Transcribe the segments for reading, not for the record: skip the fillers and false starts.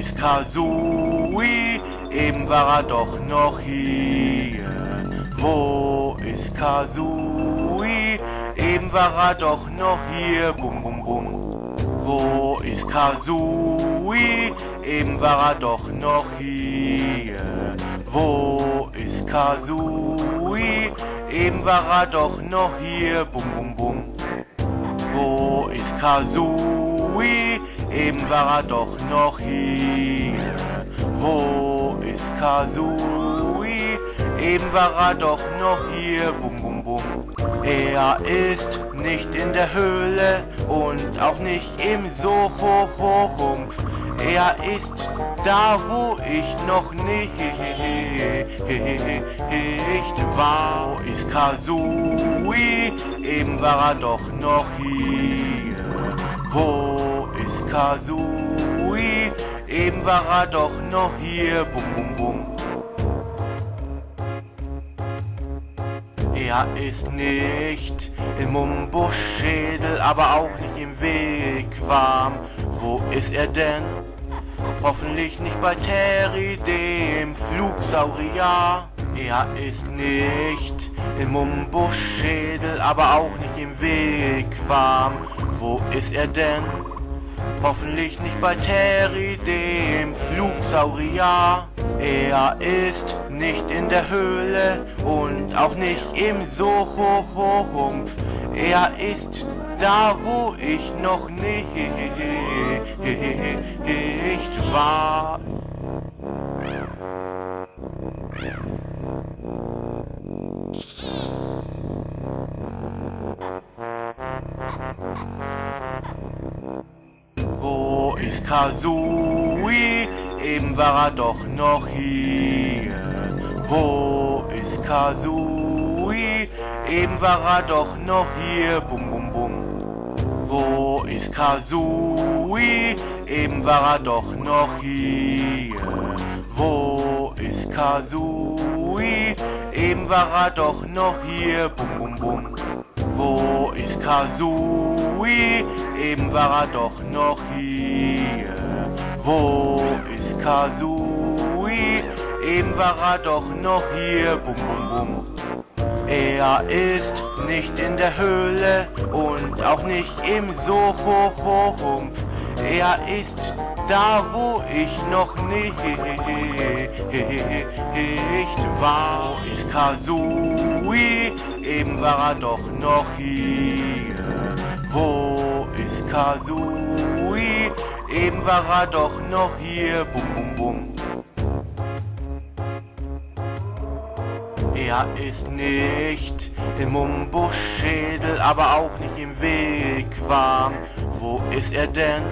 ist Kazooie? Eben war er doch noch hier. Wo ist Kazooie? Eben war er doch noch hier. Bum bum bum. Wo ist Kazooie? Eben war er doch noch hier. Wo ist Kazooie? Eben war er doch noch hier. Bum bum bum. Wo ist Kazooie? Eben war er doch noch hier. Wo ist Kazooie? Eben war er doch noch hier. Bum bum bum. Er ist nicht in der Höhle und auch nicht im Sumpf. Er ist da, wo ich noch nicht war. Wo ist Kazooie? Eben war er doch noch hier. Wo ist Kazooie? Eben war er doch noch hier. Bum bum bum. Er ist nicht im Mumbuschschädel, aber auch nicht im Wigwam. Wo ist er denn? Hoffentlich nicht bei Terry, dem Flugsaurier. Er ist nicht im Mumbuschschädel, aber auch nicht im Wigwam. Wo ist er denn? Hoffentlich nicht bei Terry, dem Flugsaurier. Er ist nicht in der Höhle und auch nicht im Sumpf. Er ist da, wo ich noch nicht war. Wo ist Kazooie? Eben war er doch noch hier. Wo ist Kazooie? Eben war er doch noch hier. Bum bum bum. Wo ist Kazooie? Eben war er doch noch hier. Wo ist Kazooie? Eben war er doch noch hier. Bum bum bum. Wo ist Kazooie? Eben war er doch noch hier. Wo ist Kazooie? Eben war er doch noch hier. Bum bum bum. Er ist nicht in der Höhle und auch nicht im Sumpf. Er ist da, wo ich noch nicht war. Wo ist Kazooie? Eben war er doch noch hier. Wo ist Kazooie? Eben war er doch noch hier. Bum bum bum. Er ist nicht im Mumbuschschädel, aber auch nicht im Wigwam. Wo ist er denn?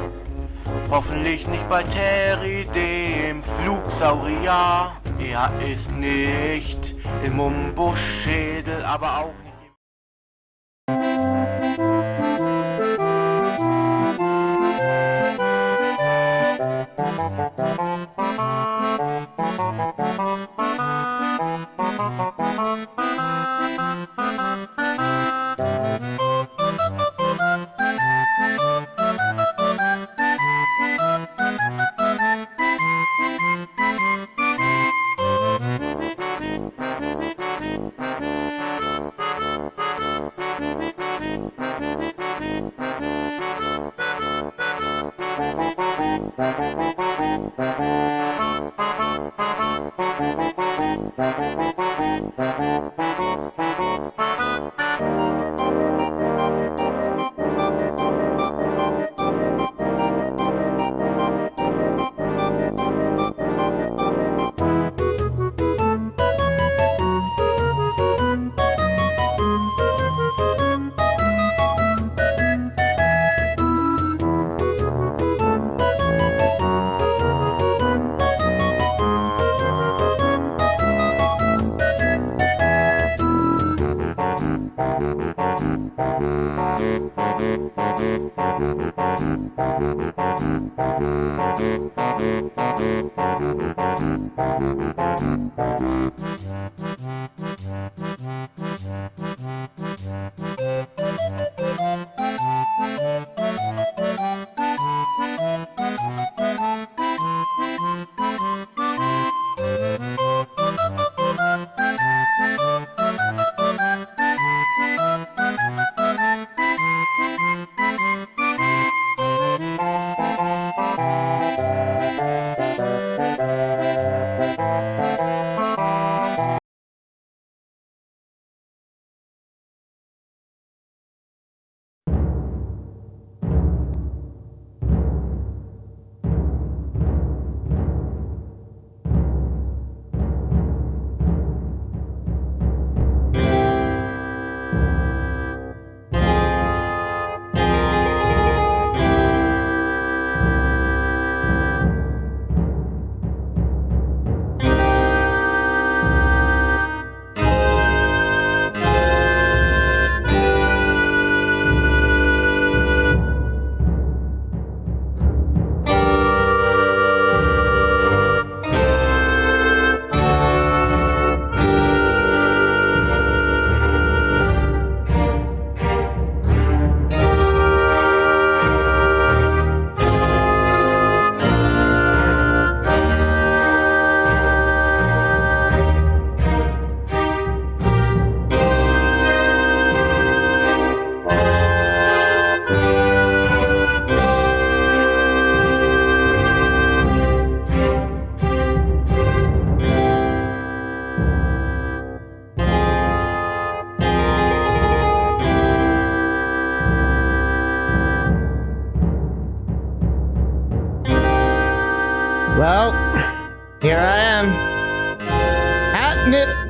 Hoffentlich nicht bei Terry, dem Flugsaurier. Er ist nicht im Mumbuschschädel, aber auch nicht im...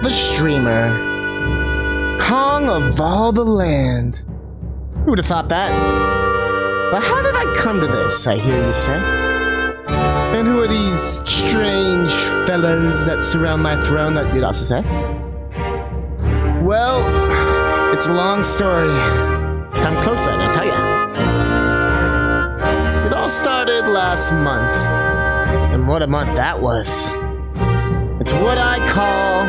the streamer. Kong of all the land. Who would have thought that? But how did I come to this, I hear you say? And who are these strange fellows that surround my throne that you'd also say? Well, it's a long story. Come closer and I'll tell you. It all started last month. And what a month that was. It's what I call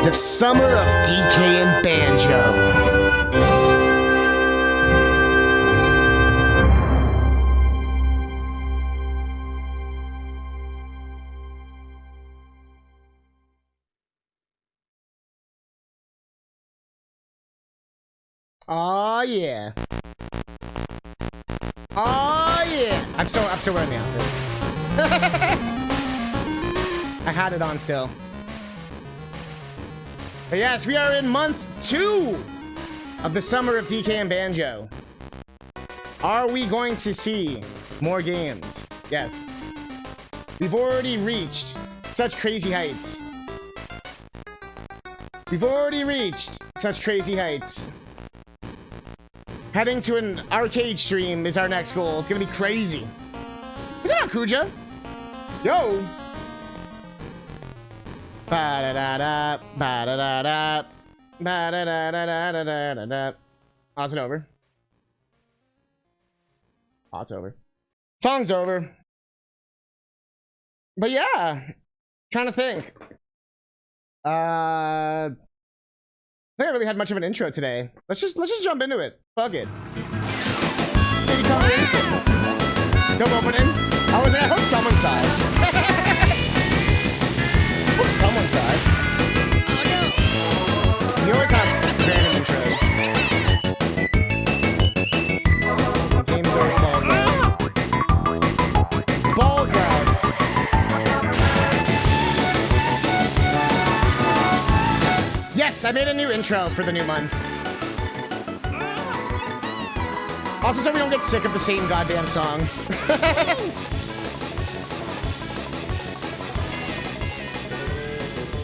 the summer of DK and Banjo. Oh yeah. Oh yeah. I'm still wearing the outfit. I had it on still. But yes, we are in month 2 of the summer of DK and Banjo. Are we going to see more games? Yes. We've already reached such crazy heights. We've already reached such crazy heights. Heading to an arcade stream is our next goal. It's gonna be crazy. Is it not Kuja? Yo! Ba-da-da-da, ba-da-da-da, ba-da-da-da-da-da-da-da. Oh, is it over? Oh, it's over. Song's over. But yeah, trying to think. I think I really had much of an intro today. Let's just jump into it. Fuck it. Diddy come racing. Come opening. I was like, I hope someone saw it. Hope someone saw it. Oh no. You always have random intros. Game's always balls out. Balls out. Yes, I made a new intro for the new month. Also, so we don't get sick of the same goddamn song.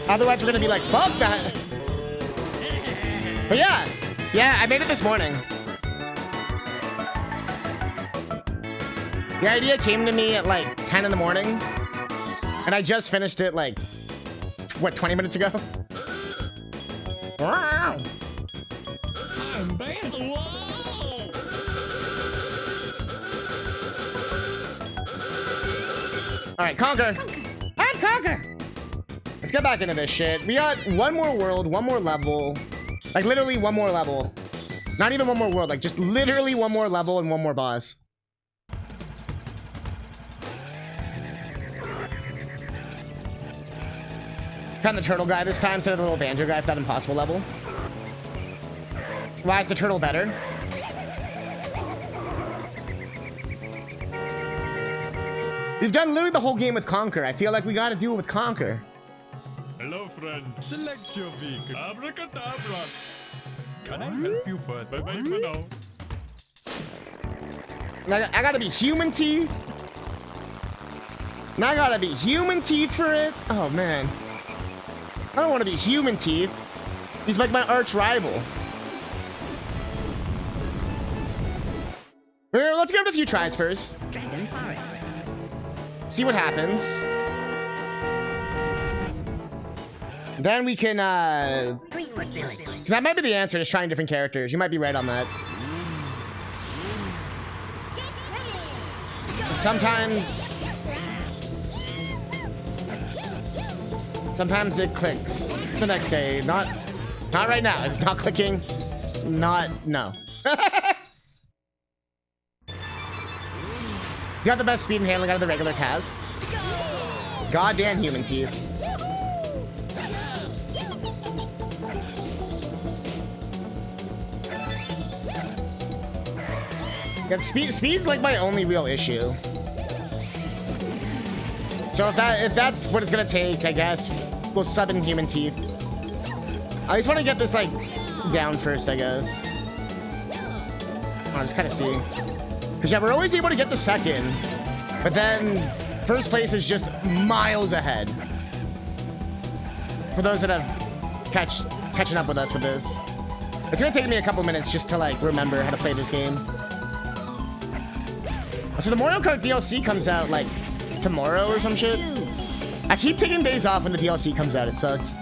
Otherwise, we're gonna be like, fuck that. But yeah, I made it this morning. The idea came to me at like 10 in the morning, and I just finished it like, what, 20 minutes ago? Wow. Alright, Conquer. I'm Conquer. Let's get back into this shit. We got one more world, one more level. Like, literally one more level. Not even one more world, like, just literally one more level and one more boss. Found the turtle guy this time instead of the little banjo guy for that impossible level. Why is the turtle better? We've done literally the whole game with Conquer. I feel like we gotta do it with Conquer. Hello, friend. Select your vehicle. Abracadabra. Can I help you first? Bye-bye for now. I gotta be human teeth. Now I gotta be human teeth for it. Oh, man. I don't want to be human teeth. He's like my arch rival. Let's give it a few tries first. See what happens. Then we can, that might be the answer, just trying different characters. You might be right on that. Sometimes it clicks the next day. Not right now. It's not clicking. No. You got the best speed and handling out of the regular cast. Goddamn human teeth. Yeah, speed's like my only real issue. So if that's what it's gonna take, I guess we'll sub in human teeth. I just want to get this like down first, I guess. I'll just kind of see. Because yeah, we're always able to get the second, but then first place is just miles ahead. For those that have catching up with us with this. It's gonna take me a couple minutes just to like remember how to play this game. So the Mario Kart DLC comes out like tomorrow or some shit. I keep taking days off when the DLC comes out. It sucks.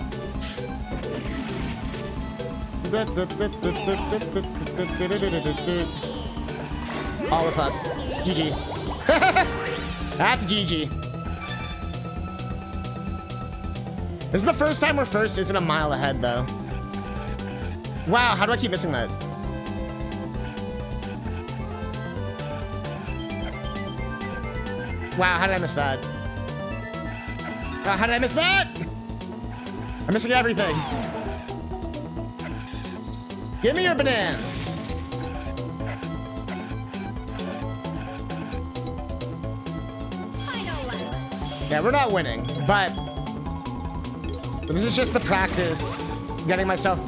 Oh, we're fucked. GG. That's GG. This is the first time we're first isn't a mile ahead, though. Wow, how do I keep missing that? Wow, how did I miss that? Wow, how did I miss that? I'm missing everything. Give me your bananas. Yeah, we're not winning, but this is just the practice, getting myself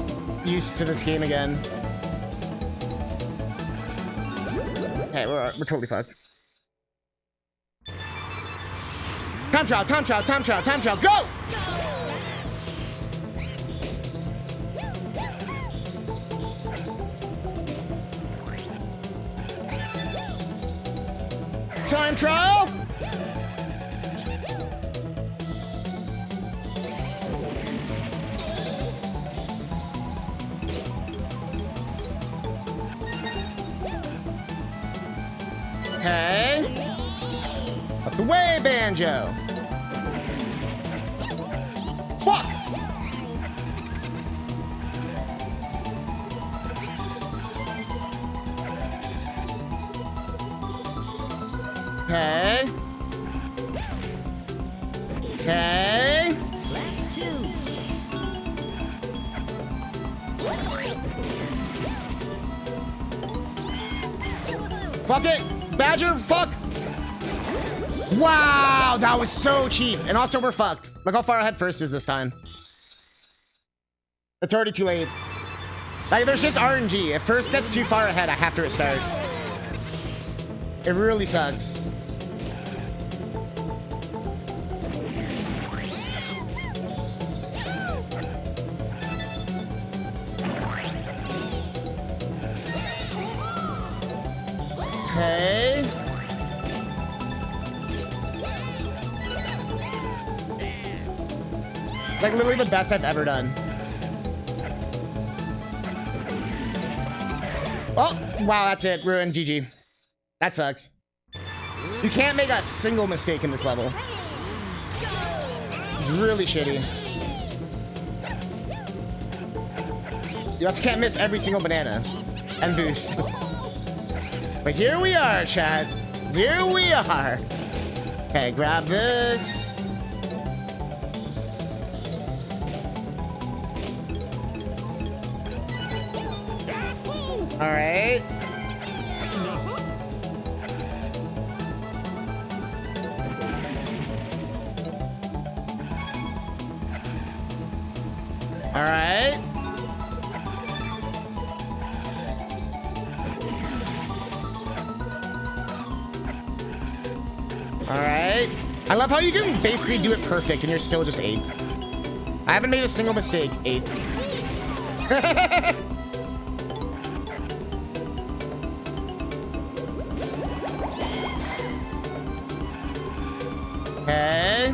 used to this game again. Hey, we're totally fucked. Time trial, time trial, time trial, time trial, go! Time trial! Okay. Up the way, Banjo. Fuck! Okay. Okay. Fuck it! Badger, fuck! Wow, that was so cheap. And also, we're fucked. Look how far ahead first is this time. It's already too late. Like, there's just RNG. If first gets too far ahead, I have to restart. It really sucks. Okay. Like, literally the best I've ever done. Oh, wow, that's it. Ruined. GG. That sucks. You can't make a single mistake in this level. It's really shitty. You also can't miss every single banana and boost. But here we are, chat. Here we are. Okay, grab this. All right. All right. All right. I love how you can basically do it perfect and you're still just 8. I haven't made a single mistake. 8. Okay.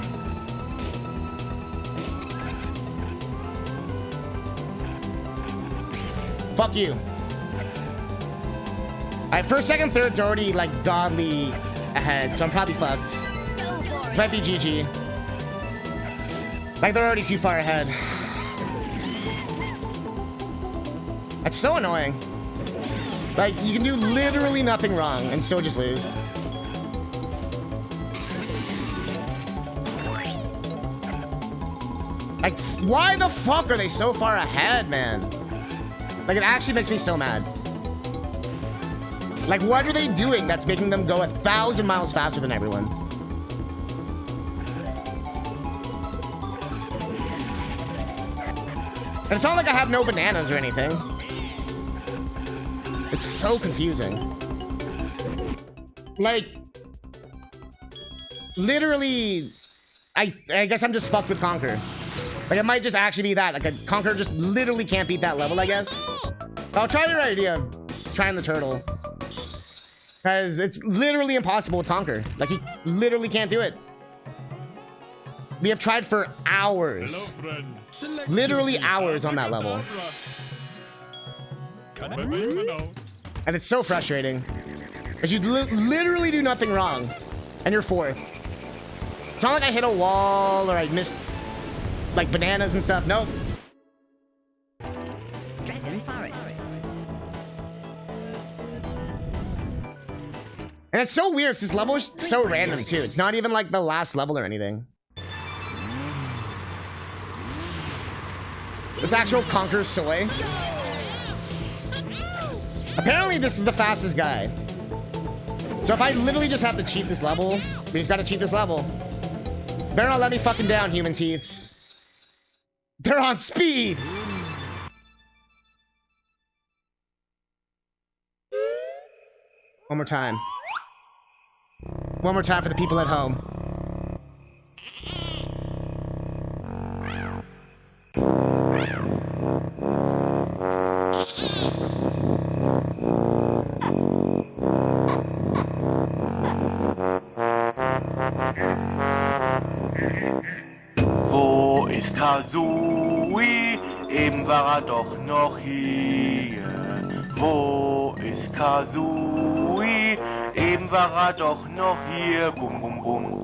Fuck you. Alright, first, second, third's already like godly ahead, so I'm probably fucked. This might be GG. Like, they're already too far ahead. That's so annoying. Like, you can do literally nothing wrong and still just lose. Like, why the fuck are they so far ahead, man? Like, it actually makes me so mad. Like, what are they doing that's making them go 1,000 miles faster than everyone? And it's not like I have no bananas or anything. It's so confusing. Like, literally, I guess I'm just fucked with Conquer. Like, it might just actually be that. Like, a Conqueror just literally can't beat that level, I guess. I'll try your idea of trying the turtle. Because it's literally impossible with Conquer. Like, he literally can't do it. We have tried for hours. Hello, friend. Literally hours on that level. And it's so frustrating. Because you literally do nothing wrong. And you're fourth. It's not like I hit a wall or I missed, like, bananas and stuff. Nope. Dragon Forest. And it's so weird because this level is so random, too. It's not even, like, the last level or anything. It's actual Conquer Soy. Apparently, this is the fastest guy. So if I literally just have to cheat this level, we just gotta cheat this level. Better not let me fucking down, human teeth. They're on speed! One more time. One more time for the people at home. Wo ist Kazooie? Eben war er doch noch hier. Wo ist Kazooie? Eben war er doch noch hier. Bum, bum, bum.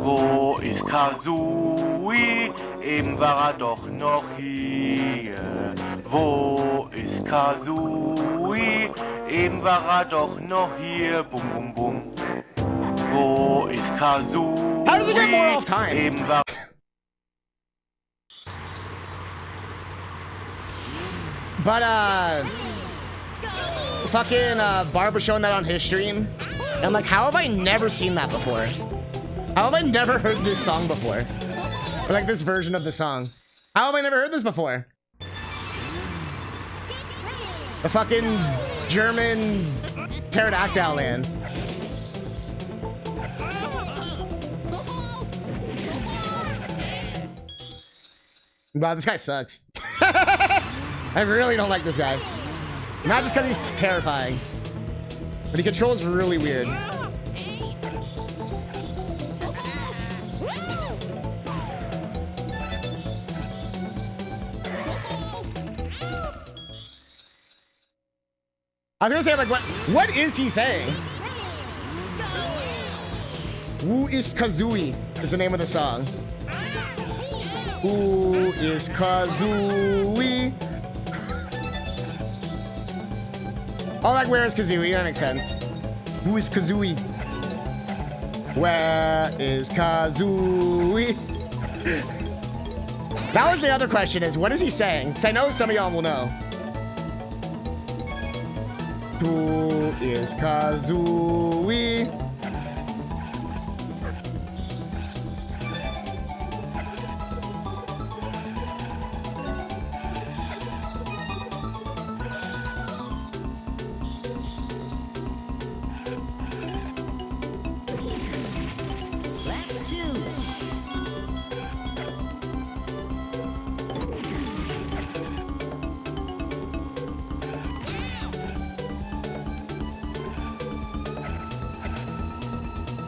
Wo ist Kazooie? Eben war er doch noch hier. Wo ist Kazooie? Eben war er doch noch hier. Bum, bum, bum. Wo ist Kazooie? How does he get more off time? Eben war But, fucking, Barb was showing that on his stream. And I'm like, how have I never seen that before? How have I never heard this song before? Or, like, this version of the song. How have I never heard this before? The fucking German pterodactyl land. Wow, this guy sucks. I really don't like this guy. Not just because he's terrifying, but he controls really weird. I was gonna say, like, what is he saying? Who is Kazooie is the name of the song. Who is Kazooie? Oh, like, where is Kazooie? That makes sense. Who is Kazooie? Where is Kazooie? That was the other question, is what is he saying? Because I know some of y'all will know. Who is Kazooie?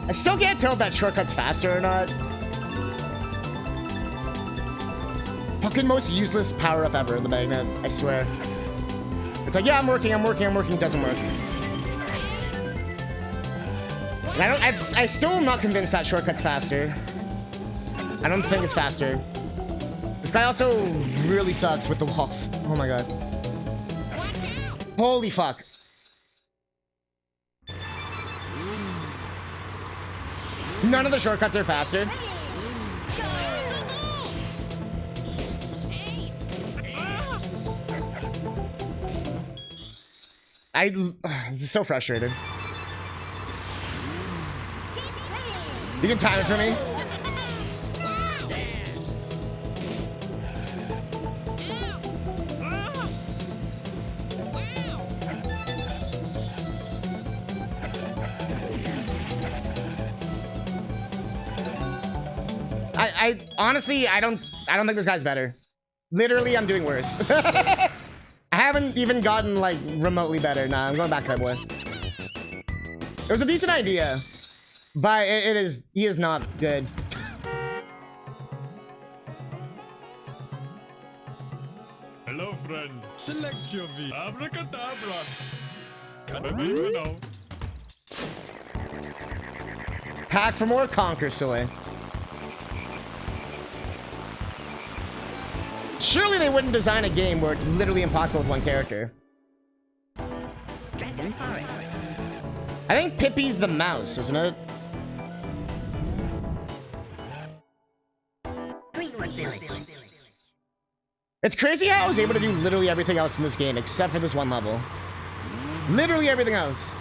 I still can't tell if that shortcut's faster or not. Fucking most useless power-up ever, the magnet, I swear. It's like, yeah, I'm working, it doesn't work. And I still am not convinced that shortcut's faster. I don't think it's faster. This guy also really sucks with the walls. Oh my god. Holy fuck. None of the shortcuts are faster. This is so frustrating. You can time it for me? I honestly, I I don't think this guy's better. Literally, I'm doing worse. I haven't even gotten, like, remotely better. Nah, I'm going back to that boy. It was a decent idea. But he is not good. Hello, friend. Select your V. Abracadabra. Can I make you now? Pack for more, conquer soy. Surely they wouldn't design a game where it's literally impossible with one character. I think Pippi's the mouse, isn't it? It's crazy how I was able to do literally everything else in this game except for this one level. Literally everything else.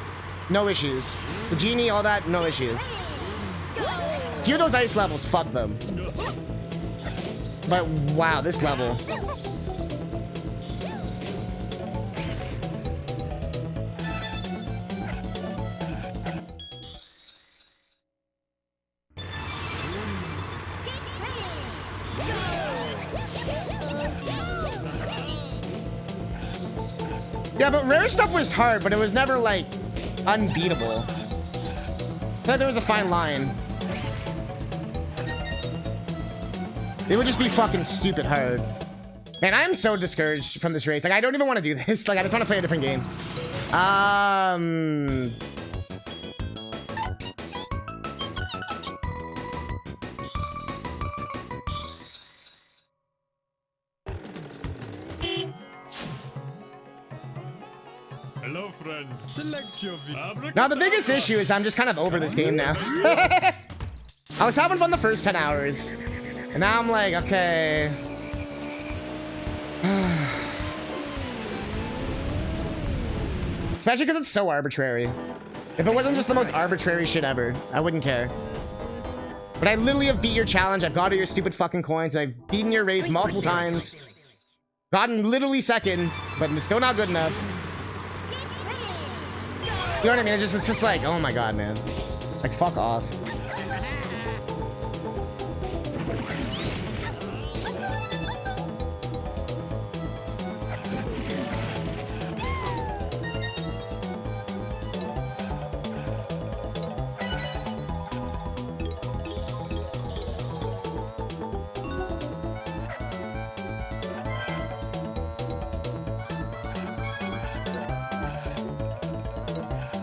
No issues. The genie, all that, no issues. A few of those ice levels, fuck them. But wow, this level. Yeah, but rare stuff was hard, but it was never, like, unbeatable. I thought there was a fine line. It would just be fucking stupid hard. Man, I'm so discouraged from this race. Like, I don't even want to do this. Like, I just want to play a different game. Hello, friend. Select your V. Now, the biggest issue is I'm just kind of over this game now. I was having fun the first 10 hours. And now I'm like, okay. Especially because it's so arbitrary. If it wasn't just the most arbitrary shit ever, I wouldn't care. But I literally have beat your challenge. I've got all your stupid fucking coins. I've beaten your race multiple times. Gotten literally second, but it's still not good enough. You know what I mean? It's just like, oh my god, man. Like, fuck off.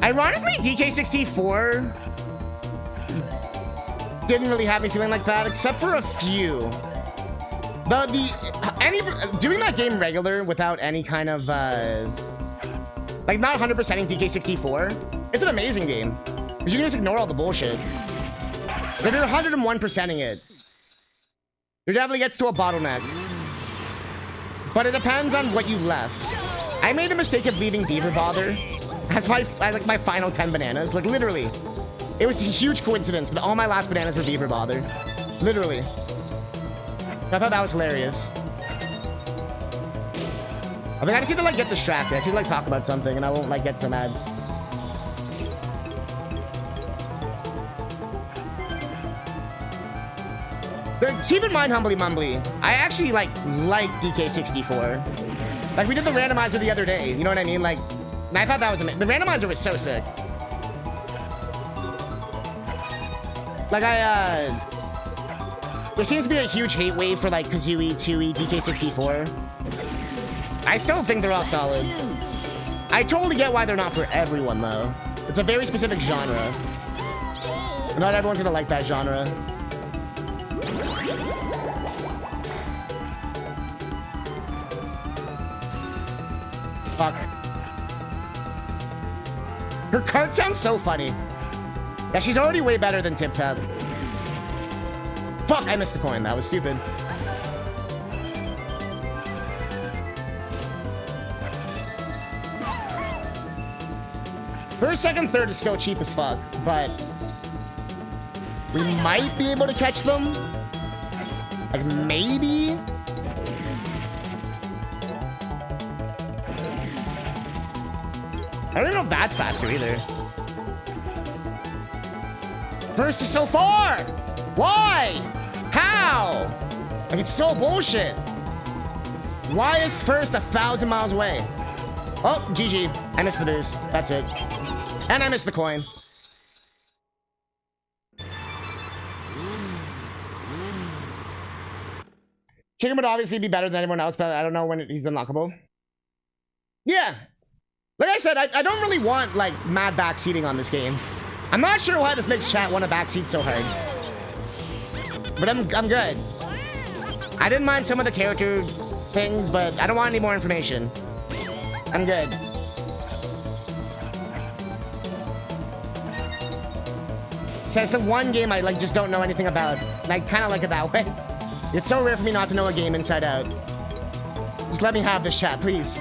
Ironically, DK64 didn't really have me feeling like that, except for a few. Doing that game regular without any kind of like not 100%ing DK64, it's an amazing game. Because you can just ignore all the bullshit. But if you're 101%ing it, it definitely gets to a bottleneck. But it depends on what you left. I made the mistake of leaving Beaver Bother. That's my final 10 bananas. Like, literally. It was a huge coincidence, but all my last bananas were Beaver Bother. Literally. I thought that was hilarious. I mean, I just need to, like, get distracted. I just need to, like, talk about something, and I won't, like, get so mad. But keep in mind, Humbly Mumbly, I actually, like DK64. Like, we did the randomizer the other day. You know what I mean? Like, and I thought that was amazing. The randomizer was so sick. Like, there seems to be a huge hate wave for, like, Kazooie, Tooie, DK64. I still think they're all solid. I totally get why they're not for everyone, though. It's a very specific genre. Not everyone's gonna like that genre. Fuck. Her card sounds so funny. Yeah, she's already way better than Tip Tap. Fuck, I missed the coin. That was stupid. First, second, third is still cheap as fuck, but we might be able to catch them. Like, maybe? I don't even know if that's faster either. First is so far! Why? How? Like, it's so bullshit. Why is first 1,000 miles away? Oh, GG. I missed the boost. That's it. And I missed the coin. Chicken would obviously be better than anyone else, but I don't know when he's unlockable. Yeah. Like I said, I don't really want, like, mad backseating on this game. I'm not sure why this makes chat want to backseat so hard. But I'm good. I didn't mind some of the character things, but I don't want any more information. I'm good. So it's the one game I, like, just don't know anything about. And I kind of like it that way. It's so rare for me not to know a game inside out. Just let me have this, chat, please.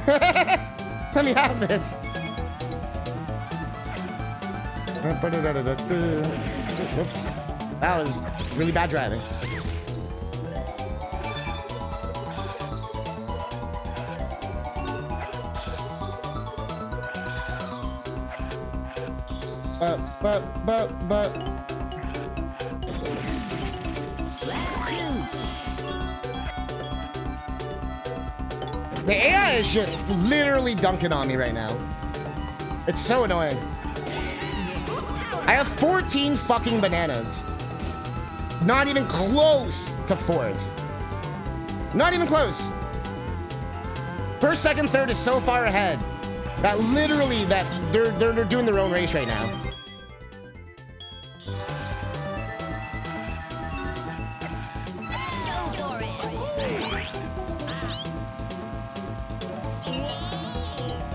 Let me have this. Whoops. That was really bad driving. But. The AI is just literally dunking on me right now. It's so annoying. I have 14 fucking bananas. Not even close to fourth. Not even close. First, second, third is so far ahead that literally that they're doing their own race right now.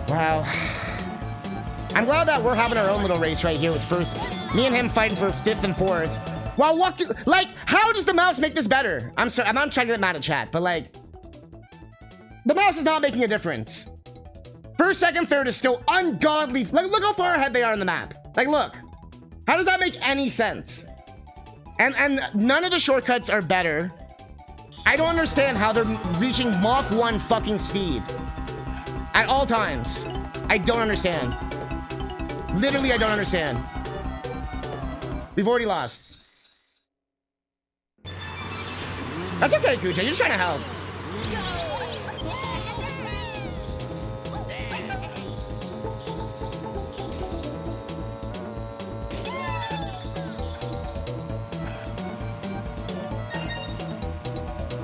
Wow. I'm glad that we're having our own little race right here with first. Me and him fighting for 5th and 4th. Wow, what? Like, how does the mouse make this better? I'm sorry, I'm not trying to get mad at chat, but like, the mouse is not making a difference. First, second, third is still ungodly. Like, look how far ahead they are on the map. Like, look. How does that make any sense? And none of the shortcuts are better. I don't understand how they're reaching Mach 1 fucking speed. At all times. I don't understand. Literally, I don't understand. We've already lost. That's okay, Kuja. You're just trying to help.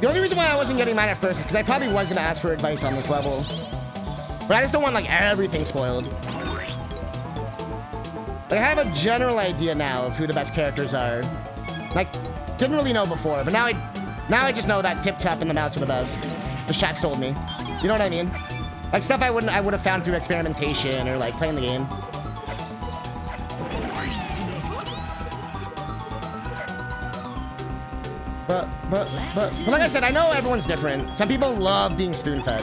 The only reason why I wasn't getting mad at first is because I probably was going to ask for advice on this level. But I just don't want, like, everything spoiled. Like, I have a general idea now of who the best characters are. Like, didn't really know before, but now I just know that Tip Top and the Mouse are the best. The chat's told me. You know what I mean? Like, stuff I would have found through experimentation or, like, playing the game. But like I said, I know everyone's different. Some people love being spoon-fed.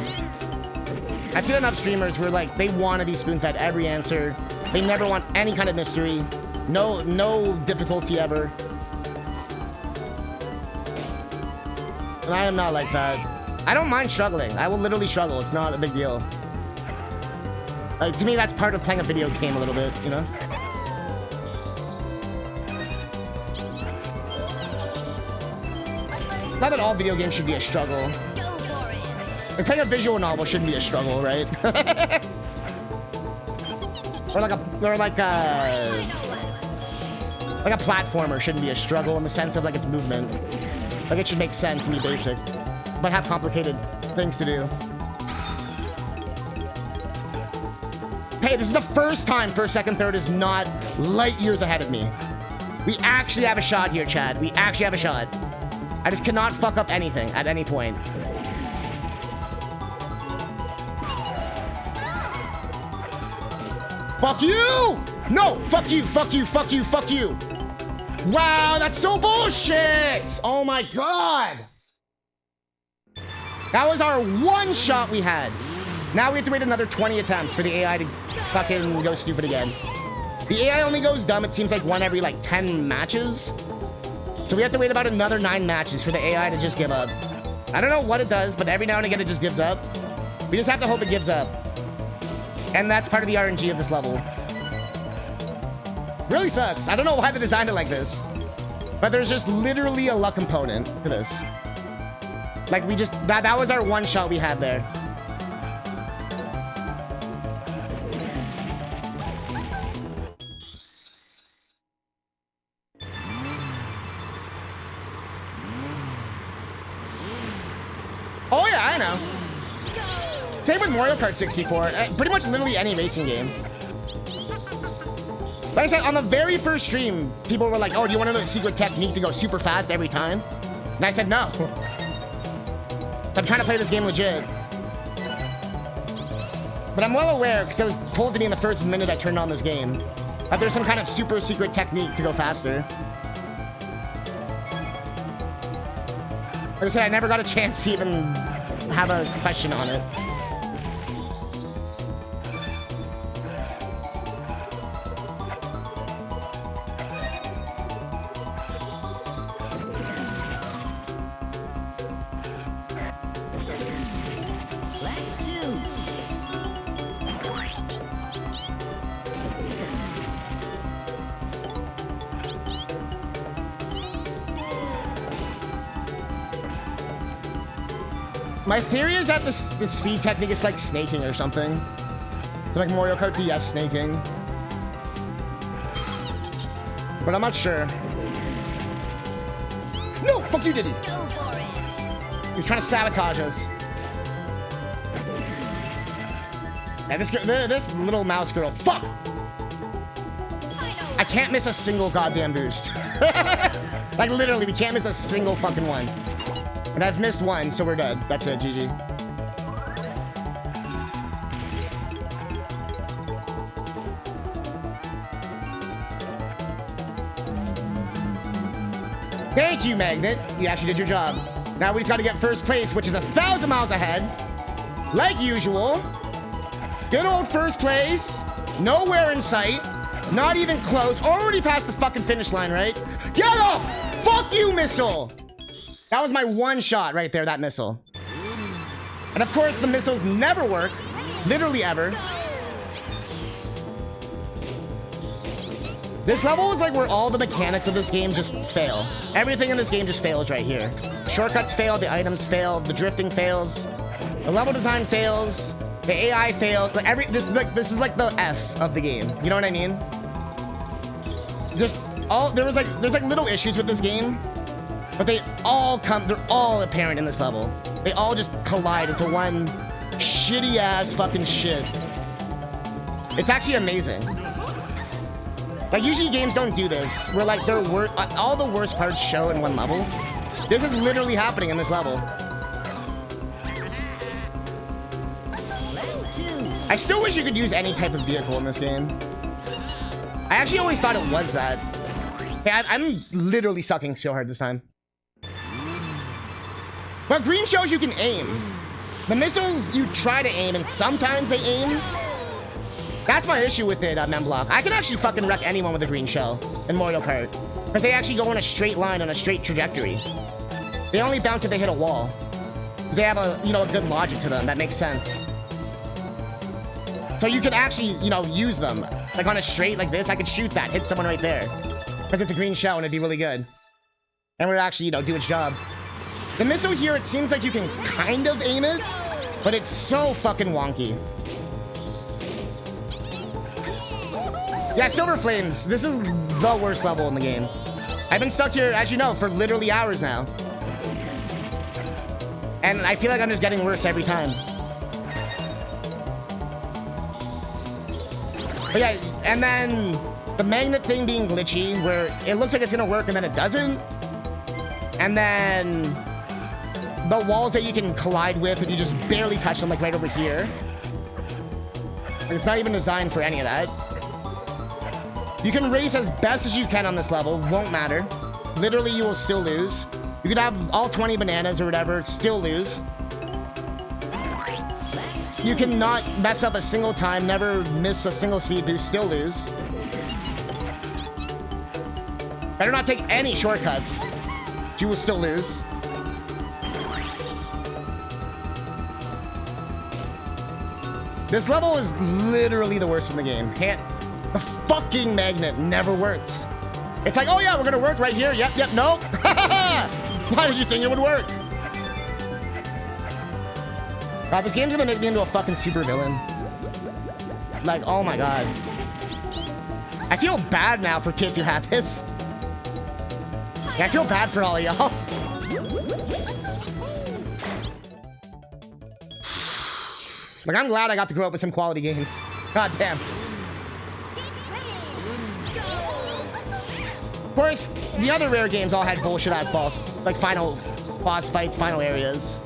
I've seen enough streamers where, like, they want to be spoon-fed every answer. They never want any kind of mystery. No difficulty ever. And I am not like that. I don't mind struggling. I will literally struggle. It's not a big deal. Like, to me, that's part of playing a video game a little bit, you know? Not that all video games should be a struggle. Like, playing a visual novel shouldn't be a struggle, right? or like a platformer shouldn't be a struggle in the sense of, like, its movement. Like, it should make sense and be basic, but have complicated things to do. Hey, this is the first time first, second, third is not light years ahead of me. We actually have a shot here, Chad. We actually have a shot. I just cannot fuck up anything at any point. Fuck you! No! Fuck you, fuck you, fuck you, fuck you! Wow, that's so bullshit! Oh my god! That was our one shot we had. Now we have to wait another 20 attempts for the AI to fucking go stupid again. The AI only goes dumb, it seems like, one every, like, 10 matches. So we have to wait about another 9 matches for the AI to just give up. I don't know what it does, but every now and again it just gives up. We just have to hope it gives up. And that's part of the RNG of this level. Really sucks. I don't know why they designed it like this. But there's just literally a luck component to this. Like, we just... That was our one shot we had there. Oh, yeah, I know. Same with Mario Kart 64. Pretty much literally any racing game. Like I said, on the very first stream, people were like, oh, do you want to know the secret technique to go super fast every time? And I said, no. I'm trying to play this game legit. But I'm well aware, because it was told to me in the first minute I turned on this game, that there's some kind of super secret technique to go faster. Like I said, I never got a chance to even have a question on it. My theory is that the speed technique is like snaking or something. It's like Mario Kart DS snaking. But I'm not sure. No! Fuck you, Diddy! You're trying to sabotage us. And this little mouse girl. Fuck! I can't miss a single goddamn boost. Like literally, we can't miss a single fucking one. And I've missed one, so we're dead. That's it, GG. Thank you, Magnet. You actually did your job. Now we just gotta get first place, which is 1,000 miles ahead. Like usual. Good old first place. Nowhere in sight. Not even close. Already past the fucking finish line, right? Get up! Fuck you, missile! That was my one shot right there, that missile. And of course, the missiles never work. Literally ever. This level is like where all the mechanics of this game just fail. Everything in this game just fails right here. Shortcuts fail, the items fail, the drifting fails, the level design fails, the AI fails. Like this is like the F of the game. You know what I mean? Just there's like little issues with this game. But they're all apparent in this level. They all just collide into one shitty ass fucking shit. It's actually amazing. Like usually games don't do this, where like all the worst parts show in one level. This is literally happening in this level. I still wish you could use any type of vehicle in this game. I actually always thought it was that. Okay, I'm literally sucking so hard this time. But green shows you can aim. The missiles, you try to aim, and sometimes they aim. That's my issue with it, Memblock. I can actually fucking wreck anyone with a green shell in Mario Kart. Because they actually go in a straight line on a straight trajectory. They only bounce if they hit a wall. Because they have a good logic to them. That makes sense. So you can actually, use them. Like on a straight like this, I could shoot that, hit someone right there. Because it's a green shell and it'd be really good. And it would actually, do its job. The missile here, it seems like you can kind of aim it, but it's so fucking wonky. Yeah, Silver Flames, this is the worst level in the game. I've been stuck here, as you know, for literally hours now. And I feel like I'm just getting worse every time. But yeah, and then the magnet thing being glitchy, where it looks like it's gonna work and then it doesn't. And then the walls that you can collide with if you just barely touch them, like right over here. And it's not even designed for any of that. You can race as best as you can on this level, won't matter. Literally, you will still lose. You could have all 20 bananas or whatever, still lose. You cannot mess up a single time, never miss a single speed boost, still lose. Better not take any shortcuts. You will still lose. This level is literally the worst in the game. The fucking magnet never works. It's like, oh yeah, we're gonna work right here. Yep, nope. Why did you think it would work? God, this game's gonna make me into a fucking super villain. Like, oh my god. I feel bad now for kids who have this. Yeah, I feel bad for all of y'all. Like, I'm glad I got to grow up with some quality games. God damn. Of course, the other Rare games all had bullshit-ass like final boss fights, final areas.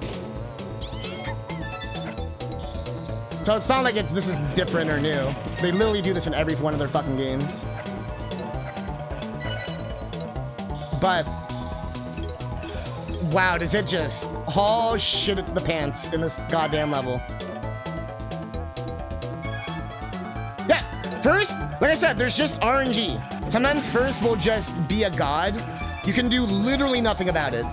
So it's not like this is different or new. They literally do this in every one of their fucking games. But wow, does it just haul shit at the pants in this goddamn level. Yeah, first, like I said, there's just RNG. Sometimes first will just be a god. You can do literally nothing about it.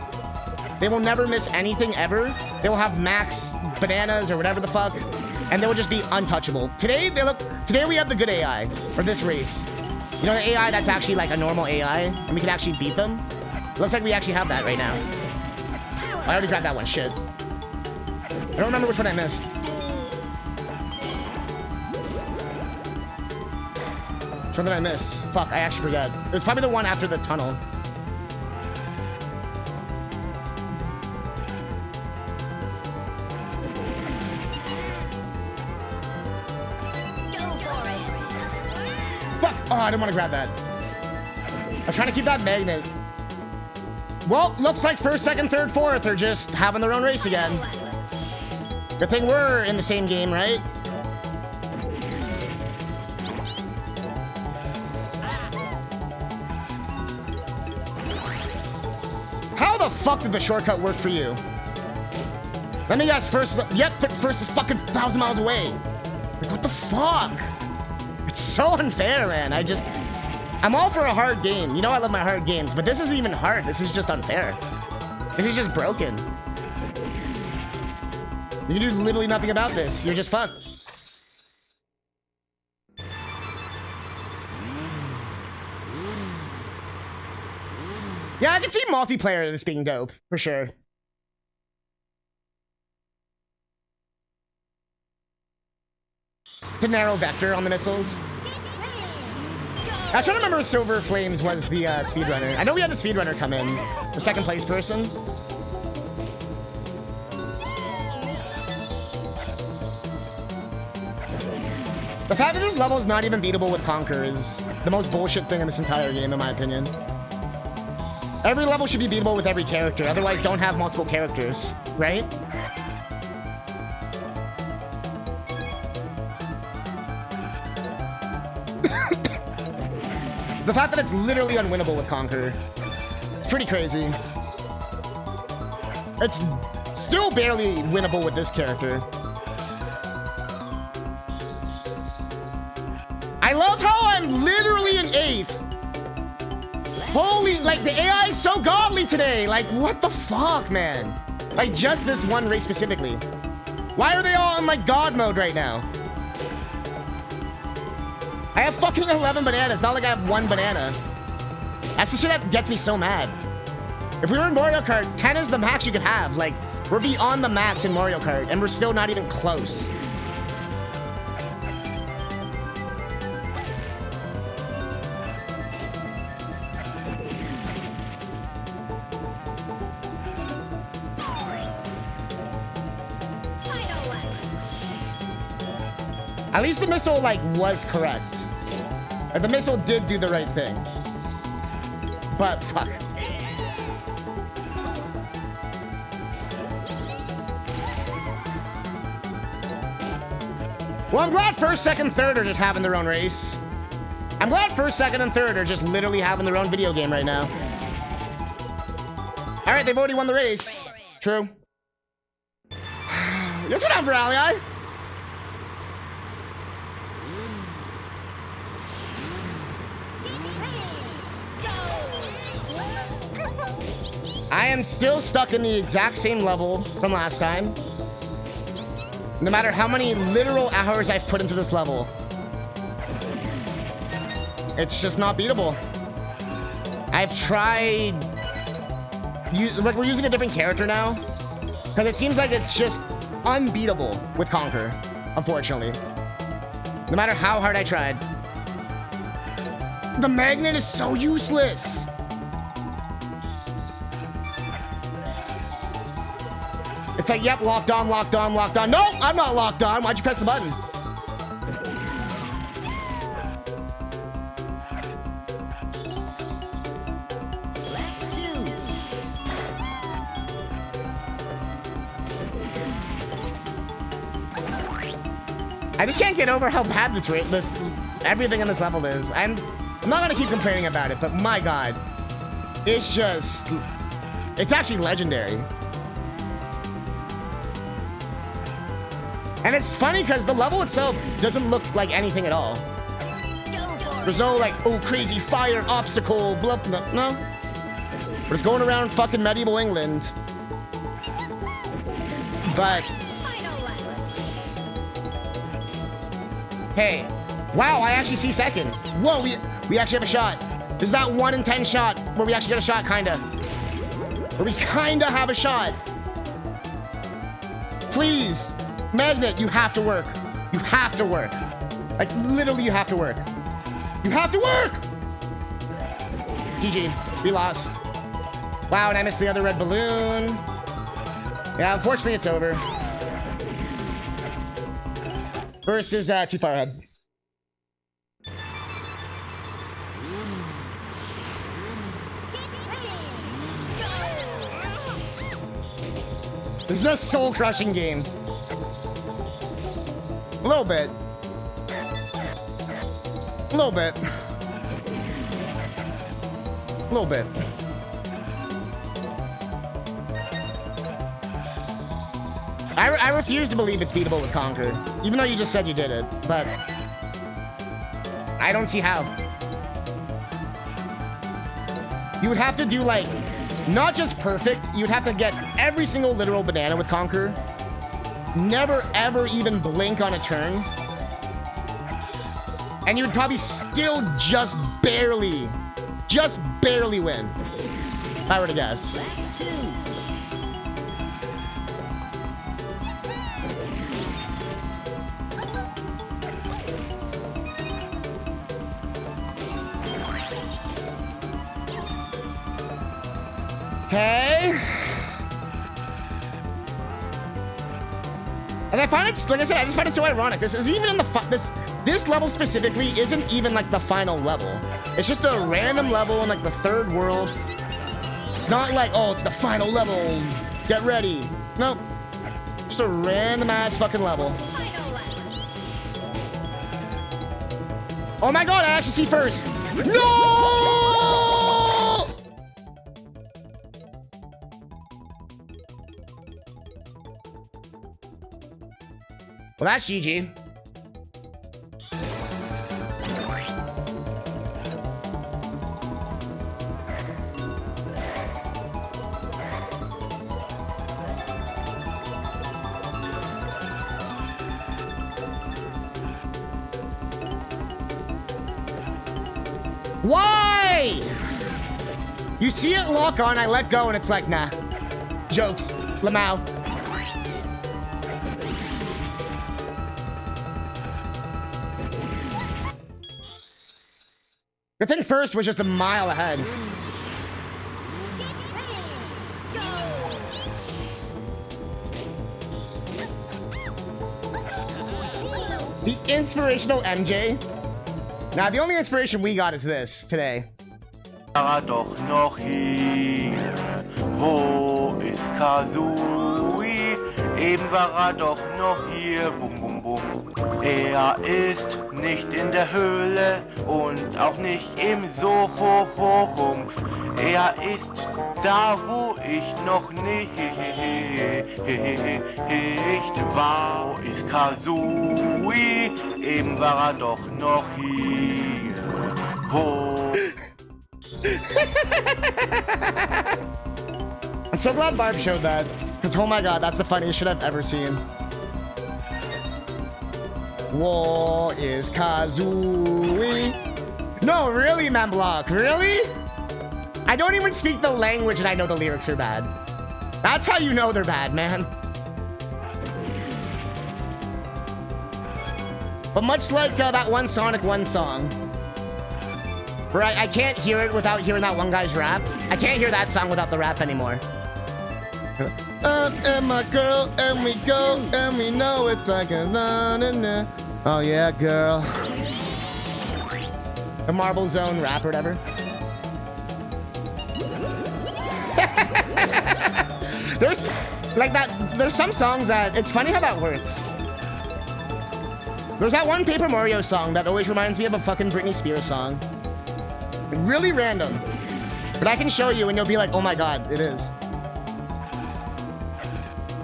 They will never miss anything ever. They will have max bananas or whatever the fuck, and they will just be untouchable. Today we have the good AI for this race. You know, the AI that's actually like a normal AI, and we can actually beat them. Looks like we actually have that right now. I already grabbed that one. Shit. I don't remember which one I missed. Which one did I miss? Fuck, I actually forget. It was probably the one after the tunnel. Fuck! Oh, I didn't want to grab that. I'm trying to keep that magnet. Well, looks like first, second, third, fourth are just having their own race again. Good thing we're in the same game, right? How the fuck did the shortcut work for you? Let me guess, first, yep, first is fucking 1,000 miles away. Like, what the fuck? It's so unfair, man. I'm all for a hard game. You know I love my hard games, but this isn't even hard. This is just unfair. This is just broken. You can do literally nothing about this. You're just fucked. Yeah, I can see multiplayer of this being dope, for sure. The narrow vector on the missiles. I was trying to remember if Silver Flames was the speedrunner. I know we had the speedrunner come in, the second place person. The fact that this level is not even beatable with Conquer is the most bullshit thing in this entire game, in my opinion. Every level should be beatable with every character, otherwise don't have multiple characters, right? The fact that it's literally unwinnable with Conquer, it's pretty crazy. It's still barely winnable with this character. I love how I'm literally an 8th. Holy, like, the AI is so godly today. Like, what the fuck, man? Like, just this one race specifically. Why are they all in, like, God mode right now? I have fucking 11 bananas. It's not like I have 1 banana. That's the shit that gets me so mad. If we were in Mario Kart, 10 is the max you could have. Like, we're beyond the max in Mario Kart, and we're still not even close. At least the missile, like, was correct. The missile did do the right thing. But, fuck. Well, I'm glad first, second, third are just having their own race. I'm glad first, second, and third are just literally having their own video game right now. Alright, they've already won the race. True. Guess what I'm for, Ally? I am still stuck in the exact same level from last time. No matter how many literal hours I've put into this level. It's just not beatable. I've tried... Like, we're using a different character now. Because it seems like it's just unbeatable with Conquer, unfortunately. No matter how hard I tried. The magnet is so useless. It's like, yep, locked on, locked on, locked on. No, I'm not locked on. Why'd you press the button? I just can't get over how bad this everything on this level is. I'm not gonna keep complaining about it, but my god, it's actually legendary. And it's funny because the level itself doesn't look like anything at all. There's no like, oh, crazy fire obstacle, blah, no. We're just going around fucking medieval England. But hey, wow, I actually see second. Whoa, we actually have a shot. This is that 1 in 10 shot where we actually get a shot, kinda. Where we kinda have a shot. Please, Magnet, you have to work. You have to work. Like, literally, you have to work. You have to work! GG, we lost. Wow, and I missed the other red balloon. Yeah, unfortunately, it's over. Versus too far ahead. This is a soul-crushing game. A little bit. A little bit. A little bit. I refuse to believe it's beatable with Conquer, even though you just said you did it, but I don't see how. You would have to do, like, not just perfect, you would have to get every single literal banana with Conquer, never ever even blink on a turn, and you would probably still just barely win, if I were to guess. Okay. And I find it, like I said, I just find it so ironic. This is even in the this level specifically isn't even like the final level. It's just a random level in like the third world. It's not like, oh, it's the final level. Get ready. Nope. Just a random ass fucking level. Oh my god, I actually see first. No! Well, that's GG. Why? You see it lock on, I let go, and it's like, nah. Jokes. Lamau. The thing first was just a mile ahead. The inspirational MJ. Now, the only inspiration we got is this today. Doch noch hier. Wo ist Kazooie? Eben war doch noch hier. Bum, bum, bum. Ist nicht in der Höhle und auch nicht im Soho-Humpf. Ist da, wo ich noch nicht war. Wo ist Kazooie? Eben war doch noch hier. Wo... I'm so glad Barb showed that, because oh my god, that's the funniest shit I've ever seen. Wo is Kazooie? No, really, Memblock, really? I don't even speak the language and I know the lyrics are bad. That's how you know they're bad, man. But much like that one Sonic 1 song, where I can't hear it without hearing that one guy's rap. I can't hear that song without the rap anymore. And my girl, and we go, and we know it's like a na-na-na. Oh yeah, girl. The Marble Zone rap or whatever. There's like that. There's some songs that it's funny how that works. There's that one Paper Mario song that always reminds me of a fucking Britney Spears song. Really random, but I can show you and you'll be like, oh my god, it is.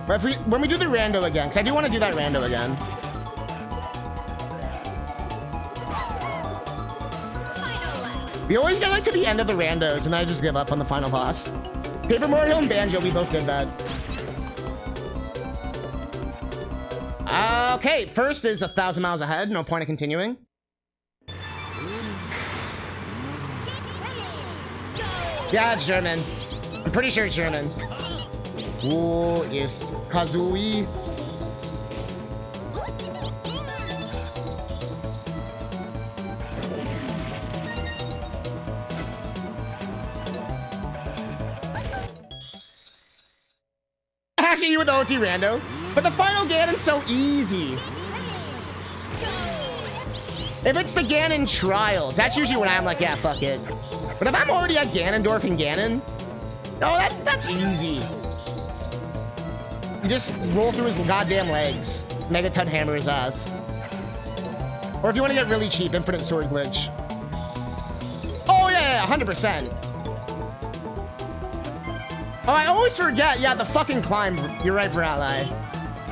But when we do the rando again, because I do want to do that rando again. We always get like to the end of the randos and I just give up on the final boss. Paper Mario and Banjo, we both did that. Okay, first is 1,000 miles ahead. No point in continuing. Yeah, it's German. I'm pretty sure it's German. Wo ist Kazooie? Actually, you with the OT rando. But the final Ganon's so easy. If it's the Ganon Trials, that's usually when I'm like, yeah, fuck it. But if I'm already at Ganondorf and Ganon, no, that's easy. You just roll through his goddamn legs. Megaton hammer his ass. Or if you want to get really cheap, Infinite Sword Glitch. Oh, yeah, 100%. Oh, I always forget. Yeah, the fucking climb. You're right, for ally.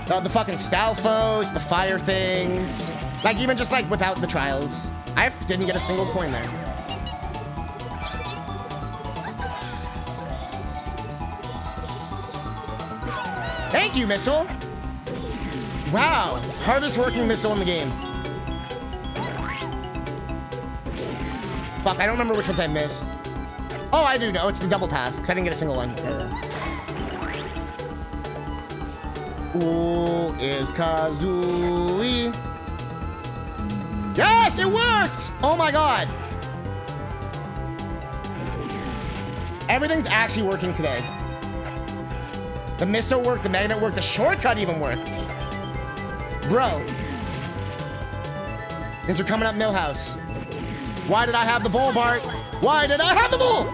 The fucking Stalfos, the fire things. Like, even just, like, without the trials. I didn't get a single coin there. Thank you, missile. Wow. Hardest working missile in the game. Fuck, I don't remember which ones I missed. Oh, I do know. It's the double path, because I didn't get a single one. Who is Kazooie? Yes, it worked! Oh my god. Everything's actually working today. The missile worked, the magnet worked, the shortcut even worked. Bro. Things are coming up Millhouse. Why did I have the bull, Bart? Why did I have the bull?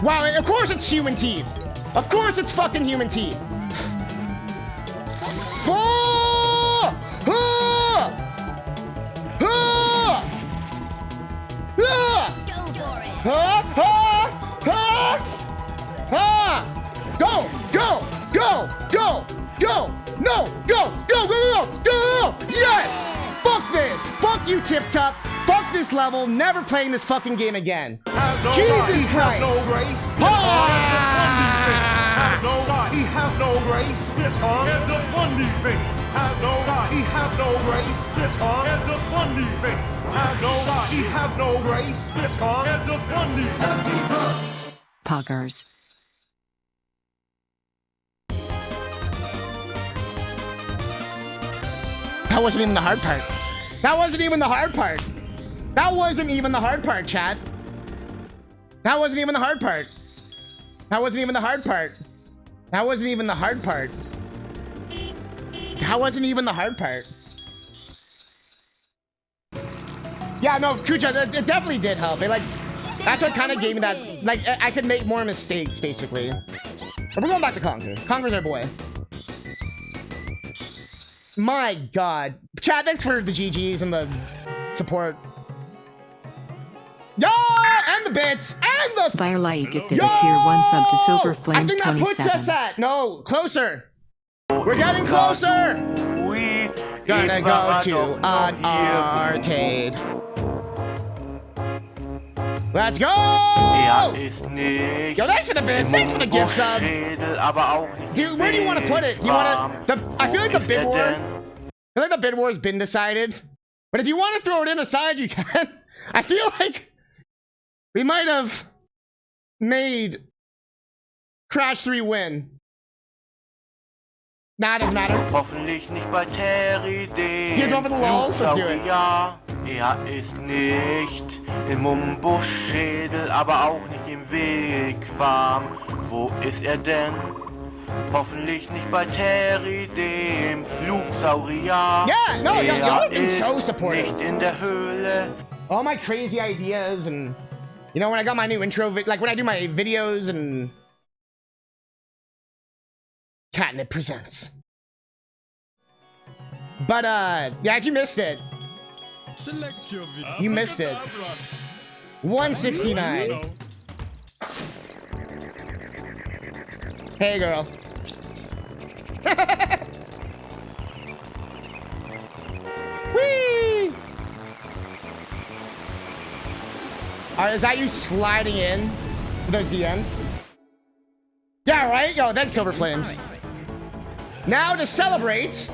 Wow, of course it's human teeth. Of course it's fucking human teeth. Go, go, go, go, go, no, go, go, go, go, go, go, yes! Fuck this! Fuck you, Tip Top! Fuck this level, never playing this fucking game again. Jesus Christ! He has no grace. This song is a fun defense. Has no God. He has no grace. This song is a fun defense. Has no God. He has no grace. This song is a fun defense. Poggers. That wasn't even the hard part. That wasn't even the hard part. That wasn't even the hard part, chat. That wasn't even the hard part. That wasn't even the hard part. That wasn't even the hard part. That wasn't even the hard part. Yeah, no, Kucha, it definitely did help. It, like, that's what kind of gave me that, like, I could make more mistakes, basically. But we're going back to Conquer. Conquer's our boy. My God. Chat, thanks for the GGs and the support. Yo! And the bits! And the... Firelight gifted a tier 1 sub to Silver Flames I think that 27. puts us at... No, closer. We're getting closer. Gonna go to an arcade. Let's go! Yo, thanks for the bits. Thanks for the gift sub. Dude, where do you want to put it? Do you want to... I feel like the bid war... I feel like the bid war has been decided. But if you want to throw it in aside, you can. I feel like... We might have made Crash 3 win? Nah, doesn't matter. Hoffentlich nicht bei Terry, Here's dem over the walls. Let's do it. Flugsaurier. Er ist nicht im Mumbuschschädel, aber auch nicht im Wigwam. Wo ist er denn? Hoffentlich nicht bei Terry, dem Flugsaurier. Yeah, no, y'all have been ist so supportive. nicht in der Höhle. All my crazy ideas and, you know, when I got my new intro, like when I do my videos and Catnip presents. But, yeah, if you missed it, Select your vehicle. you missed it. Abracadabra. 169. Hey, girl. Whee! Alright, is that you sliding in with those DMs? Yeah, right? Yo, thanks, Silver Flames. Now to celebrate.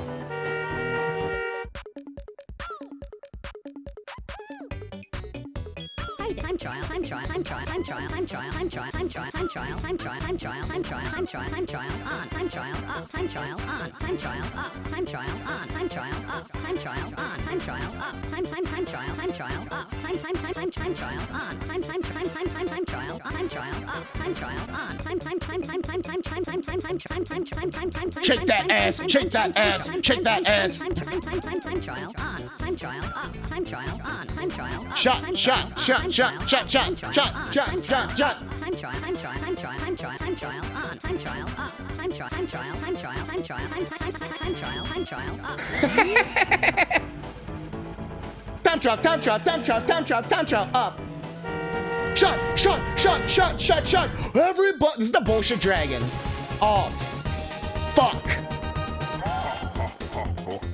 Time trial, time trial, time trial, time trial, time trial, time trial, time trial, time trial, time trial, time trial, time trial, time trial, time trial on, time trial up, time trial on, time trial up, time trial on, time trial up, time trial on, time trial up, time trial, time trial up, time trial on, time trial up, time trial on, time Shake that ass, shake that ass, shake that ass. time trial on, time trial up, time trial on, time trial up, Shot, shot, shot, shot, shot, shot, shot, shot, shot, shot. time trial, time trial, time trial, time trial, time trial on, time trial up, time trial, time trial, time trial, time trial, time trial, time trial up. Time trial, time trial, time trial, time trial, time trial up. Shot, shot, shot, shot, shot, shot. Everybody, this is the bullshit dragon. Oh, fuck.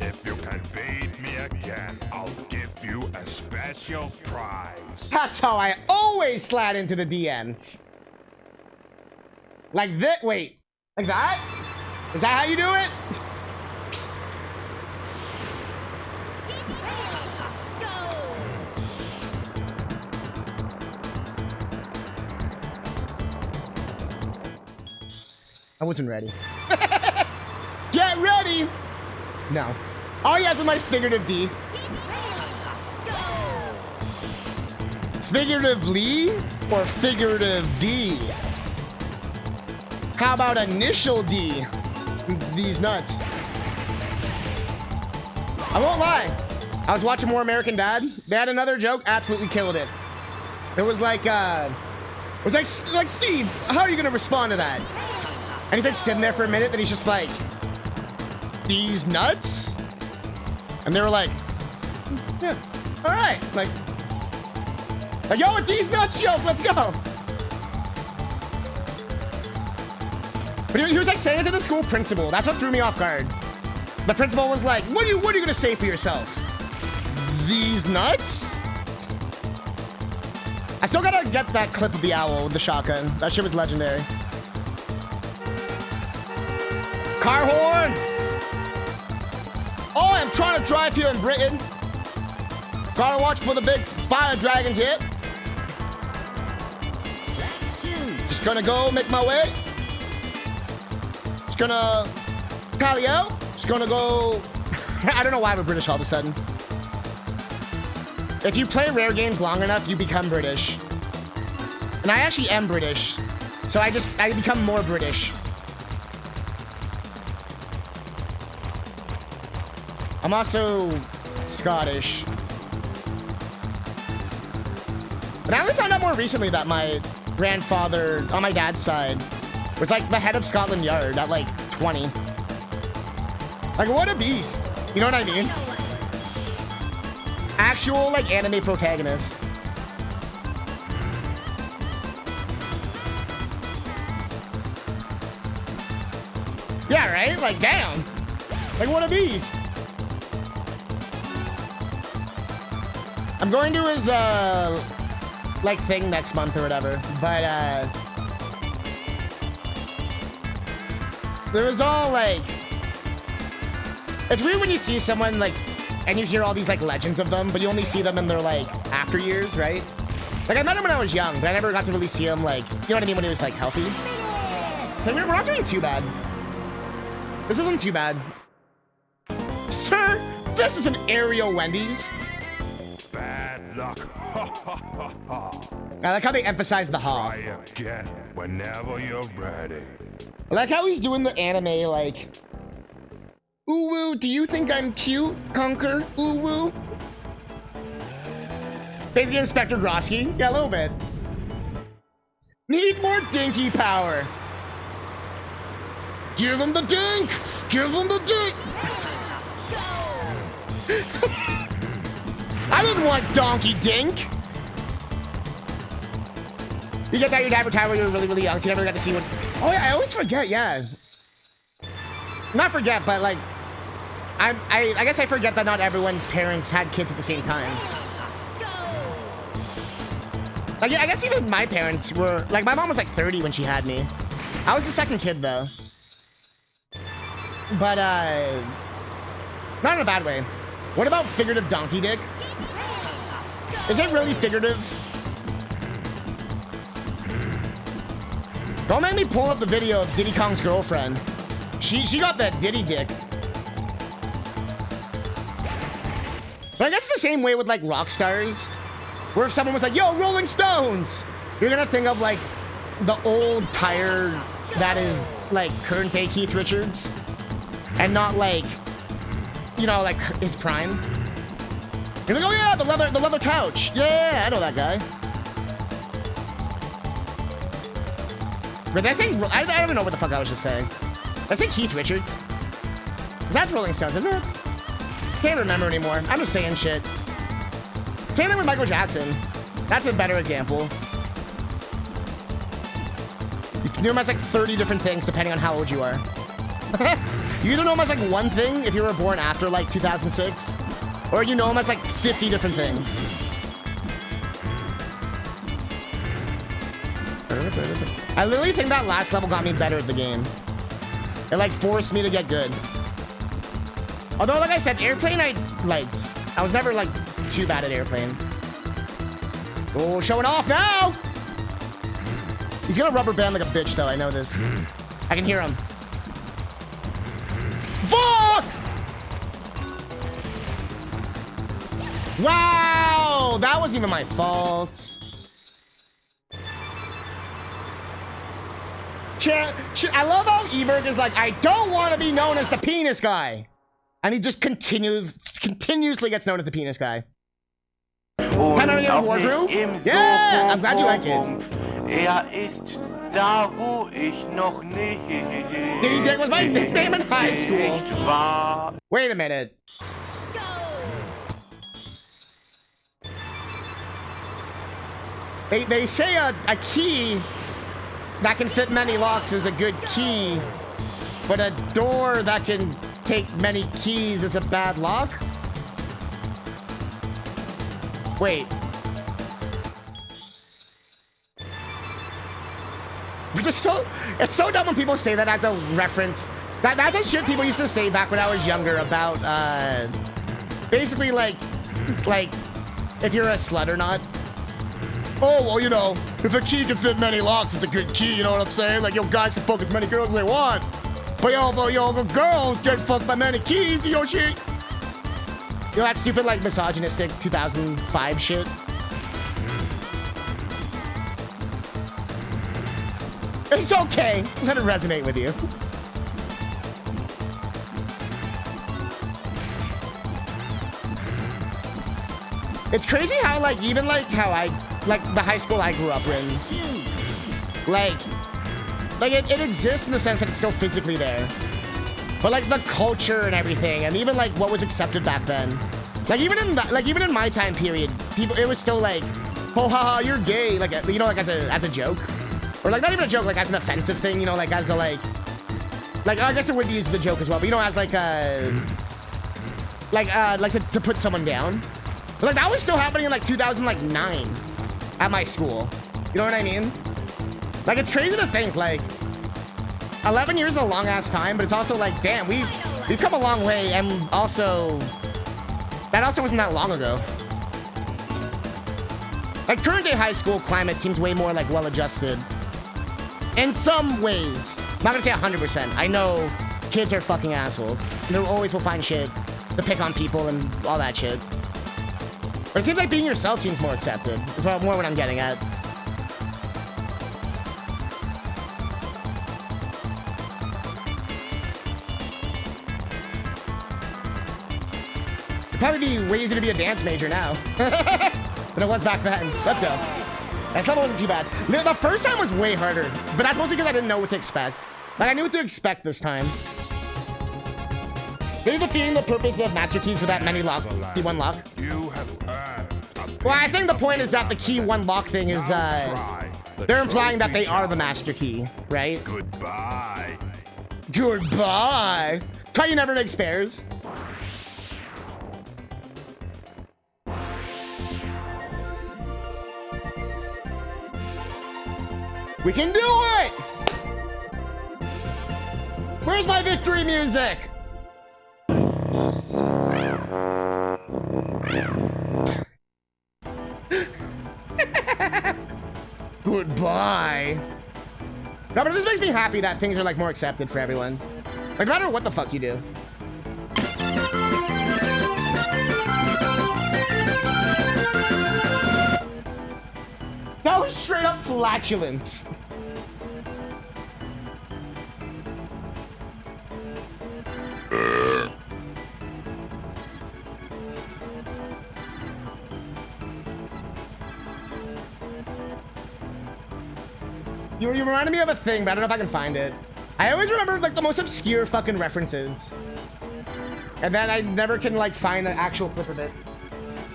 If you can beat me again, I'll give you a special prize. That's how I always slide into the DMs. Like that, wait. Like that? Is that how you do it? I wasn't ready. Get ready! No. Oh, yes, with my figurative D. Figuratively or figurative D? How about initial D? These nuts. I won't lie. I was watching More American Dad. They had another joke, absolutely killed it. It was like, Steve, how are you gonna respond to that? And he's like sitting there for a minute, then he's just like, these nuts? And they were like, yeah, all right. Like, yo, with these nuts joke, let's go. But he was like saying it to the school principal. That's what threw me off guard. The principal was like, what are you gonna say for yourself? These nuts? I still gotta get that clip of the owl with the shotgun. That shit was legendary. Car horn! Oh, I'm trying to drive here in Britain. Gotta watch for the big fire dragons here. Just gonna go make my way. Just gonna pally out. Just gonna go. I don't know why we're British all of a sudden. If you play rare games long enough, you become British. And I actually am British. So I become more British. I'm also Scottish. But I only found out more recently that my grandfather, on my dad's side, was like the head of Scotland Yard at like 20. Like, what a beast. You know what I mean? Actual, like, anime protagonist. Yeah, right? Like, damn. Like, what a beast. I'm going to his, like, thing next month or whatever. But, there was all, like... It's weird when you see someone, like, and you hear all these, like, legends of them, but you only see them in their, like, after years, right? Like, I met him when I was young, but I never got to really see him, like, you know what I mean, when he was, like, healthy. So we're not doing too bad. This isn't too bad. Sir, this is an aerial Wendy's. Bad luck. I like how they emphasize the ha. Try again whenever you're ready. I like how he's doing the anime, like, ooh woo, do you think I'm cute, Conker? Ooh woo. Basically Inspector Grosky. Yeah, a little bit. Need more dinky power. Give him the dink! Give him the dink! I didn't want Donkey Dink! You get that your dad retired when you were really, really young, so you never got to see what... Oh yeah, I always forget, yeah. Not forget, but like... I guess I forget that not everyone's parents had kids at the same time. Like, yeah, I guess even my parents were... Like, my mom was like 30 when she had me. I was the second kid, though. But, not in a bad way. What about figurative donkey dick? Is it really figurative? Don't make me pull up the video of Diddy Kong's girlfriend. She got that Diddy dick. But I guess it's the same way with, like, rock stars. Where if someone was like, yo, Rolling Stones! You're gonna think of, like, the old tire that is, like, current day Keith Richards. And not, like, you know, like, his prime. You're like, oh yeah, the leather couch. Yeah, I know that guy. But did I say, I don't even know what the fuck I was just saying. Did I say Keith Richards? That's Rolling Stones, is it? Can't remember anymore. I'm just saying shit. Same thing with Michael Jackson. That's a better example. You knew him as like 30 different things depending on how old you are. You either know him as like one thing if you were born after like 2006, or you know him as like 50 different things. I literally think that last level got me better at the game. It like forced me to get good. Although, like I said, Airplane I liked. I was never like too bad at Airplane. Oh, showing off now! He's gonna rubber band like a bitch though, I know this. I can hear him. Fuck! Wow! That wasn't even my fault. I love how Eberg is like, I don't want to be known as the penis guy. And he just continuously gets known as the penis guy. Und auch nicht im Yeah, I'm glad you like it. Ist da, wo ich noch nicht. Diddy Dick was my nickname in high school. Nicht wahr. Wait a minute. They say a key that can fit many locks is a good key, but a door that can take many keys is a bad lock? Wait. It's so dumb when people say that as a reference. That's a shit people used to say back when I was younger about, basically like, it's like, if you're a slut or not. Oh, well, you know, if a key can fit many locks, it's a good key, you know what I'm saying? Like, yo, guys can fuck as many girls as they want. But yo, the girls get fucked by many keys, yo, shit. You know, that stupid, like, misogynistic 2005 shit. It's okay. Let it resonate with you. It's crazy how, like, even, like, how like, the high school I grew up in, like it exists in the sense that it's still physically there. But, like, the culture and everything, and even, like, what was accepted back then. Like, even in my time period, it was still, like, oh, haha, you're gay, like, you know, like, as a joke. Or, like, not even a joke, like, as an offensive thing, you know, like, as a, like, I guess it would be used as a joke as well, but, you know, as, like, to put someone down. But, like, that was still happening in, like, 2009 at my school. You know what I mean? Like, it's crazy to think, like, 11 years is a long-ass time, but it's also, like, damn, we've come a long way, and also, that also wasn't that long ago. Like, current day high school climate seems way more, like, well-adjusted. In some ways. I'm not gonna say 100%. I know kids are fucking assholes. They always will find shit to pick on people and all that shit. But it seems like being yourself seems more accepted. That's more what I'm getting at. It'd probably be way easier to be a dance major now than it was back then. Let's go. That level wasn't too bad. The first time was way harder, but that's mostly because I didn't know what to expect. Like, I knew what to expect this time. Maybe defeating the purpose of Master Keys with that many lock, key one lock. Well, I think the point is that the key one lock thing is, they're implying that they are the Master Key, right? Goodbye. Goodbye. Try you never make spares. We can do it! Where's my victory music? Goodbye. No, but this makes me happy that things are like more accepted for everyone. Like, no matter what the fuck you do. That was straight up flatulence. You reminded me of a thing, but I don't know if I can find it. I always remember like the most obscure fucking references. And then I never can like find an actual clip of it.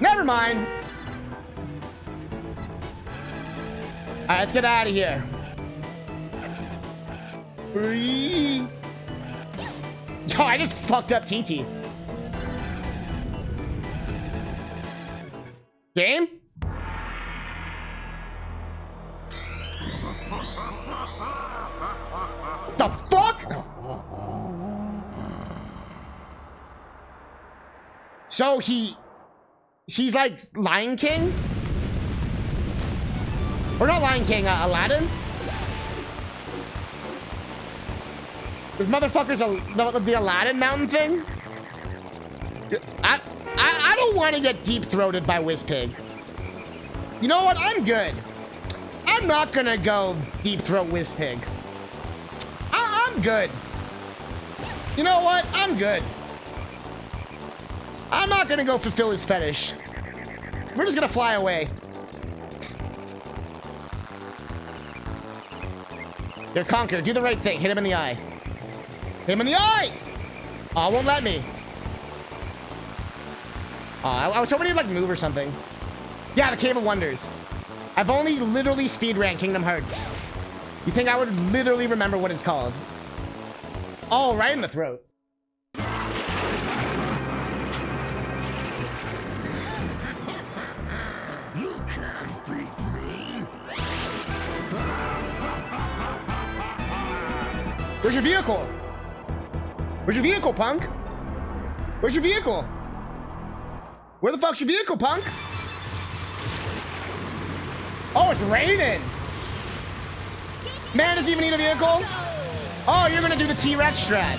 Never mind. Alright, let's get out of here. Oh, I just fucked up TT. Game? The fuck? So she's like Lion King? Or not Lion King, Aladdin? This motherfucker's the Aladdin mountain thing? I don't want to get deep-throated by Whizpig. You know what? I'm good. I'm not gonna go deep-throat Whizpig. I'm good. You know what? I'm good. I'm not gonna go fulfill his fetish. We're just gonna fly away. Here, Conquer, do the right thing. Hit him in the eye. Hit him in the eye! Oh, it won't let me. Oh, I was hoping he'd like move or something. Yeah, the Cave of Wonders. I've only literally speedran Kingdom Hearts. You think I would literally remember what it's called? Oh, right in the throat. You can't beat me. Where's your vehicle? Where's your vehicle, punk? Where's your vehicle? Where the fuck's your vehicle, punk? Oh, it's raining. Man doesn't even need a vehicle. Oh, you're gonna do the T-Rex strat.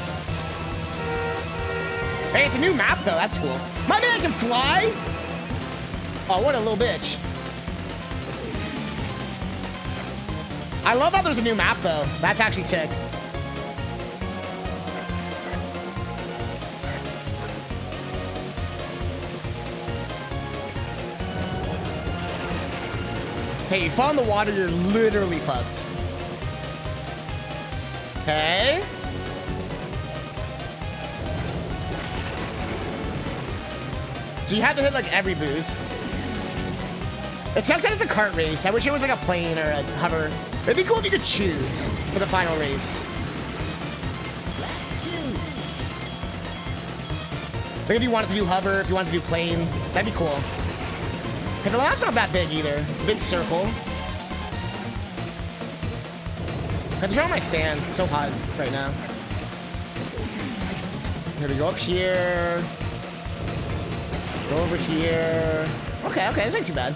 Hey, it's a new map though. That's cool. My man can fly. Oh, what a little bitch. I love how there's a new map though. That's actually sick. Hey, you fall in the water, you're literally fucked. Okay. So you have to hit like every boost. It sucks that it's a kart race. I wish it was like a plane or a hover. It'd be cool if you could choose for the final race. Like if you wanted to do hover, if you wanted to do plane, that'd be cool. Hey, the map's not that big either. It's a big circle. Let's turn on my fan. It's so hot right now. Here we go up here. Go over here. Okay, this ain't too bad.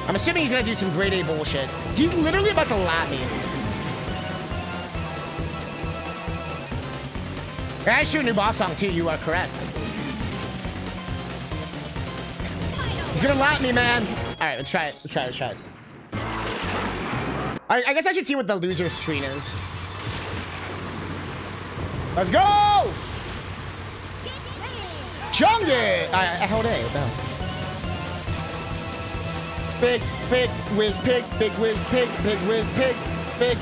I'm assuming he's gonna do some grade A bullshit. He's literally about to lap me. I shoot a new boss song too, you are correct. He's gonna lap me, man. Alright, let's try it. Let's try it. I guess I should see what the loser screen is. Let's go! Chung it! I held A. What the hell? Big whiz pig, big whiz pig, big whiz pig, big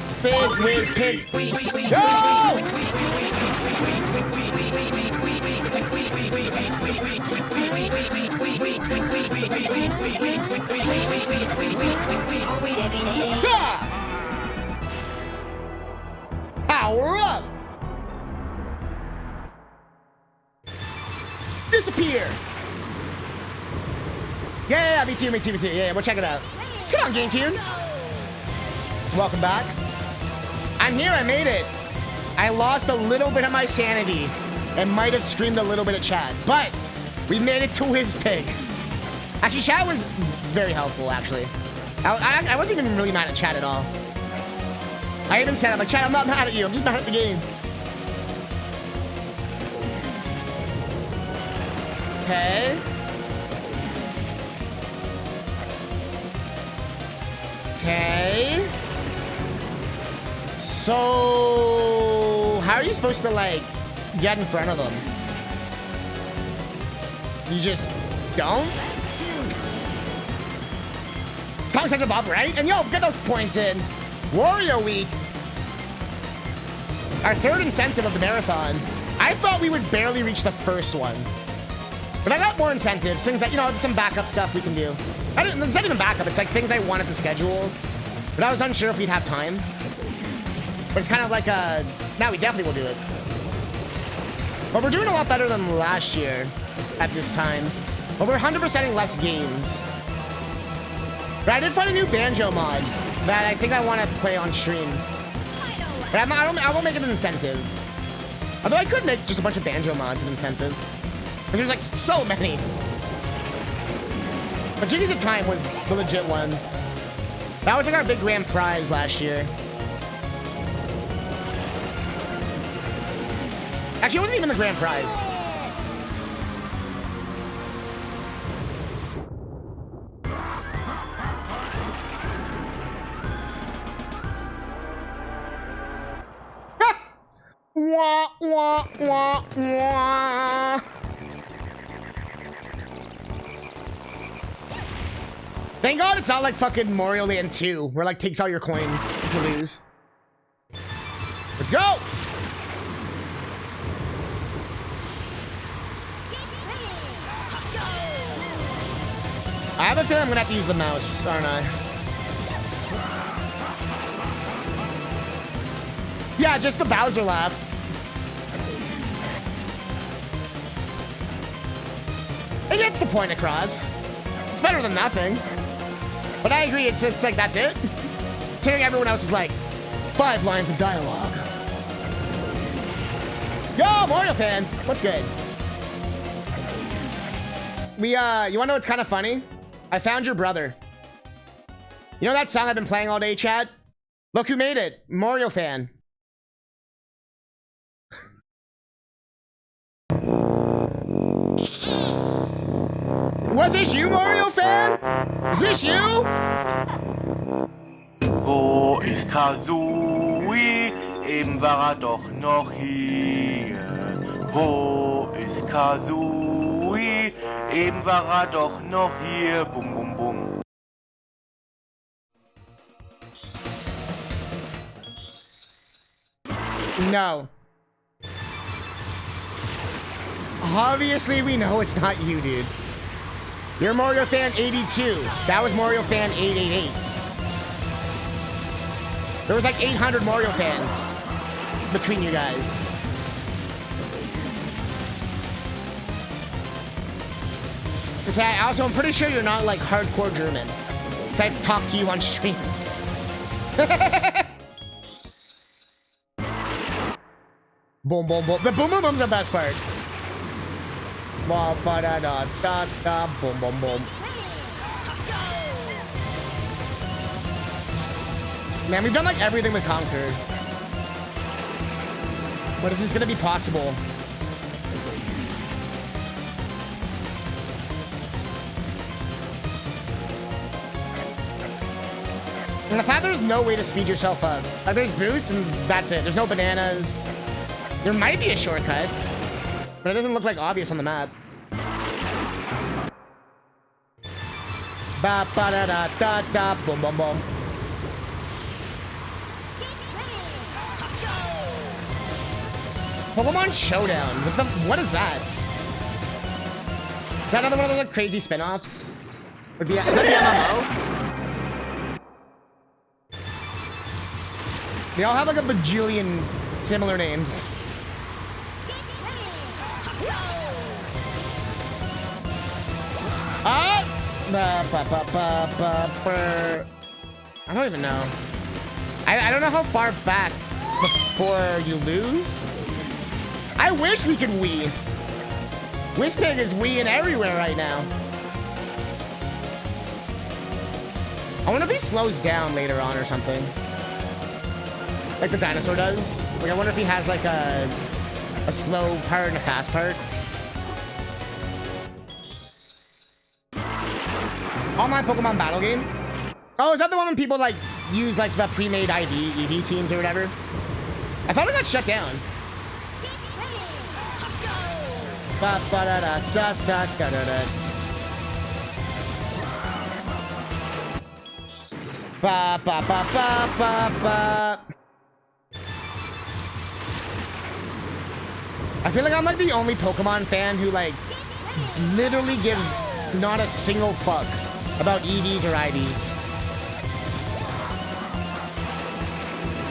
whiz pig. Go! Power up! Disappear! Yeah, me too. Yeah, we'll check it out. Come on, GameCube. Welcome back. I'm here, I made it. I lost a little bit of my sanity and might have screamed a little bit at Chad, but we made it to WizPig. Actually, Chad was very helpful, actually. I wasn't even really mad at Chad at all. I even said, I'm like, Chad, I'm not mad at you. I'm just mad at the game. Okay. Okay. So, how are you supposed to, like, get in front of them? You just don't? Talk such a Bob, right? And yo, get those points in. Wario Week. Our third incentive of the marathon. I thought we would barely reach the first one. But I got more incentives, things like, you know, some backup stuff we can do. It's not even backup, it's like things I wanted to schedule. But I was unsure if we'd have time. But it's kind of like now we definitely will do it. But we're doing a lot better than last year at this time. But we're 100%ing less games. But I did find a new Banjo mod that I think I want to play on stream. But I won't make it an incentive. Although I could make just a bunch of Banjo mods an incentive. Because there's like so many. But Genies of Time was the legit one. That was like our big grand prize last year. Actually, it wasn't even the grand prize. Wah, wah, wah, wah. Thank God it's not like fucking Mario Land 2, where like takes all your coins if you lose. Let's go! I have a feeling I'm gonna have to use the mouse, aren't I? Yeah, just the Bowser laugh. It gets the point across. It's better than nothing. But I agree, it's like, that's it? Considering everyone else is like, 5 lines of dialogue. Yo, Mario fan! What's good? You wanna know what's kind of funny? I found your brother. You know that song I've been playing all day, Chad? Look who made it. Mario fan. Was this you, Mario fan? Is this you? Wo ist Kazooie? Eben war doch noch hier. Wo ist Kazooie? Eben war doch noch hier. Bum, bum, bum. No. Obviously, we know it's not you, dude. You're Mario Fan 82. That was Mario Fan 888. There was like 800 Mario fans between you guys. I'm pretty sure you're not like hardcore German. Because I've talked to you on stream. Boom, boom, boom. The boom, boom, boom's the best part. Ba, ba, da, da, da, da, boom, boom, boom. Man, we've done like everything with Conquer. But is this gonna be possible? And the fact there's no way to speed yourself up. Like there's boosts and that's it. There's no bananas. There might be a shortcut, but it doesn't look like obvious on the map. Ba ba da da da da boom boom boom. Pokemon Showdown. What is that? Is that another one of those like crazy spin-offs? Is that the MMO? They all have like a bajillion similar names. I don't even know. I don't know how far back before you lose. I wish we could Wii. Whispig is Wiiing everywhere right now. I wonder if he slows down later on or something. Like the dinosaur does. Like I wonder if he has like a slow part and a fast part. Online Pokemon battle game? Oh, is that the one when people like use like the pre-made EV teams or whatever? I thought it got shut down. Ba ba da da da da da da da. Ba ba ba ba ba ba. I feel like I'm like the only Pokemon fan who like literally gives not a single fuck about EVs or IVs.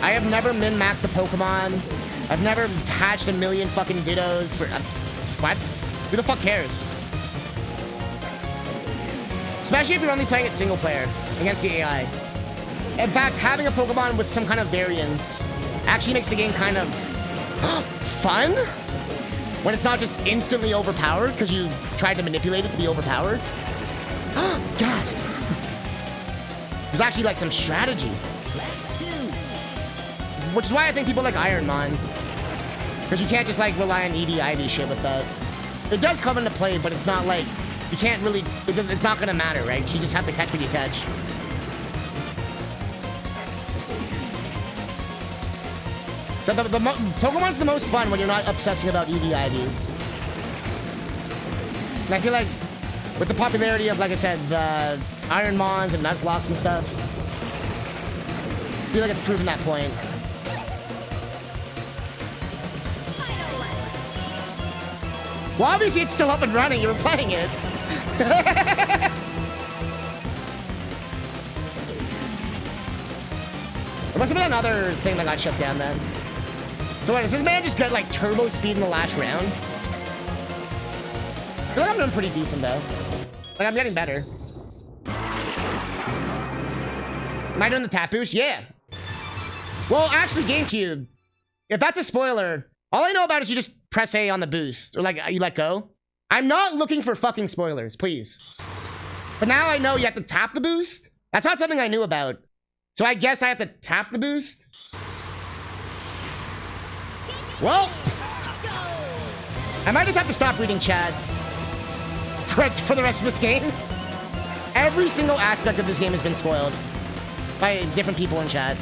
I have never min-maxed a Pokemon. I've never hatched a million fucking Dittos for... what? Who the fuck cares? Especially if you're only playing it single player against the AI. In fact, having a Pokemon with some kind of variance actually makes the game kind of fun when it's not just instantly overpowered because you tried to manipulate it to be overpowered. Gasp! There's actually like some strategy. Which is why I think people like Ironmon. Because you can't just like rely on ED-IV shit with that. It does come into play, but it's not like... you can't really... it's not gonna matter, right? You just have to catch what you catch. So the Pokemon's the most fun when you're not obsessing about ED-IVs. And I feel like with the popularity of, like I said, the Ironmons and Nuzlockes and stuff, I feel like it's proven that point. Well, obviously it's still up and running. You were playing it. There must have been another thing that got shut down then. So what, does this man just get like turbo speed in the last round? I feel like I'm doing pretty decent though. Like I'm getting better. Am I doing the tap boost? Yeah. Well, actually, GameCube. If that's a spoiler, all I know about is you just press A on the boost, or like you let go. I'm not looking for fucking spoilers, please. But now I know you have to tap the boost. That's not something I knew about. So I guess I have to tap the boost. Well, I might just have to stop reading chat for the rest of this game. Every single aspect of this game has been spoiled by different people in chat.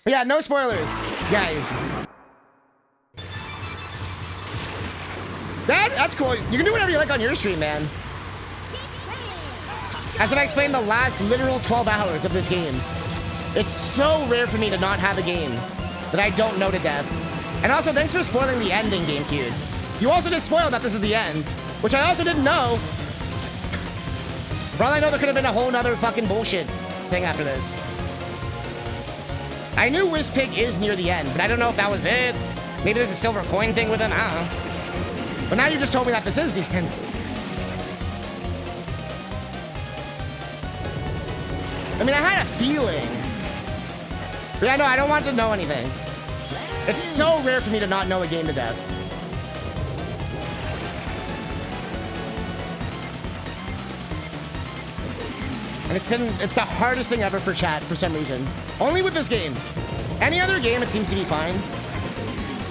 But yeah, no spoilers, guys. That's cool. You can do whatever you like on your stream, man. As I explained the last literal 12 hours of this game. It's so rare for me to not have a game that I don't know to death. And also, thanks for spoiling the ending, GameCube. You also just spoiled that this is the end, which I also didn't know. For all I know, there could have been a whole nother fucking bullshit thing after this. I knew Whispig is near the end, but I don't know if that was it. Maybe there's a silver coin thing with him, I don't know. But now you just told me that this is the end. I mean, I had a feeling. But yeah, no, I don't want to know anything. It's so rare for me to not know a game to death. And it's the hardest thing ever for chat for some reason. Only with this game. Any other game, it seems to be fine.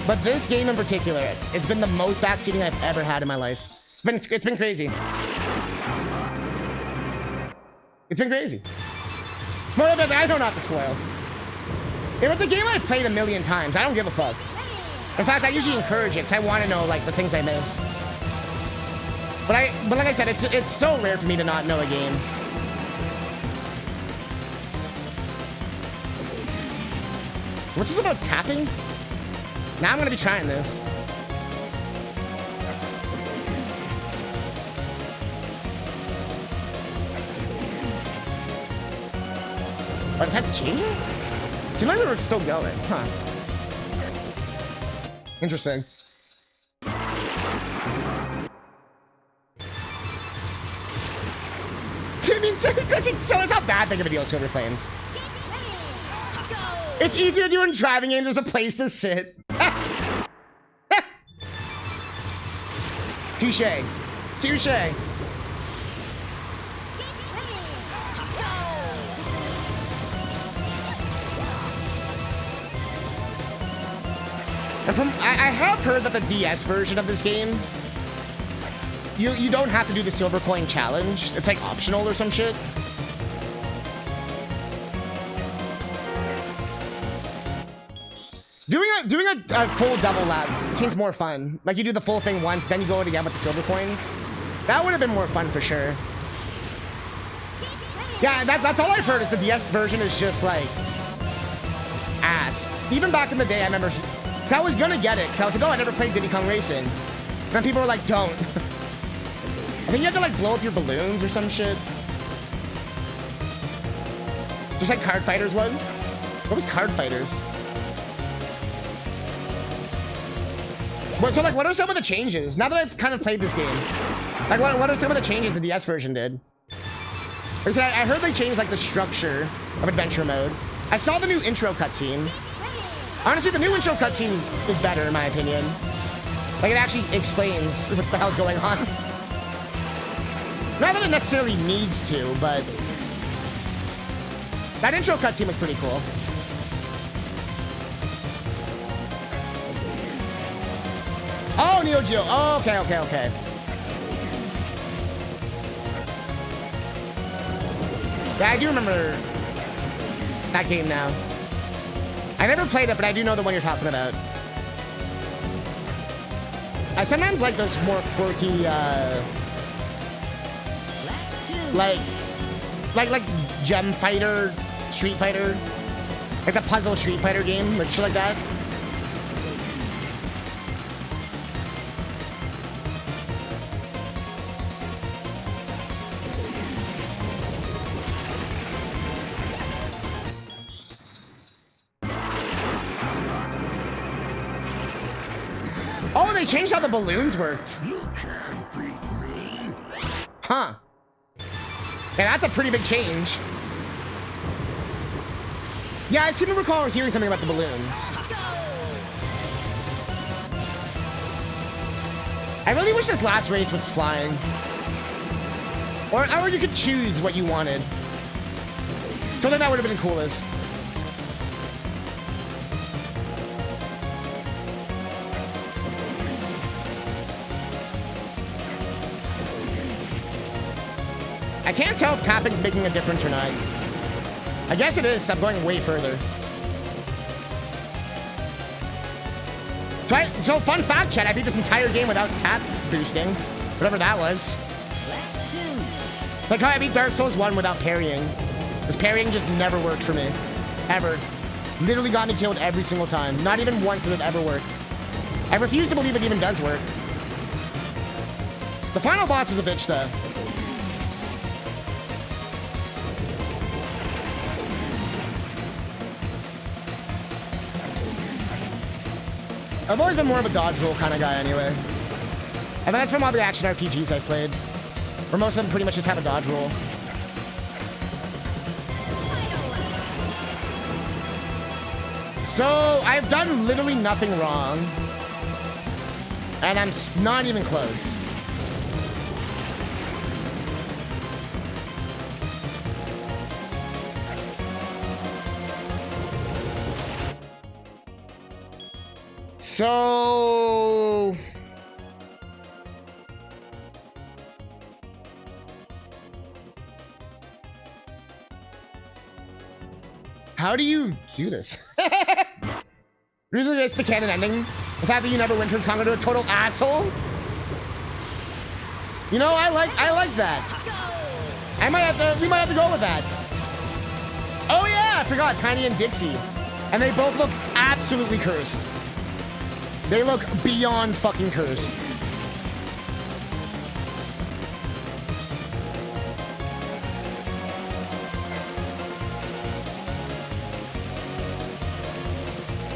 But this game in particular, it's been the most backseating I've ever had in my life. It's been crazy. It's been crazy. More than I don't have to spoil. If it's a game I've played a million times, I don't give a fuck. In fact, I usually encourage it because I want to know like the things I missed. But like I said, it's so rare for me to not know a game. What's this about tapping? Now I'm gonna be trying this. But it had to change it? Seemed like we were still going, huh? Interesting. I mean, so it's not that big of a deal, Silver Flames. It's easier to do in driving games. There's a place to sit. Touche. Touche. And I have heard that the DS version of this game, you don't have to do the silver coin challenge. It's like optional or some shit. Doing a full double lap seems more fun. Like you do the full thing once, then you go it again with the silver coins. That would have been more fun for sure. Yeah, that's all I've heard is the DS version is just like ass. Even back in the day, I remember, cause I was gonna get it, cause I was like, oh, I never played Diddy Kong Racing. And then people were like, don't. I think you have to like blow up your balloons or some shit. Just like Card Fighters was. What was Card Fighters? So like, what are some of the changes? Now that I've kind of played this game, like what are some of the changes the DS version did? Like I said, I heard they changed like the structure of adventure mode. I saw the new intro cutscene. Honestly, the new intro cutscene is better in my opinion. Like it actually explains what the hell's going on. Not that it necessarily needs to, but that intro cutscene was pretty cool. Oh, Neo Geo. Oh, okay. Yeah, I do remember that game now. I never played it, but I do know the one you're talking about. I sometimes like those more quirky, like Gem Fighter, Street Fighter, like the puzzle Street Fighter game, like shit like that. Oh, they changed how the balloons worked. Huh. Yeah, that's a pretty big change. Yeah, I seem to recall hearing something about the balloons. I really wish this last race was flying. Or you could choose what you wanted. So then that would have been the coolest. I can't tell if tapping's making a difference or not. I guess it is. I'm going way further. So fun fact, chat. I beat this entire game without tap boosting. Whatever that was. Like how I beat Dark Souls 1 without parrying. Because parrying just never worked for me. Ever. Literally got me killed every single time. Not even once did it ever work. I refuse to believe it even does work. The final boss was a bitch, though. I've always been more of a dodge roll kind of guy anyway. I think that's from all the action RPGs I've played. Where most of them pretty much just have a dodge roll. So, I've done literally nothing wrong. And I'm not even close. So... how do you do this? Usually it's the canon ending. The fact that you never win turns Congo to a total asshole. You know, I like that. We might have to go with that. Oh yeah, I forgot Tiny and Dixie. And they both look absolutely cursed. They look beyond fucking cursed.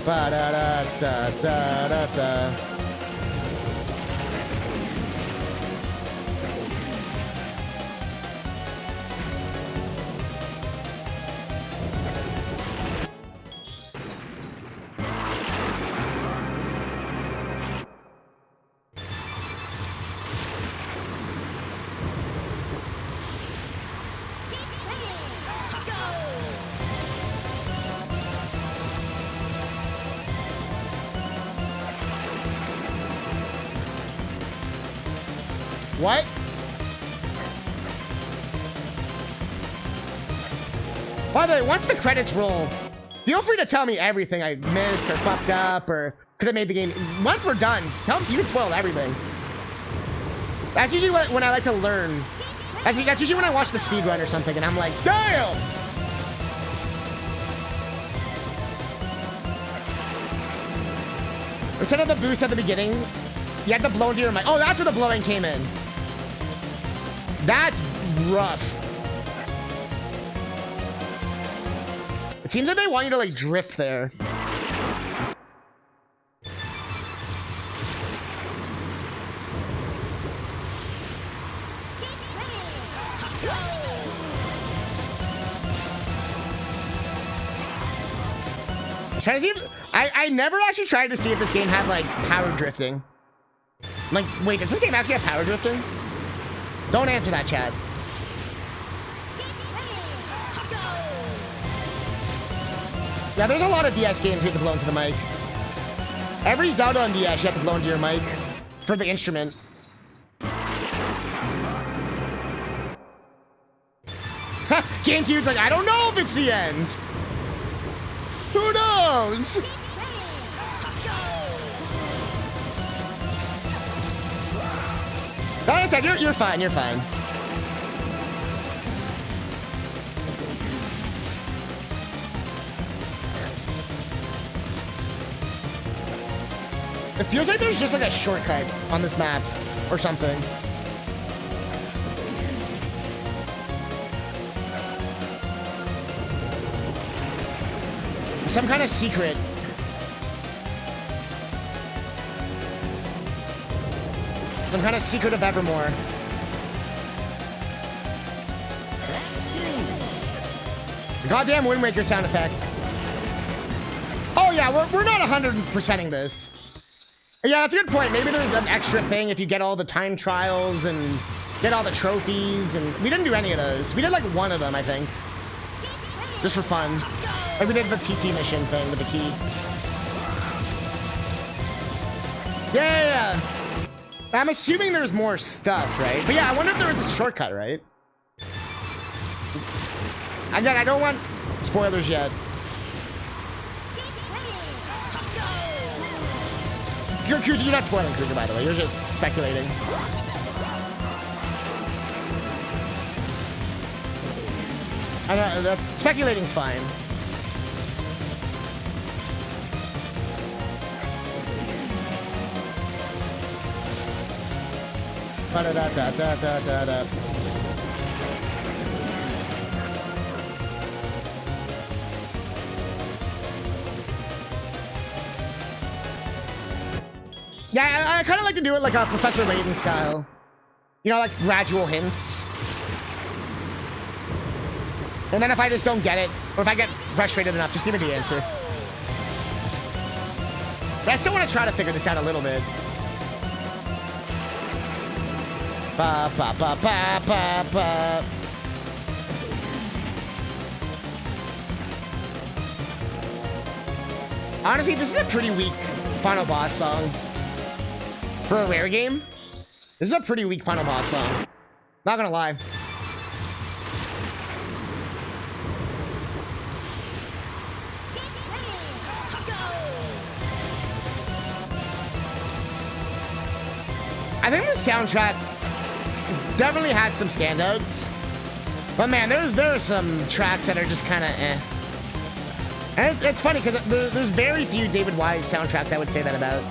Ba-da-da-da-da-da-da. What? By the way, once the credits roll, feel free to tell me everything I missed or fucked up or could have made the game. Once we're done, you can spoil everything. That's usually when I like to learn. That's usually when I watch the speedrun or something and I'm like, damn! Instead of the boost at the beginning, you had to blow into your mic. Oh, that's where the blowing came in. That's rough. It seems like they want you to like drift there. Trying to see if, I never actually tried to see if this game had like power drifting. Like, wait, does this game actually have power drifting? Don't answer that, chat. Yeah, there's a lot of DS games you have to blow into the mic. Every Zelda on DS, you have to blow into your mic for the instrument. GameCube's like, I don't know if it's the end. Who knows? Like I said, you're fine, you're fine. It feels like there's just like a shortcut on this map or something. Some kind of secret. Some kind of secret of Evermore. The goddamn Wind Waker sound effect. Oh yeah, we're not 100%ing this. Yeah, that's a good point. Maybe there's an extra thing if you get all the time trials and get all the trophies, and we didn't do any of those. We did like one of them, I think. Just for fun. Like we did the TT mission thing with the key. Yeah. I'm assuming there's more stuff, right? But yeah, I wonder if there was a shortcut, right? Again, I don't want spoilers yet. You're not spoiling Kruger, by the way. You're just speculating. I know, that's, speculating's fine. Ba-da-da-da-da-da-da. Yeah, I kind of like to do it like a Professor Layton style. You know, like gradual hints. And then if I just don't get it, or if I get frustrated enough, just give me the answer. But I still want to try to figure this out a little bit. Ba ba ba ba ba ba. Honestly, this is a pretty weak final boss song. For a rare game, this is a pretty weak final boss song. Not gonna lie. I think the soundtrack definitely has some standouts. But man, there are some tracks that are just kind of eh. And it's funny because there's very few David Wise soundtracks I would say that about.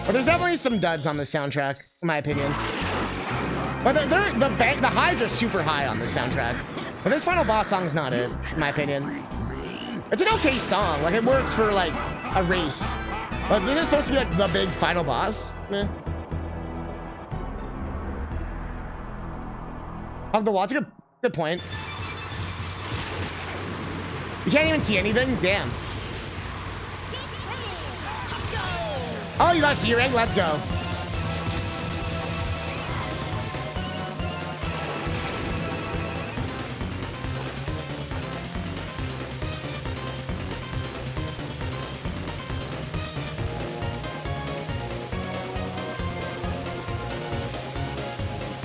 But there's definitely some duds on the soundtrack, in my opinion. But the highs are super high on the soundtrack. But this final boss song is not it, in my opinion. It's an okay song. Like, it works for, like, a race. But this is supposed to be, like, the big final boss. Eh. Hug the wall. It's a good point. You can't even see anything? Damn. Oh, you got a C-Ring? Let's go.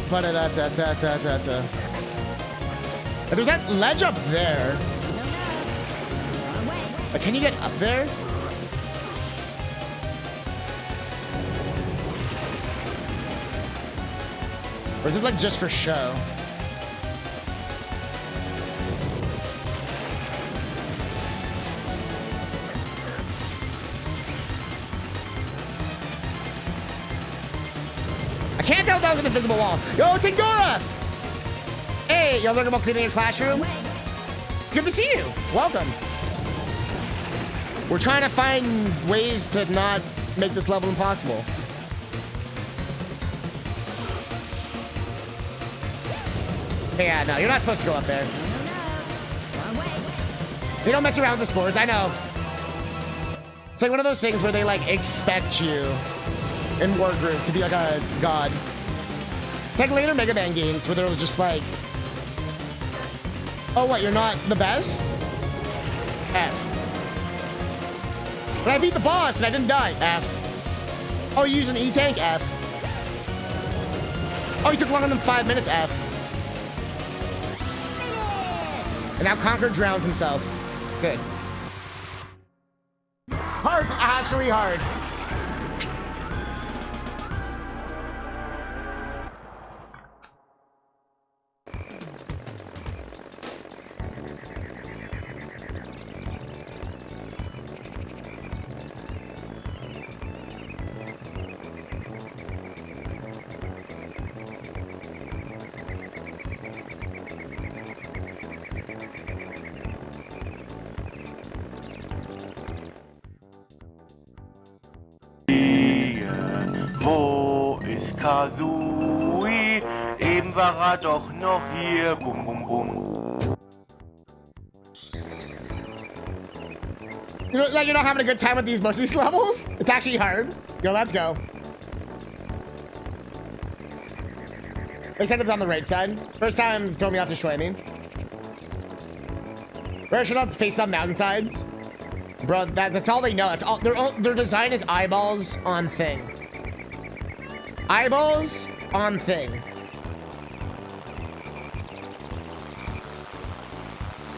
Ba-da-da-da-da-da-da. There's that ledge up there. But can you get up there? Or is it like just for show? I can't tell if that was an invisible wall. Yo, Tengora! Hey, you're learning about cleaning your classroom? Good to see you. Welcome. We're trying to find ways to not make this level impossible. Yeah, no, you're not supposed to go up there. They don't mess around with the scores, I know. It's like one of those things where they, like, expect you in War Group to be like a god. It's like later Mega Man games where they're just like, oh, what, you're not the best? F. But I beat the boss and I didn't die. F. Oh, you used an E-Tank? F. Oh, you took longer than 5 minutes? F. And now Conquer drowns himself. Good. Hard, actually hard. Wo ist Kazooie? Eben war doch noch hier. Bum, bum, bum. You look like you're not having a good time with most of these levels? It's actually hard. Yo, let's go. They said it's on the right side. First time told me off to destroy me. Where should I face up mountainsides? Bro, that's all they know. That's all their design is eyeballs on thing. Eyeballs on thing.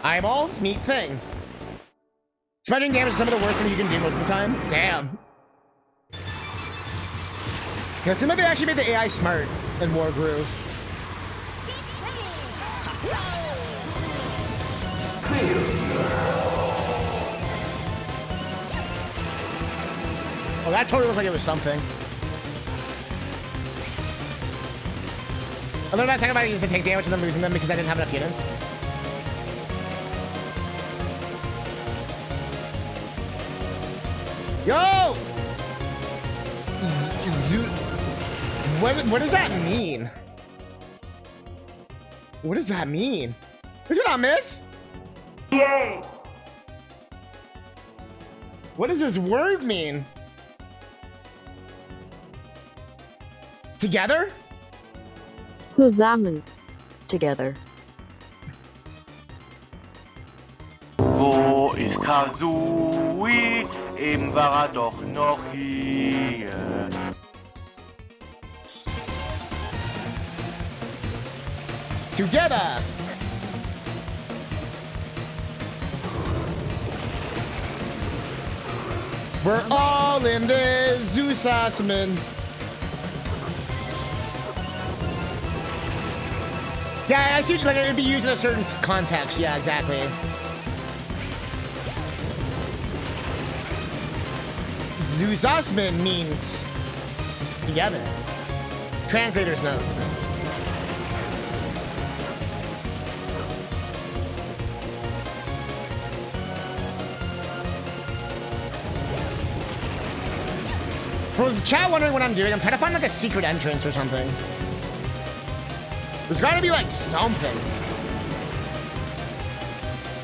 Eyeballs meet thing. Spreading damage is some of the worst things you can do most of the time. Damn. It seems like they actually made the AI smart in War Groove. Oh, that totally looked like it was something. I learned about talking about using to take damage and then losing them because I didn't have enough units. Yo! What does that mean? What does that mean? What did I miss? Yay! What does this word mean? Together? Zusammen. Together. Wo ist Kazooie? Eben war doch noch hier. Together. We're all in this Zusammen. Yeah, I see. Like it would be used in a certain context. Yeah, exactly. Zusammen means together. Translators know. For the chat wondering what I'm doing, I'm trying to find like a secret entrance or something. There's gotta be like something.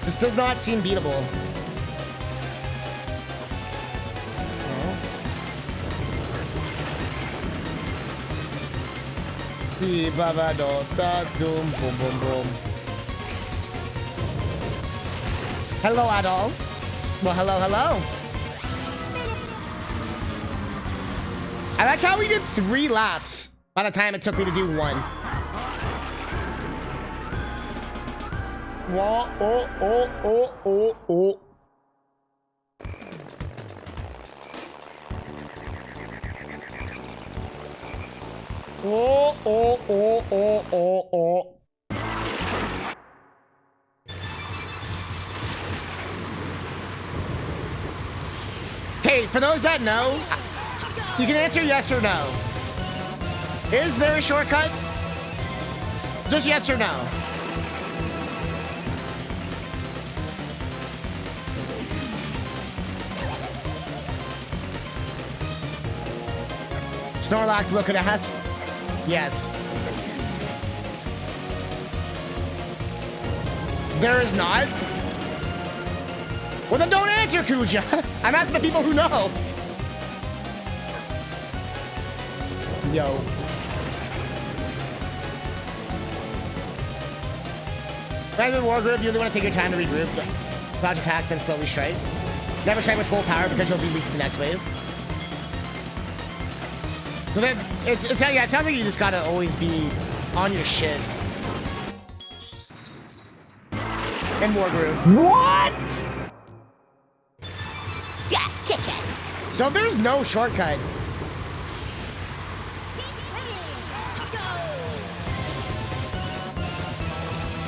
This does not seem beatable. Hello, Adol. Well, hello, hello. I like how we did 3 laps by the time it took me to do 1. Whoa, oh, oh, oh, oh, oh. Oh, oh, oh, oh, oh, oh. Okay, for those that know, you can answer yes or no. Is there a shortcut? Just yes or no. Snorlax looking at us. Yes. There is not. Well, then don't answer, Kuja. I'm asking the people who know. Yo. Private war group, you really want to take your time to regroup. Dodge attacks, then slowly strike. Never strike with full power because you'll be weak to the next wave. So then, yeah, it sounds like you just gotta always be on your shit. And war group. What? Yeah, tickets. So there's no shortcut.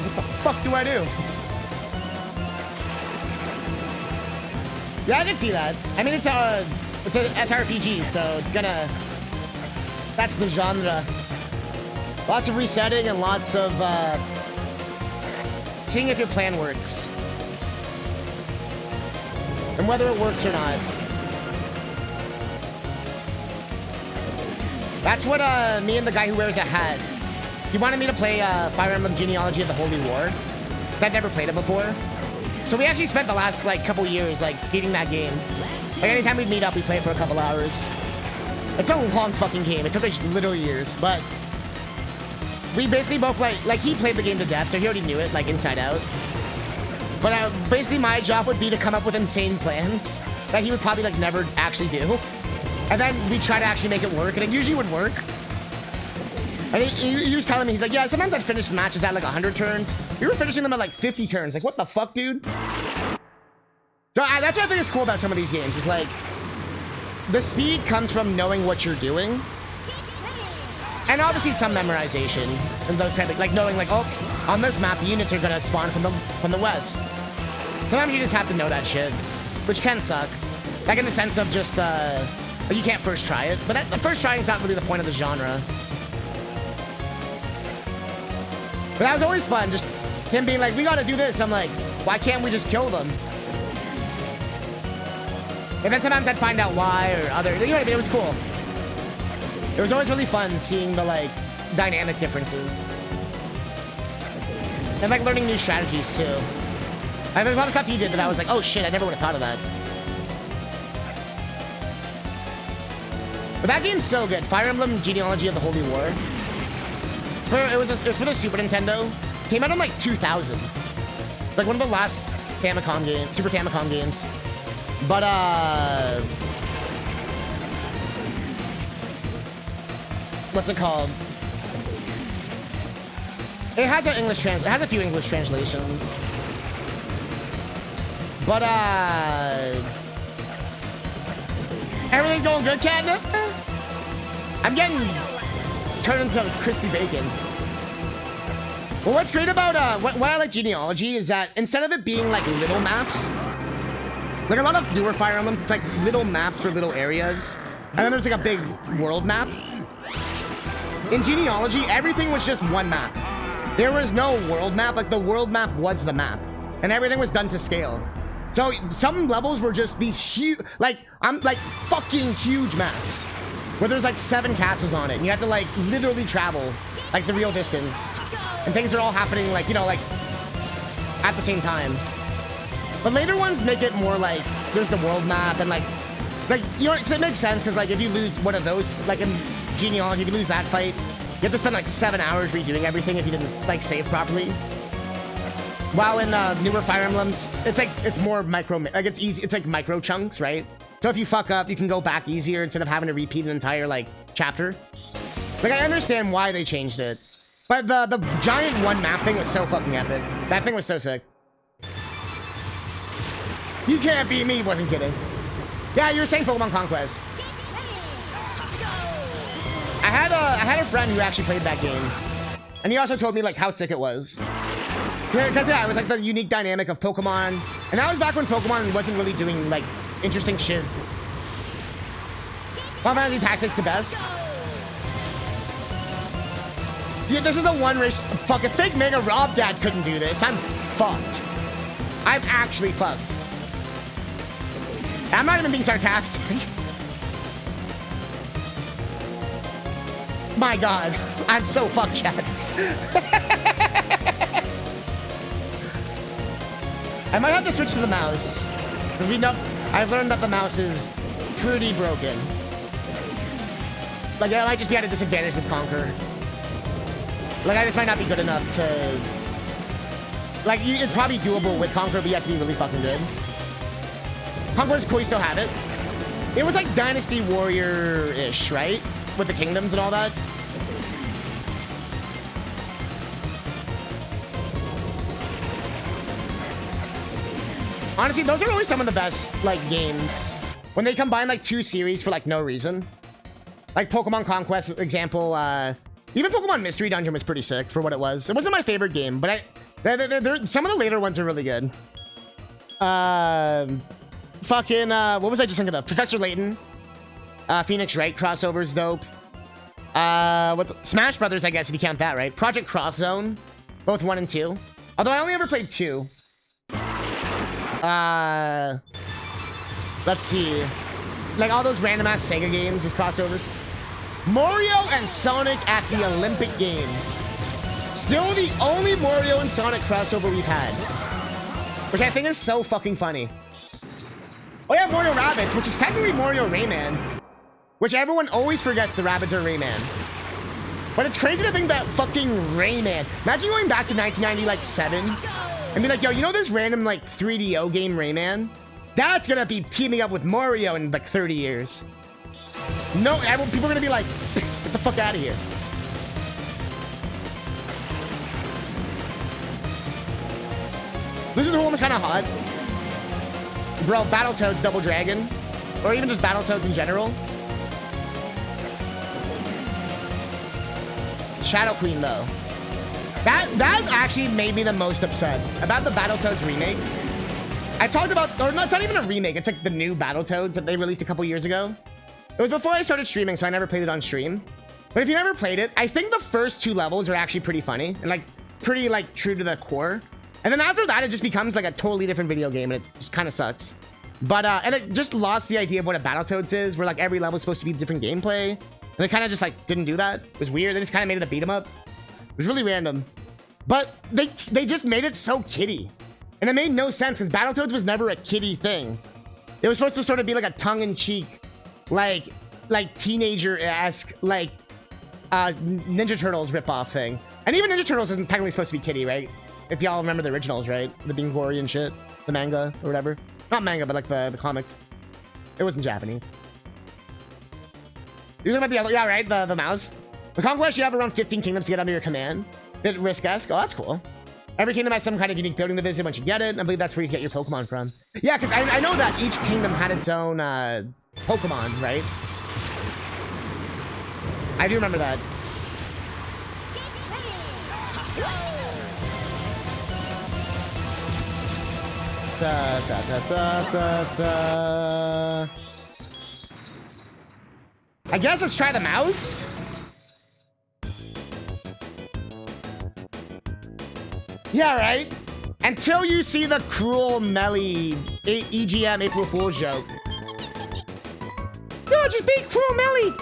What the fuck do I do? Yeah, I can see that. I mean, it's a SRPG, so it's gonna... That's the genre. Lots of resetting and lots of seeing if your plan works. And whether it works or not. That's what me and the guy who wears a hat, he wanted me to play Fire Emblem Genealogy of the Holy War. I'd never played it before. So we actually spent the last like couple years like beating that game. Like anytime we'd meet up, we'd play it for a couple hours. It's a long fucking game. It took us literally years, but we basically both like he played the game to death, so he already knew it like inside out. But basically my job would be to come up with insane plans that he would probably like never actually do. And then we try to actually make it work, and it usually would work. And he was telling me, he's like, yeah, sometimes I'd finish matches at like 100 turns. We were finishing them at like 50 turns. Like, what the fuck, dude? So that's what I think is cool about some of these games. Is like, the speed comes from knowing what you're doing. And obviously some memorization. And those kind of, like, knowing like, oh, on this map, the units are gonna spawn from the west. Sometimes you just have to know that shit. Which can suck. Like in the sense of just, you can't first try it. But the first trying is not really the point of the genre. But that was always fun, just him being like, we gotta do this. I'm like, why can't we just kill them? And then sometimes I'd find out why or other, you know what I mean? It was cool. It was always really fun seeing the like dynamic differences. And like learning new strategies too. And there's a lot of stuff he did that I was like, oh shit, I never would have thought of that. But that game's so good. Fire Emblem Genealogy of the Holy War. It was for the Super Nintendo. Came out in like 2000. Like one of the last Famicom games, Super Famicom games. But what's it called? It has an English it has a few English translations. But everything's going good, Catnip? I'm getting turned into crispy bacon. Well, what's great about what I like Genealogy is that instead of it being like little maps, like a lot of newer Fire Emblems, it's like little maps for little areas, and then there's like a big world map. In Genealogy, everything was just one map. There was no world map. Like the world map was the map, and everything was done to scale. So some levels were just these huge, like fucking huge maps, where there's like 7 castles on it, and you have to like literally travel like the real distance, and things are all happening like, you know, like at the same time. But later ones make it more like there's the world map and like you know, 'cause it makes sense because like if you lose one of those, like in Genealogy, if you lose that fight, you have to spend like 7 hours redoing everything if you didn't like save properly. While in newer Fire Emblems, it's more micro, like it's easy, it's like micro chunks, right? So if you fuck up, you can go back easier instead of having to repeat an entire like chapter. Like I understand why they changed it, but the giant one map thing was so fucking epic. That thing was so sick. You can't beat me, wasn't kidding. Yeah, you were saying Pokemon Conquest. I had a friend who actually played that game, and he also told me like how sick it was. Because yeah, it was like the unique dynamic of Pokemon, and that was back when Pokemon wasn't really doing like interesting shit. Final Fantasy Tactics the best. Yeah, this is the one race. Fuck, if Fake Mega Rob Dad couldn't do this, I'm fucked. I'm actually fucked. I'm not even being sarcastic. My God, I'm so fucked, Chad. I might have to switch to the mouse. Because we know, I've learned that the mouse is pretty broken. Like, I might just be at a disadvantage with Conquer. Like, I just might not be good enough to... Like, it's probably doable with Conquer, but you have to be really fucking good. Conquer's cool, you still have it. It was like Dynasty Warrior-ish, right? With the kingdoms and all that. Honestly, those are always some of the best, like, games. When they combine, like, 2 series for, like, no reason. Like, Pokemon Conquest, example, even Pokemon Mystery Dungeon was pretty sick for what it was. It wasn't my favorite game, but some of the later ones are really good. Fucking, what was I just thinking of? Professor Layton. Phoenix Wright crossover's dope. With Smash Brothers, I guess, if you count that, right? Project Cross Zone. Both 1 and 2. Although I only ever played 2. Let's see. Like all those random ass Sega games with crossovers. Mario and Sonic at the Olympic Games. Still the only Mario and Sonic crossover we've had. Which I think is so fucking funny. Oh yeah, Mario Rabbids, which is technically Mario Rayman. Which everyone always forgets the Rabbids are Rayman. But it's crazy to think that fucking Rayman. Imagine going back to 1997 and be like, yo, you know this random like 3DO game Rayman? That's gonna be teaming up with Mario in like 30 years. No, people are gonna be like, get the fuck out of here. Lizard Home is kind of hot. Bro, Battletoads Double Dragon. Or even just Battletoads in general. Shadow Queen, though. That actually made me the most upset about the Battletoads remake. I talked about, or no, it's not even a remake. It's like the new Battletoads that they released a couple years ago. It was before I started streaming, so I never played it on stream. But if you never played it, I think the first 2 levels are actually pretty funny and like pretty like true to the core. And then after that, it just becomes like a totally different video game, and it just kind of sucks. But and it just lost the idea of what a Battletoads is, where like every level is supposed to be different gameplay, and they kind of just like didn't do that. It was weird. They just kind of made it a beat 'em up. It was really random. But they just made it so kiddie. And it made no sense because Battletoads was never a kiddie thing. It was supposed to sort of be like a tongue-in-cheek, like like teenager-esque, like Ninja Turtles ripoff thing. And even Ninja Turtles isn't technically supposed to be kiddie, right? If y'all remember the originals, right? The being gory and shit, the manga or whatever. Not manga, but like the comics. It wasn't Japanese. You're talking about the other, yeah, right? The mouse. The conquest, you have around 15 kingdoms to get under your command. Bit risk-esque. Oh, that's cool. Every kingdom has some kind of unique building to visit once you get it. I believe that's where you get your Pokemon from. Yeah, because I know that each kingdom had its own Pokemon, right? I do remember that. Da, da, da, da, da, da. I guess let's try the mouse. Yeah, right? Until you see the Cruel Melly EGM April Fool's joke. No, just beat Cruel Melly!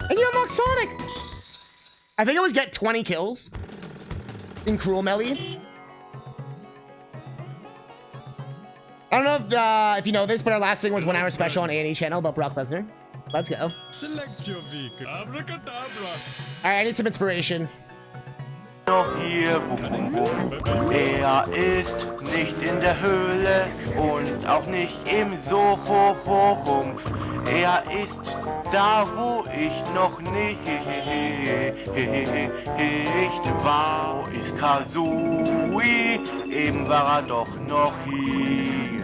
And you unlock Sonic! I think it was get 20 kills in Cruel Melly. I don't know if you know this, but our last thing was 1 hour special on A&E channel about Brock Lesnar. Let's go. Select your vehicle. Abracadabra. Alright, I need some inspiration. Noch hier, bum bum bum. Er ist nicht in der Höhle und auch nicht im Soho-Humpf. Er ist da, wo ich noch nicht war. Wo ist Kazooie? Eben war er doch noch hier.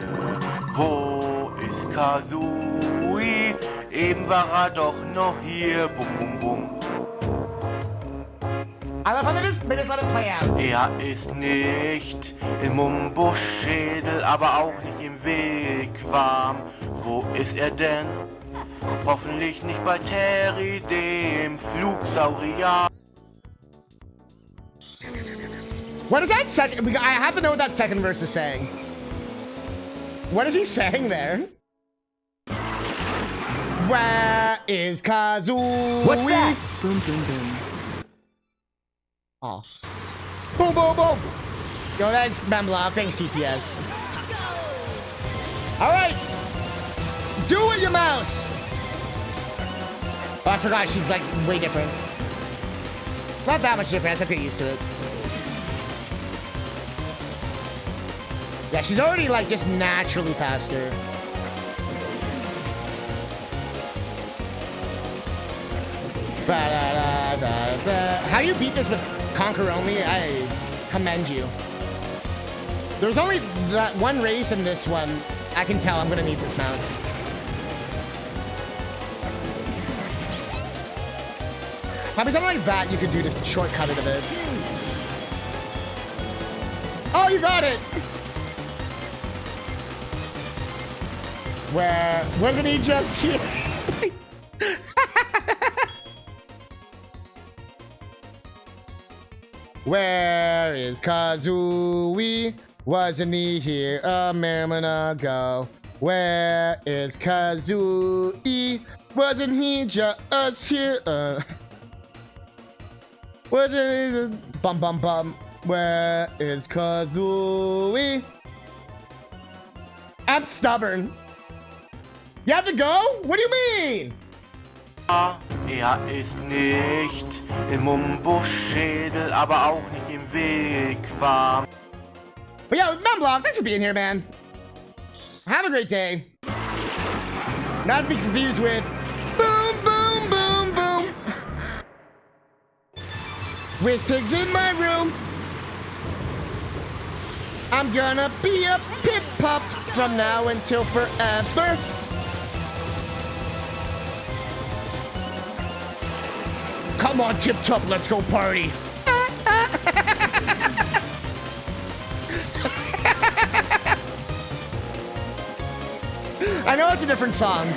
Wo ist Kazooie? Eben war er doch noch hier. Bum bum bum. I love how they just let it play out. Er ist nicht im Mumbo-Schädel, aber auch nicht im Wigwam. Wo ist er denn? Hoffentlich nicht bei Terry, dem Flugsaurier. What is that second? I have to know what that second verse is saying. What is he saying there? Where is Kazooie? What's that? Boom, boom, boom. Oh. Boom, boom, boom. Yo, thanks, Bembla. Thanks, TTS. All right. Do it, you mouse. Oh, I forgot. She's like way different. Not that much different. I have to get used to it. Yeah, she's already like just naturally faster. How do you beat this with Conquer only? I commend you. There's only that one race in this one. I can tell I'm gonna need this mouse. Probably something like that you could do to shortcut it a bit. Oh, you got it! Where wasn't he just here? Where is Kazooie? Wasn't he here a moment ago? Where is Kazooie? Wasn't he just here? Wasn't he? Bum bum bum. Where is Kazooie? I'm stubborn. You have to go? What do you mean? Er ist nicht im Mumbo-Schädel, aber auch nicht im Wigwam. But yeah, Memblock, thanks for being here, man. Have a great day. Not to be confused with boom, boom, boom, boom. Whiz pigs in my room. I'm gonna be a pip pup from now until forever. Come on, Tip Top, let's go party. I know it's a different song,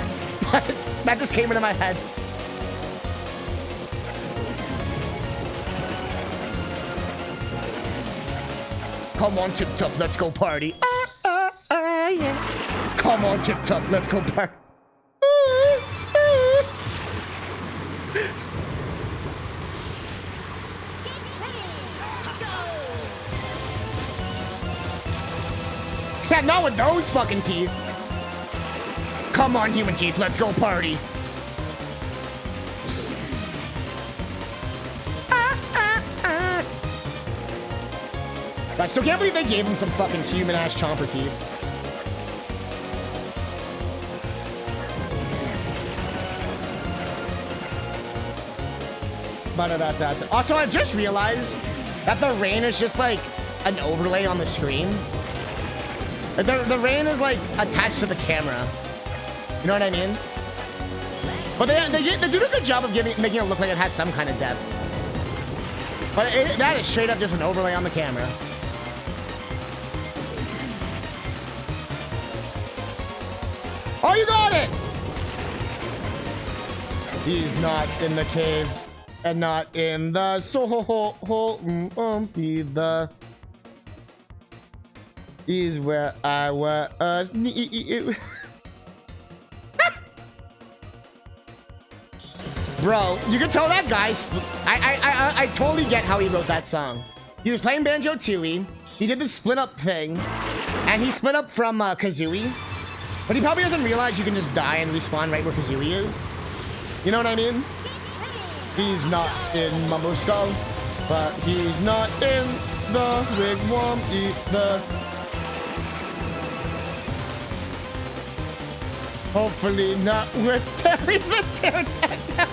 but that just came into my head. Come on, Tip Top, let's go party. Yeah. Come on, Tip Top, let's go party. Yeah, not with those fucking teeth. Come on, human teeth, let's go party. I still can't believe they gave him some fucking human-ass chomper teeth. Also, I just realized that the rain is just like an overlay on the screen. Like the rain is like attached to the camera. You know what I mean? But they do a good job of making it look like it has some kind of depth. But that is straight up just an overlay on the camera. Oh, you got it! He's not in the cave. And not in the soul. He's where I was. Bro, you can tell that guy. I totally get how he wrote that song. He was playing Banjo Tooie. He did the split up thing, and he split up from Kazooie. But he probably doesn't realize you can just die and respawn right where Kazooie is. You know what I mean? He's not in Mumbo Skull, but he's not in the wigwam either. Hopefully not with Terry the Pterodactyl.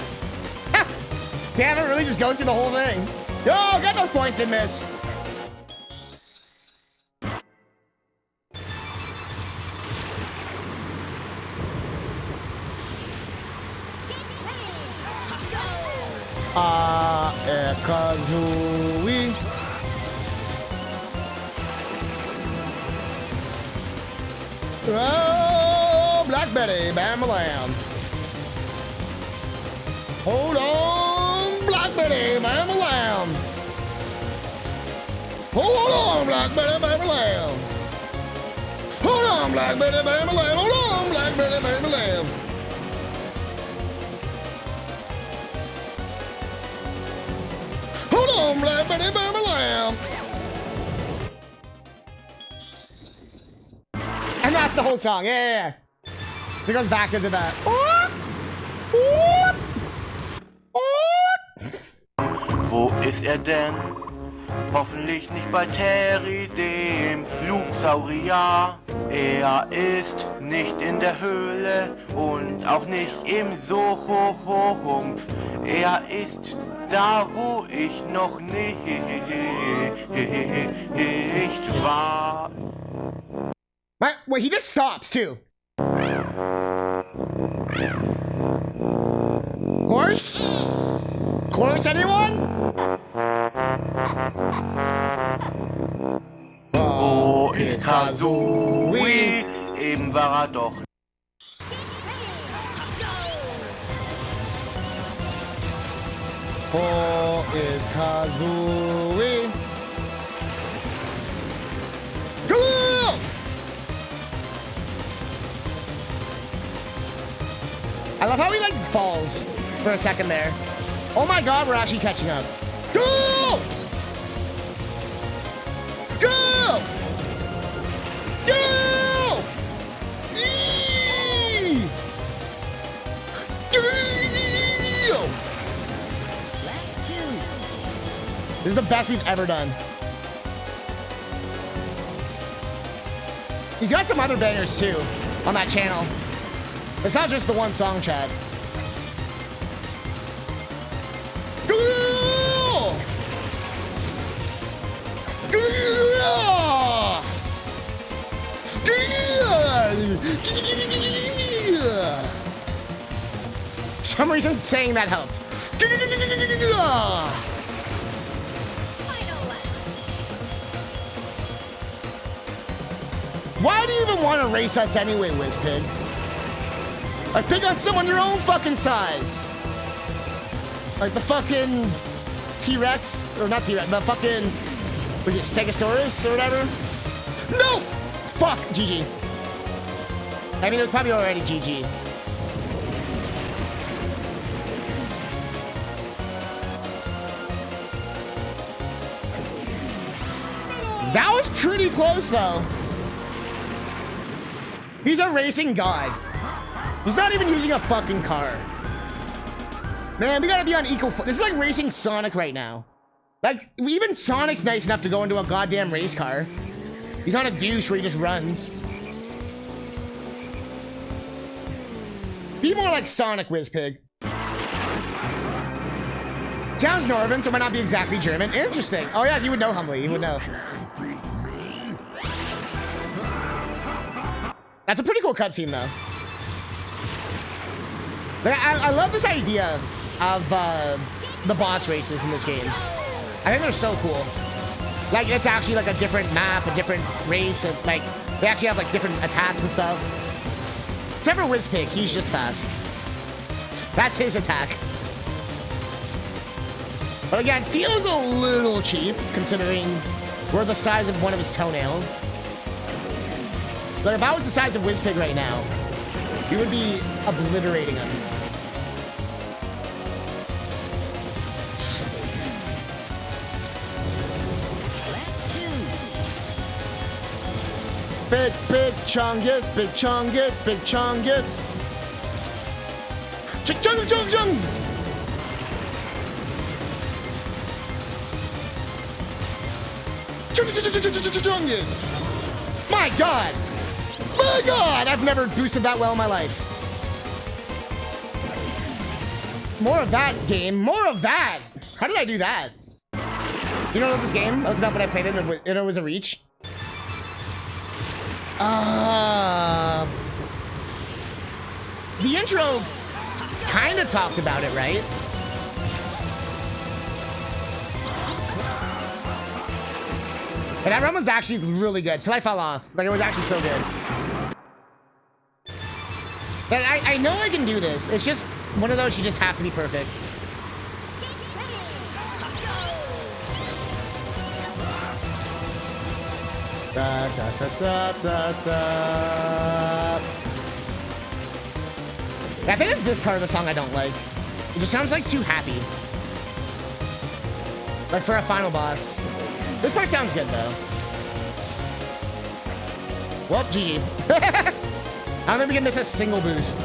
Damn, it really just goes through the whole thing. Yo, get those points in, miss. Kazooie. Oh, Black Betty, Bam-a-lam. Hold on, Black Betty, Bam-a-lam. Hold on, Black Betty, Bam-a-lam. Hold on, Black Betty, Bam-a-lam. Hold on, Black Betty, Bam-a-lam. Hold on, Black Betty, Bam-a-lam. And that's the whole song. Yeah. It goes back into that. Wo ist er denn? Hoffentlich nicht bei Terry, dem Flugsaurier. Er ist nicht in der Höhle und auch nicht im Sumpf. Er ist da, wo ich noch nicht war. Wait, he just stops too. Horse? Horse, anyone? Wo ist Kazooie? Eben war er doch. Wo ist Kazooie? Cool! I love how he like falls for a second there. Oh my god, we're actually catching up. Go! Go! Go! Eee! Go! This is the best we've ever done. He's got some other bangers too on that channel. It's not just the one song, Chad. For some reason saying that helped. Why do you even want to race us anyway, Wizpig? Like, pick on someone your own fucking size. Like the fucking T-Rex, or not T-Rex, the fucking, was it Stegosaurus or whatever? No! Fuck, GG. I mean, it was probably already GG. That was pretty close, though. He's a racing god. He's not even using a fucking car. Man, we gotta be on equal foot. This is like racing Sonic right now. Like, even Sonic's nice enough to go into a goddamn race car. He's not a douche where he just runs. Be more like Sonic, Wizpig. Sounds Northern, so it might not be exactly German. Interesting. Oh yeah, you would know, Humbly. You would know. That's a pretty cool cutscene, though. Like, I love this idea of the boss races in this game. I think they're so cool. Like, it's actually like a different map, a different race, and like they actually have like different attacks and stuff. Except for Wizpig, he's just fast. That's his attack. But again, feels a little cheap considering we're the size of one of his toenails. But if I was the size of Wizpig right now, we would be obliterating him. Big chungus, big chungus, big chungus. Chung chung chung. Chungus. My God. My God, I've never boosted that well in my life. More of that, game. More of that. How did I do that? You know this game? I looked it up when I played it and it was a reach. The intro kind of talked about it, right? And that run was actually really good till I fell off. Like, it was actually so good. But I know I can do this. It's just one of those you just have to be perfect. Da, da, da, da, da, da. I think it's this part of the song I don't like. It just sounds like too happy. Like for a final boss. This part sounds good though. Well, GG. I don't think we can miss a single boost.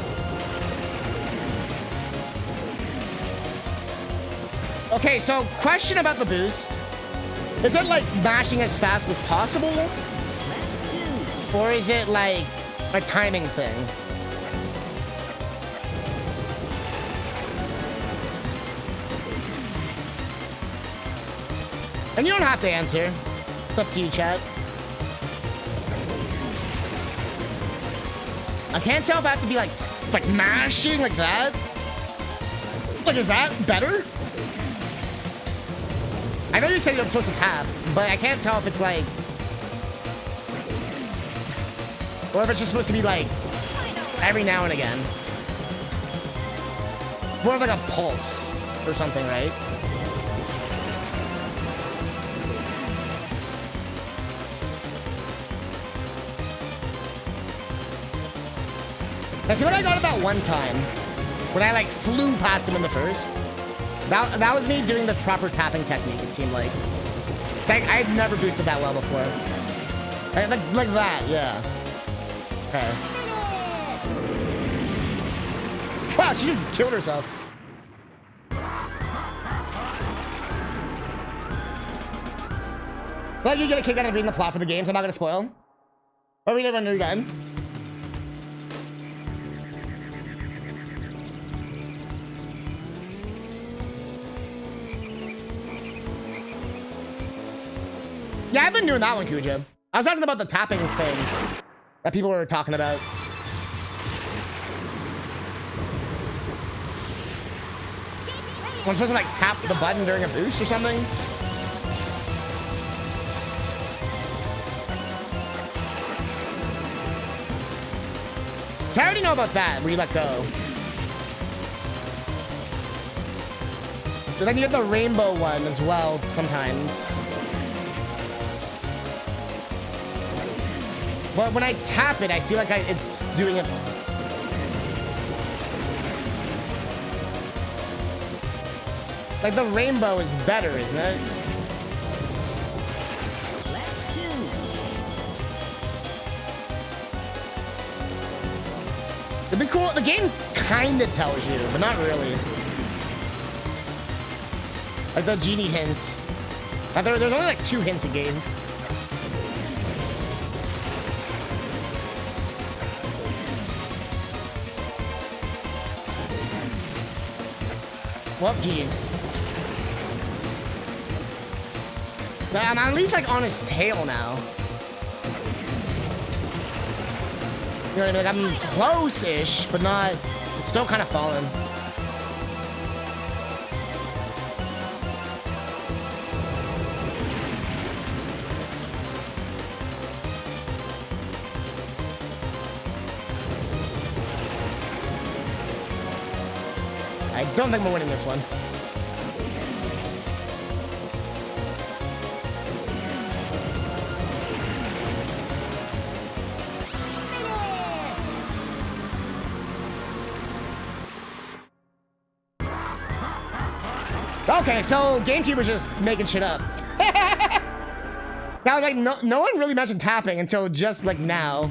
Okay, so question about the boost. Is it like mashing as fast as possible? Or is it like a timing thing? And you don't have to answer. It's up to you, chat. I can't tell if I have to be like mashing like that. Like, is that better? I know you said I'm supposed to tap, but I can't tell if it's like... Or if it's just supposed to be like every now and again. More of like a pulse or something, right? I feel like I got it that one time when I like flew past him in the first. That was me doing the proper tapping technique, it seemed like. It's like I've never boosted that well before. Like that, yeah. Okay. Wow, she just killed herself. But you get a kick out of reading the plot for the games, I'm not gonna spoil. Or read it when you're done. Yeah, I've been doing that one, Kuja. I was asking about the tapping thing that people were talking about. I'm supposed to like tap the button during a boost or something? So I already know about that, where you let go. So then you get the rainbow one as well, sometimes. But when I tap it, I feel like it's doing it. Like the rainbow is better, isn't it? It'd be cool. The game kind of tells you, but not really. Like the genie hints. Now, there's only like 2 hints it gave. Well, gee. I'm at least like on his tail now. You know what I mean? Like, I'm close-ish, but not... I'm still kind of falling. I don't think we're winning this one. Okay, so GameCube was just making shit up. Now, like, no one really mentioned tapping until just, like, now.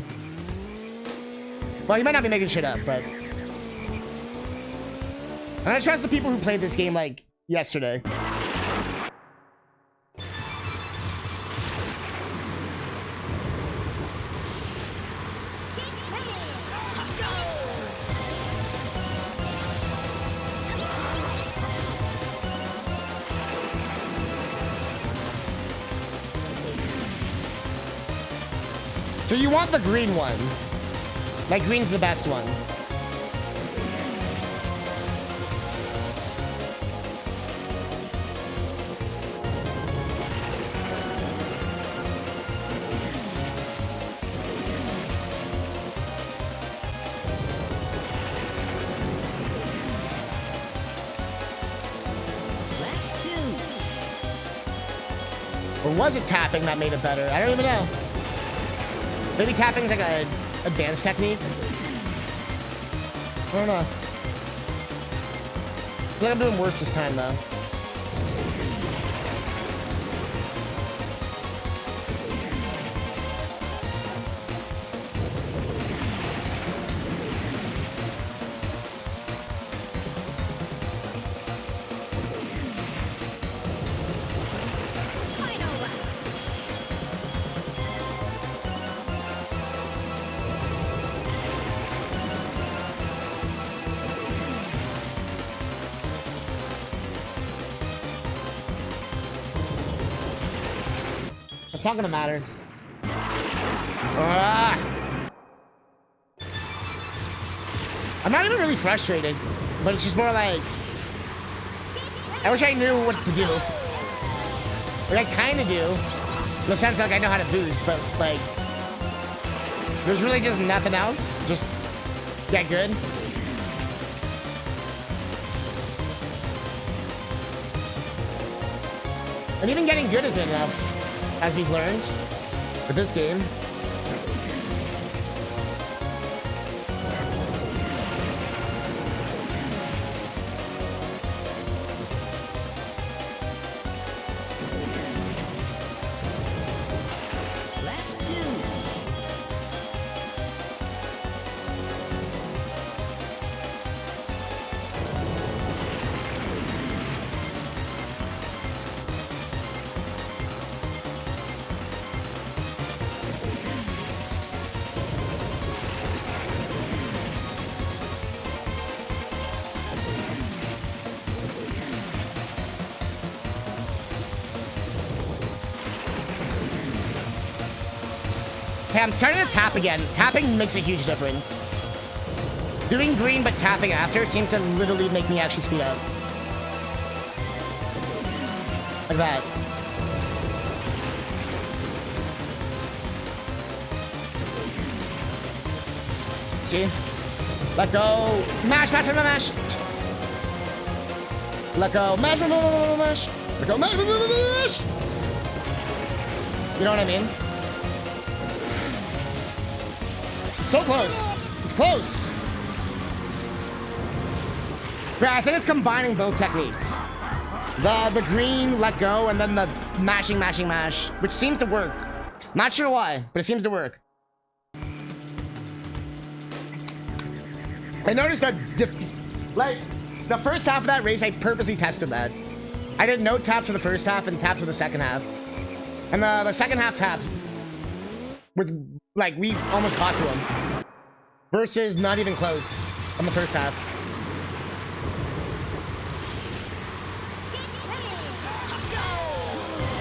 Well, you might not be making shit up, but... I'm gonna trust the people who played this game, like, yesterday. So you want the green one. Like, green's the best one. Or was it tapping that made it better? I don't even know. Maybe tapping is like a advanced technique. I don't know. I feel like I'm doing worse this time though. It's not gonna matter. Ah! I'm not even really frustrated, but it's just more like... I wish I knew what to do. Like, I kind of do. In the sense, like, I know how to boost, but, like... There's really just nothing else. Just get good. And even getting good isn't enough. As we've learned with this game. Okay, I'm starting to tap again. Tapping makes a huge difference. Doing green but tapping after seems to literally make me actually speed up. Like that. See? Let go. Mash, mash, mash, mash. Let go. Mash, mash, mash, mash. Let go. Mash, mash, mash, mash. You know what I mean? It's so close. It's close. Yeah, I think it's combining both techniques. The green, let go, and then the mashing, mashing, mash, which seems to work. Not sure why, but it seems to work. I noticed that, like, the first half of that race, I purposely tested that. I did no taps for the first half and taps for the second half. And the second half taps was like we almost caught to him. Versus not even close on the first half.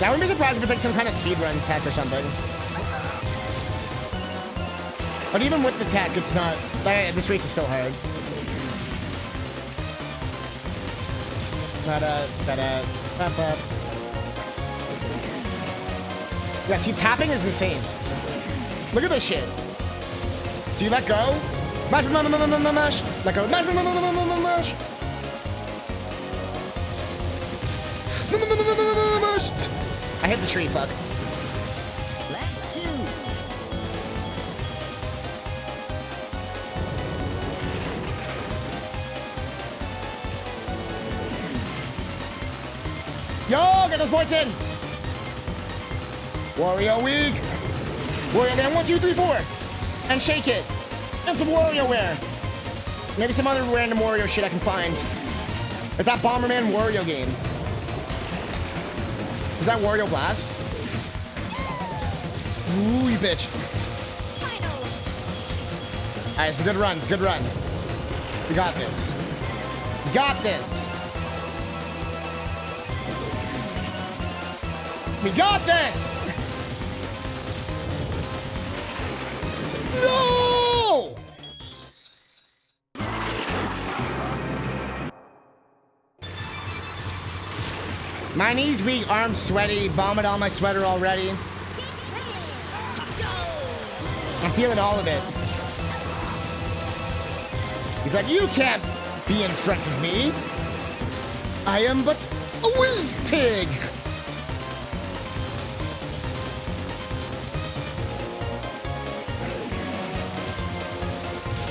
I wouldn't be surprised if it's like some kind of speedrun tech or something. But even with the tech, it's not... this race is still hard. Yeah, see, tapping is insane. Look at this shit. Do you let go? Mash, mash. Let go. Mash, mash. I hit the tree, fuck. Yo, get those points in. Wario Week. Wario Land 1, 2, 3, 4. And shake it. And some WarioWare. Maybe some other random Wario shit I can find. Like that Bomberman Wario game. Is that Wario Blast? Ooh, you bitch. Alright, it's a good run. It's a good run. We got this. We got this. We got this! No! My knees weak, arms sweaty, vomit on my sweater already. I'm feeling all of it. He's like, you can't be in front of me. I am but a whiz pig.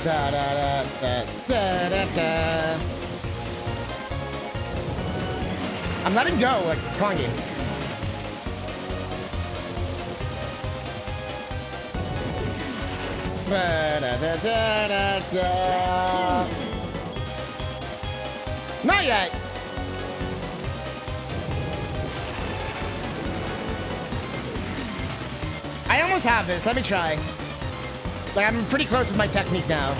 Da da da da da da. I'm letting go, like, come on, game. Da da da da da da. Not yet. I almost have this. Let me try. Like, I'm pretty close with my technique now.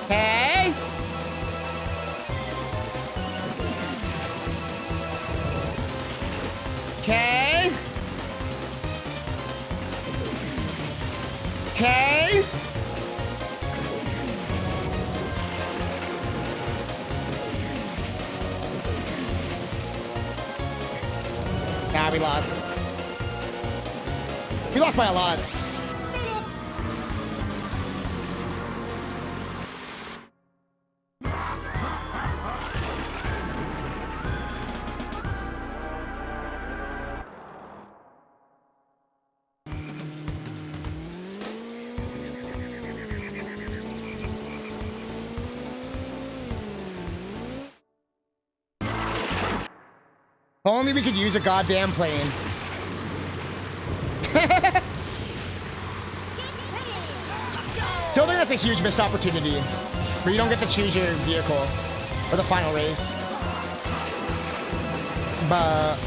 Hey! Okay. Okay. Ah, we lost. We lost by a lot. Only we could use a goddamn plane. So I think that's a huge missed opportunity where you don't get to choose your vehicle for the final race. But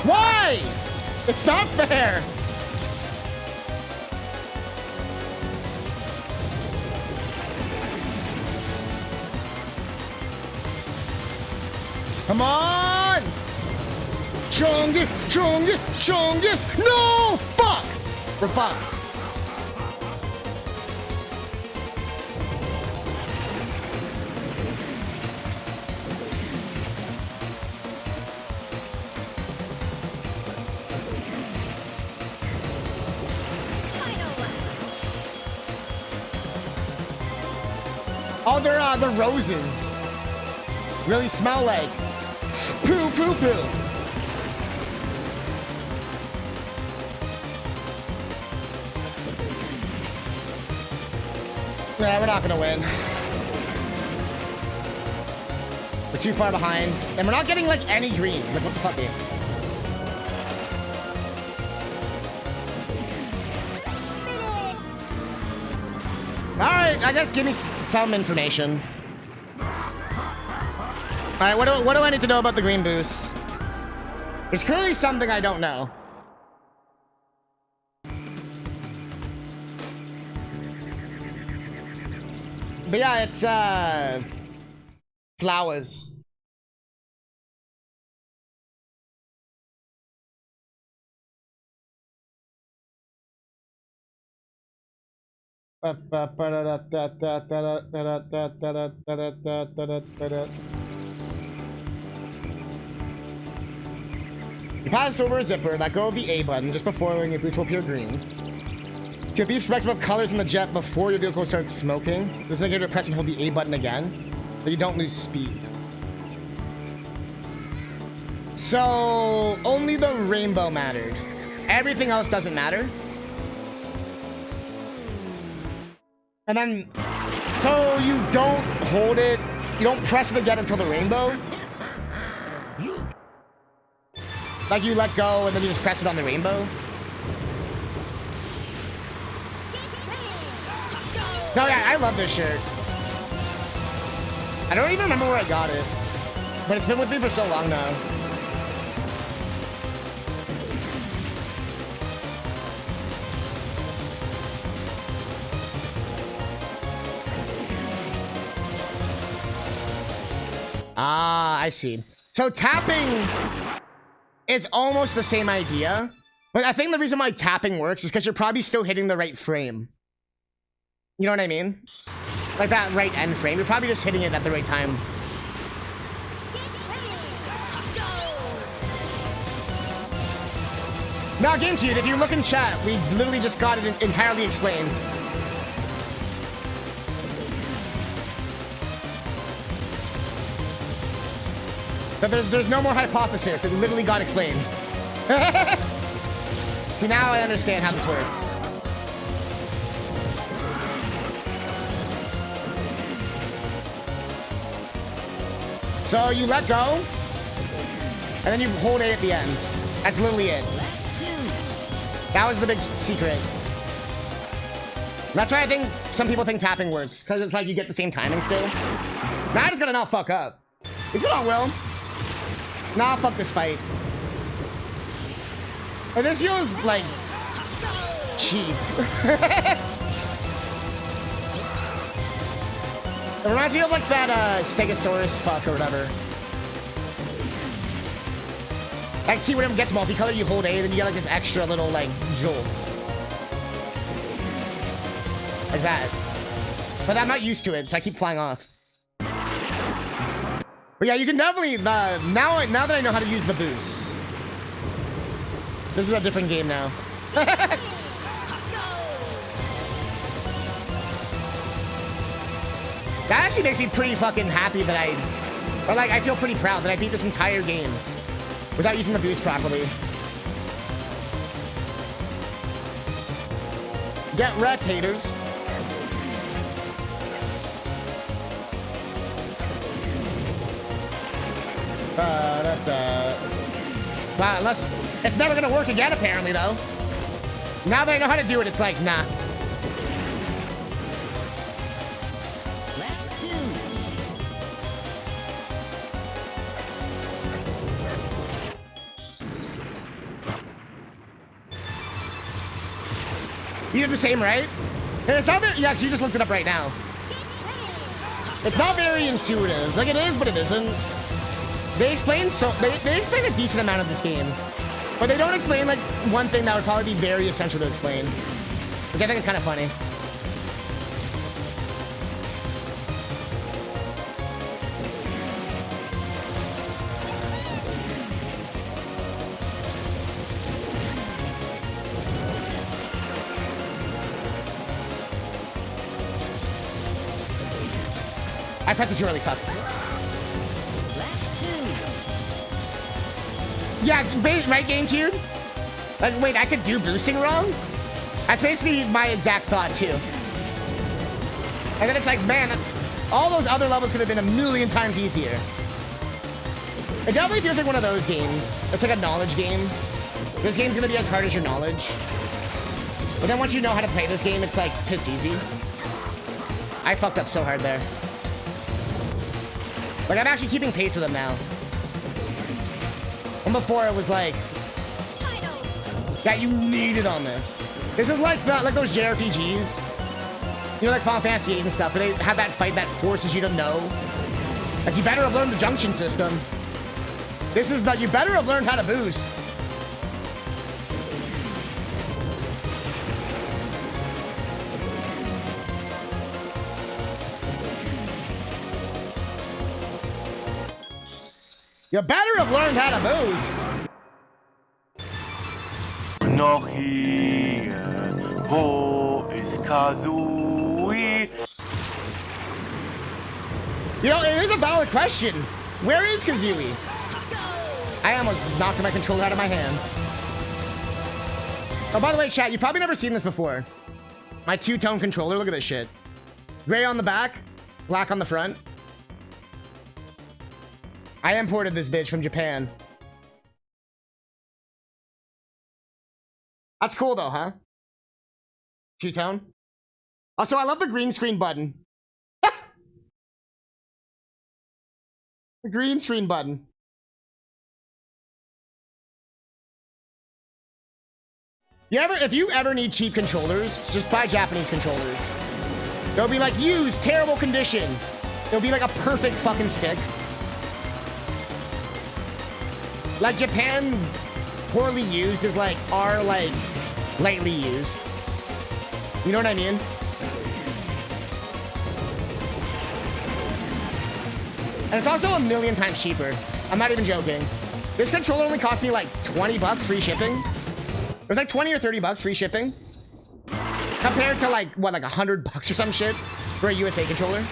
why? It's not fair. Come on! Chungus! Chungus! Chungus! No! Fuck! We're fucked. Oh, they're the roses. Really smell like poo poo poo. Yeah, we're not gonna win. We're too far behind, and we're not getting like any green. Like what the fuck, dude? Alright, I guess give me some information. Alright, what do I need to know about the green boost? There's clearly something I don't know. But yeah, it's flowers. You pass over a zipper, let go of the A button just before when your boost will appear green. To be respectful of colors in the jet before your vehicle starts smoking, this is negative press and hold the A button again, but you don't lose speed. So only the rainbow mattered. Everything else doesn't matter. And then, so you don't hold it, you don't press it again until the rainbow. Like you let go and then you just press it on the rainbow. No, yeah, I love this shirt. I don't even remember where I got it, but it's been with me for so long now. Ah, I see. So tapping is almost the same idea, but I think the reason why tapping works is because you're probably still hitting the right frame. You know what I mean? Like that right end frame. You're probably just hitting it at the right time. Now, GameCube, if you look in chat, we literally just got it entirely explained. But there's no more hypothesis. It literally got explained. See, now I understand how this works. So you let go, and then you hold A at the end. That's literally it. That was the big secret. That's why I think some people think tapping works, because it's like you get the same timing still. Now I just gotta not fuck up. He's going on, Will. Nah, fuck this fight. And this feels like cheap. It reminds me of like that Stegosaurus fuck or whatever. Like, see, when it gets multicolored, you hold A, then you get like this extra little like jolt. Like that. But I'm not used to it, so I keep flying off. But yeah, you can definitely, now that I know how to use the boost. This is a different game now. That actually makes me pretty fucking happy that I feel pretty proud that I beat this entire game without using the boost properly. Get wrecked, haters. Wow, unless it's never gonna work again, apparently, though. Now that I know how to do it, it's like, nah. You did the same, right? It's not very, yeah, 'cause you just looked it up right now. It's not very intuitive. Like, it is, but it isn't. They explain they explain a decent amount of this game. But they don't explain, like, one thing that would probably be very essential to explain. Which I think is kind of funny. I pressed it too early, fuck. Yeah, right, GameCube? Like, wait, I could do boosting wrong? That's basically my exact thought, too. And then it's like, man, all those other levels could have been a million times easier. It definitely feels like one of those games. It's like a knowledge game. This game's gonna be as hard as your knowledge. But then once you know how to play this game, it's like piss easy. I fucked up so hard there. Like, I'm actually keeping pace with him now. And before it was like, yeah, you need it on this. This is like those JRPGs. You know, like Final Fantasy 8 and stuff, but they have that fight that forces you to know. Like, you better have learned the junction system. This is the, you better have learned how to boost. You better have learned how to boost. Noch hier, wo ist Kazooie? You know, it is a valid question. Where is Kazooie? I almost knocked my controller out of my hands. Oh, by the way, chat, you've probably never seen this before. My two-tone controller, look at this shit. Gray on the back, black on the front. I imported this bitch from Japan. That's cool though, huh? Two-tone. Also, I love the green screen button. The green screen button. If you ever need cheap controllers, just buy Japanese controllers. They'll be like, used, terrible condition. It'll be like a perfect fucking stick. Like, Japan poorly used is like our, like, lightly used. You know what I mean? And it's also a million times cheaper. I'm not even joking. This controller only cost me like 20 bucks free shipping. It was like 20 or 30 bucks free shipping. Compared to like, what, like 100 bucks or some shit for a USA controller.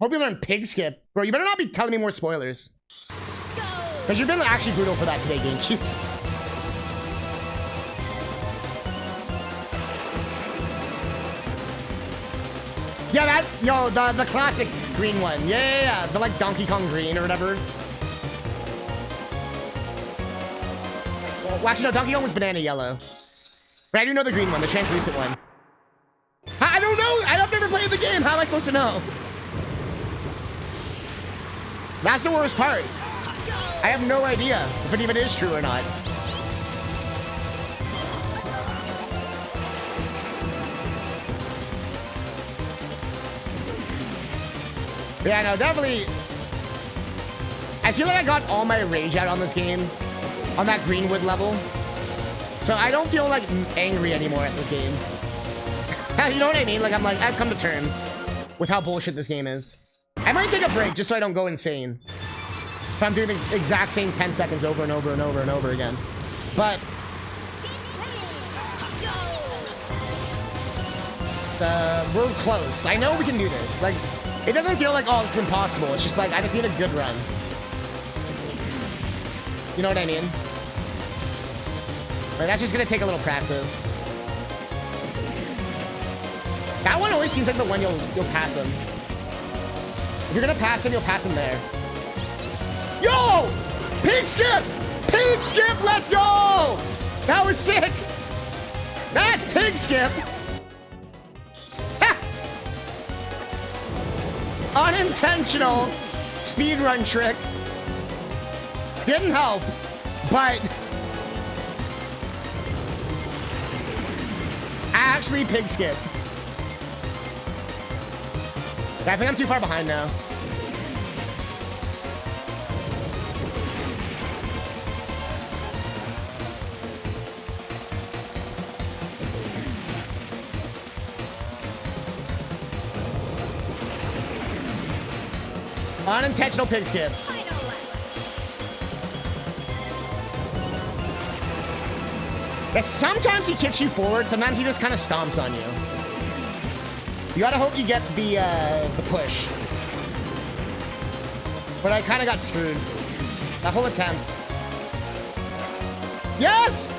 Hope you learn pig skip. Bro, you better not be telling me more spoilers. Because you've been actually brutal for that today, GameCube. Yeah, that, yo, the classic green one. Yeah. The like Donkey Kong green or whatever. Well, actually, no, Donkey Kong was banana yellow. But I do know the green one, the translucent one. I don't know. I've never played the game. How am I supposed to know? That's the worst part. I have no idea if it even is true or not. Yeah, no, definitely. I feel like I got all my rage out on this game on that Greenwood level. So I don't feel like angry anymore at this game. You know what I mean? Like, I'm like, I've come to terms with how bullshit this game is. I might take a break just so I don't go insane. If I'm doing the exact same 10 seconds over and over and over and over again. But we're close. I know we can do this. Like, it doesn't feel like, oh, this is impossible. It's just like, I just need a good run. You know what I mean? But that's just gonna take a little practice. That one always seems like the one you'll pass him. If you're gonna pass him, you'll pass him there. Yo! Pig skip! Pig skip, let's go! That was sick! That's pig skip! Ha! Unintentional speedrun trick. Didn't help, but actually pig skip. I think I'm too far behind now. Unintentional pig skip. Yeah, sometimes he kicks you forward, sometimes he just kind of stomps on you. You gotta hope you get the push. But I kind of got screwed. That whole attempt. Yes!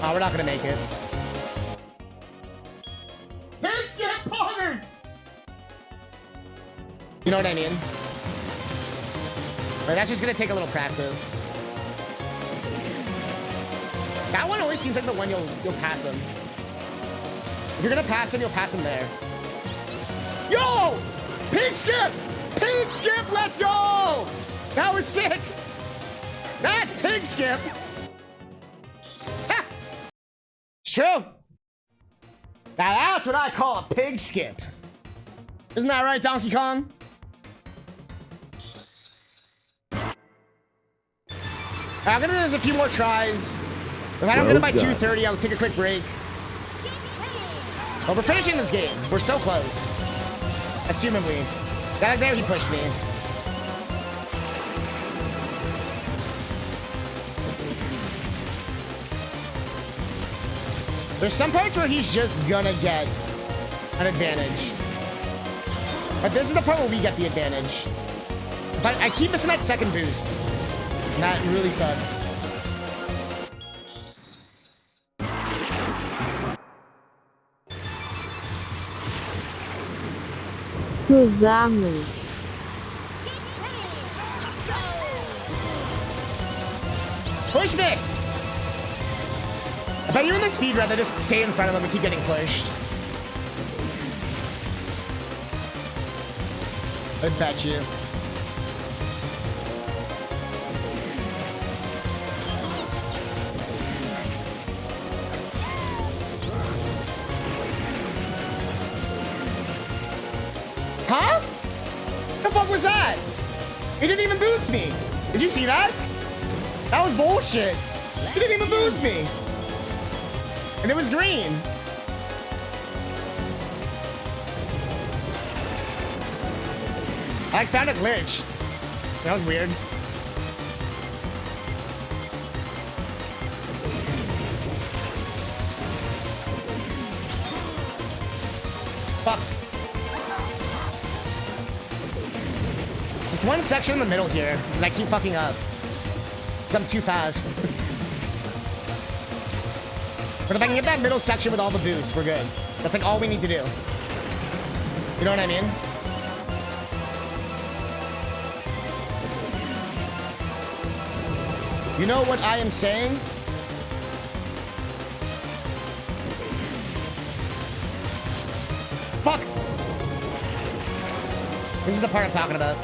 Oh, we're not gonna make it. Let's get poggers! You know what I mean? Like, that's just gonna take a little practice. That one always seems like the one you'll pass him. If you're gonna pass him, you'll pass him there. Yo! Pig skip! Pig skip, let's go! That was sick! That's pig skip! Ha! It's true! Now that's what I call a pig skip. Isn't that right, Donkey Kong? I'm gonna do this a few more tries. If I don't get it by 2:30, I'll take a quick break. But we're finishing this game. We're so close. Assumably. That there, he pushed me. There's some parts where he's just gonna get an advantage. But this is the part where we get the advantage. But I keep missing that second boost. And that really sucks. Zusammen. Push me! I bet you in the speed run, they just stay in front of them and keep getting pushed. I bet you. Huh? The fuck was that? It didn't even boost me. Did you see that? That was bullshit. It didn't even boost me. And it was green. I found a glitch. That was weird. Fuck. Just one section in the middle here, and I keep fucking up. Because I'm too fast. But if I can get that middle section with all the boosts, we're good. That's like all we need to do. You know what I mean? You know what I am saying? Fuck! This is the part I'm talking about.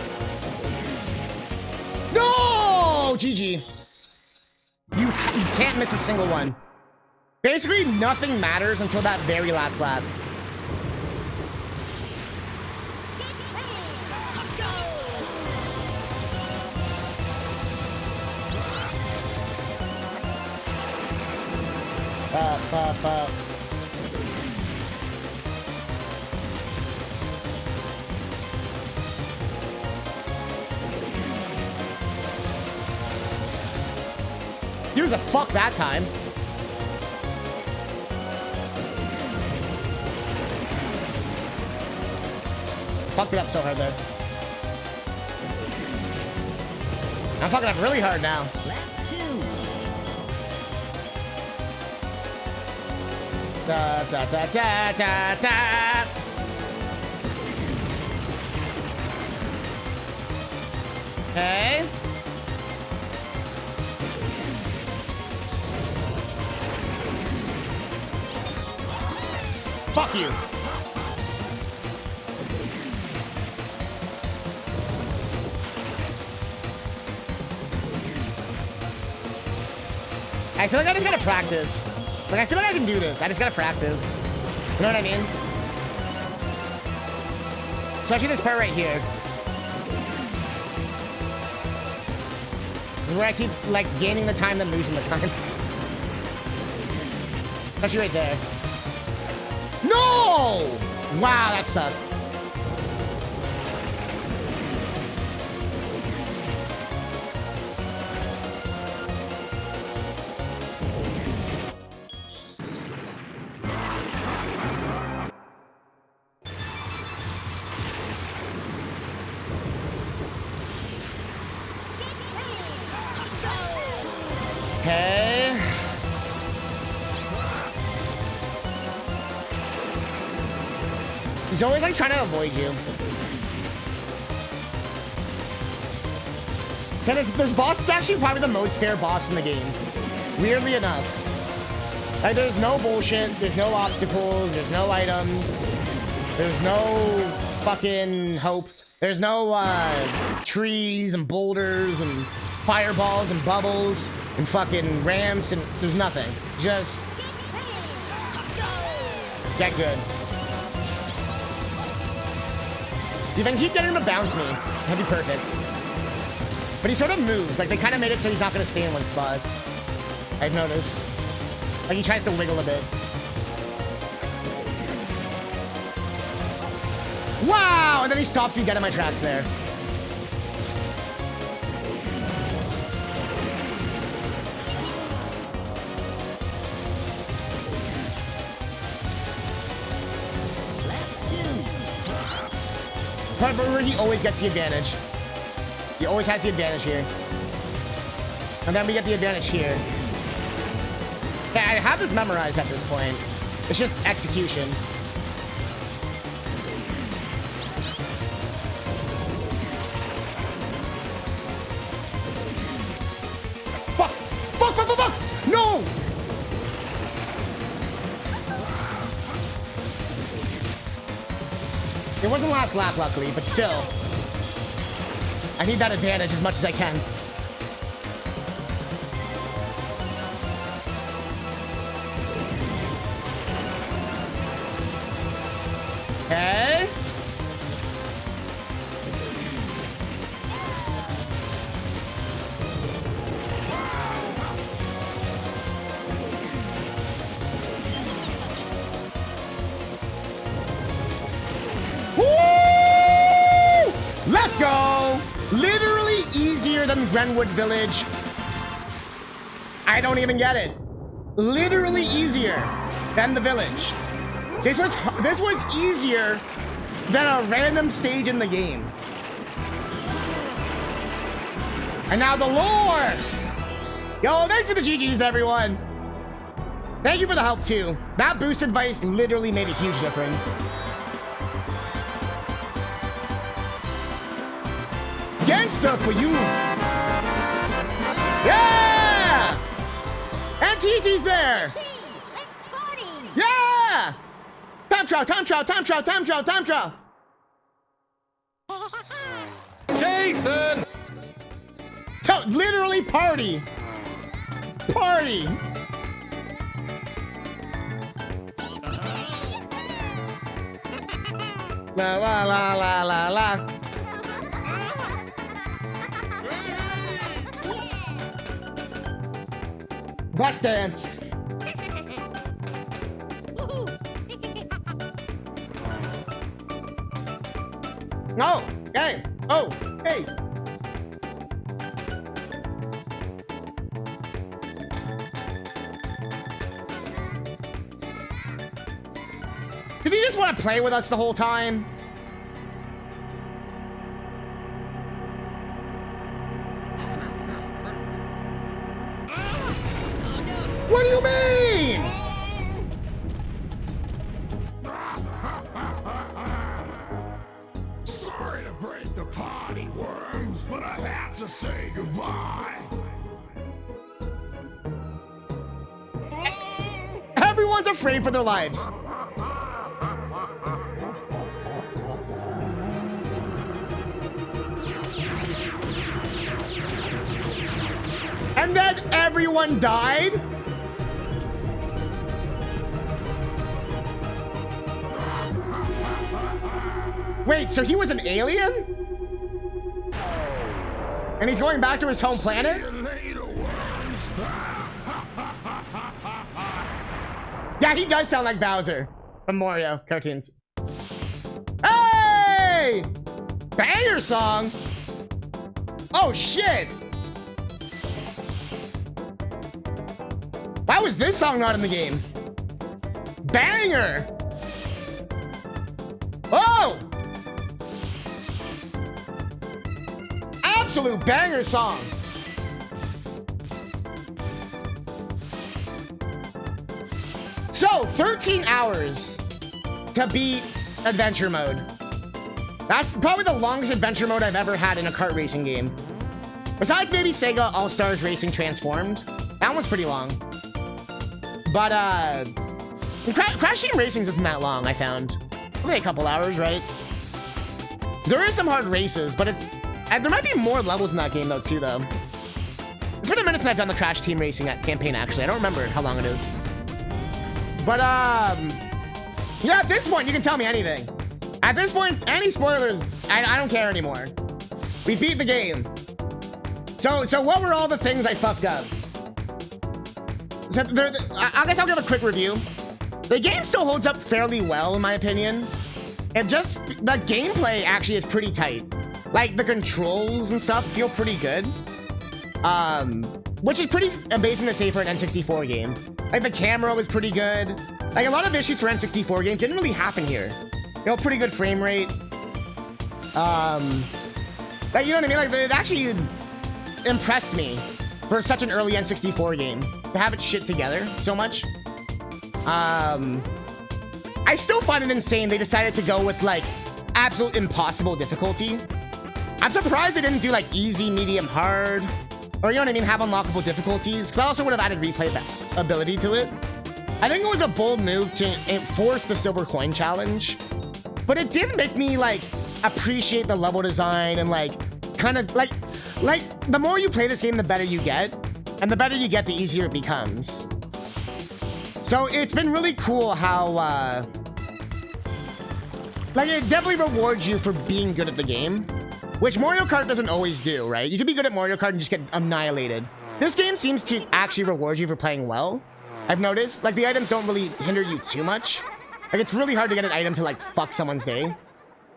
No! GG. You can't miss a single one. Basically, nothing matters until that very last lap. Up. He was a fuck that time. Fucked it up so hard there. I'm fucking up really hard now. Da da da da da da. Okay. Fuck you. I feel like I just gotta practice. Like, I feel like I can do this. I just gotta practice. You know what I mean? Especially this part right here. This is where I keep, like, gaining the time then losing the time. Especially right there. No! Wow, that sucked. Okay. He's always like trying to avoid you. So this boss is actually probably the most fair boss in the game. Weirdly enough. Like, there's no bullshit, there's no obstacles, there's no items, there's no fucking hope, there's no trees and boulders and fireballs and bubbles and fucking ramps, and there's nothing. Just get good. If I can keep getting him to bounce me, that'd be perfect. But he sort of moves. Like, they kind of made it so he's not going to stay in one spot. I've noticed. Like, he tries to wiggle a bit. Wow! And then he stops me dead in my tracks there. But where he always gets the advantage. He always has the advantage here. And then we get the advantage here. Yeah, I have this memorized at this point. It's just execution. Fuck! Fuck, fuck, fuck, fuck! No! It wasn't last lap, luckily, but still. I need that advantage as much as I can. Okay. Woo! Let's go! Literally easier than Grenwood Village. I don't even get it. Literally easier than the village. This was easier than a random stage in the game. And now the lore! Yo, thanks for the GGs, everyone. Thank you for the help, too. That boost advice literally made a huge difference. Gangsta for you! Yeah! And TT's there! Yeah! Time trial, time trial, time trial, time trial, time trial! Jason! No, literally party! Party! La la la la la la. Bus dance. Oh, hey, oh, hey. Did he just want to play with us the whole time? What do you mean? Sorry to break the party, worms, but I have to say goodbye. Everyone's afraid for their lives. And then everyone died? Wait, so he was an alien? And he's going back to his home planet? Yeah, he does sound like Bowser from Mario cartoons. Hey! Banger song! Oh, shit! Why was this song not in the game? Banger! Oh! Absolute banger song. So, 13 hours to beat adventure mode. That's probably the longest adventure mode I've ever had in a kart racing game. Besides maybe Sega All-Stars Racing Transformed. That one's pretty long. But, Crash Team Racing isn't that long, I found. Only a couple hours, right? There is some hard races, but it's... there might be more levels in that game, though, too, though. It's been a minute since I've done the Crash Team Racing campaign, actually. I don't remember how long it is. But, yeah, at this point, you can tell me anything. At this point, any spoilers, I don't care anymore. We beat the game. So what were all the things I fucked up? So I guess I'll give a quick review. The game still holds up fairly well, in my opinion. And just, the gameplay actually is pretty tight. Like, the controls and stuff feel pretty good. Which is pretty amazing to say for an N64 game. Like, the camera was pretty good. Like, a lot of issues for N64 games didn't really happen here. You know, pretty good frame rate. Like, you know what I mean? Like, it actually impressed me for such an early N64 game to have it shit together so much. I still find it insane they decided to go with, like, absolute impossible difficulty. I'm surprised they didn't do, like, easy, medium, hard, or, you know what I mean, have unlockable difficulties, because I also would have added replay ability to it. I think it was a bold move to enforce the silver coin challenge, but it did make me, like, appreciate the level design and, like, kind of, like, the more you play this game, the better you get, and the better you get, the easier it becomes. So it's been really cool how, like, it definitely rewards you for being good at the game, which Mario Kart doesn't always do, right? You can be good at Mario Kart and just get annihilated. This game seems to actually reward you for playing well, I've noticed. Like, the items don't really hinder you too much. Like, it's really hard to get an item to, like, fuck someone's day.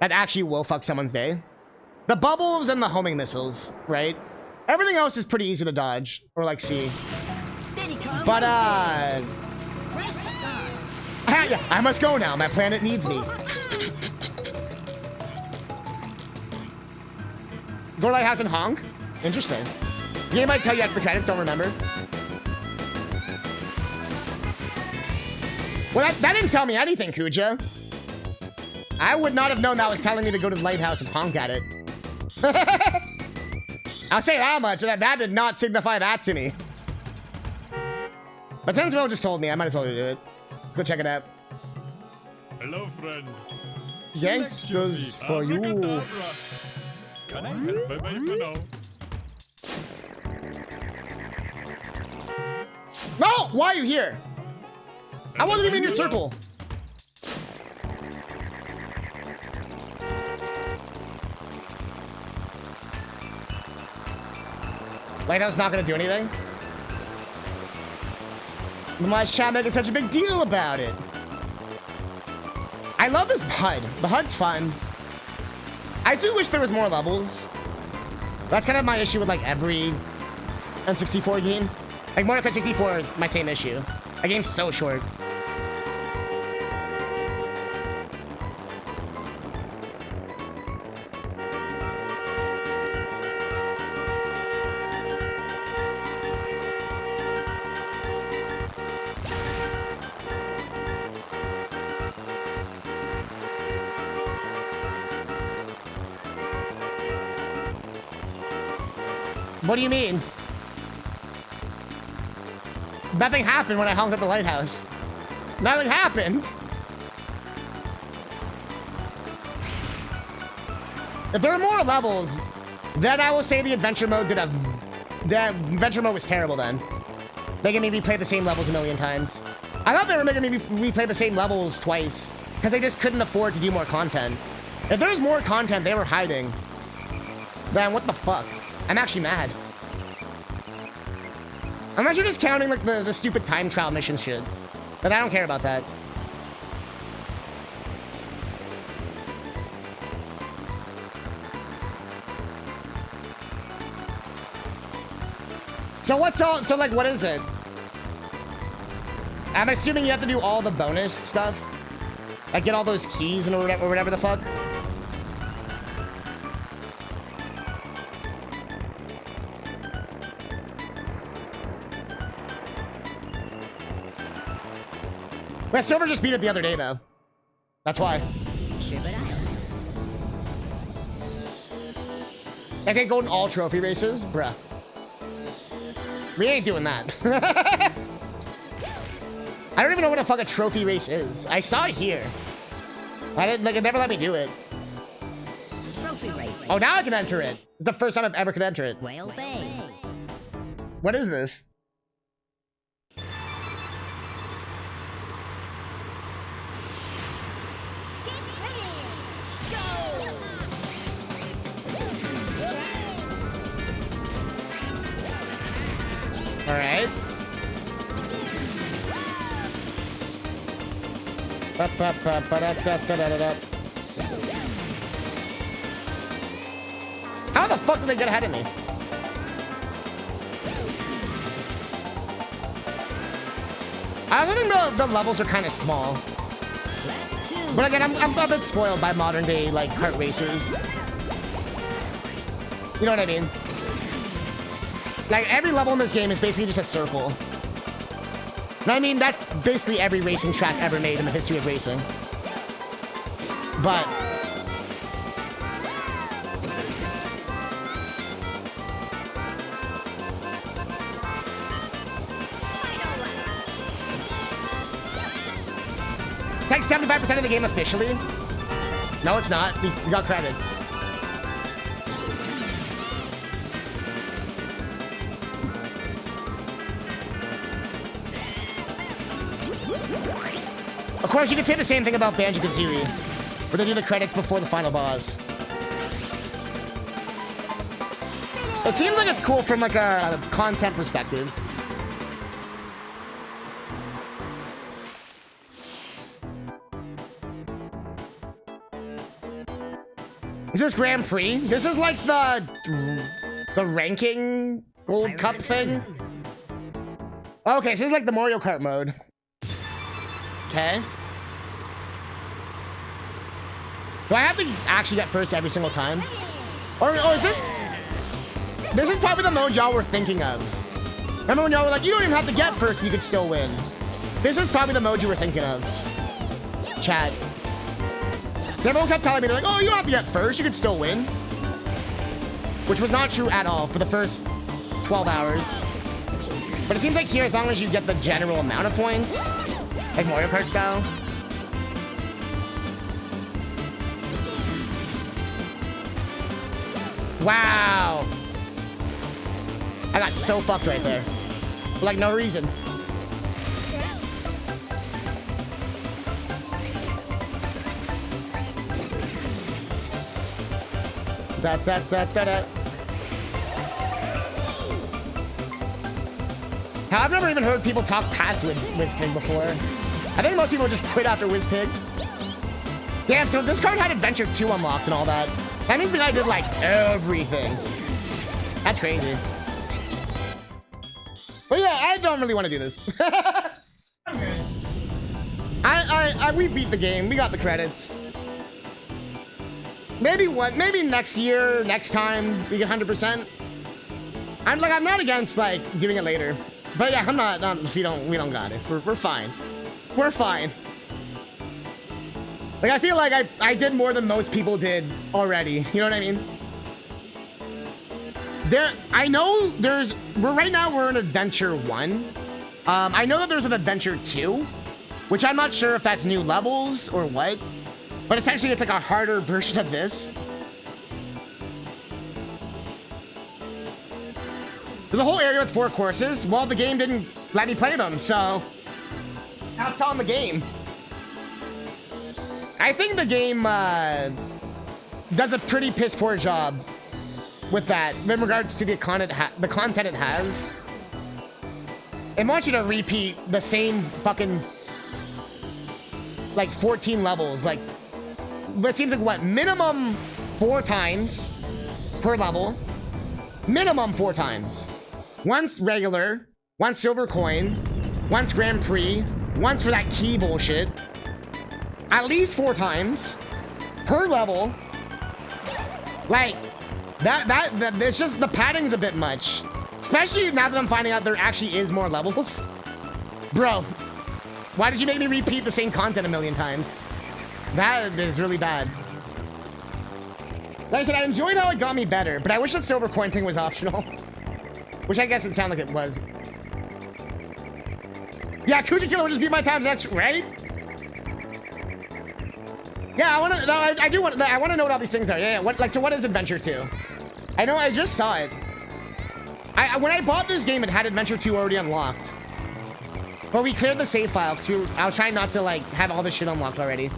That actually will fuck someone's day. The bubbles and the homing missiles, right? Everything else is pretty easy to dodge, or, like, see. But, yeah, I must go now. My planet needs me. Go to Lighthouse and honk? Interesting. The game might tell you after the credits, don't remember. Well, that didn't tell me anything, Kuja. I would not have known that was telling me to go to the lighthouse and honk at it. I'll say that much, that did not signify that to me. But since Will just told me, I might as well do it. Let's go check it out. Hello, friend. Gangsters for you. Can I help you, baby, now? No! Why are you here? I wasn't even in your circle. Lighthouse not gonna do anything? Why is chat making such a big deal about it? I love this HUD. The HUD's fun. I do wish there was more levels. That's kind of my issue with, like, every N64 game. Like, Mario Kart 64 is my same issue. That game's so short. What do you mean? Nothing happened when I honked at the lighthouse. Nothing happened. If there are more levels, then I will say the adventure mode the adventure mode was terrible then. Making me replay the same levels a million times. I thought they were making me replay the same levels twice, because they just couldn't afford to do more content. If there's more content they were hiding, then what the fuck? I'm actually mad. Unless you're just counting, like, the stupid time trial mission shit. But I don't care about that. So what's all... So, like, what is it? I'm assuming you have to do all the bonus stuff? Like, get all those keys and or whatever the fuck? Well, Silver just beat it the other day, though. That's why. Okay, golden all trophy races? Bruh. We ain't doing that. I don't even know what the fuck a trophy race is. I saw it here. I didn't, like, it never let me do it. Trophy race. Oh, now I can enter it. It's the first time I've ever could enter it. Whale Bay. What is this? All right. How the fuck did they get ahead of me? I think the levels are kind of small. But again, I'm a bit spoiled by modern day, like, kart racers. You know what I mean? Like, every level in this game is basically just a circle. And I mean, that's basically every racing track ever made in the history of racing. But... like 75% of the game officially? No, it's not. We got credits. Of course, you could say the same thing about Banjo-Kazooie, where they do the credits before the final boss. It seems like it's cool from, like, a content perspective. Is this Grand Prix? This is like the ranking gold cup thing? Okay, so this is like the Mario Kart mode. Okay. Do I have to actually get first every single time? Or is this... This is probably the mode y'all were thinking of. Remember when y'all were like, you don't even have to get first and you could still win. This is probably the mode you were thinking of. Chat. So everyone kept telling me, they're like, oh, you don't have to get first, you could still win. Which was not true at all for the first 12 hours. But it seems like here, as long as you get the general amount of points, like Mario Kart style. Wow. I got so fucked right there. For like no reason. I've never even heard people talk past Whizpig before. I think most people just quit after Whizpig. Damn, so this card had Adventure 2 unlocked and all that. That means the guy did, like, everything. That's crazy. But yeah, I don't really want to do this. We beat the game. We got the credits. Maybe next year, next time, we get 100%. I'm not against, like, doing it later. But yeah, I'm not, we don't got it. We're fine. We're fine. Like, I feel like I did more than most people did already. You know what I mean? I know right now we're in Adventure 1. I know that there's an Adventure 2, which I'm not sure if that's new levels or what. But essentially, it's like a harder version of this. There's a whole area with 4 courses. Well, the game didn't let me play them, so now it's on the game. I think the game does a pretty piss poor job with that in regards to the content it has. It wants you to repeat the same fucking like 14 levels, like. It seems like, what, minimum 4 times per level. Minimum 4 times. Once regular, once silver coin, once Grand Prix, once for that key bullshit. At least 4 times per level. Like, that it's just, the padding's a bit much. Especially now that I'm finding out there actually is more levels. Bro, Why did you make me repeat the same content a million times? That is really bad. Like I said, I enjoyed how it got me better, but I wish that silver coin thing was optional. Which I guess it sounded like it was. Yeah, Kuja Killer would just beat my times next, right? Yeah, I want to. No, I do want. I want to know what all these things are. Yeah, what? Like, so what is Adventure 2? I know. I just saw it. When I bought this game, it had Adventure 2 already unlocked. But we cleared the save file because I was trying not to like have all this shit unlocked already.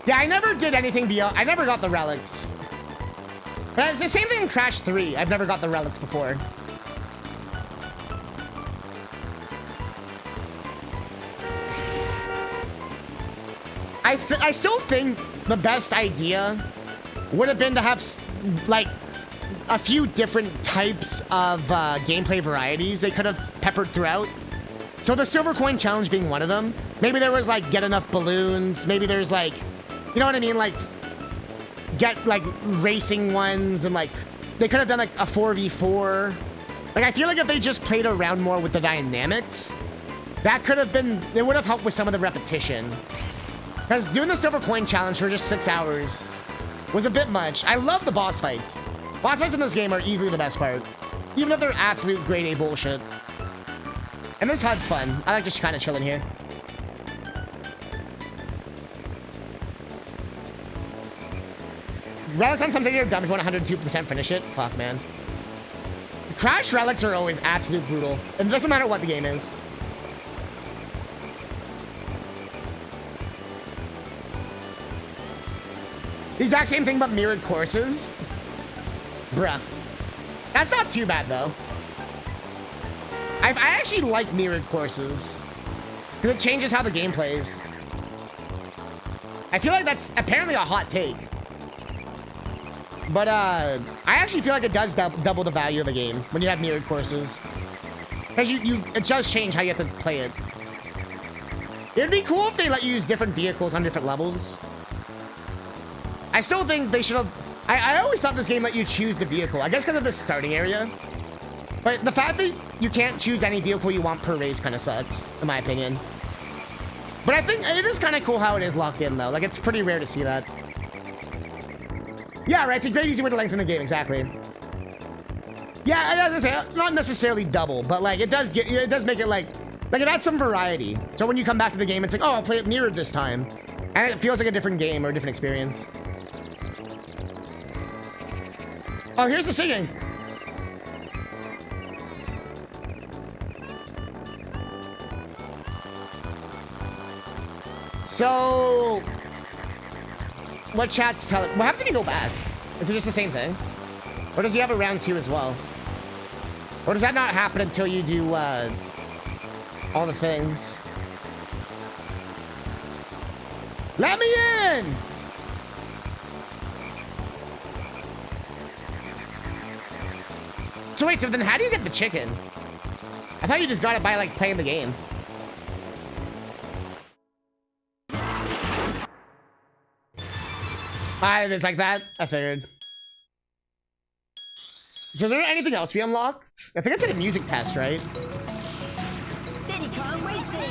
Yeah, I never did anything beyond. I never got the relics. But it's the same thing in Crash 3. I've never got the relics before. I still think the best idea would have been to have like a few different types of gameplay varieties they could have peppered throughout. So the silver coin challenge being one of them. Maybe there was like get enough balloons. Maybe there's like, you know what I mean? Like get like racing ones, and like they could have done like a 4v4. Like I feel like if they just played around more with the dynamics, that could have been, it would have helped with some of the repetition. Because doing the silver coin challenge for just 6 hours was a bit much. I love the boss fights. Boss fights in this game are easily the best part, even if they're absolute grade A bullshit. And this HUD's fun. I like just kind of chilling here. Relics on something you're done if you want 102% finish it. Fuck, man. Crash relics are always absolute brutal. And it doesn't matter what the game is. The exact same thing but mirrored courses. Bruh. That's not too bad, though. I actually like mirrored courses. Because it changes how the game plays. I feel like that's apparently a hot take. But, I actually feel like it does double the value of a game when you have mirrored courses. Because it does change how you have to play it. It'd be cool if they let you use different vehicles on different levels. I still think they should have... I always thought this game let you choose the vehicle. I guess because of the starting area. But the fact that you can't choose any vehicle you want per race kind of sucks, in my opinion. But I think it is kind of cool how it is locked in, though. Like, it's pretty rare to see that. Yeah, right. It's a great, easy way to lengthen the game. Exactly. Yeah, as I say, not necessarily double, but like it does make it like it adds some variety. So when you come back to the game, it's like, oh, I'll play it mirrored this time, and it feels like a different game or a different experience. Oh, here's the singing. So, what chat's telling? What happens if you go back? Is it just the same thing? Or does he have a round 2 as well? Or does that not happen until you do all the things? Let me in! So wait, so then how do you get the chicken? I thought you just got it by like playing the game. It's like that? I figured. So is there anything else we unlocked? I think it's like a music test, right? Diddy Kong Racing!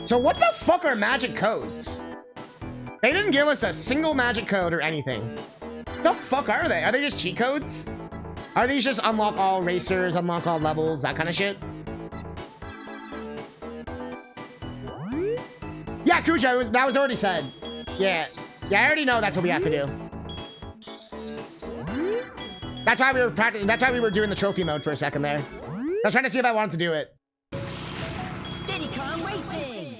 So what the fuck are magic codes? They didn't give us a single magic code or anything. The fuck are they? Are they just cheat codes? Are these just unlock all racers, unlock all levels, that kind of shit? Yeah, Kuja, that was already said. Yeah. Yeah, I already know that's what we have to do. That's why we were practicing. That's why we were doing the trophy mode for a second there. I was trying to see if I wanted to do it. Diddy Kong Racing!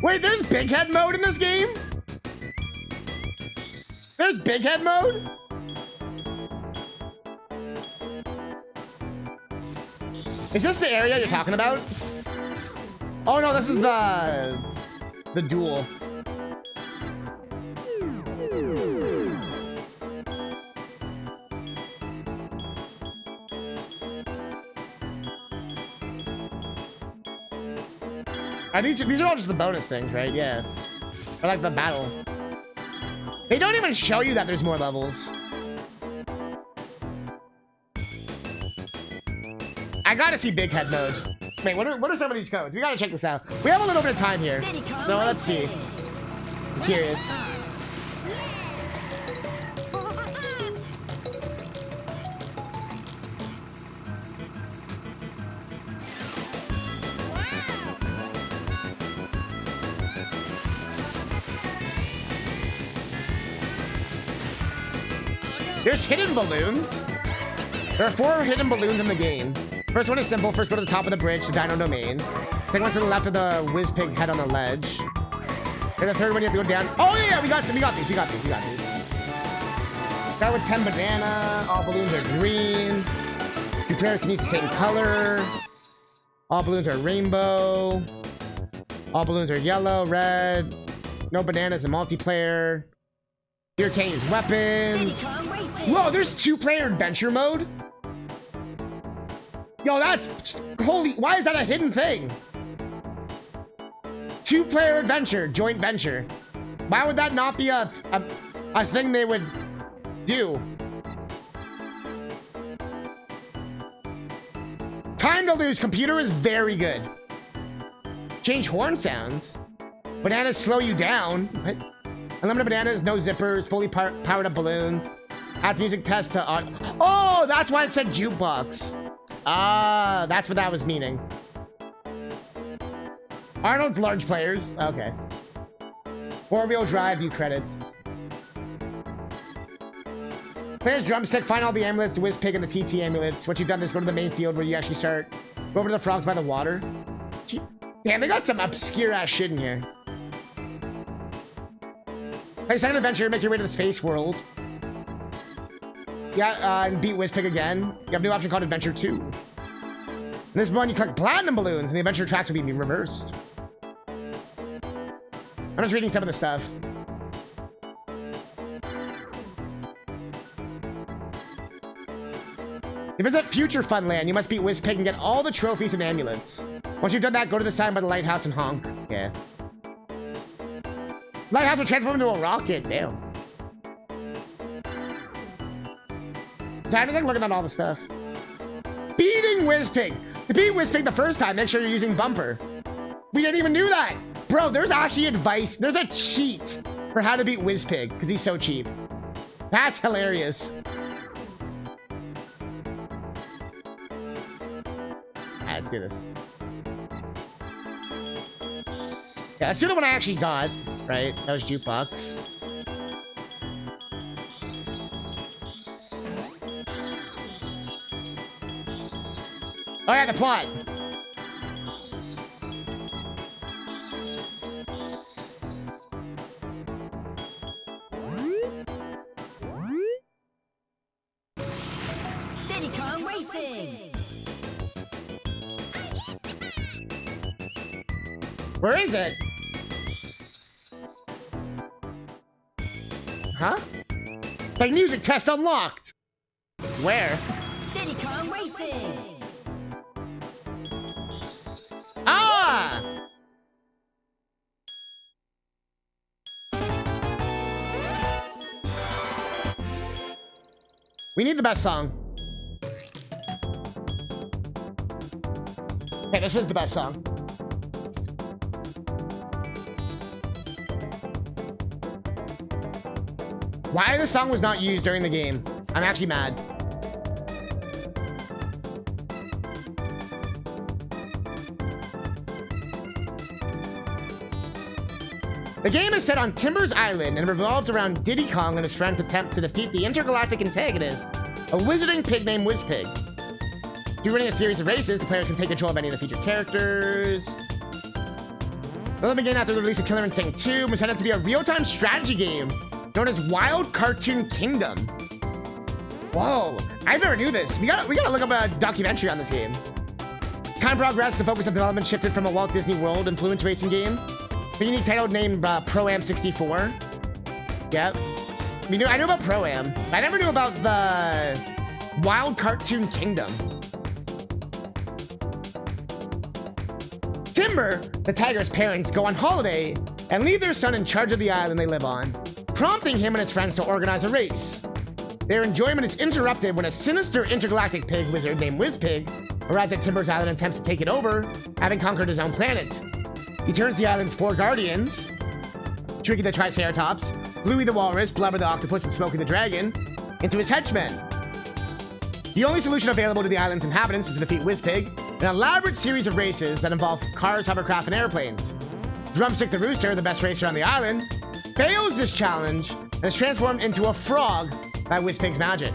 Wait, there's big head mode in this game? There's big head mode? Is this the area you're talking about? Oh no, this is the duel. Are these are all just the bonus things, right? Yeah. Or like the battle. They don't even show you that there's more levels. I gotta see Big Head mode. Wait, what are some of these codes? We gotta check this out. We have a little bit of time here. So let's see. I'm curious. There's hidden balloons. There are 4 hidden balloons in the game. First one is simple. First go to the top of the bridge to Dino Domain. Second one's to the left of the Whiz Pig head on the ledge. And the third one you have to go down. Oh yeah, we got these. Start with 10 banana. All balloons are green. 2 players can use the same color. All balloons are rainbow. All balloons are yellow, red. No bananas in multiplayer. Here can't use weapons. Whoa, there's 2-player adventure mode? Yo, that's holy. Why is that a hidden thing? 2-player adventure, joint venture. Why would that not be a thing they would do? Time to lose. Computer is very good. Change horn sounds. Bananas slow you down. What? Unlimited bananas, no zippers, fully powered up balloons. Adds music test to on. Oh, that's why it said jukebox. Ah, that's what that was meaning. Arnold's large players. Okay. 4-wheel drive, view credits. Players drumstick, find all the amulets, the Whiz Pig, and the TT amulets. Once you've done this, go to the main field where you actually start. Go over to the frogs by the water. Damn, they got some obscure ass shit in here. Play second adventure, make your way to the space world. Yeah, and beat Whiz Pig again. You have a new option called Adventure 2. In this one, you collect platinum balloons, and the adventure tracks will be reversed. I'm just reading some of the stuff. To visit Future Funland, you must beat Whiz Pig and get all the trophies and amulets. Once you've done that, go to the sign by the lighthouse and honk. Yeah. Lighthouse will transform into a rocket. Damn. So I'm just looking at all the stuff. Beating Whiz Pig. To beat Whiz Pig the first time, make sure you're using bumper. We didn't even do that. Bro, there's actually advice. There's a cheat for how to beat Whiz Pig because he's so cheap. That's hilarious. Let's do this. Yeah, let's do the one I actually got, right? That was Jukebox. Oh yeah, the plot. Diddy Kong Racing! Where is it? Huh? Like music test unlocked. Where? Diddy Kong Racing! Ah! We need the best song. Hey, this is the best song. Why the song was not used during the game? I'm actually mad. The game is set on Timbers Island and revolves around Diddy Kong and his friends' attempt to defeat the intergalactic antagonist, a wizarding pig named Whiz Pig. Through running a series of races, the players can take control of any of the featured characters. It'll begin after the release of Killer Instinct 2, was intended to be a real-time strategy game known as Wild Cartoon Kingdom. Whoa, I never knew this. We gotta look up a documentary on this game. As time progressed, the focus of development shifted from a Walt Disney World influence racing game. A unique title named Pro-Am 64. Yep. I knew about Pro-Am. I never knew about the Wild Cartoon Kingdom. Tim Timber, the tiger's parents, go on holiday and leave their son in charge of the island they live on, prompting him and his friends to organize a race. Their enjoyment is interrupted when a sinister intergalactic pig wizard named Wizpig arrives at Timber's island and attempts to take it over, having conquered his own planet. He turns the island's 4 guardians, Tricky the Triceratops, Bluey the Walrus, Blubber the Octopus, and Smokey the Dragon, into his henchmen. The only solution available to the island's inhabitants is to defeat Wizpig in an elaborate series of races that involve cars, hovercraft, and airplanes. Drumstick the Rooster, the best racer on the island, fails this challenge and is transformed into a frog by Wizpig's magic.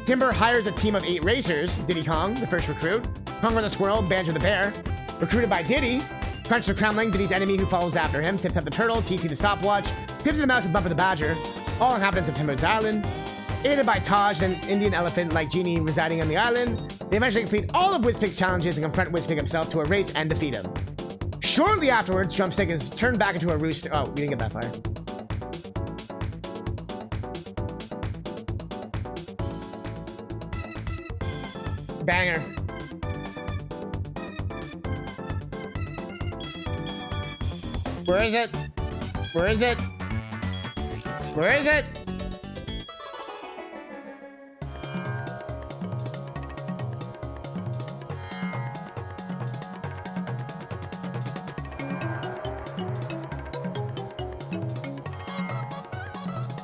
Timber hires a team of 8 racers: Diddy Kong, the first recruit, Congo the Squirrel, Banjo the Bear, recruited by Diddy, Crunch the Kremling, Diddy's enemy who follows after him, Tip Tap the Turtle, TT the Stopwatch, Pipsy the Mouse, and Bumper the Badger, all inhabitants of Timber's island. Aided by Taj, an Indian elephant like genie residing on the island, they eventually complete all of Wizpig's challenges and confront Wizpig himself to a race and defeat him. Shortly afterwards, Drumstick is turned back into a rooster. Oh, we didn't get that far. Banger. Where is it? Where is it? Where is it?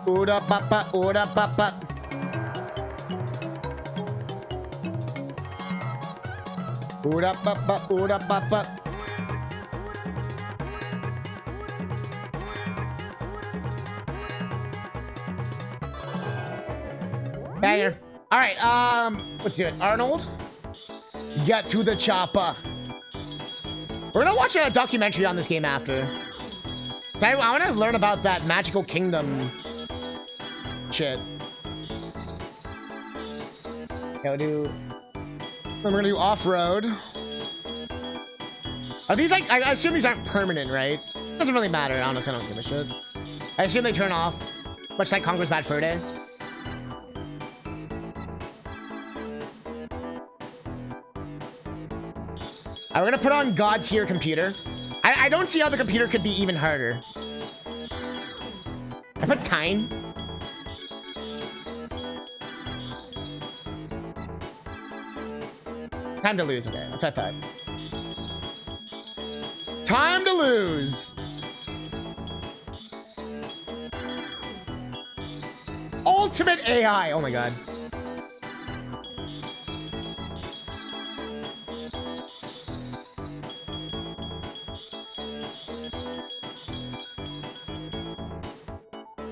Ora papa, ora papa. Ora papa, ora papa. Banger. All right, let's do it. Arnold, get to the chopper. We're gonna watch a documentary on this game after. I want to learn about that magical kingdom shit. We're gonna do off-road. Are these like, I assume these aren't permanent, right? Doesn't really matter, honestly, I don't give a shit. I assume they turn off, much like Conquer's Bad Fur Day. We're gonna put on God tier computer. I don't see how the computer could be even harder. I put Time. Time to lose. Okay, that's what I thought. Time to lose. Ultimate AI. Oh my god.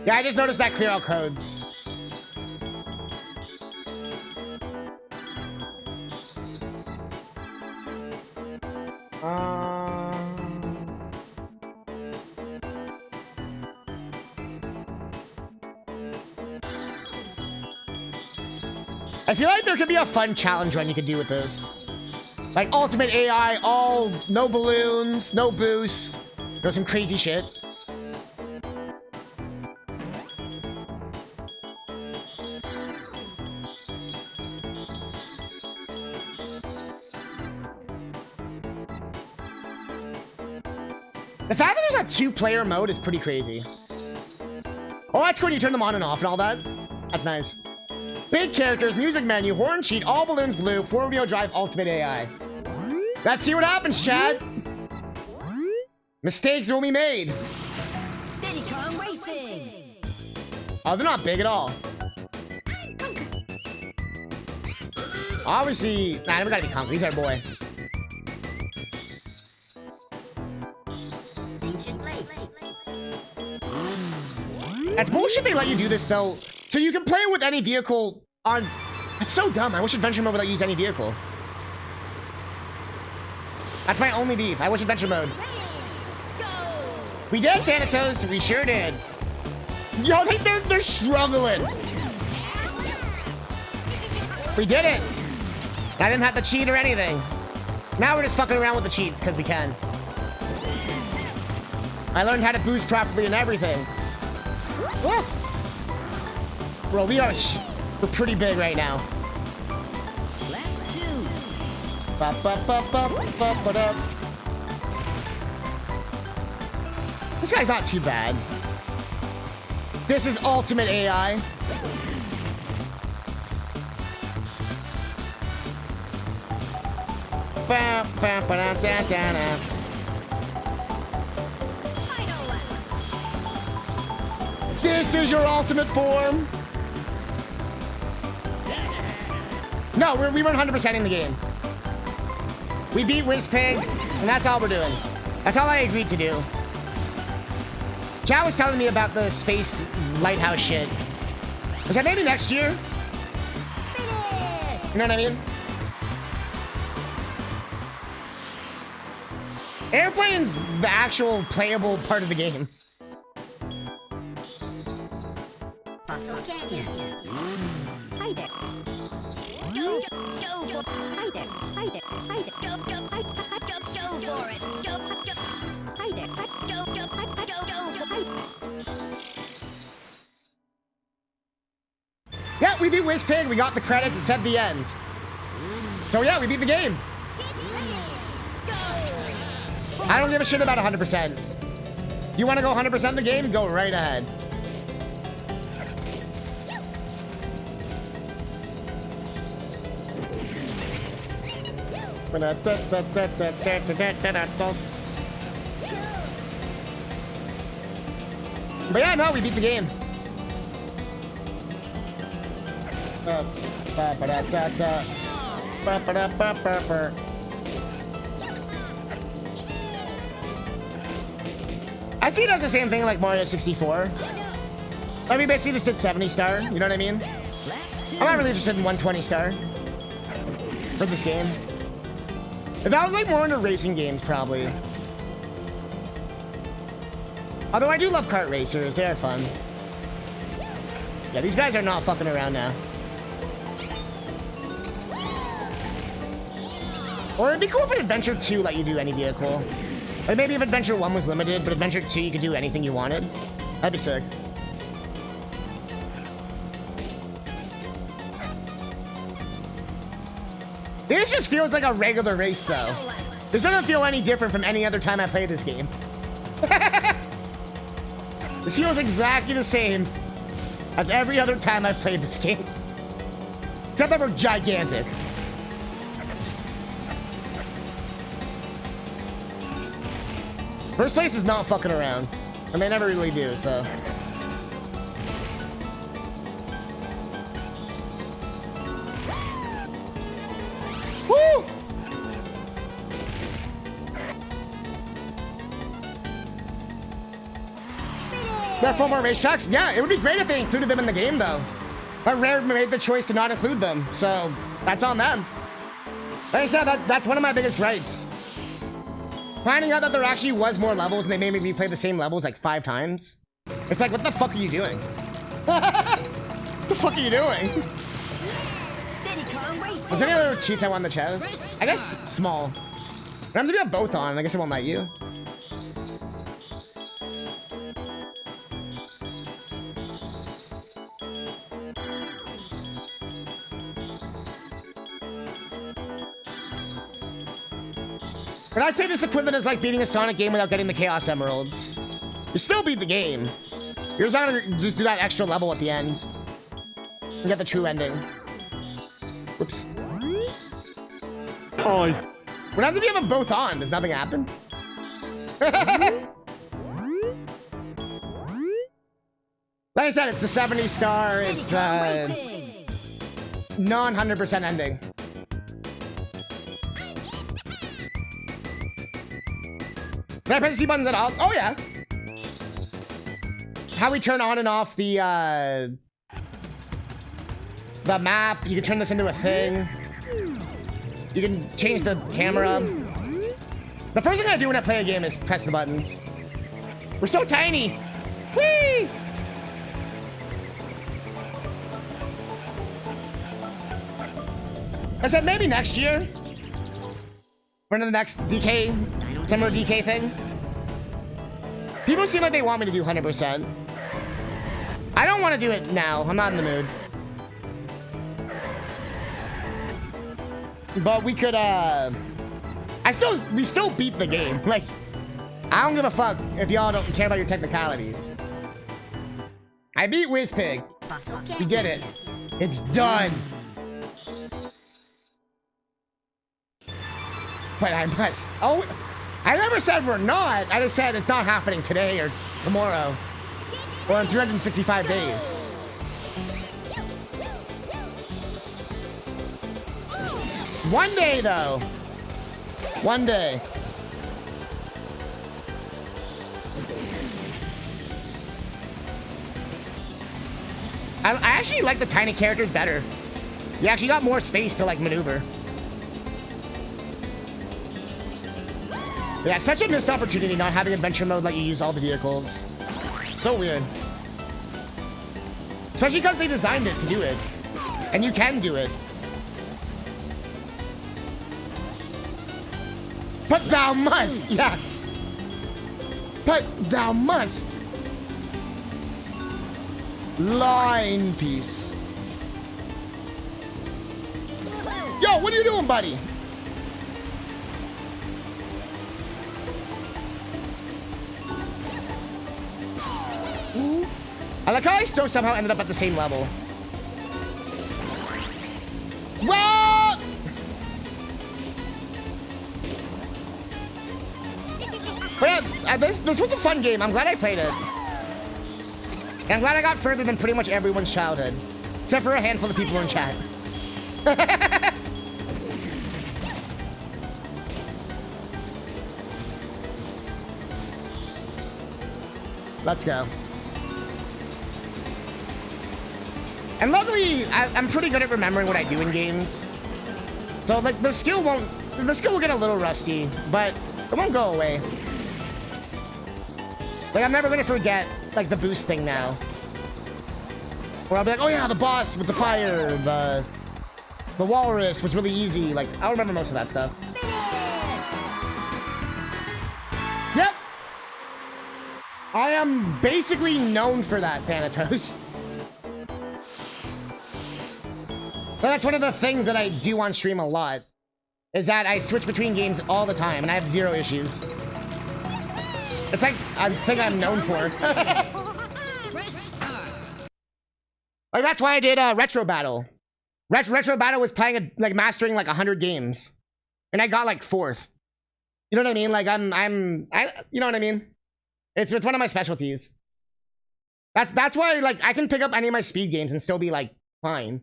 Yeah, I just noticed that clear out codes. I feel like there could be a fun challenge run you could do with this. Like ultimate AI, all no balloons, no boosts. There's some crazy shit. The fact that there's a 2-player mode is pretty crazy. Oh, that's cool. You turn them on and off and all that. That's nice. Big characters, music menu, horn sheet, all balloons blue, 4-wheel drive, ultimate AI. Let's see what happens, Chad. Mistakes will be made. Diddy Kong Racing. Oh, they're not big at all. Obviously, nah, never gotta be Conker. He's our boy. That's bullshit they let you do this, though. So you can play with any vehicle on... That's so dumb. I wish Adventure Mode would let you use any vehicle. That's my only beef. I wish Adventure Mode. We did, Thanatos. We sure did. Yo, they're struggling. We did it. I didn't have to cheat or anything. Now we're just fucking around with the cheats, because we can. I learned how to boost properly and everything. Woo. Bro, we're pretty big right now. This guy's not too bad. This is ultimate AI. This is your ultimate form. No, we weren't 100% in the game. We beat Wizpig, and that's all we're doing. That's all I agreed to do. Chad was telling me about the space lighthouse shit. Was that maybe next year? You know what I mean? Airplane's the actual playable part of the game. Fossil Canyon. Hi there. Go hi there. Hi there. Hi there. Go for it. Hi there. Yeah, we beat Wizpig. We got the credits. It said the end. So yeah, we beat the game. I don't give a shit about 100%. You want to go 100% the game? Go right ahead. But yeah, no, we beat the game. I see it as the same thing like Mario 64. I mean, basically just did 70 star, you know what I mean? I'm not really interested in 120 star for this game. If I was like more into racing games, probably. Although I do love kart racers, they are fun. Yeah, these guys are not fucking around now. Or it'd be cool if in Adventure 2 let you do any vehicle. Like maybe if Adventure 1 was limited, but Adventure 2 you could do anything you wanted. That'd be sick. This just feels like a regular race though. This doesn't feel any different from any other time I played this game. This feels exactly the same as every other time I've played this game. Except that we're gigantic. First place is not fucking around. And they never really do, so. Woo! There are 4 more racetracks? Yeah, it would be great if they included them in the game, though. But Rare made the choice to not include them, so that's on them. Like I said, that's one of my biggest gripes. Finding out that there actually was more levels and they made me replay the same levels like 5 times. It's like, what the fuck are you doing? What the fuck are you doing? Is there any other cheats I want in the chest? I guess small. But I'm gonna have both on. I guess it won't let you. But I'd say this equivalent is like beating a Sonic game without getting the Chaos Emeralds. You still beat the game. You're just not gonna just do that extra level at the end. You get the true ending. Whoops. Hi. What happens if you have them both on? Does nothing happen? Like I said, it's the 70 star. It's the non-100% ending. Can I press the C buttons at all? Oh, yeah. How we turn on and off the map. You can turn this into a thing. You can change the camera. The first thing I do when I play a game is press the buttons. We're so tiny. Whee! I said maybe next year. For the next DK, summer DK thing. People seem like they want me to do 100%. I don't want to do it now. I'm not in the mood. But we could, we still beat the game. Like, I don't give a fuck if y'all don't care about your technicalities. I beat Wizpig. We did it. It's done. But I must. Oh, I never said we're not. I just said it's not happening today or tomorrow or in 365 days. One day, though. One day. I actually like the tiny characters better. You actually got more space to, like, maneuver. Yeah, such a missed opportunity not having adventure mode let you use all the vehicles. So weird. Especially because they designed it to do it. And you can do it. But thou must! Yeah. But thou must! Line piece. Yo, what are you doing, buddy? Ooh. I like how I still somehow ended up at the same level. Whoa! But yeah, this was a fun game. I'm glad I played it. And I'm glad I got further than pretty much everyone's childhood. Except for a handful of people in chat. Let's go. And luckily, I'm pretty good at remembering what I do in games. So, like, the skill will get a little rusty, but it won't go away. Like, I'm never gonna forget, like, the boost thing now. Where I'll be like, oh yeah, the boss with the fire, the walrus was really easy. Like, I'll remember most of that stuff. Yep! I am basically known for that, Thanatos. But that's one of the things that I do on stream a lot. Is that I switch between games all the time, and I have zero issues. It's like, I think I'm known for. Like, that's why I did Retro Battle. Retro Battle was playing, like, mastering, like, 100 games. And I got, like, 4th. You know what I mean? Like, you know what I mean? It's one of my specialties. That's why, like, I can pick up any of my speed games and still be, like, fine.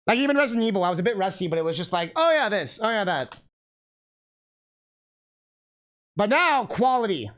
Like, even Resident Evil, I was a bit rusty, but it was just like, oh yeah, this, oh yeah, that. But now, quality.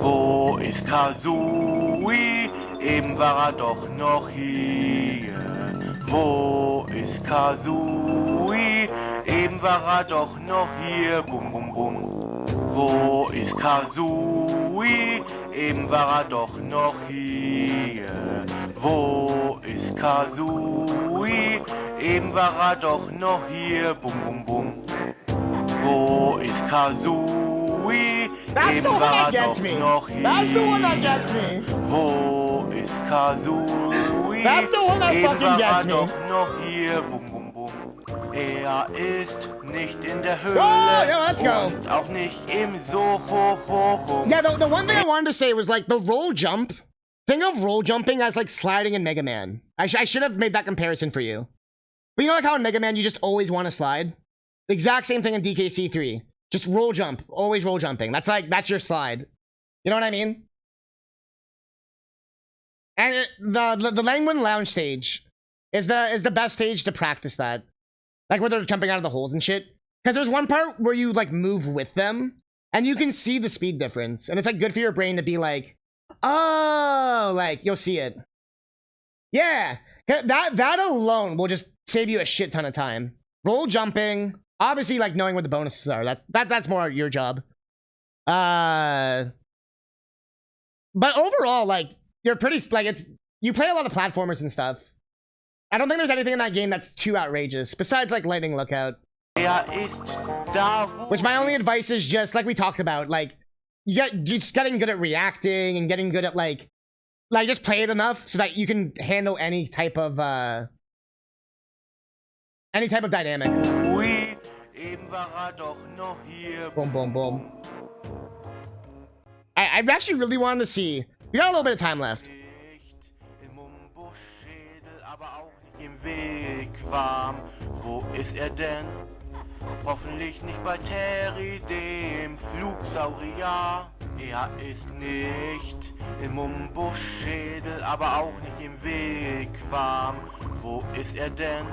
Wo ist Kazooie? Eben war er doch noch hier. Wo ist Kazooie? Eben war er doch noch hier. Bum, bum, bum. Wo ist Kazooie? Eben war er doch noch hier. Wo ist Kazooie? Eben war er doch noch hier. Bum, bum, bum. Wo ist Kazooie? That's the Eben one war that er gets doch me. noch hier. That's the one that gets me. Wo ist Kazooie? That's the one that Eben fucking war gets er me. doch noch hier. Bum, bum, bum. Er ist nicht in der Höhle. Oh, yeah, let's go. Und auch nicht im Soho. Yeah, the one thing I wanted to say was, like, the roll jump. Think of roll jumping as, like, sliding in Mega Man. I should have made that comparison for you. But you know, like, how in Mega Man you just always want to slide? The exact same thing in DKC 3. Just roll jump. Always roll jumping. That's your slide. You know what I mean? And the Langwin Lounge stage is the best stage to practice that. Like, where they're jumping out of the holes and shit. Because there's one part where you, like, move with them. And you can see the speed difference. And it's, like, good for your brain to be like, oh, like, you'll see it. Yeah. That alone will just save you a shit ton of time. Roll jumping. Obviously, like, knowing what the bonuses are. That's more your job. But overall, like, you're pretty, like, you play a lot of platformers and stuff. I don't think there's anything in that game that's too outrageous, besides like Lightning Lookout. Ist da, wo Which my only advice is just like we talked about, like you're just getting good at reacting and getting good at like just play it enough so that you can handle any type of dynamic. Ui, eben war doch noch hier. Boom, boom, boom. I actually really wanted to see. We got a little bit of time left. Nicht im Umbuschschädel, aber auch nicht im Wigwam. Wo ist er denn? Hoffentlich nicht bei Terry, dem Flugsaurier. Er ist nicht im Umbuschschädel, aber auch nicht im Wigwam. Wo ist er denn?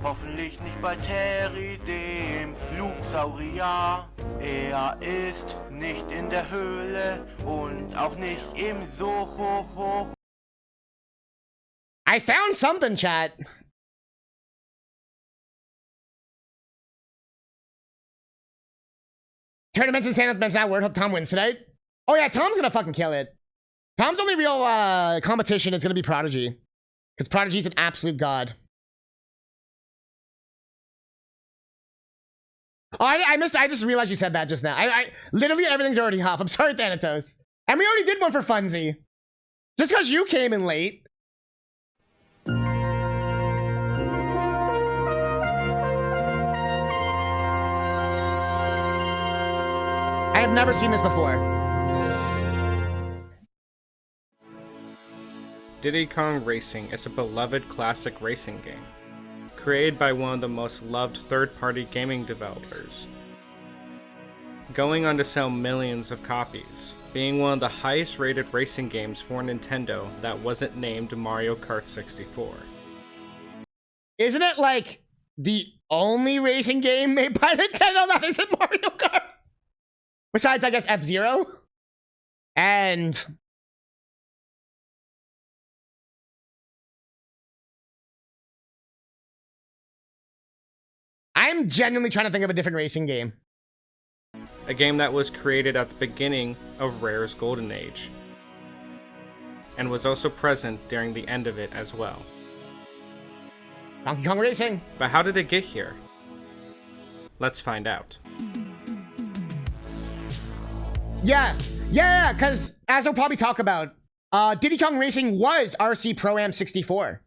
Hoffentlich nicht bei Terry, dem Flugsaurier. Er ist nicht in der Höhle und auch nicht im Soho. I found something, chat. Tournaments and stand-up mention that word. Hope Tom wins tonight. Oh yeah, Tom's gonna fucking kill it. Tom's only real competition is gonna be Prodigy, because Prodigy's an absolute god. Oh, I missed. I just realized you said that just now. I literally everything's already off. I'm sorry, Thanatos. And we already did one for Funzy. Just because you came in late. I have never seen this before. Diddy Kong Racing is a beloved classic racing game, created by one of the most loved third-party gaming developers, going on to sell millions of copies, being one of the highest-rated racing games for Nintendo that wasn't named Mario Kart 64. Isn't it like the only racing game made by Nintendo that isn't Mario Kart? Besides, I guess, F-Zero? And I'm genuinely trying to think of a different racing game. A game that was created at the beginning of Rare's golden age, and was also present during the end of it as well. Donkey Kong Racing. But how did it get here? Let's find out. Yeah, because as we'll probably talk about, Diddy Kong Racing was RC Pro-Am 64.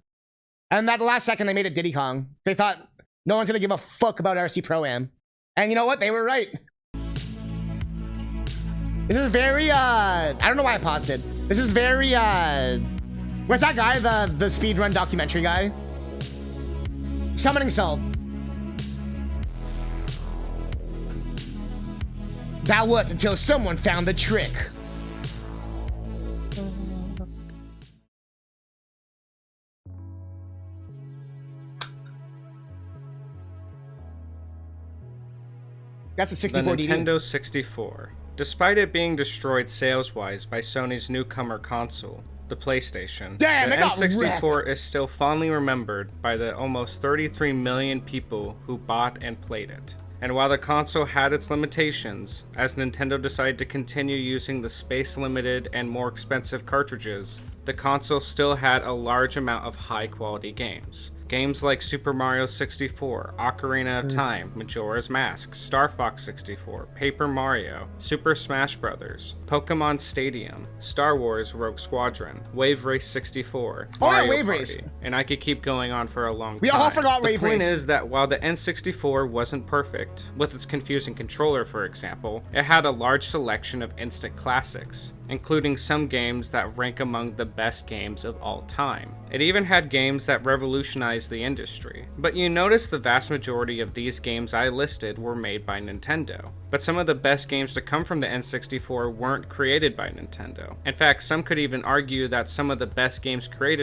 And at the last second, they made it Diddy Kong. They thought no one's going to give a fuck about RC Pro-Am. And you know what? They were right. This is very, I don't know why I paused it. This is very, what's that guy? The speedrun documentary guy? Summoning Soul. That was until someone found the trick. That's a 64 The DD. Nintendo 64. Despite it being destroyed sales-wise by Sony's newcomer console, the PlayStation, Damn, the it got N64 wrecked. is still fondly remembered by the almost 33 million people who bought and played it. And while the console had its limitations, as Nintendo decided to continue using the space-limited and more expensive cartridges, the console still had a large amount of high-quality games. Games like Super Mario 64, Ocarina of Time, Majora's Mask, Star Fox 64, Paper Mario, Super Smash Bros., Pokemon Stadium, Star Wars Rogue Squadron, Wave Race 64, Oh, yeah, Mario Wave Party, Race. and I could keep going on for a long time. We all forgot the Wave point Race. is that while the N64 wasn't perfect, with its confusing controller for example, it had a large selection of instant classics, including some games that rank among the best games of all time. It even had games that revolutionized the industry. But you notice the vast majority of these games I listed were made by Nintendo. But some of the best games to come from the N64 weren't created by Nintendo. In fact, some could even argue that some of the best games created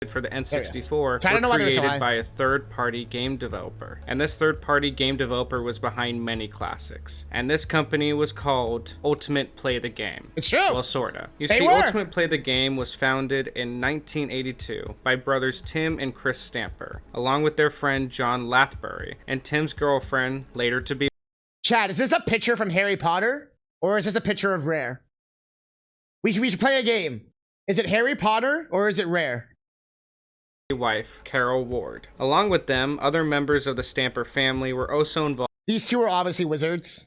for the N64 I don't know were why they're so high. created by a third-party game developer. And this third-party game developer was behind many classics. And this company was called Ultimate Play the Game. It's true. Well, sorta. You They see, were. Ultimate Play the Game was founded in 1982 by brothers Tim and Chris Stamper, along with their friend John Lathbury, and Tim's girlfriend, later to be Chad, is this a picture from Harry Potter? Or is this a picture of Rare? We should play a game. Is it Harry Potter or is it Rare? Wife, Carol Ward. Along with them, other members of the Stamper family were also involved. These two are obviously wizards.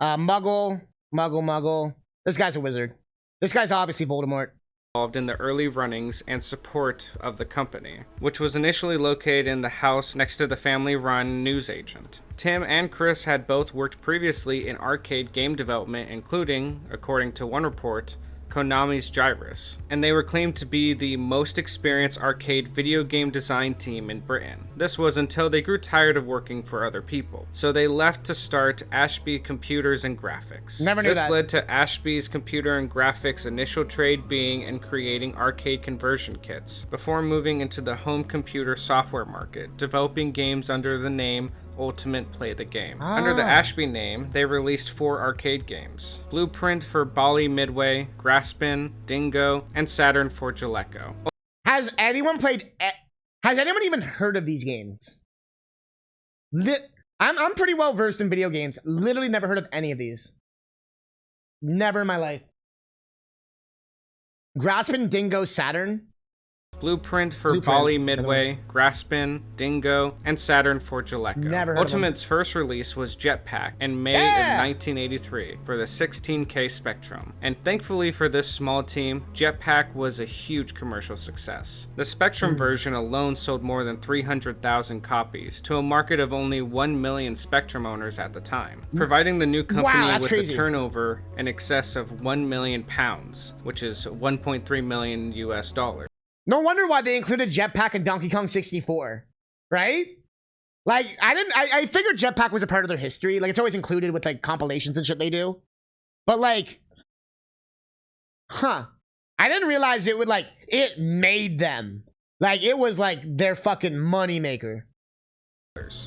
Muggle. This guy's a wizard. This guy's obviously Voldemort. In the early runnings and support of the company, which was initially located in the house next to the family-run newsagent. Tim and Chris had both worked previously in arcade game development, including, according to one report, Konami's Gyrus, and they were claimed to be the most experienced arcade video game design team in Britain. This was until they grew tired of working for other people, so they left to start Ashby Computers and Graphics. Never knew that. This led to Ashby's Computer and Graphics' initial trade being in creating arcade conversion kits, before moving into the home computer software market, developing games under the name Ultimate Play the Game. Under the Ashby name, they released 4 arcade games: Blueprint for Bali Midway, Graspin, Dingo, and Saturn for Jaleco. Has anyone even heard of these games? I'm pretty well versed in video games. Literally never heard of any of these. Never in my life. Graspin, Dingo, Saturn. Blueprint for Bali Midway, Graspin, Dingo, and Saturn for Jaleco. Never heard Ultimate's first release was Jetpack in May of 1983 for the 16K Spectrum, and thankfully for this small team, Jetpack was a huge commercial success. The Spectrum version alone sold more than 300,000 copies to a market of only 1 million Spectrum owners at the time, providing the new company with crazy. a turnover in excess of £1 million, which is 1.3 million US dollars. No wonder why they included Jetpack and Donkey Kong 64, right? Like, I figured Jetpack was a part of their history. Like, it's always included with, like, compilations and shit they do. But, like, I didn't realize it would, like, it made them. Like, it was, like, their fucking moneymaker.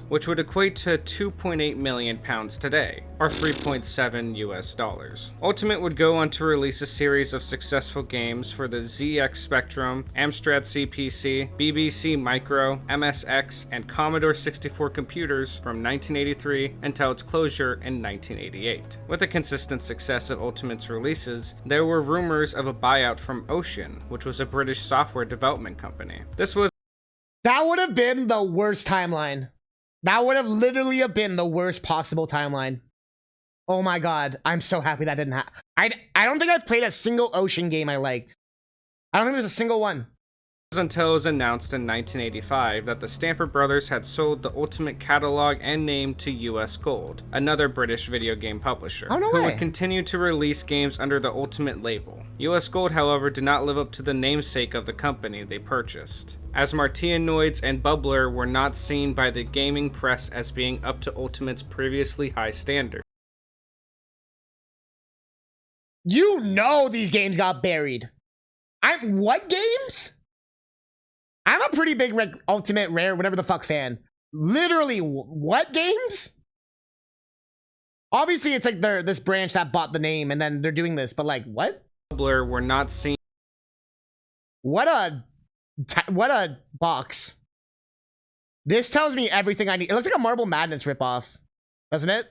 Which would equate to 2.8 million pounds today, or 3.7 US dollars. Ultimate would go on to release a series of successful games for the ZX Spectrum, Amstrad CPC, BBC Micro, MSX, and Commodore 64 computers from 1983 until its closure in 1988. With the consistent success of Ultimate's releases, there were rumors of a buyout from Ocean, which was a British software development company. That would have been the worst timeline. That would have literally been the worst possible timeline. Oh my god, I'm so happy that didn't happen. I don't think I've played a single Ocean game I liked. I don't think there's a single one. Until it was announced in 1985 that the Stamper Brothers had sold the Ultimate catalog and name to US Gold, another British video game publisher, who would continue to release games under the Ultimate label. US Gold, however, did not live up to the namesake of the company they purchased, as Martianoids and Bubbler were not seen by the gaming press as being up to Ultimate's previously high standard. You know these games got buried. What games? I'm a pretty big Ultimate, Rare, whatever the fuck fan. Literally, what games? Obviously, it's like they're this branch that bought the name and then they're doing this, but like, what? Bubbler were not seen. What a box. This tells me everything I need. It looks like a Marble Madness ripoff, doesn't it?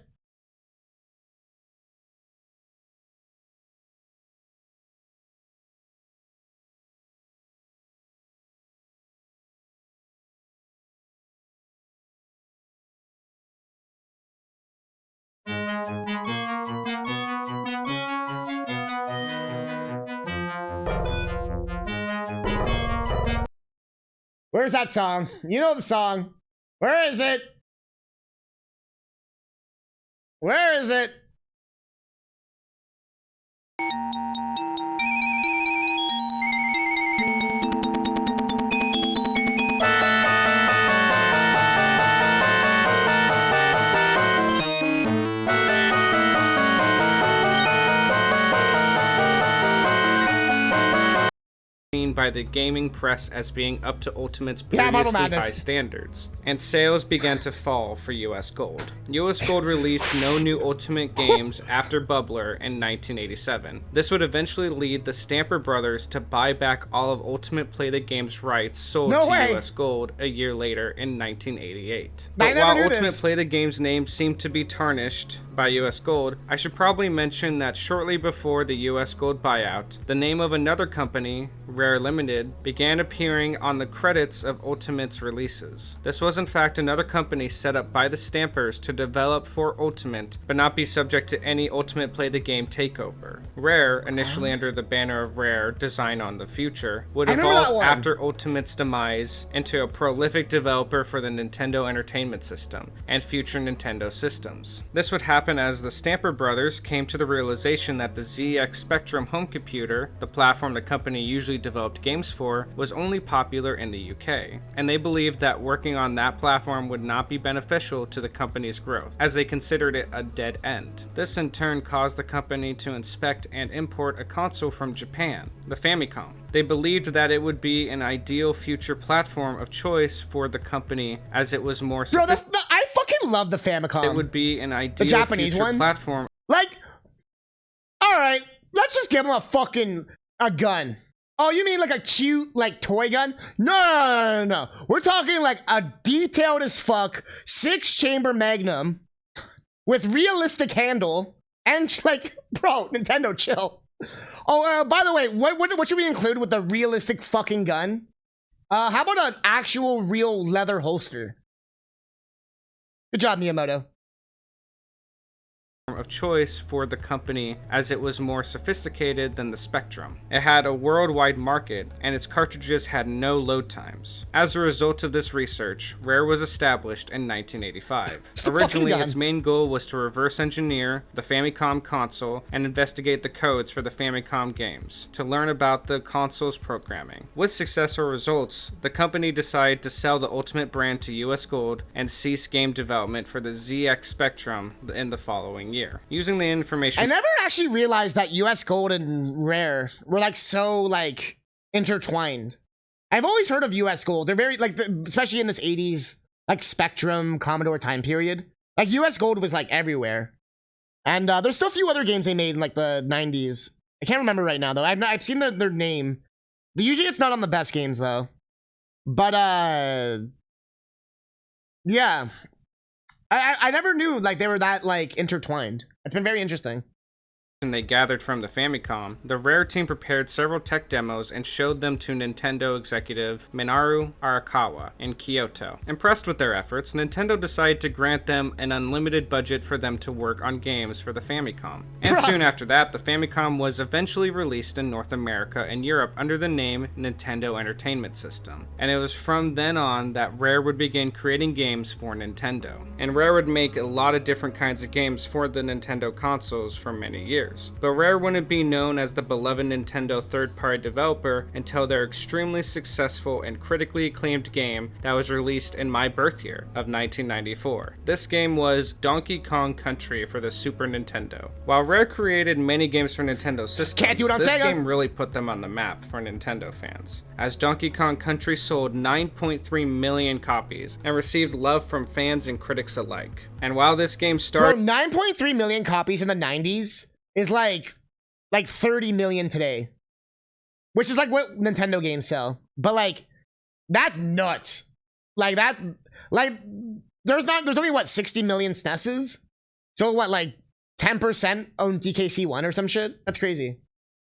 Where's that song? You know the song. Where is it? Where is it? by the gaming press as being up to Ultimate's Yeah, Marble previously Madness. high standards, and sales began to fall for US Gold. US Gold released no new Ultimate games after Bubbler in 1987. This would eventually lead the Stamper brothers to buy back all of Ultimate Play the Game's rights sold No to way. US Gold a year later in 1988. I But never while knew Ultimate this. Play the Game's name seemed to be tarnished by US Gold, I should probably mention that shortly before the US Gold buyout, the name of another company, Rare Limited, began appearing on the credits of Ultimate's releases. This was in fact another company set up by the Stampers to develop for Ultimate, but not be subject to any Ultimate Play the Game takeover. Rare, initially under the banner of Rare Design on the Future, would I remember that evolve one. after Ultimate's demise into a prolific developer for the Nintendo Entertainment System and future Nintendo systems. This would happen as the Stamper brothers came to the realization that the ZX Spectrum home computer, the platform the company usually developed games for, was only popular in the UK, and they believed that working on that platform would not be beneficial to the company's growth, as they considered it a dead end. This in turn caused the company to inspect and import a console from Japan, the Famicom. They believed that it would be an ideal future platform of choice for the company as it was more Bro, I fucking love the Famicom. It would be an ideal Japanese future one? platform. Like, alright, let's just give him a gun. Oh, you mean like a cute, like, toy gun? No. We're talking like a detailed as fuck 6-chamber Magnum with realistic handle and, like, bro, Nintendo, chill. Oh, by the way, what should we include with the realistic fucking gun? How about an actual real leather holster? Good job, Miyamoto. Of choice for the company as it was more sophisticated than the Spectrum. It had a worldwide market and its cartridges had no load times. As a result of this research, Rare was established in 1985. Originally, its main goal was to reverse engineer the Famicom console and investigate the codes for the Famicom games to learn about the console's programming. With successful results, the company decided to sell the Ultimate brand to US Gold and cease game development for the ZX Spectrum in the following year. Using the information, I never actually realized that US Gold and Rare were like so like intertwined. I've always heard of US Gold. They're very like, especially in this 80s like Spectrum Commodore time period. Like US Gold was like everywhere. And there's still a few other games they made in like the 90s. I can't remember right now though. I've seen their name. Usually it's not on the best games though. But yeah. I never knew like they were that like intertwined. It's been very interesting. They gathered from the Famicom, the Rare team prepared several tech demos and showed them to Nintendo executive Minoru Arakawa in Kyoto. Impressed with their efforts, Nintendo decided to grant them an unlimited budget for them to work on games for the Famicom. And soon after that, the Famicom was eventually released in North America and Europe under the name Nintendo Entertainment System. And it was from then on that Rare would begin creating games for Nintendo. And Rare would make a lot of different kinds of games for the Nintendo consoles for many years. But Rare wouldn't be known as the beloved Nintendo third-party developer until their extremely successful and critically acclaimed game that was released in my birth year of 1994. This game was Donkey Kong Country for the Super Nintendo. While Rare created many games for Nintendo systems, this game really put them on the map for Nintendo fans, as Donkey Kong Country sold 9.3 million copies and received love from fans and critics alike. And while this game started— Bro, 9.3 million copies in the 90s is like 30 million today, which is like what Nintendo games sell. But like, that's nuts. Like that, like there's only what 60 million SNESs. So what, like 10% own DKC1 or some shit? That's crazy.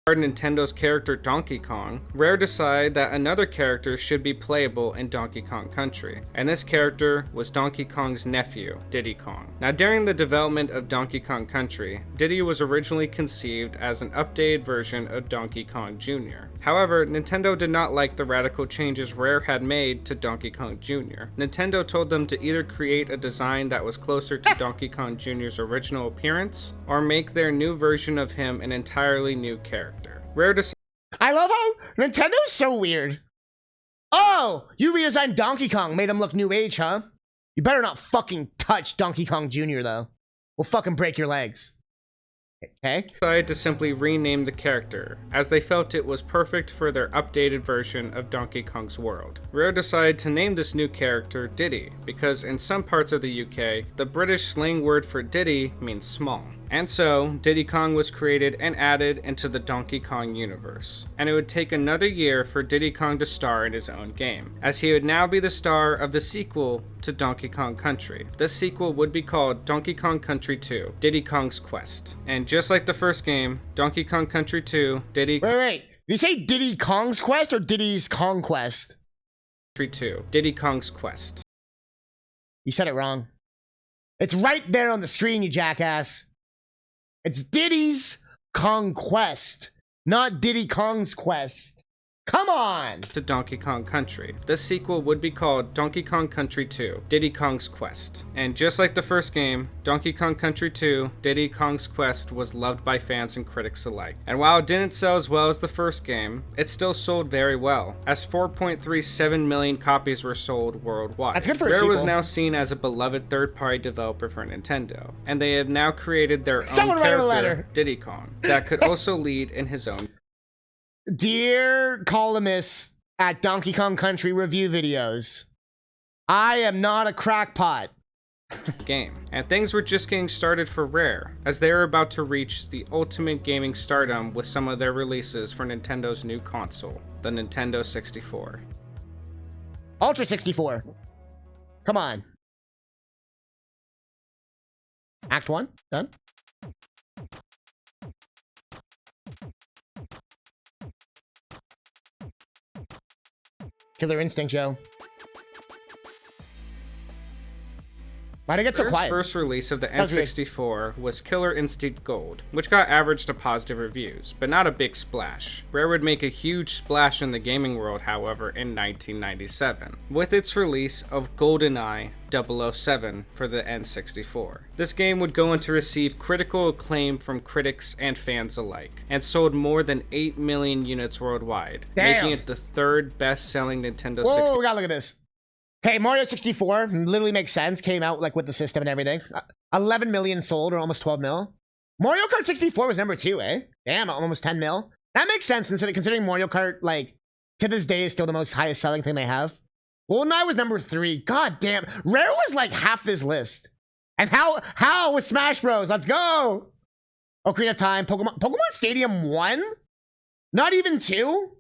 Nintendo's character Donkey Kong, Rare decided that another character should be playable in Donkey Kong Country, and this character was Donkey Kong's nephew, Diddy Kong. Now, during the development of Donkey Kong Country, Diddy was originally conceived as an updated version of Donkey Kong Jr. However, Nintendo did not like the radical changes Rare had made to Donkey Kong Jr. Nintendo told them to either create a design that was closer to Donkey Kong Jr.'s original appearance, or make their new version of him an entirely new character. Rare decided— I love how Nintendo's so weird. Oh, you redesigned Donkey Kong, made him look new age, huh? You better not fucking touch Donkey Kong Jr. though. We'll fucking break your legs. Okay. Decided to simply rename the character, as they felt it was perfect for their updated version of Donkey Kong's world. Rare decided to name this new character Diddy, because in some parts of the UK, the British slang word for Diddy means small. And so, Diddy Kong was created and added into the Donkey Kong universe. And it would take another year for Diddy Kong to star in his own game, as he would now be the star of the sequel to Donkey Kong Country. This sequel would be called Donkey Kong Country 2, Diddy Kong's Quest. And just like the first game, Donkey Kong Country 2, Diddy... Wait. Did you say Diddy Kong's Quest or Diddy's Conquest? Country 2, Diddy Kong's Quest. You said it wrong. It's right there on the screen, you jackass. It's Diddy's Conquest, not Diddy Kong's Quest. Come on! To Donkey Kong Country. This sequel would be called Donkey Kong Country 2, Diddy Kong's Quest. And just like the first game, Donkey Kong Country 2, Diddy Kong's Quest was loved by fans and critics alike. And while it didn't sell as well as the first game, it still sold very well, as 4.37 million copies were sold worldwide. That's good for a Rare sequel. was now seen as a beloved third-party developer for Nintendo, and they have now created their Someone own write a character, letter. Diddy Kong, that could also lead in his own Dear columnists at Donkey Kong Country review videos, I am not a crackpot. game. And things were just getting started for Rare, as they were about to reach the ultimate gaming stardom with some of their releases for Nintendo's new console, the Nintendo 64. Ultra 64. Come on. Act 1, done. Killer Instinct, Joe. Why'd I get so Rare's quiet? first release of the was weird. N64 was Killer Instinct Gold, which got average to positive reviews, but not a big splash. Rare would make a huge splash in the gaming world, however, in 1997, with its release of GoldenEye 007 for the N64. This game would go on to receive critical acclaim from critics and fans alike, and sold more than 8 million units worldwide, Damn. making it the third best-selling Nintendo Whoa, 64. we gotta look at this. Hey, Mario 64 literally makes sense. Came out like with the system and everything. 11 million sold, or almost 12 mil. Mario Kart 64 was number 2, eh? Damn, almost 10 mil. That makes sense considering Mario Kart, like, to this day is still the most highest selling thing they have. GoldenEye was number 3. God damn. Rare was like half this list. And how with Smash Bros? Let's go. Ocarina of Time, Pokemon Stadium 1? Not even 2?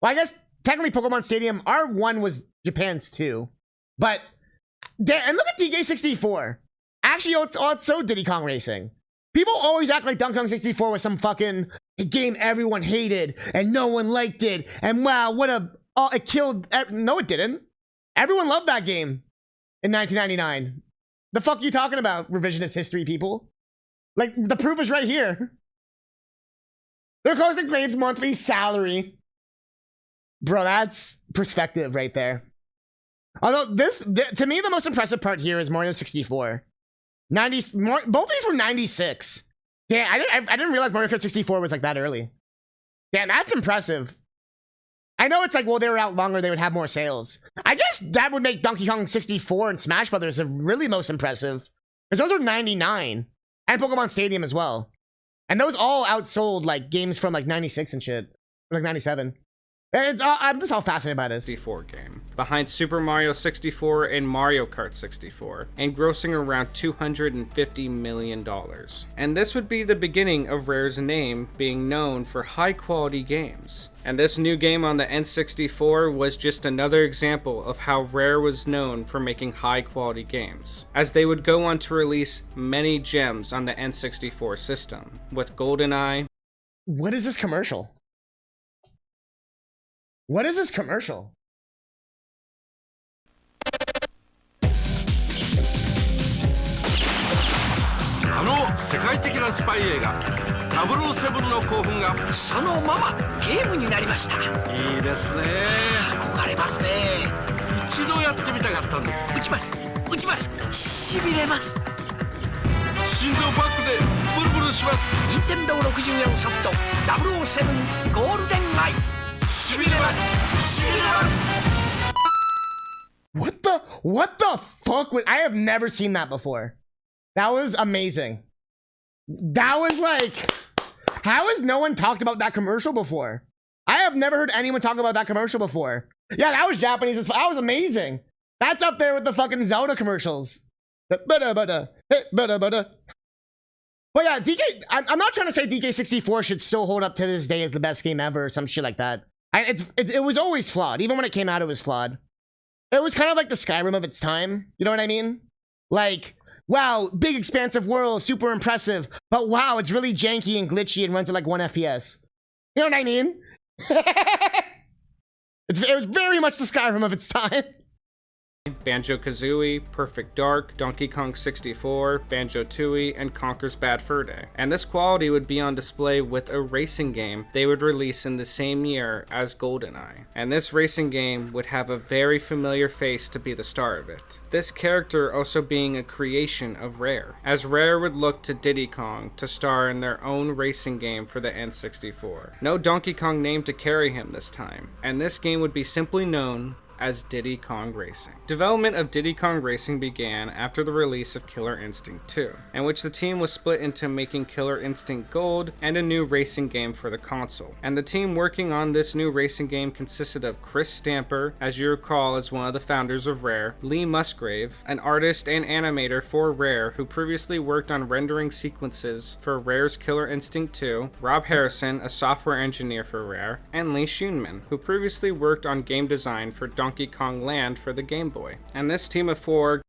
Well, I guess technically Pokemon Stadium R1 was Japan's 2. But, and look at DK64. Actually, it's so Diddy Kong Racing. People always act like Donkey Kong 64 was some fucking game everyone hated and no one liked it. And wow, it killed. No, it didn't. Everyone loved that game in 1999. The fuck are you talking about, revisionist history people? Like, the proof is right here. They're closing Glade's monthly salary. Bro, that's perspective right there. Although to me, the most impressive part here is Mario 64. Both these were 96. Damn, I didn't realize Mario Kart 64 was like that early. Damn, that's impressive. I know it's like, well, they were out longer, they would have more sales. I guess that would make Donkey Kong 64 and Smash Brothers really most impressive. Because those are 99. And Pokemon Stadium as well. And those all outsold like games from like 96 and shit. Like 97. I'm just all fascinated by this. 64 game, behind Super Mario 64 and Mario Kart 64, and grossing around $250 million. And this would be the beginning of Rare's name being known for high-quality games. And this new game on the N64 was just another example of how Rare was known for making high-quality games, as they would go on to release many gems on the N64 system, with GoldenEye. What is this commercial? What is this commercial? 世界的なスパイ映画007の興奮がそのままゲームになりました。いいですね。憧れますね。一度やってみたかったんです。撃ちます。しびれます。心臓バックでブルブルします。任天堂64ソフト007ゴールデンアイ。しびれます。しびれます。 What the fuck was, I have never seen that before. That was amazing. That was like, how has no one talked about that commercial before? I have never heard anyone talk about that commercial before. Yeah, that was Japanese. That was amazing. That's up there with the fucking Zelda commercials. But yeah, I'm not trying to say DK64 should still hold up to this day as the best game ever or some shit like that. It was always flawed. Even when it came out, it was flawed. It was kind of like the Skyrim of its time. You know what I mean? Like, wow, big expansive world, super impressive. But wow, it's really janky and glitchy and runs at like 1 FPS. You know what I mean? It was very much the Skyrim of its time. Banjo-Kazooie, Perfect Dark, Donkey Kong 64, Banjo-Tooie, and Conker's Bad Fur Day. And this quality would be on display with a racing game they would release in the same year as GoldenEye. And this racing game would have a very familiar face to be the star of it. This character also being a creation of Rare, as Rare would look to Diddy Kong to star in their own racing game for the N64. No Donkey Kong name to carry him this time, and this game would be simply known as Diddy Kong Racing. Development of Diddy Kong Racing began after the release of Killer Instinct 2, in which the team was split into making Killer Instinct Gold and a new racing game for the console. And the team working on this new racing game consisted of Chris Stamper, as you recall as one of the founders of Rare, Lee Musgrave, an artist and animator for Rare who previously worked on rendering sequences for Rare's Killer Instinct 2, Rob Harrison, a software engineer for Rare, and Lee Schoenman, who previously worked on game design for Donkey Kong Land for the Game Boy. And this team of 4...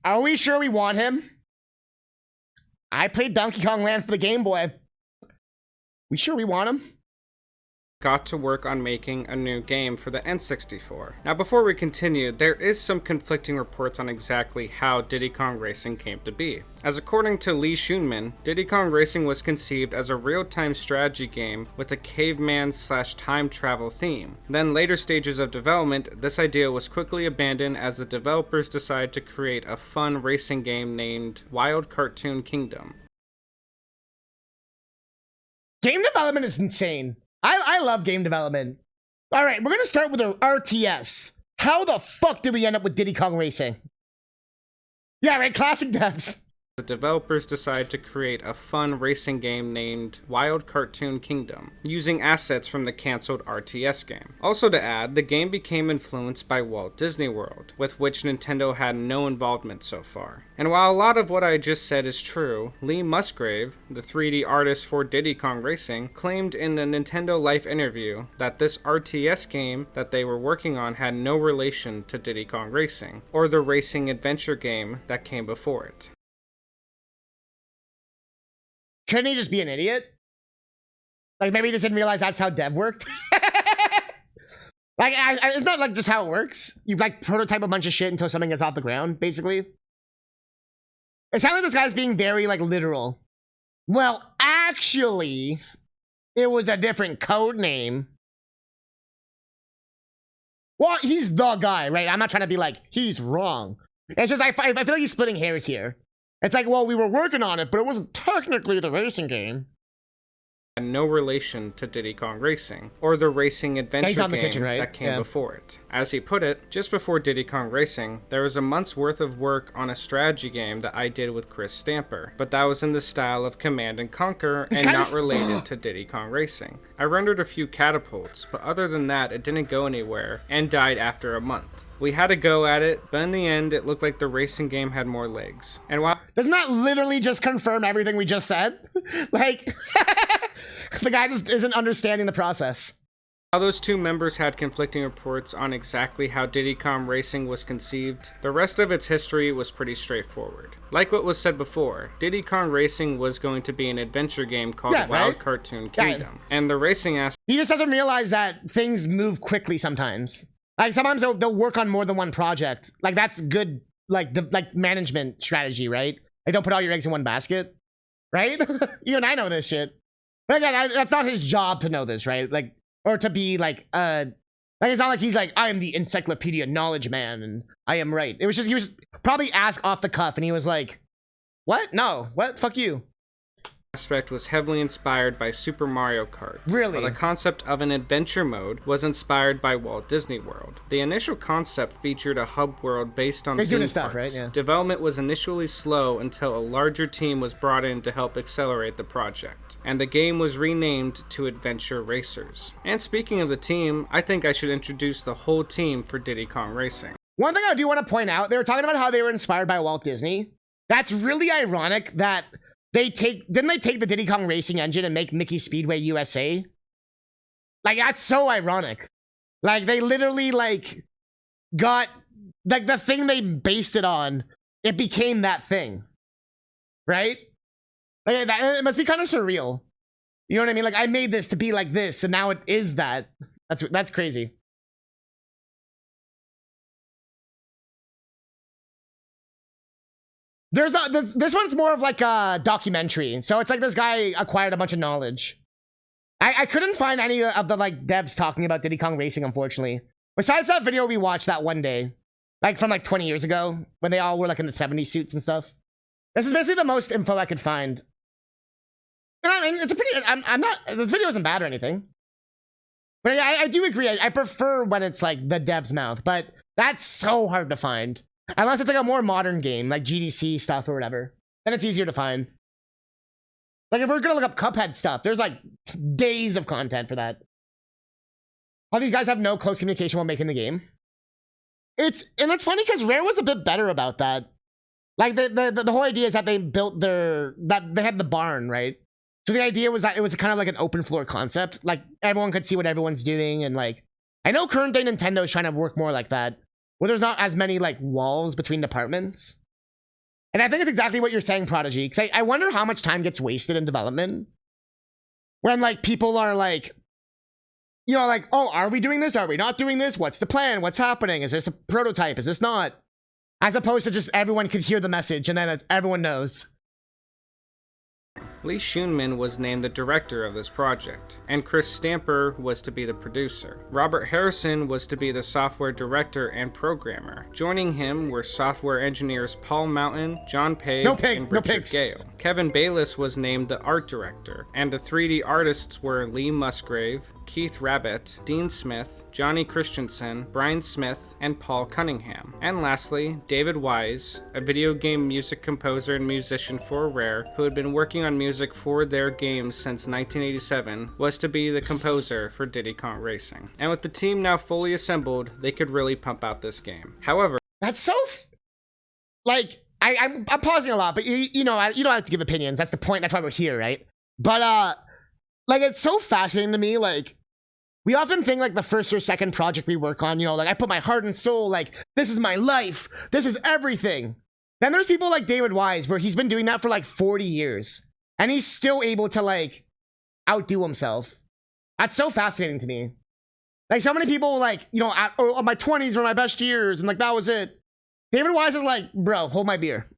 Are we sure we want him? I played Donkey Kong Land for the Game Boy. We sure we want him? got to work on making a new game for the N64. Now before we continue, there is some conflicting reports on exactly how Diddy Kong Racing came to be. As according to Lee Schoenman, Diddy Kong Racing was conceived as a real-time strategy game with a caveman/time travel theme. Then later stages of development, this idea was quickly abandoned as the developers decided to create a fun racing game named Wild Cartoon Kingdom. Game development is insane. I love game development. All right, we're gonna start with our RTS. How the fuck did we end up with Diddy Kong Racing? Yeah, right, classic devs. The developers decided to create a fun racing game named Wild Cartoon Kingdom, using assets from the cancelled RTS game. Also to add, the game became influenced by Walt Disney World, with which Nintendo had no involvement so far. And while a lot of what I just said is true, Lee Musgrave, the 3D artist for Diddy Kong Racing, claimed in the Nintendo Life interview that this RTS game that they were working on had no relation to Diddy Kong Racing, or the racing adventure game that came before it. Couldn't he just be an idiot? Like, maybe he just didn't realize that's how dev worked? Like, it's not like just how it works. You, like, prototype a bunch of shit until something gets off the ground, basically. It sounds like this guy's being very, like, literal. Well, actually, it was a different code name. Well, he's the guy, right? I'm not trying to be like, he's wrong. It's just, I feel like he's splitting hairs here. It's like, well, we were working on it, but it wasn't technically the racing game. And no relation to Diddy Kong Racing, or the racing adventure game that came before it. As he put it, just before Diddy Kong Racing, there was a month's worth of work on a strategy game that I did with Chris Stamper, but that was in the style of Command and Conquer and not related to Diddy Kong Racing. I rendered a few catapults, but other than that, it didn't go anywhere, and died after a month. We had a go at it, but in the end, it looked like the racing game had more legs. And while— doesn't that literally just confirm everything we just said? Like, the guy just isn't understanding the process. While those two members had conflicting reports on exactly how Diddy Kong Racing was conceived, the rest of its history was pretty straightforward. Like what was said before, Diddy Kong Racing was going to be an adventure game called Wild Cartoon Kingdom. And the racing aspect— he just doesn't realize that things move quickly sometimes. Like, sometimes they'll work on more than one project. Like, that's good, like management strategy, right? Like, don't put all your eggs in one basket, right? You and I know this shit. But again, that's not his job to know this, right? Like, or to be like, it's not like he's like, I am the encyclopedia knowledge man and I am right. It was just, he was probably asked off the cuff and he was like, what? No, what? Fuck you. aspect was heavily inspired by Super Mario Kart. Really? While the concept of an adventure mode was inspired by Walt Disney World. The initial concept featured a hub world based on He's doing theme his stuff, parks. right? Yeah. Development was initially slow until a larger team was brought in to help accelerate the project, and the game was renamed to Adventure Racers. And speaking of the team, I think I should introduce the whole team for Diddy Kong Racing. One thing I do want to point out, they were talking about how they were inspired by Walt Disney. That's really ironic that didn't they take the Diddy Kong Racing engine and make Mickey Speedway USA? Like, that's so ironic. Like, they literally, like, got, like, the thing they based it on, it became that thing. Right? Like, it must be kind of surreal. You know what I mean? Like, I made this to be like this, and now it is that. That's crazy. This one's more of like a documentary. So it's like this guy acquired a bunch of knowledge. I couldn't find any of the like devs talking about Diddy Kong Racing, unfortunately. Besides that video we watched that one day, like from like 20 years ago, when they all were like in the 70s suits and stuff. This is basically the most info I could find. You know, I mean, it's a pretty. I'm not. This video isn't bad or anything. But I do agree. I prefer when it's like the dev's mouth, but that's so hard to find. Unless it's like a more modern game, like GDC stuff or whatever. Then it's easier to find. Like if we're gonna look up Cuphead stuff, there's like days of content for that. All these guys have no close communication while making the game. It's funny because Rare was a bit better about that. Like the whole idea is that they built that they had the barn, right? So the idea was that it was kind of like an open floor concept. Like everyone could see what everyone's doing, and like I know current day Nintendo is trying to work more like that, where there's not as many like walls between departments. And I think it's exactly what you're saying, Prodigy, because I wonder how much time gets wasted in development when like people are like, you know, like, oh, are we doing this? Are we not doing this? What's the plan? What's happening? Is this a prototype? Is this not? As opposed to just everyone could hear the message and then everyone knows. Lee Shunman was named the director of this project, and Chris Stamper was to be the producer. Robert Harrison was to be the software director and programmer. Joining him were software engineers Paul Mountain, John Page, and Richard Gale. Kevin Bayless was named the art director, and the 3D artists were Lee Musgrave, Keith Rabbit, Dean Smith, Johnny Christensen, Brian Smith, and Paul Cunningham. And lastly, David Wise, a video game music composer and musician for Rare, who had been working on music for their games since 1987, was to be the composer for Diddy Kong Racing. And with the team now fully assembled, they could really pump out this game. However, that's so like I'm pausing a lot, but you know you don't have to give opinions. That's the point. That's why we're here, right? But like it's so fascinating to me. Like we often think like the first or second project we work on, you know, like I put my heart and soul, like this is my life, this is everything. Then there's people like David Wise, where he's been doing that for like 40 years, and he's still able to like outdo himself. That's so fascinating to me. Like so many people like, you know, my 20s were my best years, and like that was it. David Wise is like, bro, hold my beer.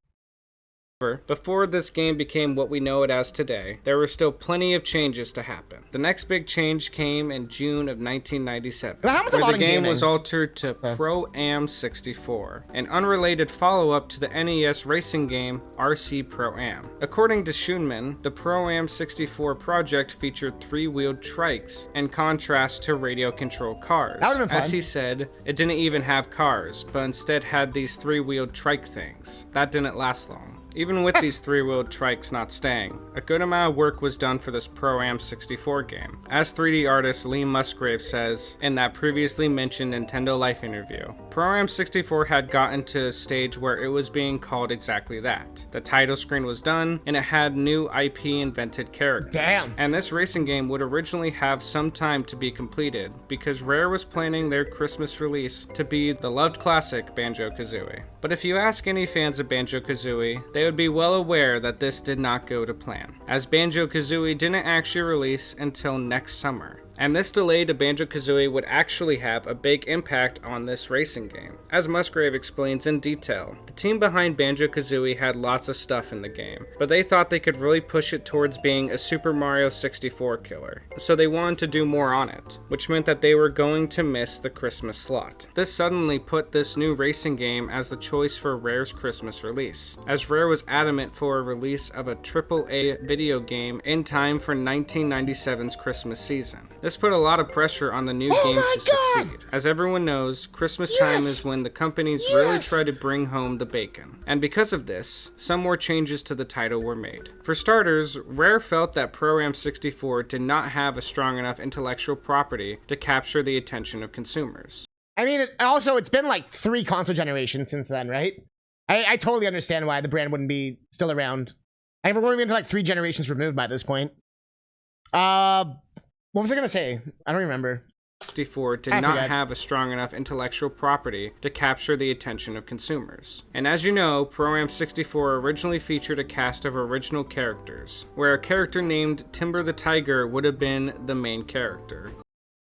Before this game became what we know it as today, there were still plenty of changes to happen. The next big change came in June of 1997, where the game was altered to Pro-Am 64, an unrelated follow-up to the NES racing game RC Pro-Am. According to Shunman, the Pro-Am 64 project featured three-wheeled trikes, in contrast to radio-controlled cars. As he said, it didn't even have cars, but instead had these three-wheeled trike things. That didn't last long. Even with these three-wheeled trikes not staying, a good amount of work was done for this Pro-Am 64 game. As 3D artist Lee Musgrave says in that previously mentioned Nintendo Life interview, Pro-Am 64 had gotten to a stage where it was being called exactly that. The title screen was done, and it had new IP invented characters. Damn. And this racing game would originally have some time to be completed, because Rare was planning their Christmas release to be the loved classic Banjo-Kazooie. But if you ask any fans of Banjo-Kazooie, they would be well aware that this did not go to plan, as Banjo-Kazooie didn't actually release until next summer. And this delay to Banjo-Kazooie would actually have a big impact on this racing game. As Musgrave explains in detail, the team behind Banjo-Kazooie had lots of stuff in the game, but they thought they could really push it towards being a Super Mario 64 killer, so they wanted to do more on it, which meant that they were going to miss the Christmas slot. This suddenly put this new racing game as the choice for Rare's Christmas release, as Rare was adamant for a release of a AAA video game in time for 1997's Christmas season. This put a lot of pressure on the new game to succeed. As everyone knows, Christmas time is when the companies really try to bring home the bacon. And because of this, some more changes to the title were made. For starters, Rare felt that Pro-Am 64 did not have a strong enough intellectual property to capture the attention of consumers. I mean, it's been like 3 console generations since then, right? I totally understand why the brand wouldn't be still around. I think we're going into like 3 generations removed by this point. What was I gonna say? I don't remember. 64 did not have a strong enough intellectual property to capture the attention of consumers. And as you know, Pro-Am 64 originally featured a cast of original characters, where a character named Timber the Tiger would have been the main character.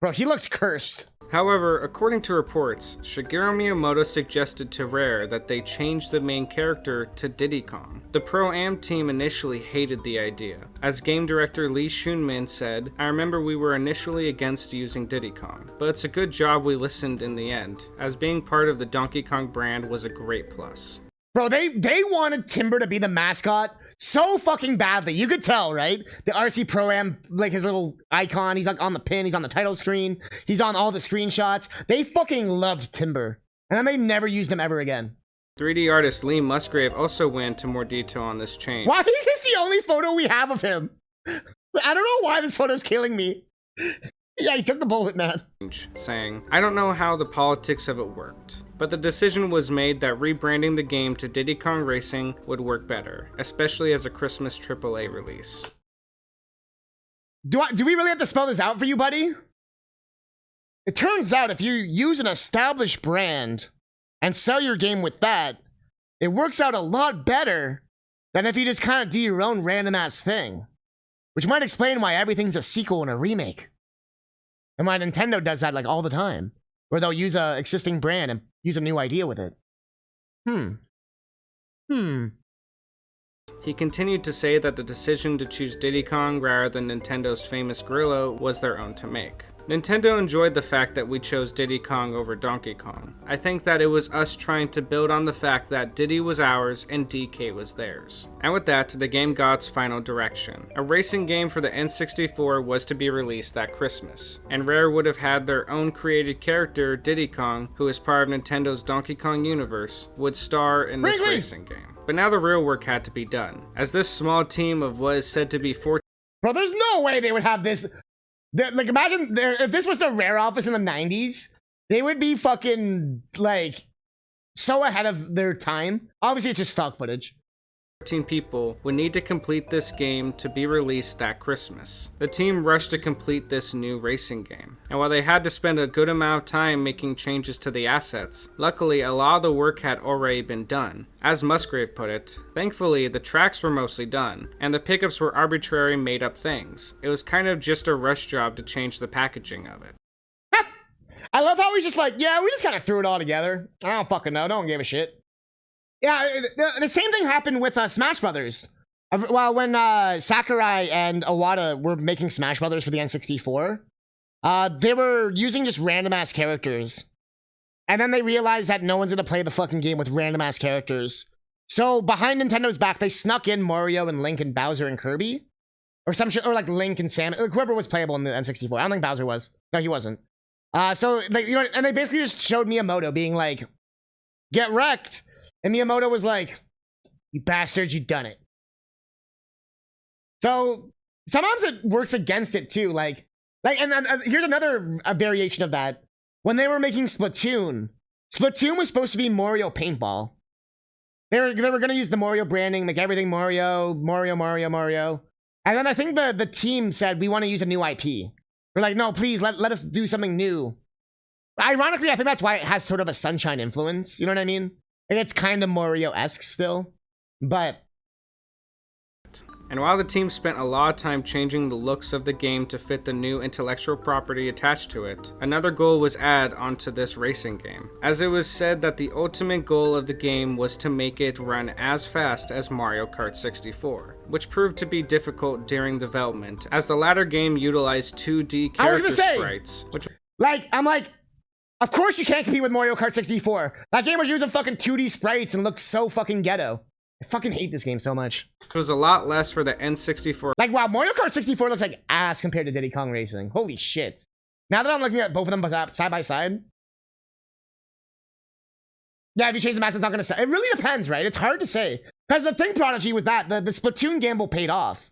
Bro, he looks cursed. However, according to reports, Shigeru Miyamoto suggested to Rare that they change the main character to Diddy Kong. The Pro-Am team initially hated the idea. As game director Lee Shunmin said, "I remember we were initially against using Diddy Kong, but it's a good job we listened in the end, as being part of the Donkey Kong brand was a great plus." Bro, they wanted Timber to be the mascot so fucking badly. You could tell, right? The RC Pro-Am, like his little icon, he's like on the pin, he's on the title screen, he's on all the screenshots. They fucking loved Timber. And then they never used him ever again. 3D artist Lee Musgrave also went into more detail on this change. Why is this the only photo we have of him? I don't know why this photo's killing me. Yeah, he took the bullet, man. Saying, "I don't know how the politics of it worked, but the decision was made that rebranding the game to Diddy Kong Racing would work better, especially as a Christmas AAA release." Do we really have to spell this out for you, buddy? It turns out if you use an established brand and sell your game with that, it works out a lot better than if you just kind of do your own random ass thing. Which might explain why everything's a sequel and a remake. And why Nintendo does that like all the time. Where they'll use a existing brand and use a new idea with it. He continued to say that the decision to choose Diddy Kong rather than Nintendo's famous gorilla was their own to make. Nintendo enjoyed the fact that we chose Diddy Kong over Donkey Kong. I think that it was us trying to build on the fact that Diddy was ours and DK was theirs. And with that, the game got its final direction. A racing game for the N64 was to be released that Christmas, and Rare would have had their own created character, Diddy Kong, who is part of Nintendo's Donkey Kong universe, would star in this racing game. But now the real work had to be done, as this small team of what is said to be 14. Bro, there's no way they would have this. Like, imagine if this was the Rare office in the 90s, they would be fucking, like, so ahead of their time. Obviously, it's just stock footage. 14 people would need to complete this game to be released that Christmas. The team rushed to complete this new racing game, and while they had to spend a good amount of time making changes to the assets, luckily a lot of the work had already been done. As Musgrave put it, thankfully the tracks were mostly done, and the pickups were arbitrary made-up things. It was kind of just a rush job to change the packaging of it. I love how he's just like, yeah, we just kind of threw it all together. I don't fucking know, no one gave a shit. Yeah, the same thing happened with Smash Brothers. Well, when Sakurai and Iwata were making Smash Brothers for the N64, they were using just random-ass characters. And then they realized that no one's gonna play the fucking game with random-ass characters. So, behind Nintendo's back, they snuck in Mario and Link and Bowser and Kirby. Or some shit, or like Link and Sam, whoever was playable in the N64. I don't think Bowser was. No, he wasn't. So, like, you know, and they basically just showed Miyamoto being like, get wrecked! And Miyamoto was like, you bastards, you done it. So sometimes it works against it too. And here's another variation of that. When they were making Splatoon was supposed to be Mario Paintball. They were going to use the Mario branding, make everything Mario. And then I think the team said, we want to use a new IP. We're like, no, please, let us do something new. Ironically, I think that's why it has sort of a Sunshine influence. You know what I mean? It's kind of Mario-esque still, but And while the team spent a lot of time changing the looks of the game to fit the new intellectual property attached to it, another goal was added onto this racing game, as it was said that the ultimate goal of the game was to make it run as fast as Mario Kart 64, which proved to be difficult during development, as the latter game utilized 2D character sprites, which I'm like, of course you can't compete with Mario Kart 64. That game was using fucking 2D sprites and looked so fucking ghetto. I fucking hate this game so much. It was a lot less for the N64. Like, wow, Mario Kart 64 looks like ass compared to Diddy Kong Racing. Holy shit. Now that I'm looking at both of them side by side. Yeah, if you change the mask, it's not gonna say. It really depends, right? It's hard to say. Because the thing, Prodigy, with that, the Splatoon gamble paid off.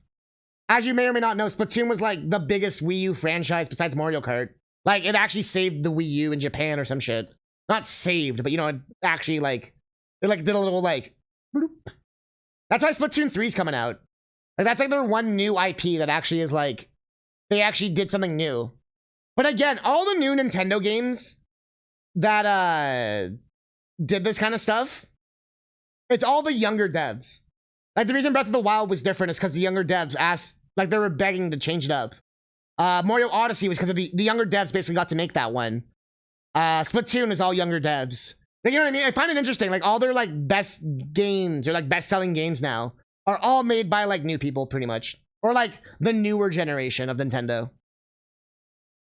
As you may or may not know, Splatoon was like the biggest Wii U franchise besides Mario Kart. Like, it actually saved the Wii U in Japan or some shit. Not saved, but, you know, it actually, like, it, like, did a little, like, bloop. That's why Splatoon 3 is coming out. Like, that's, like, their one new IP that actually is, like, they actually did something new. But again, all the new Nintendo games that, did this kind of stuff, it's all the younger devs. Like, the reason Breath of the Wild was different is because the younger devs asked, like, they were begging to change it up. Mario Odyssey was because of the younger devs basically got to make that one. Splatoon is all younger devs. Like, you know what I mean? I find it interesting. Like, all their, like, best games or, like, best-selling games now are all made by, like, new people, pretty much. Or, like, the newer generation of Nintendo.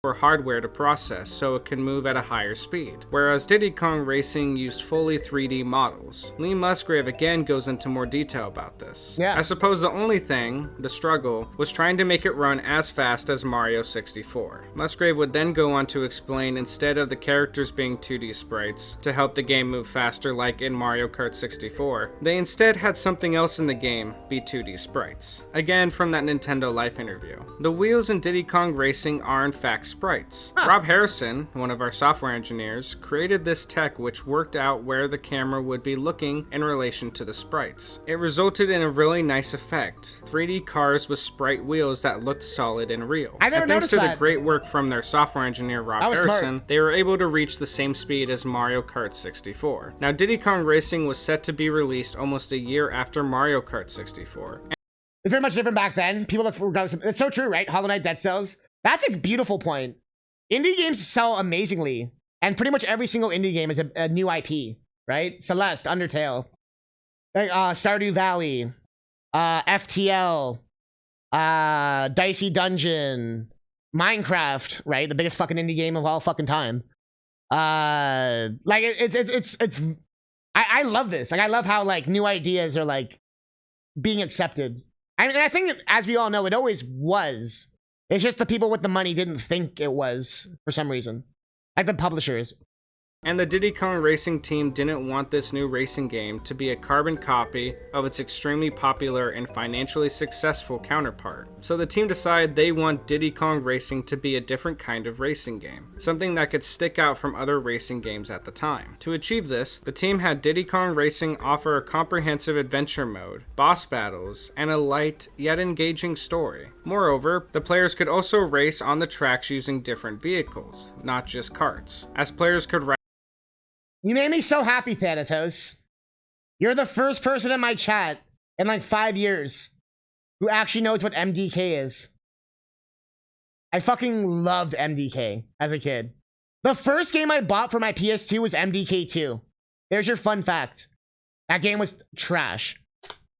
for hardware to process so it can move at a higher speed, whereas Diddy Kong Racing used fully 3D models. Lee Musgrave again goes into more detail about this. Yeah. I suppose the only thing, the struggle, was trying to make it run as fast as Mario 64. Musgrave would then go on to explain instead of the characters being 2D sprites to help the game move faster like in Mario Kart 64, they instead had something else in the game be 2D sprites. Again from that Nintendo Life interview. The wheels in Diddy Kong Racing are in fact sprites. Rob Harrison, one of our software engineers, created this tech which worked out where the camera would be looking in relation to the sprites. It resulted in a really nice effect, 3D cars with sprite wheels that looked solid and real. I never and thanks noticed to that. the great work from their software engineer Rob That was Harrison, smart. they were able to reach the same speed as Mario Kart 64. Now Diddy Kong Racing was set to be released almost a year after Mario Kart 64. It's very much different back then. People look for, it's so true, right? Hollow Knight Dead Cells. That's a beautiful point. Indie games sell amazingly, and pretty much every single indie game is a new IP, right? Celeste, Undertale, Stardew Valley, FTL, Dicey Dungeon, Minecraft, right? The biggest fucking indie game of all fucking time. Like I love this. Like I love how like new ideas are like being accepted. And I think, as we all know, it always was. It's just the people with the money didn't think it was for some reason. Like the publishers. And the Diddy Kong Racing team didn't want this new racing game to be a carbon copy of its extremely popular and financially successful counterpart. So the team decided they want Diddy Kong Racing to be a different kind of racing game, something that could stick out from other racing games at the time. To achieve this, the team had Diddy Kong Racing offer a comprehensive adventure mode, boss battles, and a light yet engaging story. Moreover, the players could also race on the tracks using different vehicles, not just carts, as players could ride. You made me so happy, Thanatos. You're the first person in my chat in like 5 years who actually knows what MDK is. I fucking loved MDK as a kid. The first game I bought for my PS2 was MDK 2. There's your fun fact. That game was trash.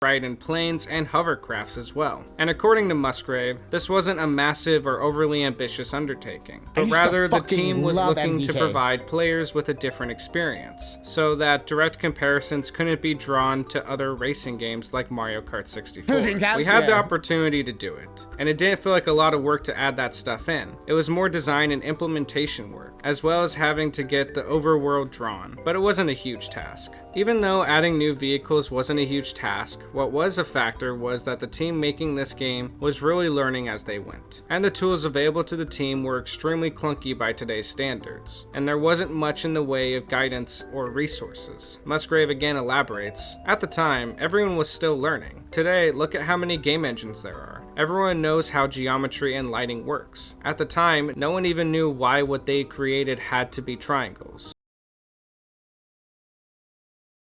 Ride in planes and hovercrafts as well. And according to Musgrave, this wasn't a massive or overly ambitious undertaking, but rather the team was looking to provide players with a different experience, so that direct comparisons couldn't be drawn to other racing games like Mario Kart 64. We had the opportunity to do it, and it didn't feel like a lot of work to add that stuff in. It was more design and implementation work, as well as having to get the overworld drawn, but it wasn't a huge task. Even though adding new vehicles wasn't a huge task, what was a factor was that the team making this game was really learning as they went. And the tools available to the team were extremely clunky by today's standards, and there wasn't much in the way of guidance or resources. Musgrave again elaborates, at the time, everyone was still learning. Today, look at how many game engines there are. Everyone knows how geometry and lighting works. At the time, no one even knew why what they created had to be triangles.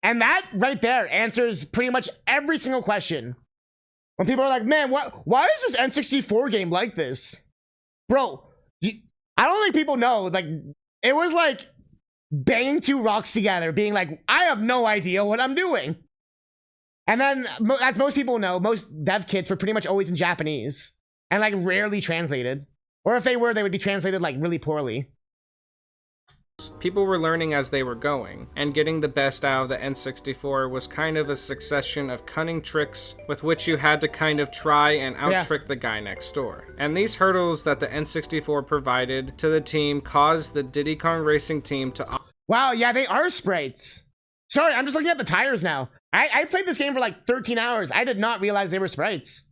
And that right there answers pretty much every single question. When people are like, man, why is this N64 game like this? Bro, I don't think people know. Like, it was like banging two rocks together, being like, I have no idea what I'm doing. And then, as most people know, most dev kits were pretty much always in Japanese and like rarely translated. Or if they were, they would be translated like really poorly. People were learning as they were going, and getting the best out of the N64 was kind of a succession of cunning tricks with which you had to kind of try and out-trick the guy next door. And these hurdles that the N64 provided to the team caused the Diddy Kong Racing team to... Wow, yeah, they are sprites. Sorry, I'm just looking at the tires now. I played this game for like 13 hours. I did not realize they were sprites.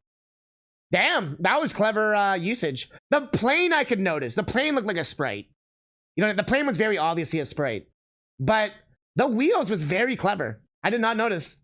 Damn, that was clever usage. The plane I could notice. The plane looked like a sprite. You know, the plane was very obviously a sprite. But the wheels was very clever. I did not notice.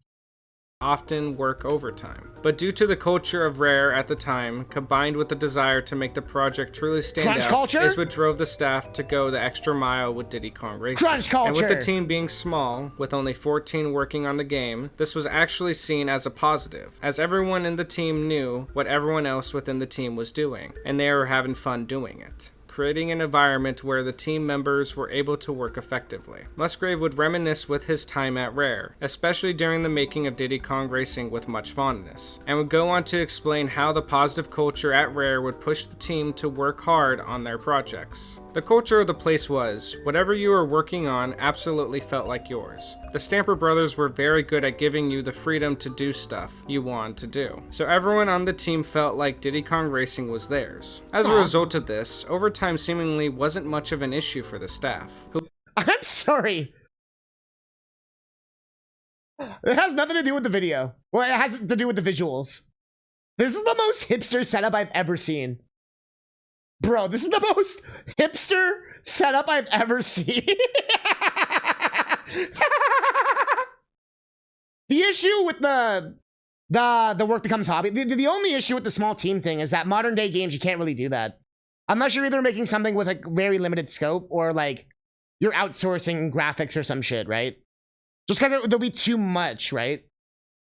Often work overtime. But due to the culture of Rare at the time, combined with the desire to make the project truly stand Crunch out, culture? is what drove the staff to go the extra mile with Diddy Kong Racing. Crunch culture! And with the team being small, with only 14 working on the game, this was actually seen as a positive, as everyone in the team knew what everyone else within the team was doing, and they were having fun doing it, creating an environment where the team members were able to work effectively. Musgrave would reminisce with his time at Rare, especially during the making of Diddy Kong Racing with much fondness, and would go on to explain how the positive culture at Rare would push the team to work hard on their projects. The culture of the place was, whatever you were working on absolutely felt like yours. The Stamper brothers were very good at giving you the freedom to do stuff you wanted to do, so everyone on the team felt like Diddy Kong Racing was theirs. As a result of this, overtime seemingly wasn't much of an issue for the staff. I'm sorry. It has nothing to do with the video. Well, it has to do with the visuals. This is the most hipster setup I've ever seen. Bro, this is the most hipster setup I've ever seen. The issue with the work becomes hobby. The only issue with the small team thing is that modern day games, you can't really do that. Unless you're either making something with a very limited scope or like you're outsourcing graphics or some shit, right? Just because there'll be too much, right?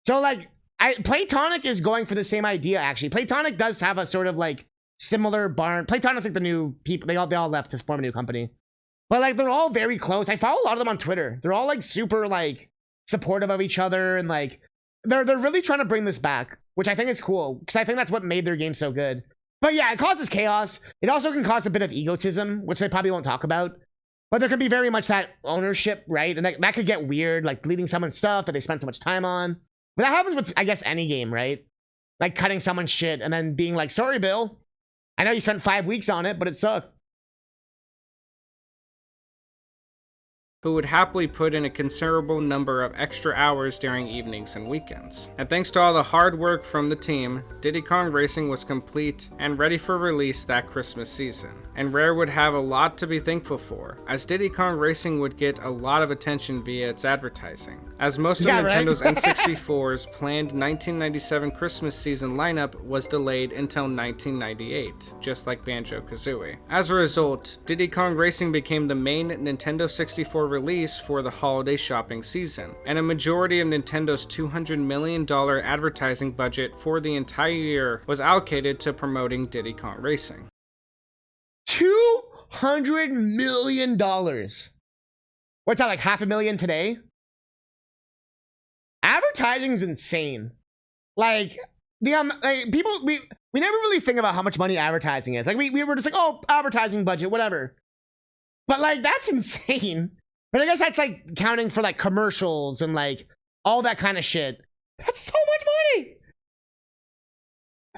So like, Playtonic is going for the same idea actually. Playtonic does have a sort of like similar barn. Playtonic's like the new people. They all left to form a new company. But like they're all very close. I follow a lot of them on Twitter. They're all like super like supportive of each other and like they're really trying to bring this back, which I think is cool because I think that's what made their game so good. But yeah, it causes chaos. It also can cause a bit of egotism, which they probably won't talk about. But there can be very much that ownership, right? And that could get weird, like deleting someone's stuff that they spent so much time on. But that happens with, I guess, any game, right? Like cutting someone's shit and then being like, sorry, Bill. I know you spent 5 weeks on it, but it sucked. Who would happily put in a considerable number of extra hours during evenings and weekends. And thanks to all the hard work from the team, Diddy Kong Racing was complete and ready for release that Christmas season. And Rare would have a lot to be thankful for, as Diddy Kong Racing would get a lot of attention via its advertising, as most of Nintendo's N64's planned 1997 Christmas season lineup was delayed until 1998, just like Banjo-Kazooie. As a result, Diddy Kong Racing became the main Nintendo 64 release for the holiday shopping season, and a majority of Nintendo's $200 million advertising budget for the entire year was allocated to promoting Diddy Kong Racing. $200 million. What's that, like $500,000 today? Advertising's insane. Like, people, we never really think about how much money advertising is. Like, we were just like, oh, advertising budget, whatever. But, like, that's insane. But I guess that's, like, counting for, like, commercials and, like, all that kind of shit. That's so much money!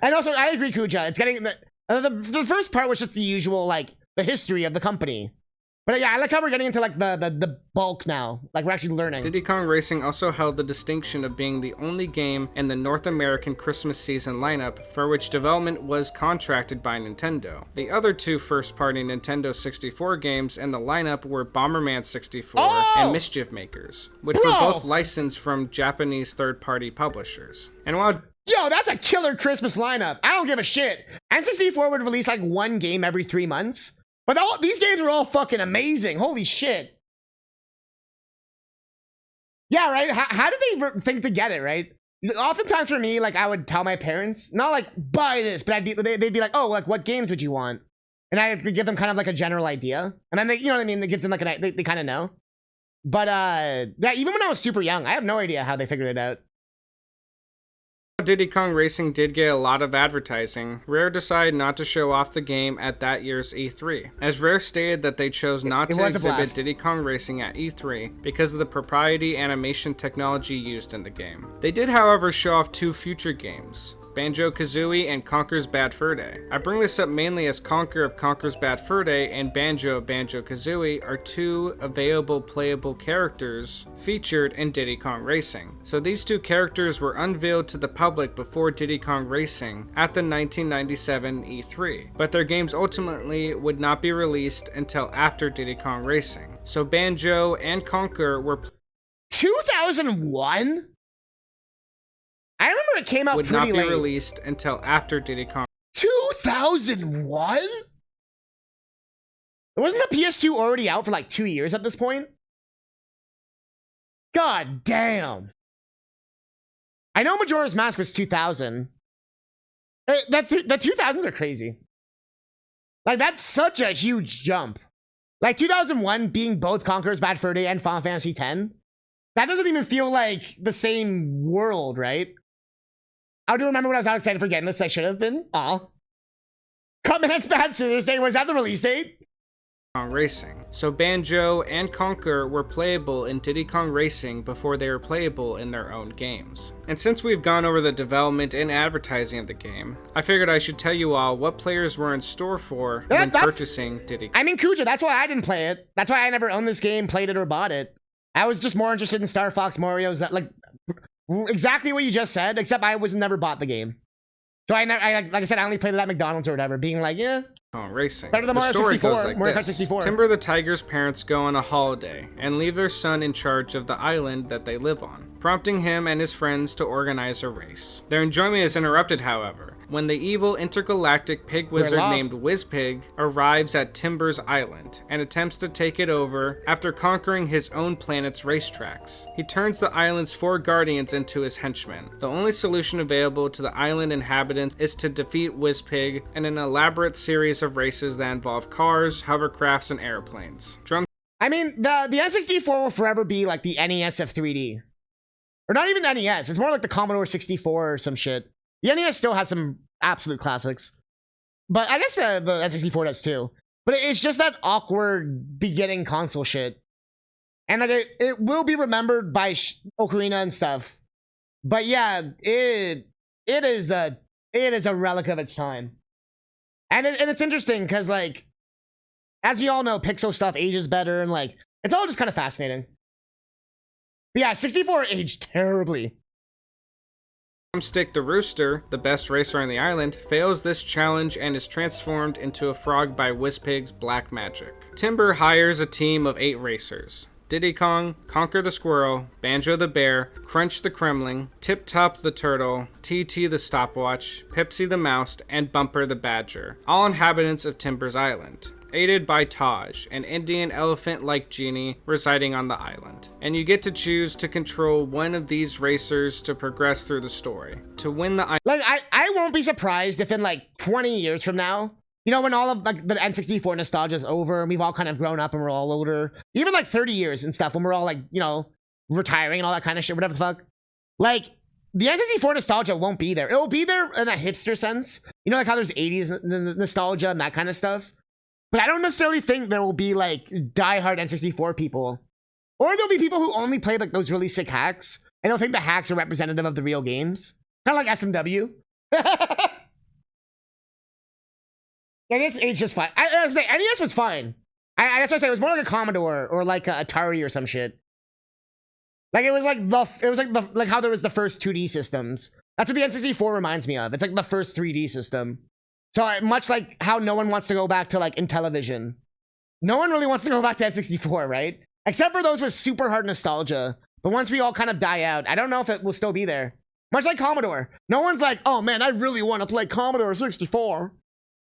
And also, I agree, Kuja. It's getting... The first part was just the usual, like, the history of the company. But yeah, I like how we're getting into, like, the bulk now. Like, we're actually learning. Diddy Kong Racing also held the distinction of being the only game in the North American Christmas season lineup for which development was contracted by Nintendo. The other two first-party Nintendo 64 games in the lineup were Bomberman 64 and Mischief Makers, which were both licensed from Japanese third-party publishers. And while... Yo, that's a killer Christmas lineup. I don't give a shit. N64 would release like one game every 3 months. But these games are all fucking amazing. Holy shit. Yeah, right? How did they think to get it, right? oftentimes for me, like I would tell my parents, not like buy this, but they'd be like, oh, like what games would you want? And I would give them kind of like a general idea, and then they, you know what I mean? It gives them like they kind of know. But yeah, even when I was super young, I have no idea how they figured it out. Diddy Kong Racing did get a lot of advertising, Rare decided not to show off the game at that year's E3, as Rare stated that they chose not to exhibit Diddy Kong Racing at E3 because of the proprietary animation technology used in the game. They did, however, show off 2 future games, Banjo-Kazooie and Conker's Bad Fur Day. I bring this up mainly as Conker of Conker's Bad Fur Day and Banjo of Banjo-Kazooie are 2 available playable characters featured in Diddy Kong Racing. So these 2 characters were unveiled to the public before Diddy Kong Racing at the 1997 E3, but their games ultimately would not be released until after Diddy Kong Racing. So Banjo and Conker were 2001? I remember it came out would pretty not be late. released until after Diddy Kong. 2001? Wasn't the PS2 already out for like 2 years at this point? God damn. I know Majora's Mask was 2000. The 2000s are crazy. Like, that's such a huge jump. Like, 2001 being both Conker's Bad Fur Day and Final Fantasy X. That doesn't even feel like the same world, right? I do remember when I was out excited for getting this. I should have been. Aw. Cutman's Bad Scissors Day. Was that the release date? Kong Racing. So Banjo and Conker were playable in Diddy Kong Racing before they were playable in their own games. And since we've gone over the development and advertising of the game, I figured I should tell you all what players were in store for when purchasing Diddy Kong. I mean, Kuja, that's why I didn't play it. That's why I never owned this game, played it, or bought it. I was just more interested in Star Fox Mario's, like, exactly what you just said, except I never bought the game. So like I said, I only played it at McDonald's or whatever, being like, yeah. Racing. Better than The Mario story 64. goes like Mario Kart this. 64. Timber the Tiger's parents go on a holiday and leave their son in charge of the island that they live on, prompting him and his friends to organize a race. Their enjoyment is interrupted, however, when the evil intergalactic pig wizard named Wizpig arrives at Timber's island and attempts to take it over after conquering his own planet's racetracks. He turns the island's 4 guardians into his henchmen. The only solution available to the island inhabitants is to defeat Wizpig in an elaborate series of races that involve cars, hovercrafts, and airplanes. I mean, the N64 will forever be like the NES of 3D. Or not even NES. It's more like the Commodore 64 or some shit. The NES still has some absolute classics. But I guess the N64 does too. But it's just that awkward beginning console shit. And like it will be remembered by Ocarina and stuff. But yeah, it is a relic of its time. And it's interesting because, like, as we all know, pixel stuff ages better, and like it's all just kind of fascinating. But yeah, 64 aged terribly. Drumstick the Rooster, the best racer on the island, fails this challenge and is transformed into a frog by Wizpig's black magic. Timber hires a team of 8 racers. Diddy Kong, Conker the Squirrel, Banjo the Bear, Crunch the Kremling, Tip Top the Turtle, TT the Stopwatch, Pipsy the Mouse, and Bumper the Badger, all inhabitants of Timber's Island, aided by Taj, an Indian elephant-like genie residing on the island. And you get to choose to control one of these racers to progress through the story. To win the island... Like, I won't be surprised if in like 20 years from now, you know, when all of like the N64 nostalgia is over and we've all kind of grown up and we're all older, even like 30 years and stuff, when we're all like, you know, retiring and all that kind of shit, whatever the fuck. Like, the N64 nostalgia won't be there. It'll be there in a hipster sense. You know, like how there's 80s nostalgia and that kind of stuff. But I don't necessarily think there will be like diehard N64 people. Or there'll be people who only play like those really sick hacks. And they'll think the hacks are representative of the real games. Kind of like SMW. NES aged just fine. I was like, NES was fine. That's what I say. It was more like a Commodore or like a Atari or some shit. Like it was like how there was the first 2D systems. That's what the N64 reminds me of. It's like the first 3D system. So much like how no one wants to go back to like Intellivision. No one really wants to go back to N64, right? Except for those with super hard nostalgia. But once we all kind of die out, I don't know if it will still be there. Much like Commodore. No one's like, oh man, I really want to play Commodore 64.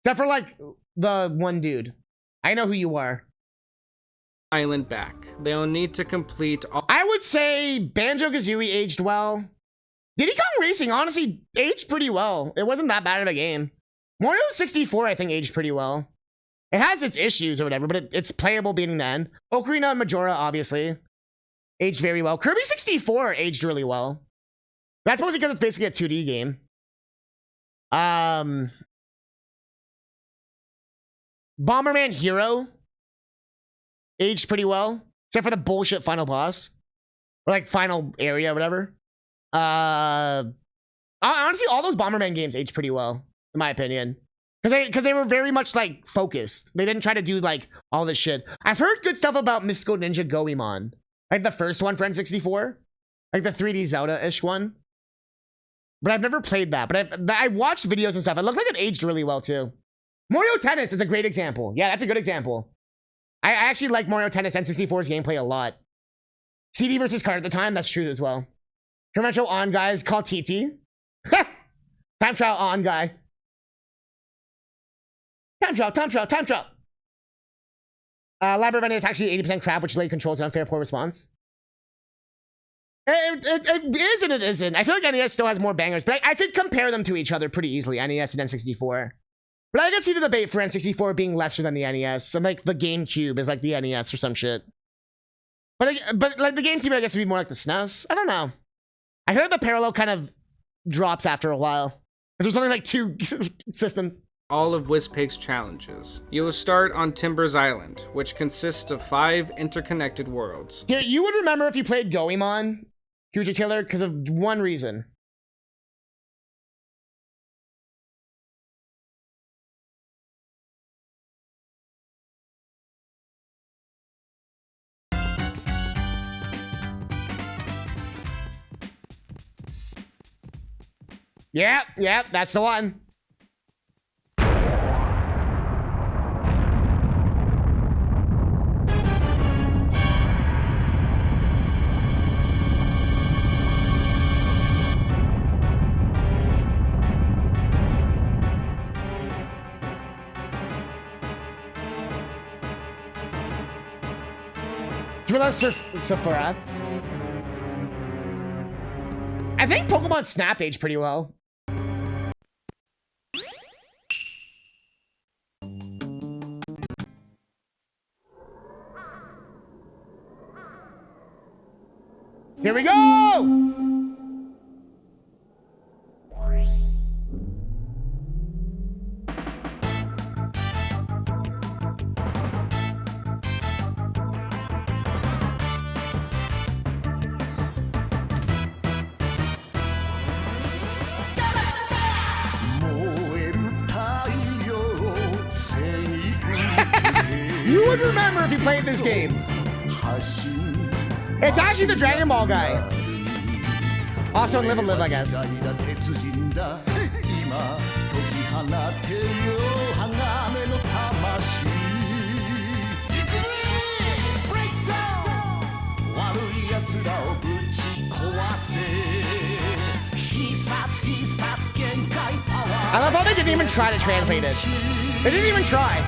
Except for like the one dude. I know who you are. Island back. They'll need to complete all... I would say Banjo-Kazooie aged well. Diddy Kong Racing honestly aged pretty well. It wasn't that bad of a game. Mario 64, I think, aged pretty well. It has its issues or whatever, but it's playable beating the end. Ocarina and Majora, obviously, aged very well. Kirby 64 aged really well. That's mostly because it's basically a 2D game. Bomberman Hero aged pretty well, except for the bullshit final boss. Or like final area, whatever. Honestly, all those Bomberman games aged pretty well, in my opinion. Because they were very much like focused. They didn't try to do like all this shit. I've heard good stuff about Mystical Ninja Goemon. Like the first one for N64. Like the 3D Zelda-ish one. But I've never played that. But I've watched videos and stuff. It looked like it aged really well too. Mario Tennis is a great example. Yeah, that's a good example. I actually like Mario Tennis N64's gameplay a lot. CD versus card at the time, that's true as well. Commercial on guys, call TT. Time trial on guy. Time trial. Library of N is actually 80% crap, which late controls an unfair poor response. It is and it isn't. I feel like NES still has more bangers, but I could compare them to each other pretty easily, NES and N64. But I can see the debate for N64 being lesser than the NES, and like the GameCube is like the NES or some shit. But like the GameCube, I guess would be more like the SNES. I don't know. I heard the parallel kind of drops after a while, because there's only like 2 systems. All of Wizpig's challenges. You will start on Timber's Island, which consists of 5 interconnected worlds. Here, you would remember if you played Goemon, Kuja Killer, because of one reason. Yep, that's the one. Drilla Sephora. I think Pokemon Snap aged pretty well. Here we go! You would remember if you played this game. It's actually the Dragon Ball guy. Also in Live and Live, I guess. I love how they didn't even try to translate it. They didn't even try.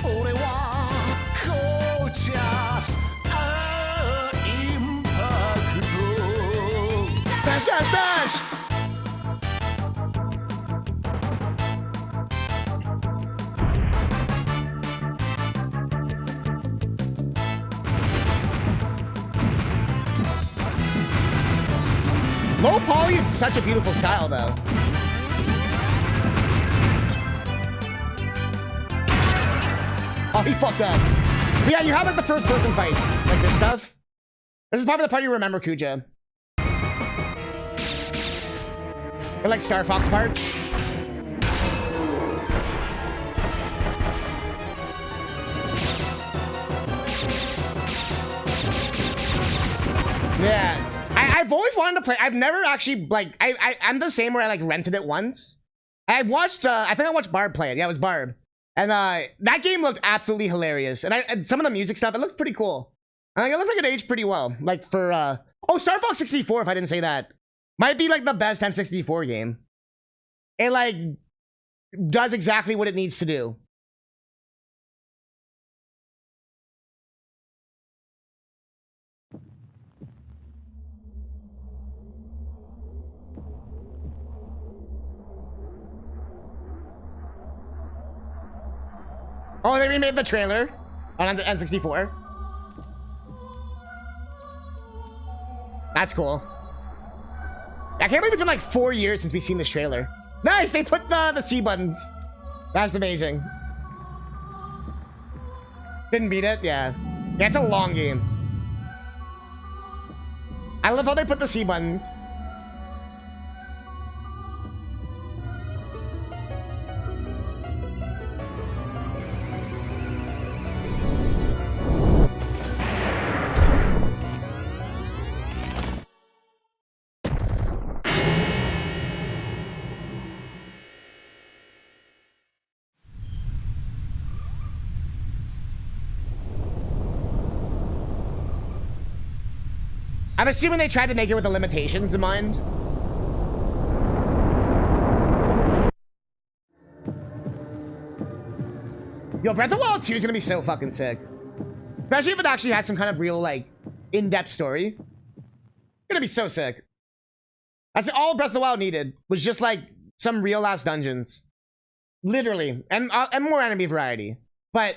Dash! Low poly is such a beautiful style, though. Oh, he fucked up. But yeah, you have like the first-person fights, like this stuff. This is probably the part you remember, Kuja. Or like Star Fox parts. Yeah. I've always wanted to play. I've never actually, like, I'm the same where I, like, rented it once. I watched, I think I watched Barb play it. Yeah, it was Barb. And that game looked absolutely hilarious. And some of the music stuff, it looked pretty cool. I think it looked like it aged pretty well. Like, for, oh, Star Fox 64, if I didn't say that. Might be, like, the best N64 game. It, like, does exactly what it needs to do. Oh, they remade the trailer on N64. That's cool. I can't believe it's been like 4 years since we've seen this trailer. Nice, they put the C buttons. That's amazing. Didn't beat it, yeah. Yeah, it's a long game. I love how they put the C buttons. I'm assuming they tried to make it with the limitations in mind. Yo, Breath of the Wild 2 is gonna be so fucking sick. Especially if it actually has some kind of real, like, in-depth story. It's gonna be so sick. That's all Breath of the Wild needed, was just, like, some real-ass dungeons. Literally. And more enemy variety. But...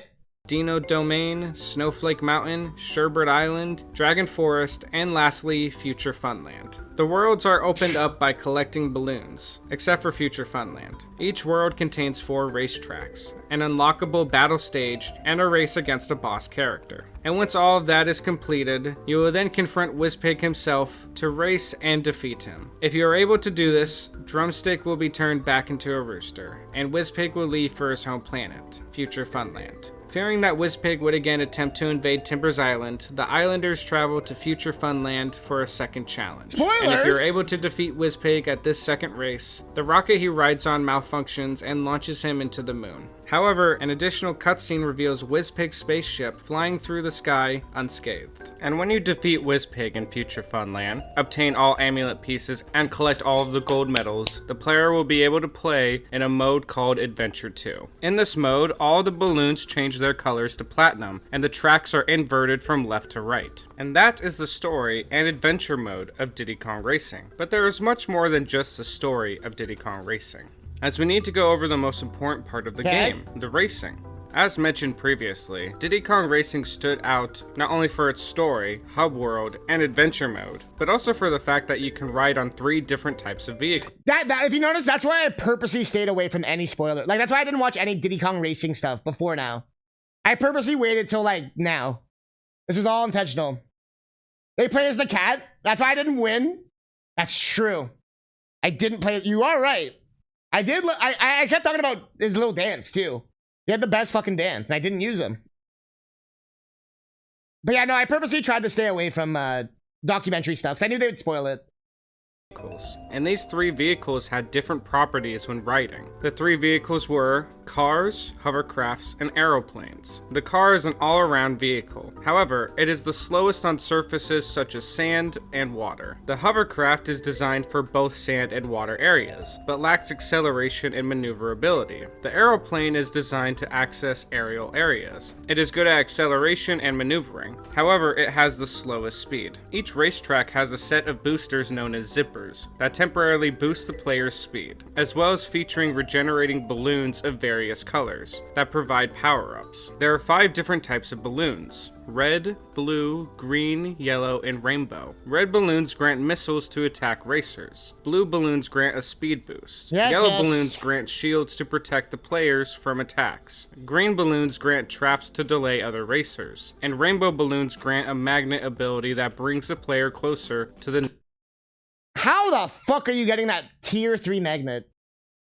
Dino Domain, Snowflake Mountain, Sherbert Island, Dragon Forest, and lastly, Future Funland. The worlds are opened up by collecting balloons, except for Future Funland. Each world contains 4 racetracks, an unlockable battle stage, and a race against a boss character. And once all of that is completed, you will then confront Wizpig himself to race and defeat him. If you are able to do this, Drumstick will be turned back into a rooster, and Wizpig will leave for his home planet, Future Funland. Fearing that Wizpig would again attempt to invade Timbers Island, the Islanders travel to Future Funland for a second challenge. Spoilers! And if you're able to defeat Wizpig at this second race, the rocket he rides on malfunctions and launches him into the moon. However, an additional cutscene reveals Wizpig's spaceship flying through the sky unscathed. And when you defeat Wizpig in Future Funland, obtain all amulet pieces, and collect all of the gold medals, the player will be able to play in a mode called Adventure 2. In this mode, all the balloons change their colors to platinum, and the tracks are inverted from left to right. And that is the story and adventure mode of Diddy Kong Racing. But there is much more than just the story of Diddy Kong Racing, as we need to go over the most important part of the game, the racing. As mentioned previously, Diddy Kong Racing stood out not only for its story, hub world, and adventure mode, but also for the fact that you can ride on 3 different types of vehicles. That if you notice, that's why I purposely stayed away from any spoiler. Like, that's why I didn't watch any Diddy Kong Racing stuff before now. I purposely waited till, like, now. This was all intentional. They play as the cat. That's why I didn't win. That's true. I didn't play. You are right. I did. I kept talking about his little dance too. He had the best fucking dance, and I didn't use him. But yeah, no, I purposely tried to stay away from documentary stuff because I knew they would spoil it. And these 3 vehicles had different properties when riding. The 3 vehicles were cars, hovercrafts, and aeroplanes. The car is an all-around vehicle. However, it is the slowest on surfaces such as sand and water. The hovercraft is designed for both sand and water areas, but lacks acceleration and maneuverability. The aeroplane is designed to access aerial areas. It is good at acceleration and maneuvering. However, it has the slowest speed. Each racetrack has a set of boosters known as zippers that temporarily boost the player's speed, as well as featuring regenerating balloons of various colors that provide power-ups. There are 5 different types of balloons: red, blue, green, yellow, and rainbow. Red balloons grant missiles to attack racers. Blue balloons grant a speed boost. Yellow balloons grant shields to protect the players from attacks. Green balloons grant traps to delay other racers. And rainbow balloons grant a magnet ability that brings the player closer to the... How the fuck are you getting that tier 3 magnet?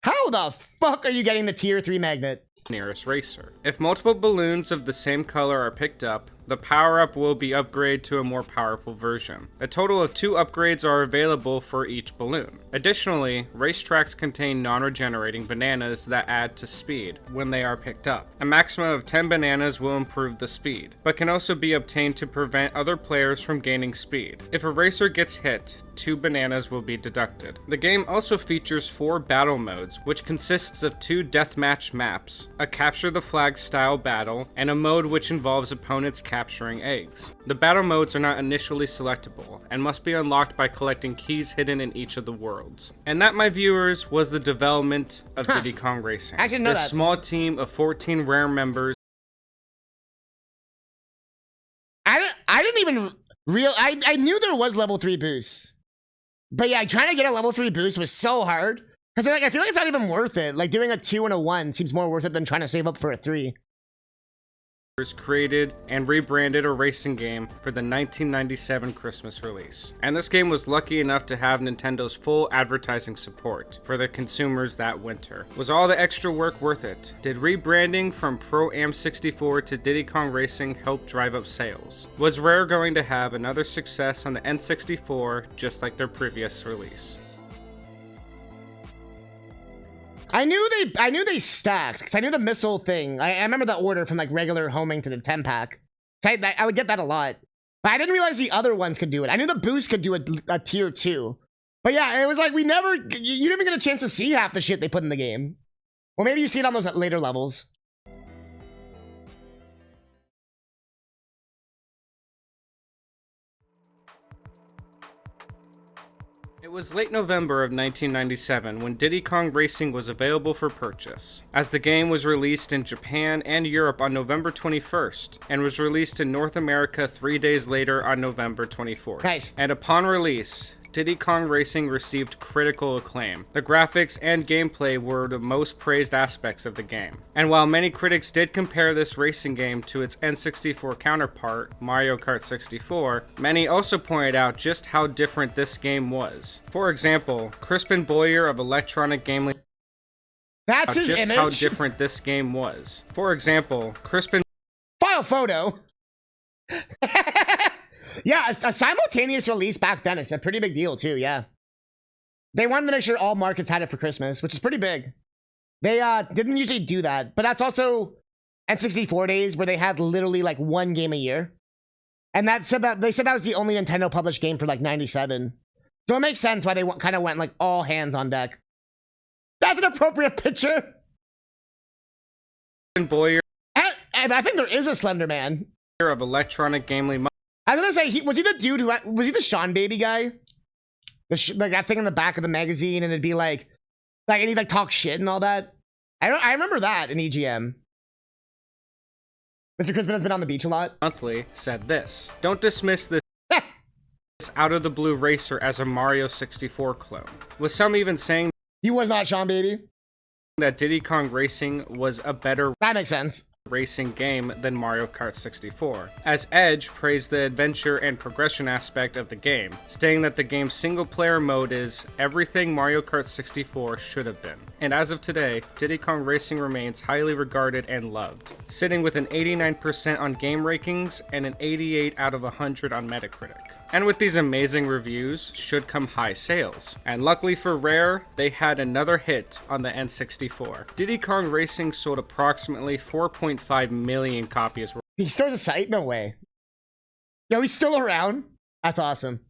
How the fuck are you getting the tier 3 magnet? Nearest racer. If multiple balloons of the same color are picked up, the power-up will be upgraded to a more powerful version. A total of 2 upgrades are available for each balloon. Additionally, racetracks contain non-regenerating bananas that add to speed when they are picked up. A maximum of 10 bananas will improve the speed, but can also be obtained to prevent other players from gaining speed. If a racer gets hit, 2 bananas will be deducted. The game also features 4 battle modes, which consists of 2 deathmatch maps, a capture the flag style battle, and a mode which involves opponents capturing eggs. The battle modes are not initially selectable, and must be unlocked by collecting keys hidden in each of the worlds. And that, my viewers, was the development of Diddy Kong Racing. I didn't know this that. small team of 14 rare members even real. I knew there was level 3 boosts. But yeah, trying to get a level 3 boost was so hard. Because like, I feel like it's not even worth it. Like doing a 2 and a 1 seems more worth it than trying to save up for a 3. Created and rebranded a racing game for the 1997 Christmas release. And this game was lucky enough to have Nintendo's full advertising support for the consumers that winter. Was all the extra work worth it? Did rebranding from Pro N64 to Diddy Kong Racing help drive up sales? Was Rare going to have another success on the N64 just like their previous release? I knew they stacked because I knew the missile thing. I remember the order from like regular homing to the 10 pack. So I would get that a lot, but I didn't realize the other ones could do it. I knew the boost could do a tier 2, but yeah, it was like you didn't even get a chance to see half the shit they put in the game. Well, maybe you see it on those later levels. It was late November of 1997 when Diddy Kong Racing was available for purchase, as the game was released in Japan and Europe on November 21st, and was released in North America 3 days later on November 24th. Nice. And upon release, Diddy Kong Racing received critical acclaim. The graphics and gameplay were the most praised aspects of the game. And while many critics did compare this racing game to its N64 counterpart, Mario Kart 64, many also pointed out just how different this game was. For example, Crispin Boyer of Electronic Gaming That's his just image. how different this game was. For example, Crispin File photo. Yeah, a simultaneous release back then is a pretty big deal too, yeah. They wanted to make sure all markets had it for Christmas, which is pretty big. They didn't usually do that, but that's also N64 days where they had literally like one game a year. And they said that was the only Nintendo published game for like 97. So it makes sense why they kind of went like all hands on deck. That's an appropriate picture. Boyer And I think there is a Slender Man. of Electronic Gaming I was gonna say, was he the dude who was he the Sean Baby guy? Like that thing in the back of the magazine, and it'd be like, and he'd like talk shit and all that. I remember that in EGM. Mr. Crispin has been on the beach a lot. Monthly said this: "Don't dismiss this out of the blue racer as a Mario 64 clone." With some even saying He was not Sean Baby. that Diddy Kong Racing was a better That makes sense. racing game than Mario Kart 64, as Edge praised the adventure and progression aspect of the game, stating that the game's single-player mode is everything Mario Kart 64 should have been. And as of today, Diddy Kong Racing remains highly regarded and loved, sitting with an 89% on game rankings and an 88 out of 100 on Metacritic. And with these amazing reviews should come high sales. And luckily for Rare, they had another hit on the N64. Diddy Kong Racing sold approximately 4.5 million copies. He still has a site? No way. Yo, he's still around? That's awesome.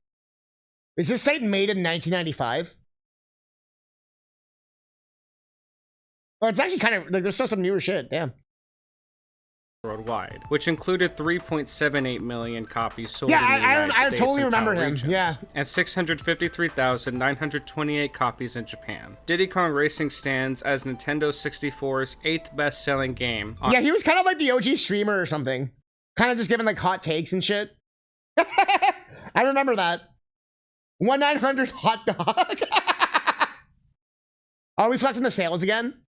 Is this site made in 1995? Well, it's actually kind of, like, there's still some newer shit, damn. Worldwide, which included 3.78 million copies sold Yeah, in the United I States totally and remember PAL him, regions, yeah. and 653,928 copies in Japan. Diddy Kong Racing stands as Nintendo 64's 8th best-selling game. Yeah, he was kind of like the OG streamer or something. Kind of just giving like hot takes and shit. I remember that. 1-900 hot dog. Are we flexing the sales again?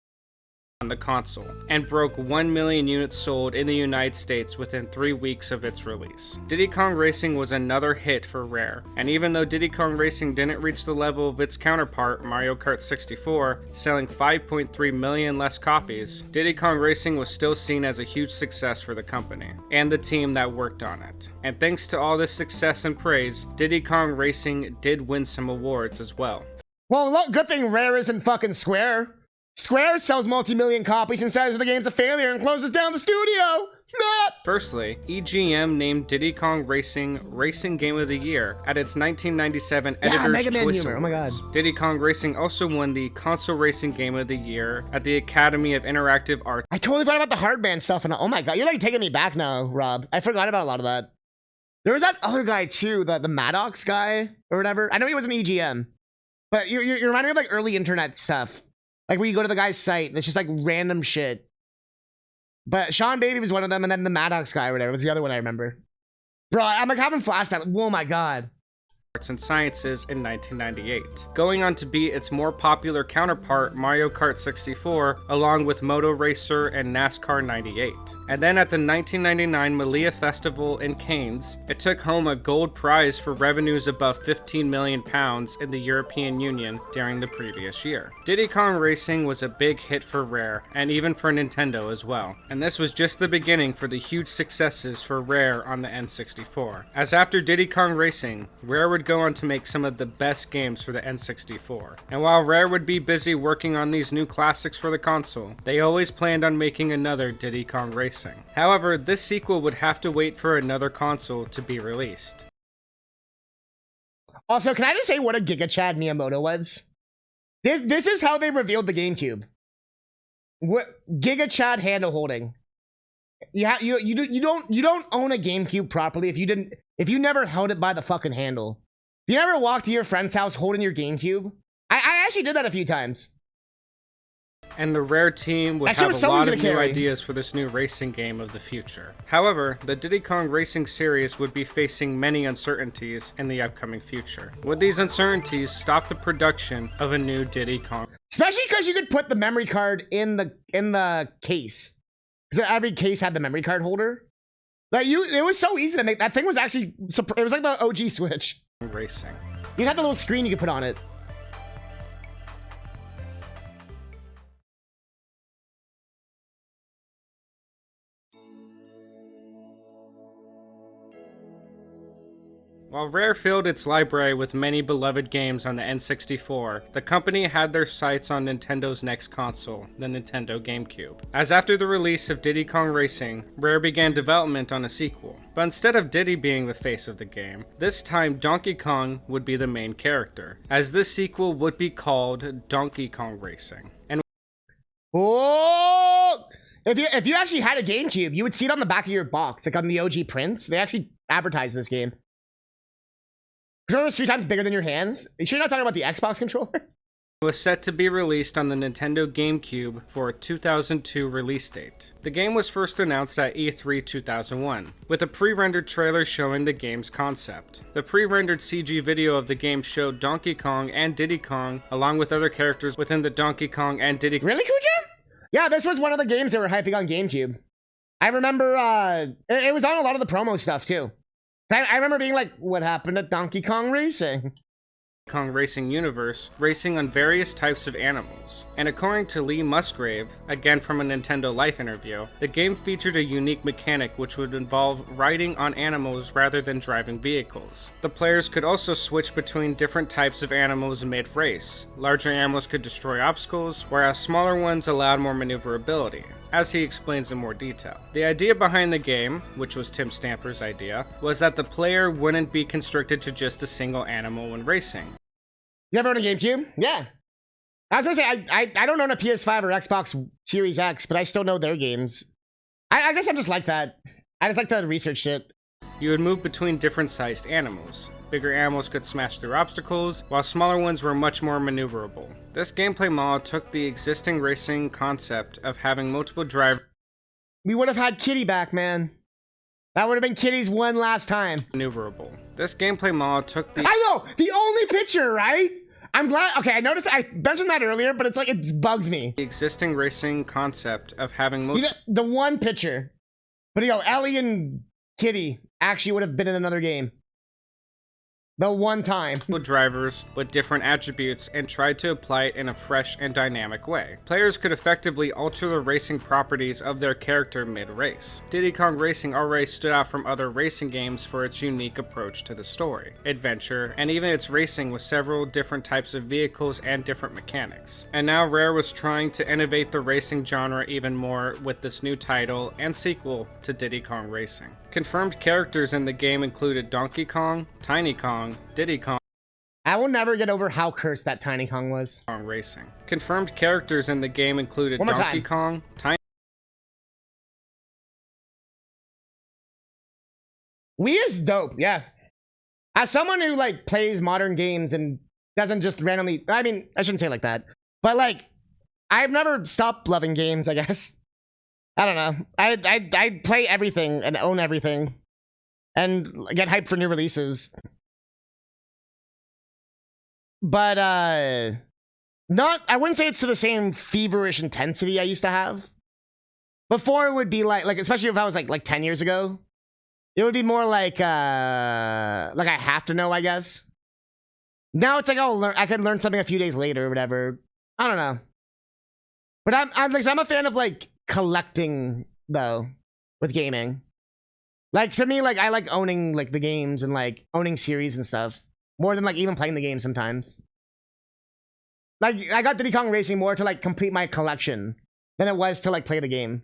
On the console, and broke 1 million units sold in the United States within 3 weeks of its release. Diddy Kong Racing was another hit for Rare, and even though Diddy Kong Racing didn't reach the level of its counterpart, Mario Kart 64, selling 5.3 million less copies, Diddy Kong Racing was still seen as a huge success for the company, and the team that worked on it. And thanks to all this success and praise, Diddy Kong Racing did win some awards as well. Well, look, good thing Rare isn't fucking Square. Square sells multi-million copies and says the game's a failure and closes down the studio. Nah. Firstly, EGM named Diddy Kong Racing Racing Game of the Year at its 1997 Editor's Mega Man Choice humor. Oh my Awards. God. Diddy Kong Racing also won the Console Racing Game of the Year at the Academy of Interactive Arts. I totally forgot about the hardband stuff. And oh my God, you're like taking me back now, Rob. I forgot about a lot of that. There was that other guy too, the Maddox guy or whatever. I know he was an EGM, but you're reminding me of like early internet stuff. Like where you go to the guy's site and it's just like random shit. But Sean Baby was one of them, and then the Maddox guy or whatever was the other one I remember. Bro, I'm like having flashbacks. Oh my god. Arts and Sciences in 1998, going on to be its more popular counterpart Mario Kart 64, along with Moto Racer and NASCAR 98. And then at the 1999 Malia Festival in Cannes, it took home a gold prize for revenues above £15 million in the European Union during the previous year. Diddy Kong Racing was a big hit for Rare, and even for Nintendo as well. And this was just the beginning for the huge successes for Rare on the N64. As after Diddy Kong Racing, Rare would go on to make some of the best games for the N64. And while Rare would be busy working on these new classics for the console, they always planned on making another Diddy Kong Racing. However, this sequel would have to wait for another console to be released. Also, can I just say what a Giga Chad Miyamoto was? This is how they revealed the GameCube. What Giga Chad handle holding. Yeah, you don't own a GameCube properly if you never held it by the fucking handle. You never walked to your friend's house holding your GameCube? I actually did that a few times. And the Rare team would Actually, have a lot of new ideas for this new racing game of the future. However, the Diddy Kong Racing series would be facing many uncertainties in the upcoming future. Would these uncertainties stop the production of a new Diddy Kong? Especially because you could put the memory card in the case. Because every case had the memory card holder. Like it was so easy to make. That thing was actually, it was like the OG Switch. Racing. You had the little screen you could put on it. While Rare filled its library with many beloved games on the N64, the company had their sights on Nintendo's next console, the Nintendo GameCube. As after the release of Diddy Kong Racing, Rare began development on a sequel. But instead of Diddy being the face of the game, this time Donkey Kong would be the main character, as this sequel would be called Donkey Kong Racing. And oh! If you actually had a GameCube, you would see it on the back of your box, like on the OG prints. They actually advertised this game. Controller was 3 times bigger than your hands. You sure you're not talking about the Xbox controller? was set to be released on the Nintendo GameCube for a 2002 release date. The game was first announced at E3 2001, with a pre-rendered trailer showing the game's concept. The pre-rendered CG video of the game showed Donkey Kong and Diddy Kong, along with other characters within the Donkey Kong and Diddy. Really, Kuja? Yeah, this was one of the games they were hyping on GameCube. I remember, it was on a lot of the promo stuff, too. I remember being like, what happened to Donkey Kong Racing? Kong Racing universe, racing on various types of animals. And according to Lee Musgrave, again from a Nintendo Life interview, the game featured a unique mechanic which would involve riding on animals rather than driving vehicles. The players could also switch between different types of animals mid-race. Larger animals could destroy obstacles, whereas smaller ones allowed more maneuverability, as he explains in more detail. The idea behind the game, which was Tim Stamper's idea, was that the player wouldn't be constricted to just a single animal when racing. You ever own a GameCube? Yeah. I was gonna say, I don't own a PS5 or Xbox Series X, but I still know their games. I guess I'm just like that. I just like to research shit. You would move between different sized animals. Bigger animals could smash through obstacles, while smaller ones were much more maneuverable. This gameplay model took the existing racing concept of having multiple drivers. We would have had Kitty back, man. That would have been Kitty's one last time. Maneuverable. This gameplay model took the— I know! The only picture, right? I'm glad— okay, I noticed— I mentioned that earlier, but it's like, it bugs me. The existing racing concept of having multiple— the one picture. But you know, Ellie and Kitty actually would have been in another game. The one time. Drivers with different attributes and tried to apply it in a fresh and dynamic way. Players could effectively alter the racing properties of their character mid-race. Diddy Kong Racing already stood out from other racing games for its unique approach to the story, adventure, and even its racing with several different types of vehicles and different mechanics. And now Rare was trying to innovate the racing genre even more with this new title and sequel to Diddy Kong Racing. Confirmed characters in the game included Donkey Kong, Tiny Kong, Diddy Kong. I will never get over how cursed that Tiny Kong was. Kong Racing. Confirmed characters in the game included Donkey Kong, Tiny. Wii is dope, yeah. As someone who like plays modern games and doesn't just randomly— I mean, I shouldn't say it like that, but like, I've never stopped loving games, I guess. I don't know. I play everything and own everything. and get hyped for new releases. But not, I wouldn't say it's to the same feverish intensity I used to have. Before it would be like especially if I was like 10 years ago, it would be more like I have to know, I guess. Now it's like, oh, I can learn something a few days later or whatever. I don't know. But I'm a fan of like collecting though with gaming. Like to me, like I like owning like the games and like owning series and stuff more than like even playing the game sometimes. Like I got Diddy Kong Racing more to like complete my collection than it was to like play the game.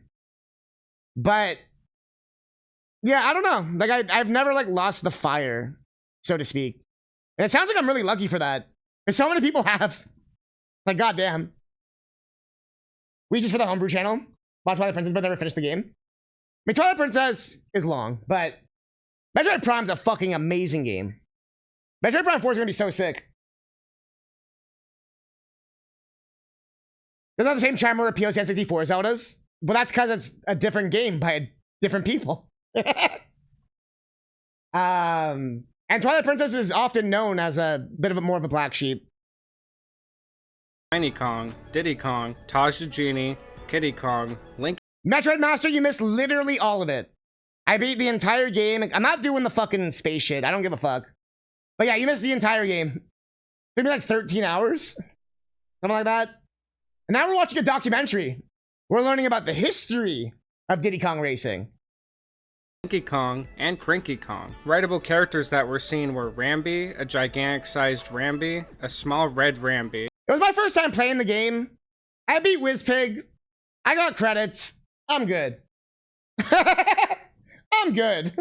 But yeah, I don't know. Like I've never like lost the fire, so to speak. And it sounds like I'm really lucky for that. And so many people have. Like, goddamn. We just for the homebrew channel. Bought Twilight Princess, but never finished the game. I mean, Twilight Princess is long, but Metroid Prime's a fucking amazing game. Metroid Prime 4 is gonna be so sick. They're not the same charm or appeal as N64 Zeldas, but that's because it's a different game by different people. And Twilight Princess is often known as a bit of more of a black sheep. Tiny Kong, Diddy Kong, Taj the Genie, Kiddy Kong, Link. Metroid Master, you missed literally all of it. I beat the entire game. I'm not doing the fucking space shit. I don't give a fuck. But yeah, you missed the entire game. Maybe like 13 hours. Something like that. And now we're watching a documentary. We're learning about the history of Diddy Kong Racing. Donkey Kong, and Cranky Kong. Writable characters that were seen were Rambi, a gigantic-sized Rambi, a small red Rambi. It was my first time playing the game. I beat Wizpig. I got credits. I'm good. I'm good.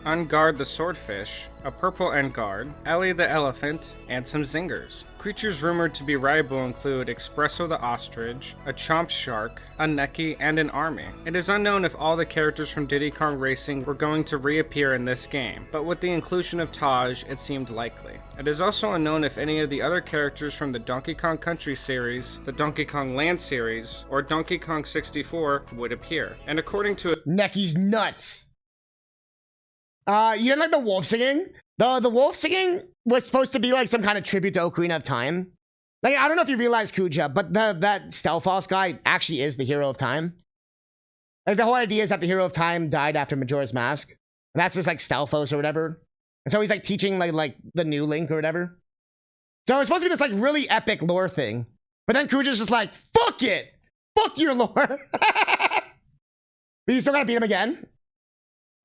Unguard the Swordfish, a purple Enguard, Ellie the Elephant, and some Zingers. Creatures rumored to be rival include Espresso the Ostrich, a Chomp Shark, a Neki, and an Army. It is unknown if all the characters from Diddy Kong Racing were going to reappear in this game, but with the inclusion of Taj, it seemed likely. It is also unknown if any of the other characters from the Donkey Kong Country series, the Donkey Kong Land series, or Donkey Kong 64 would appear. And according to Neki's nuts. You didn't like the wolf singing? The wolf singing was supposed to be like some kind of tribute to Ocarina of Time. Like, I don't know if you realize, Kuja, but that Stelfos guy actually is the hero of time. Like, the whole idea is that the hero of time died after Majora's Mask. And that's just like Stelfos or whatever. And so he's like teaching like the new Link or whatever. So it's supposed to be this like really epic lore thing. But then Kuja's just like, fuck it! Fuck your lore! But you still gotta beat him again?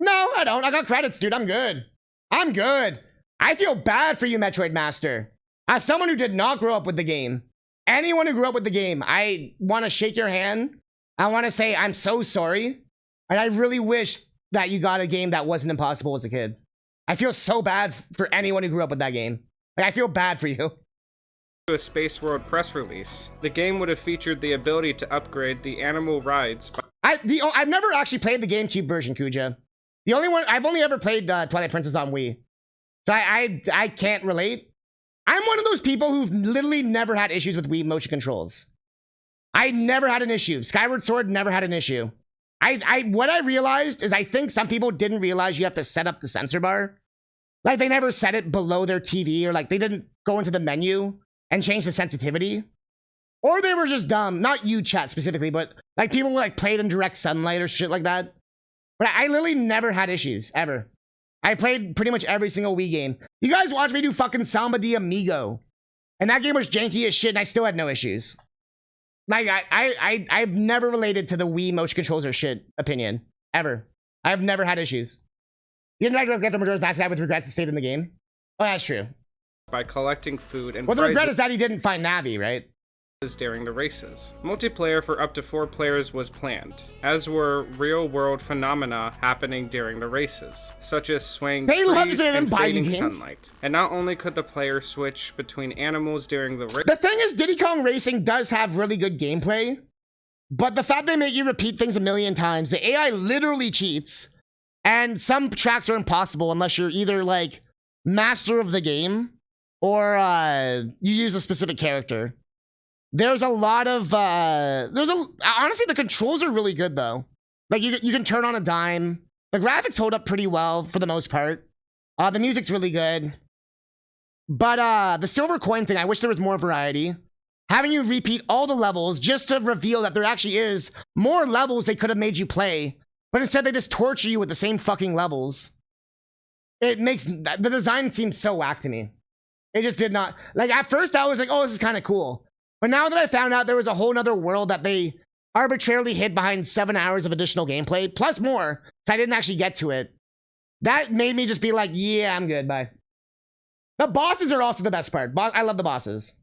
No, I don't. I got credits, dude. I'm good. I'm good. I feel bad for you, Metroid Master. As someone who did not grow up with the game, anyone who grew up with the game, I want to shake your hand. I want to say I'm so sorry. And I really wish that you got a game that wasn't impossible as a kid. I feel so bad for anyone who grew up with that game. Like, I feel bad for you. A Space World press release, the game would have featured the ability to upgrade the animal rides. I've never actually played the GameCube version, Kuja. The only one, I've only ever played Twilight Princess on Wii. So I can't relate. I'm one of those people who've literally never had issues with Wii motion controls. I never had an issue. Skyward Sword never had an issue. What I realized is I think some people didn't realize you have to set up the sensor bar. Like they never set it below their TV, or like they didn't go into the menu and change the sensitivity. Or they were just dumb. Not you, chat, specifically, but like people who like played in direct sunlight or shit like that. But I literally never had issues, ever. I played pretty much every single Wii game. You guys watched me do fucking Samba de Amigo. And that game was janky as shit, and I still had no issues. Like, I've never related to the Wii motion controls or shit opinion. Ever. I've never had issues. You didn't like get the Majora's Mask guy with regrets to stay in the game? Oh, that's true. By collecting food and well, the regret is that he didn't find Navi, right? During the races. Multiplayer for up to 4 players was planned, as were real-world phenomena happening during the races, such as swaying trees and fading sunlight. And not only could the player switch between animals during the race. The thing is, Diddy Kong Racing does have really good gameplay, but the fact they make you repeat things a million times, the AI literally cheats, and some tracks are impossible unless you're either like master of the game or you use a specific character. There's a lot of, honestly, the controls are really good, though. Like, you can turn on a dime. The graphics hold up pretty well for the most part. The music's really good. But the silver coin thing, I wish there was more variety. Having you repeat all the levels just to reveal that there actually is more levels they could have made you play. But instead they just torture you with the same fucking levels. It makes... The design seems so whack to me. It just did not... Like, at first I was like, oh, this is kind of cool. But now that I found out there was a whole nother world that they arbitrarily hid behind 7 hours of additional gameplay, plus more, so I didn't actually get to it. That made me just be like, yeah, I'm good, bye. The bosses are also the best part. I love the bosses.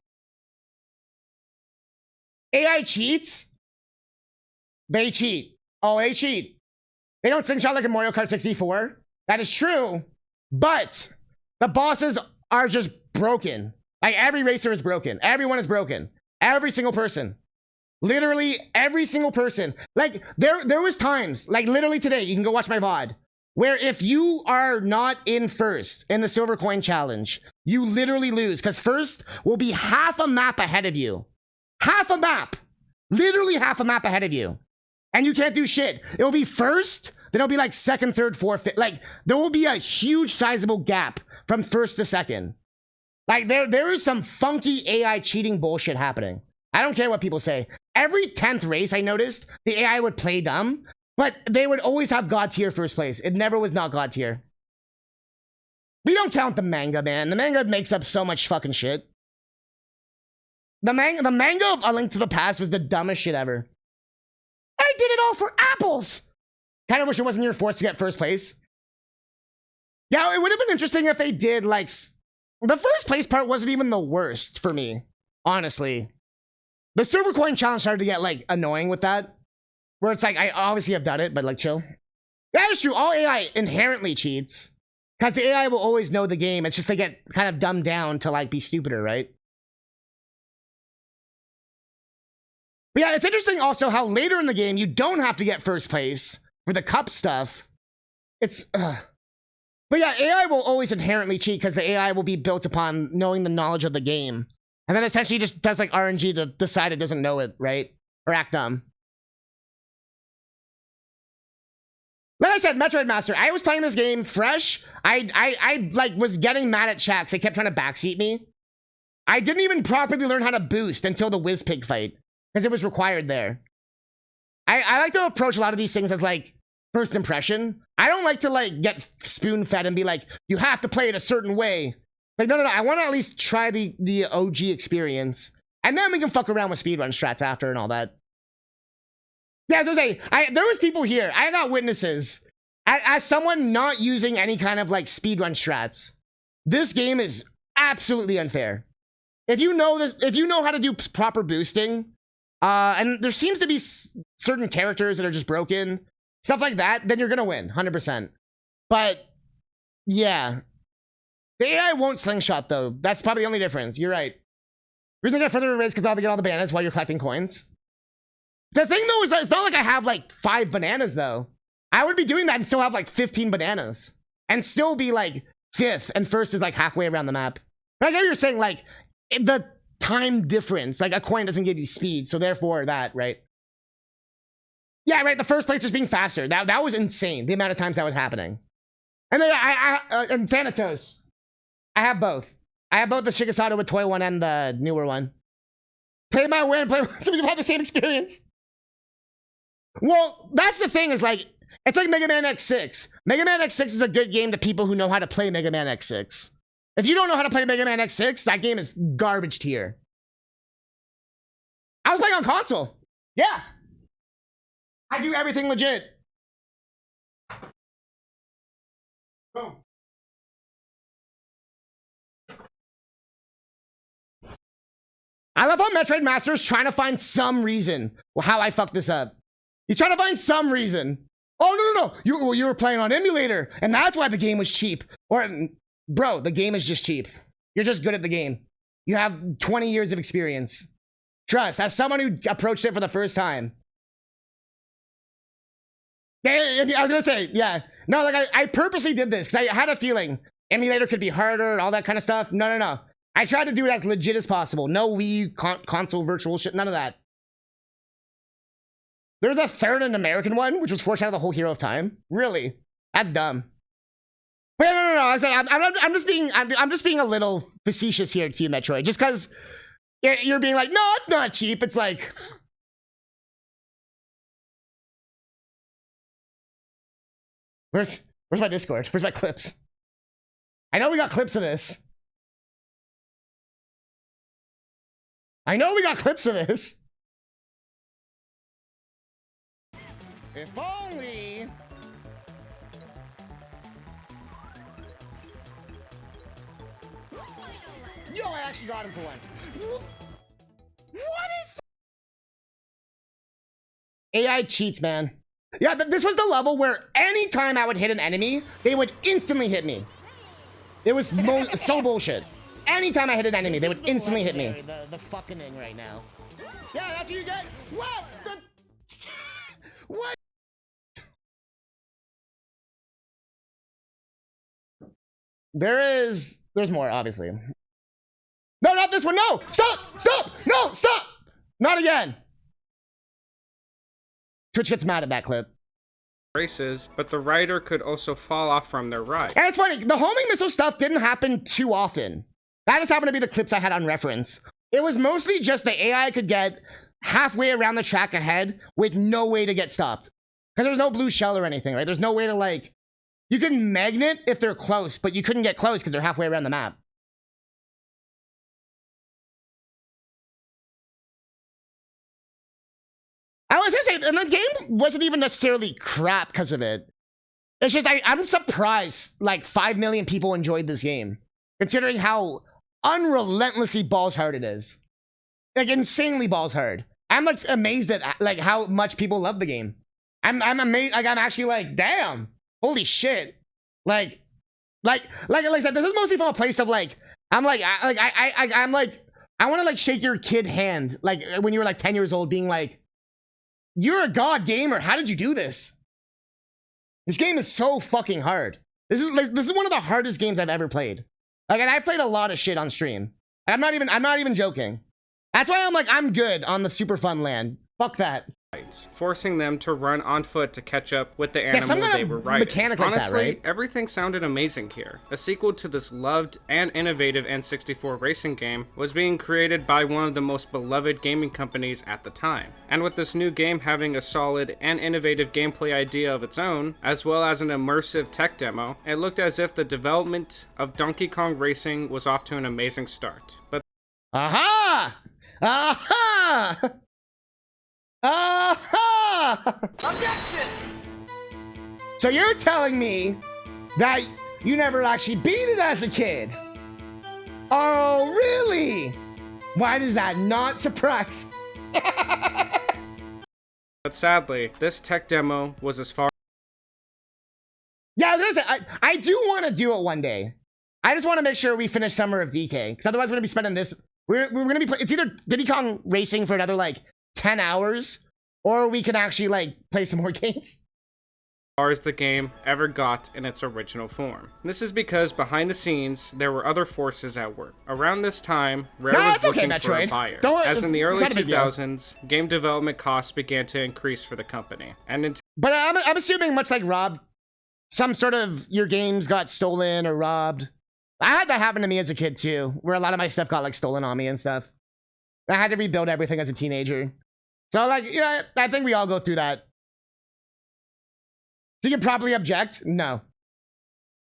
AI cheats? They cheat. Oh, they cheat. They don't slingshot like in Mario Kart 64. That is true. But the bosses are just broken. Like, every racer is broken. Everyone is broken. Every single person. Literally every single person. Like, there was times, like literally today, you can go watch my VOD, where if you are not in first in the silver coin challenge, you literally lose, because first will be half a map ahead of you. Half a map. Literally half a map ahead of you. And you can't do shit. It will be first, then it'll be like second, third, fourth, fifth. Like, there will be a huge sizable gap from first to second. Like, there is some funky AI cheating bullshit happening. I don't care what people say. Every 10th race, I noticed, the AI would play dumb, but they would always have God tier first place. It never was not God tier. We don't count the manga, man. The manga makes up so much fucking shit. The manga of A Link to the Past was the dumbest shit ever. I did it all for apples! Kind of wish it wasn't your force to get first place. Yeah, it would have been interesting if they did, like... The first place part wasn't even the worst for me, honestly. The silver coin challenge started to get, like, annoying with that. Where it's like, I obviously have done it, but, like, chill. That is true. All AI inherently cheats. Because the AI will always know the game. It's just they get kind of dumbed down to, like, be stupider, right? But yeah, it's interesting also how later in the game, you don't have to get first place for the cup stuff. It's... But yeah, AI will always inherently cheat because the AI will be built upon knowing the knowledge of the game. And then essentially just does like RNG to decide it doesn't know it, right? Or act dumb. Like I said, Metroid Master, I was playing this game fresh. I like was getting mad at chat because they kept trying to backseat me. I didn't even properly learn how to boost until the Whizpig fight because it was required there. I like to approach a lot of these things as like first impression. I don't like to like get spoon-fed and be like, you have to play it a certain way. Like, no. I want to at least try the OG experience. And then we can fuck around with speedrun strats after and all that. Yeah, as I was saying, there was people here. I got witnesses. As someone not using any kind of like speedrun strats, this game is absolutely unfair. If you know this, if you know how to do proper boosting, and there seems to be certain characters that are just broken, stuff like that, then you're gonna win, 100%. But, yeah. The AI won't slingshot, though. That's probably the only difference. You're right. The reason I get further erase because I'll get all the bananas while you're collecting coins. The thing, though, is that it's not like I have, like, 5 bananas, though. I would be doing that and still have, like, 15 bananas. And still be, like, 5th, and 1st is, like, halfway around the map. But I get what you're saying, like, the time difference. Like, a coin doesn't give you speed, so therefore that, right? Yeah, right, the first place was being faster. That was insane, the amount of times that was happening. And then and Thanatos. I have both. I have both the Shigesato with toy one and the newer one. Play my way and play so we can have the same experience. Well, that's the thing is like, it's like Mega Man X6. Mega Man X6 is a good game to people who know how to play Mega Man X6. If you don't know how to play Mega Man X6, that game is garbage tier. I was playing on console. Yeah. I do everything legit. Boom. I love how Metroid Master is trying to find some reason how I fucked this up. He's trying to find some reason. Oh, no. You were playing on emulator, and that's why the game was cheap. Or, bro, the game is just cheap. You're just good at the game. You have 20 years of experience. Trust, as someone who approached it for the first time. I was gonna say, yeah. No, like, I purposely did this, because I had a feeling emulator could be harder, all that kind of stuff. No. I tried to do it as legit as possible. No Wii console virtual shit, none of that. There's a third and American one, which was foreshadowed the whole Hero of Time. Really? That's dumb. Wait, no. I said I'm just being a little facetious here, Team Metroid. Just because you're being like, no, it's not cheap. It's like, where's my Discord? Where's my clips? I know we got clips of this. I know we got clips of this. If only. Yo, I actually got him for once. What is AI cheats, man. Yeah, but this was the level where anytime I would hit an enemy, they would instantly hit me. It was so bullshit. Anytime I hit an enemy, they would instantly hit me. The fucking thing right now. Yeah, that's what you get. What? What? There's more, obviously. No, not this one. No, stop, no, stop. Not again. Twitch gets mad at that clip. Races, but the rider could also fall off from their ride. And it's funny, the homing missile stuff didn't happen too often. That just happened to be the clips I had on reference. It was mostly just the AI could get halfway around the track ahead with no way to get stopped. Because there's no blue shell or anything, right? There's no way to, like, you can magnet if they're close, but you couldn't get close because they're halfway around the map. I was gonna say, and the game wasn't even necessarily crap because of it. It's just, I'm surprised like 5 million people enjoyed this game, considering how unrelentlessly balls hard it is. Like, insanely balls hard. I'm like amazed at like how much people love the game. I'm amazed. Like, I'm actually like, damn, holy shit. Like I said, this is mostly from a place of like, I'm like, I want to like shake your kid hand, like when you were like 10 years old, being like, you're a god gamer. How did you do this? This game is so fucking hard. This is one of the hardest games I've ever played. Like, and I've played a lot of shit on stream. I'm not even joking. That's why I'm like, I'm good on the super fun land. Fuck that. Forcing them to run on foot to catch up with the animal they were riding. Mechanic like Honestly, that, right? everything sounded amazing here. A sequel to this loved and innovative N64 racing game was being created by one of the most beloved gaming companies at the time. And with this new game having a solid and innovative gameplay idea of its own, as well as an immersive tech demo, it looked as if the development of Donkey Kong Racing was off to an amazing start. But aha! Aha! Aha! Objection! So you're telling me that you never actually beat it as a kid? Oh, really? Why does that not surprise? But sadly, this tech demo was as far. Yeah, I was gonna say, I do want to do it one day. I just want to make sure we finish Summer of DK, because otherwise we're gonna be spending this. We're gonna be. It's either Diddy Kong Racing for another like 10 hours, or we can actually like play some more games. Far as the game ever got in its original form. This is because behind the scenes, there were other forces at work. Around this time, Rare was looking for a buyer. As in the early 2000s, game development costs began to increase for the company. But I'm assuming, much like Rob, some sort of your games got stolen or robbed. I had that happen to me as a kid too, where a lot of my stuff got like stolen on me and stuff. I had to rebuild everything as a teenager. So like, yeah, I think we all go through that. So you can probably object? No.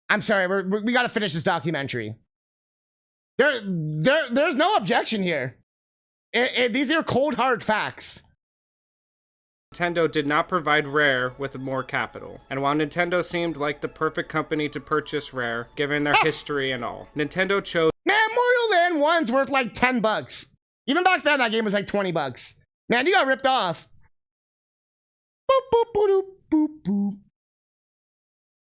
I'm sorry, we gotta finish this documentary. There's no objection here. These are cold hard facts. Nintendo did not provide Rare with more capital. And while Nintendo seemed like the perfect company to purchase Rare, given their history and all, Nintendo chose— Man, Mario Land 1's worth like $10. Even back then, that game was like $20. Man, you got ripped off. Boop, boop, boop, boop, boop.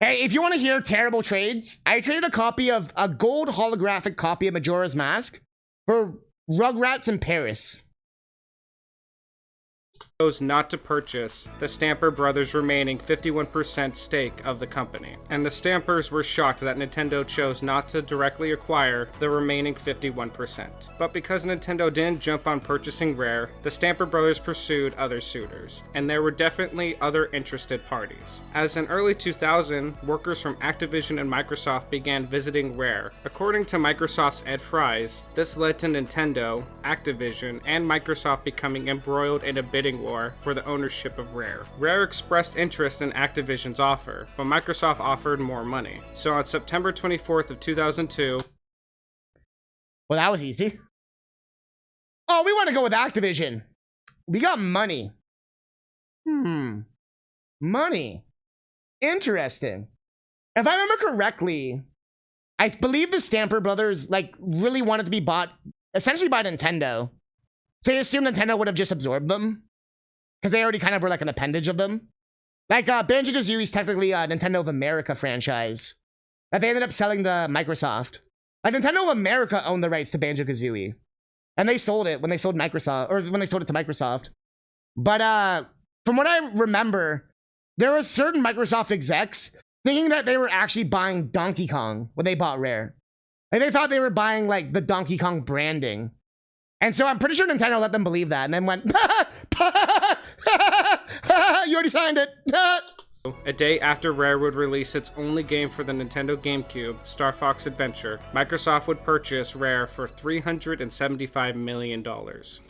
Hey, if you want to hear terrible trades, I traded a copy of a gold holographic copy of Majora's Mask for Rugrats in Paris. chose not to purchase the Stamper Brothers' remaining 51% stake of the company. And the Stampers were shocked that Nintendo chose not to directly acquire the remaining 51%. But because Nintendo didn't jump on purchasing Rare, the Stamper Brothers pursued other suitors, and there were definitely other interested parties. As in early 2000, workers from Activision and Microsoft began visiting Rare. According to Microsoft's Ed Fries, this led to Nintendo, Activision, and Microsoft becoming embroiled in a bidding war for the ownership of Rare. Rare expressed interest in Activision's offer, but Microsoft offered more money. So on September 24th of 2002... Well, that was easy. Oh, we want to go with Activision. We got money. Money. Interesting. If I remember correctly, I believe the Stamper Brothers, like, really wanted to be bought, essentially by Nintendo. So they assumed Nintendo would have just absorbed them. Because they already kind of were like an appendage of them. Like, Banjo-Kazooie is technically a Nintendo of America franchise that they ended up selling to Microsoft. Like, Nintendo of America owned the rights to Banjo-Kazooie. And they sold it when they sold Microsoft, or when they sold it to Microsoft. But, from what I remember, there were certain Microsoft execs thinking that they were actually buying Donkey Kong when they bought Rare. Like, they thought they were buying, like, the Donkey Kong branding. And so I'm pretty sure Nintendo let them believe that and then went, you already signed it. A day after Rare would release its only game for the Nintendo GameCube, Star Fox Adventure, Microsoft would purchase Rare for $375 million.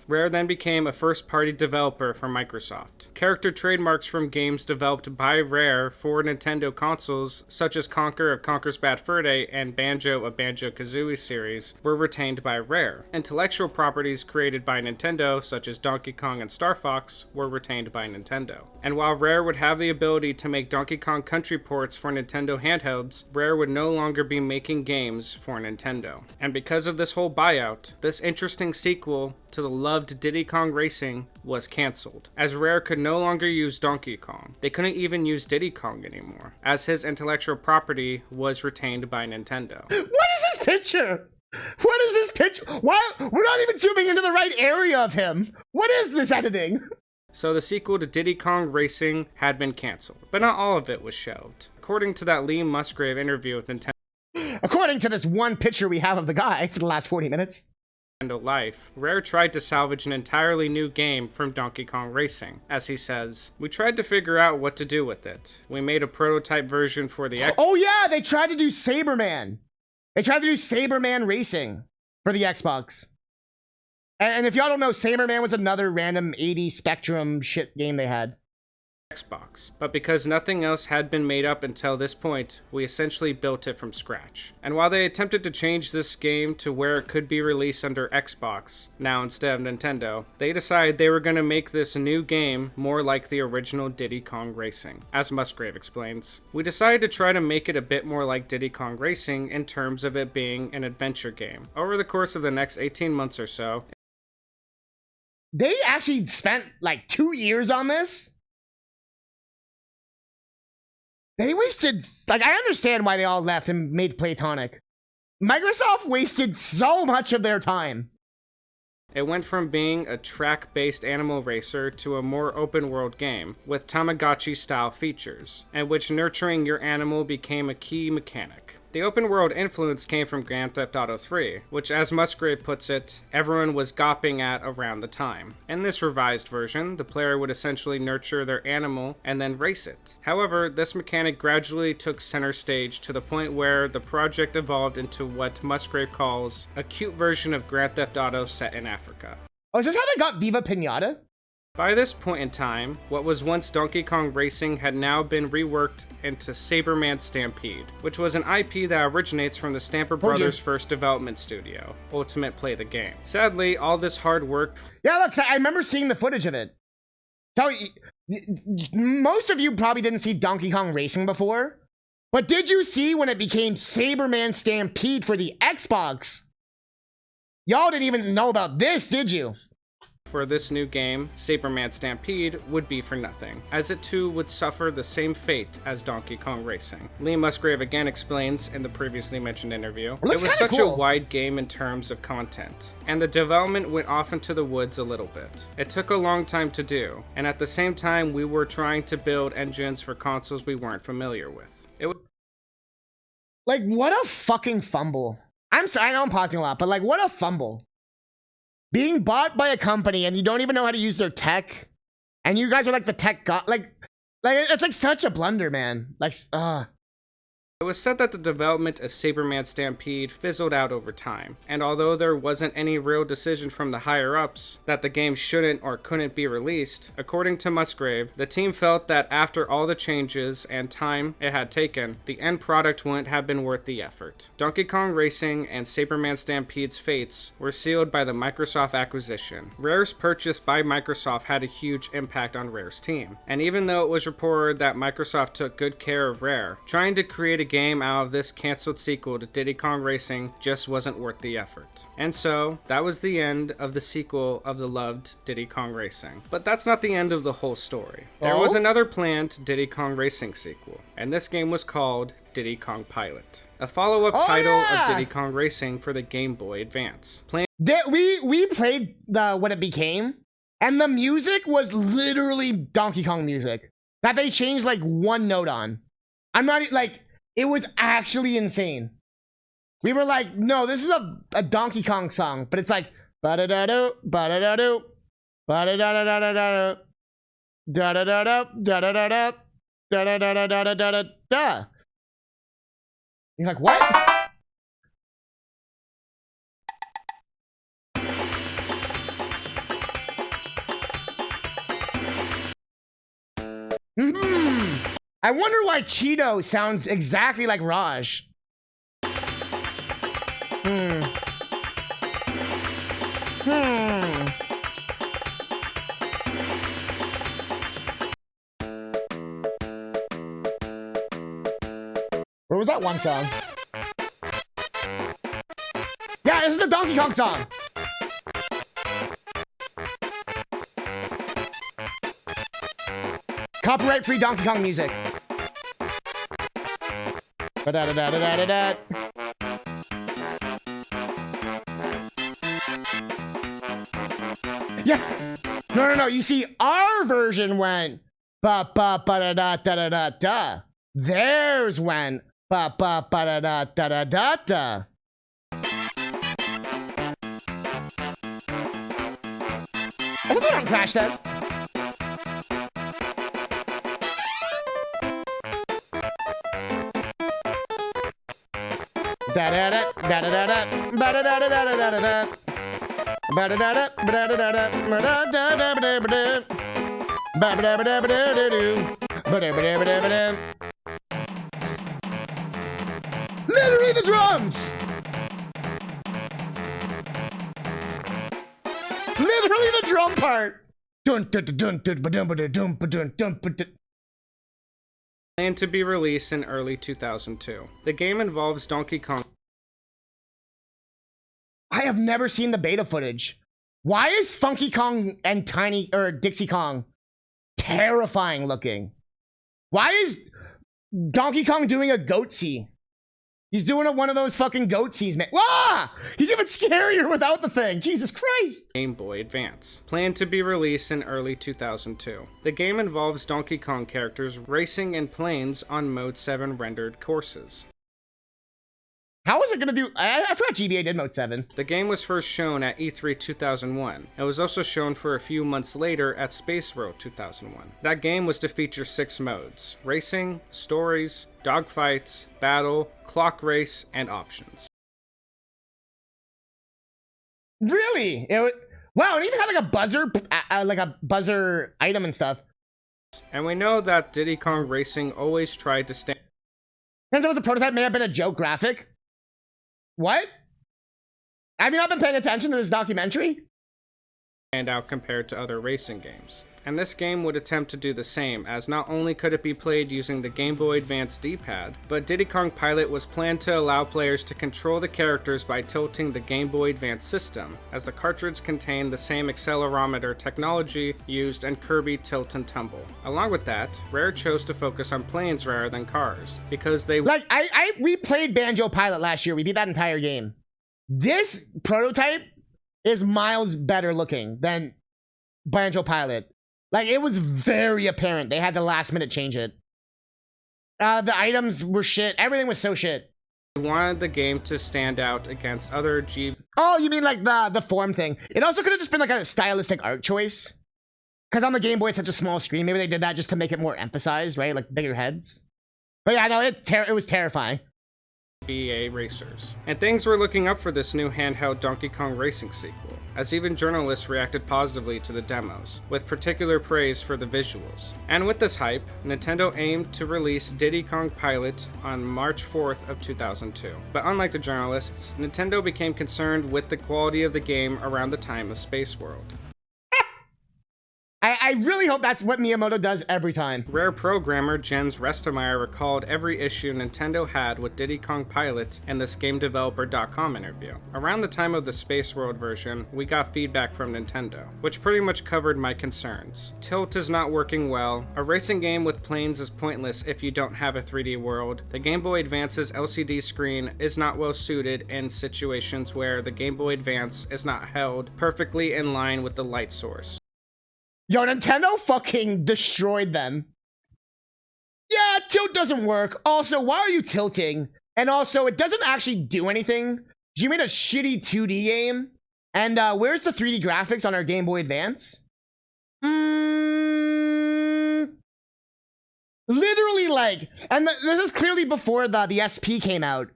Rare then became a first-party developer for Microsoft. Character trademarks from games developed by Rare for Nintendo consoles, such as Conker of Conker's Bad Fur Day and Banjo of Banjo-Kazooie series, were retained by Rare. Intellectual properties created by Nintendo, such as Donkey Kong and Star Fox, were retained by Nintendo. And while Rare would have the ability to make Donkey Kong Country ports for Nintendo handhelds, Rare would no longer be making games for Nintendo. And because of this whole buyout, this interesting sequel to the loved Diddy Kong Racing was cancelled, as Rare could no longer use Donkey Kong. They couldn't even use Diddy Kong anymore, as his intellectual property was retained by Nintendo. What is this picture? What is this picture? Why? We're not even zooming into the right area of him. What is this editing? So the sequel to Diddy Kong Racing had been cancelled, but not all of it was shelved. According to that Lee Musgrave interview with Nintendo According to this one picture we have of the guy for the last 40 minutes. Life, Rare tried to salvage an entirely new game from Donkey Kong Racing. As he says, we tried to figure out what to do with it. We made a prototype version for the Oh yeah, they tried to do Saberman. They tried to do Saberman Racing for the Xbox. And if y'all don't know, Saberman was another random 80 Spectrum shit game they had. Xbox. But because nothing else had been made up until this point, we essentially built it from scratch. And while they attempted to change this game to where it could be released under Xbox, now instead of Nintendo, they decided they were going to make this new game more like the original Diddy Kong Racing. As Musgrave explains, we decided to try to make it a bit more like Diddy Kong Racing in terms of it being an adventure game. Over the course of the next 18 months or so, they actually spent like 2 years on this? They wasted, like, I understand why they all left and made Platonic. Microsoft wasted so much of their time. It went from being a track-based animal racer to a more open-world game, with Tamagotchi-style features, in which nurturing your animal became a key mechanic. The open-world influence came from Grand Theft Auto 3, which, as Musgrave puts it, everyone was gawping at around the time. In this revised version, the player would essentially nurture their animal and then race it. However, this mechanic gradually took center stage to the point where the project evolved into what Musgrave calls a cute version of Grand Theft Auto set in Africa. Oh, is this how they got Viva Pinata? By this point in time, what was once Donkey Kong Racing had now been reworked into Saberman Stampede, which was an IP that originates from the Stamper Brothers' first development studio, Ultimate Play the Game. Sadly, all this hard work... Yeah, look, I remember seeing the footage of it. So, most of you probably didn't see Donkey Kong Racing before, but did you see when it became Saberman Stampede for the Xbox? Y'all didn't even know about this, did you? for this new game, Saberman Stampede, would be for nothing, as it too would suffer the same fate as Donkey Kong Racing. Lee Musgrave again explains in the previously mentioned interview, it was such a wide game in terms of content, and the development went off into the woods a little bit. It took a long time to do, and at the same time we were trying to build engines for consoles we weren't familiar with. Like, what a fucking fumble. I'm sorry, I know I'm pausing a lot, but like, what a fumble. Being bought by a company and you don't even know how to use their tech, and you guys are like the tech god, like it's like such a blunder, man. Like, It was said that the development of Saberman Stampede fizzled out over time, and although there wasn't any real decision from the higher-ups that the game shouldn't or couldn't be released, according to Musgrave, the team felt that after all the changes and time it had taken, the end product wouldn't have been worth the effort. Donkey Kong Racing and Saberman Stampede's fates were sealed by the Microsoft acquisition. Rare's purchase by Microsoft had a huge impact on Rare's team, and even though it was reported that Microsoft took good care of Rare, trying to create a game out of this cancelled sequel to Diddy Kong Racing just wasn't worth the effort. And so, that was the end of the sequel of the loved Diddy Kong Racing. But that's not the end of the whole story. There was another planned Diddy Kong Racing sequel, and this game was called Diddy Kong Pilot, a follow-up title of Diddy Kong Racing for the Game Boy Advance. We played what it became, and the music was literally Donkey Kong music that they changed like one note on. I'm not like, it was actually insane. We were like, no, this is a Donkey Kong song, but it's like ba-da-da-do, ba-da-da-do, ba-da-da-da-da-da-da, da-da-da-da, da-da-da-da, da-da-da-da-da-da-da. You're like, what? I wonder why Cheeto sounds exactly like Raj. Where was that one song? Yeah, this is the Donkey Kong song. Copyright-free Donkey Kong music. Ba-da-da-da-da-da-da. Yeah. No. You see, our version went ba-ba-ba-da-da-da-da-da. Theirs went ba-ba-ba-da-da-da-da-da. That's what on Crash Test. Da-da-da, da-da-da-da, ba-da-da-da-da-da-da-da. Ba-da-da-da, ba-da-da-da-da, ba-da-da-da-da-da-da. Ba-ba-da-ba-da-ba-da-da-do. Ba-da-ba-da-ba-da-ba-da. Literally the drums! Literally the drum part! Dun dun dun dun dun dun dun dun dun dun. Planned to be released in early 2002. The game involves Donkey Kong. I have never seen the beta footage. Why is Funky Kong and Dixie Kong terrifying looking? Why is Donkey Kong doing a goatsy? He's doing one of those fucking goatsies, man. Ah! He's even scarier without the thing. Jesus Christ. Game Boy Advance. Planned to be released in early 2002. The game involves Donkey Kong characters racing in planes on Mode 7 rendered courses. How is it gonna do? I forgot GBA did Mode 7. The game was first shown at E3 2001. It was also shown for a few months later at Space World 2001. That game was to feature 6 modes: racing, stories, dogfights, battle, clock race, and options. Really? Wow, it even had like a buzzer item and stuff. And we know that Diddy Kong Racing always tried to stand. Since it was a prototype, may have been a joke graphic. What? Have you not been paying attention to this documentary? Stand out compared to other racing games. and this game would attempt to do the same, as not only could it be played using the Game Boy Advance D-pad, but Diddy Kong Pilot was planned to allow players to control the characters by tilting the Game Boy Advance system, as the cartridge contained the same accelerometer technology used in Kirby Tilt and Tumble. Along with that, Rare chose to focus on planes rather than cars, because they— Like, we played Banjo Pilot last year. We beat that entire game. This prototype is miles better looking than Banjo Pilot. Like, it was very apparent they had to last minute change it. The items were shit. Everything was so shit. wanted the game to stand out against other Oh, you mean like the form thing? It also could have just been like a stylistic art choice. Because on the Game Boy, it's such a small screen. Maybe they did that just to make it more emphasized, right? Like bigger heads. But yeah, no, it was terrifying. BA racers. And things were looking up for this new handheld Donkey Kong Racing sequel, as even journalists reacted positively to the demos, with particular praise for the visuals. And with this hype, Nintendo aimed to release Diddy Kong Pilot on March 4th of 2002. But unlike the journalists, Nintendo became concerned with the quality of the game around the time of Space World. I really hope that's what Miyamoto does every time. Rare programmer Jens Restemeyer recalled every issue Nintendo had with Diddy Kong Pilot in this GameDeveloper.com interview. Around the time of the Space World version, we got feedback from Nintendo, which pretty much covered my concerns. Tilt is not working well, a racing game with planes is pointless if you don't have a 3D world, the Game Boy Advance's LCD screen is not well suited in situations where the Game Boy Advance is not held perfectly in line with the light source. Yo, Nintendo fucking destroyed them. Yeah, tilt doesn't work. Also, why are you tilting? And also, it doesn't actually do anything. You made a shitty 2D game. And where's the 3D graphics on our Game Boy Advance? Literally, like, and this is clearly before the SP came out.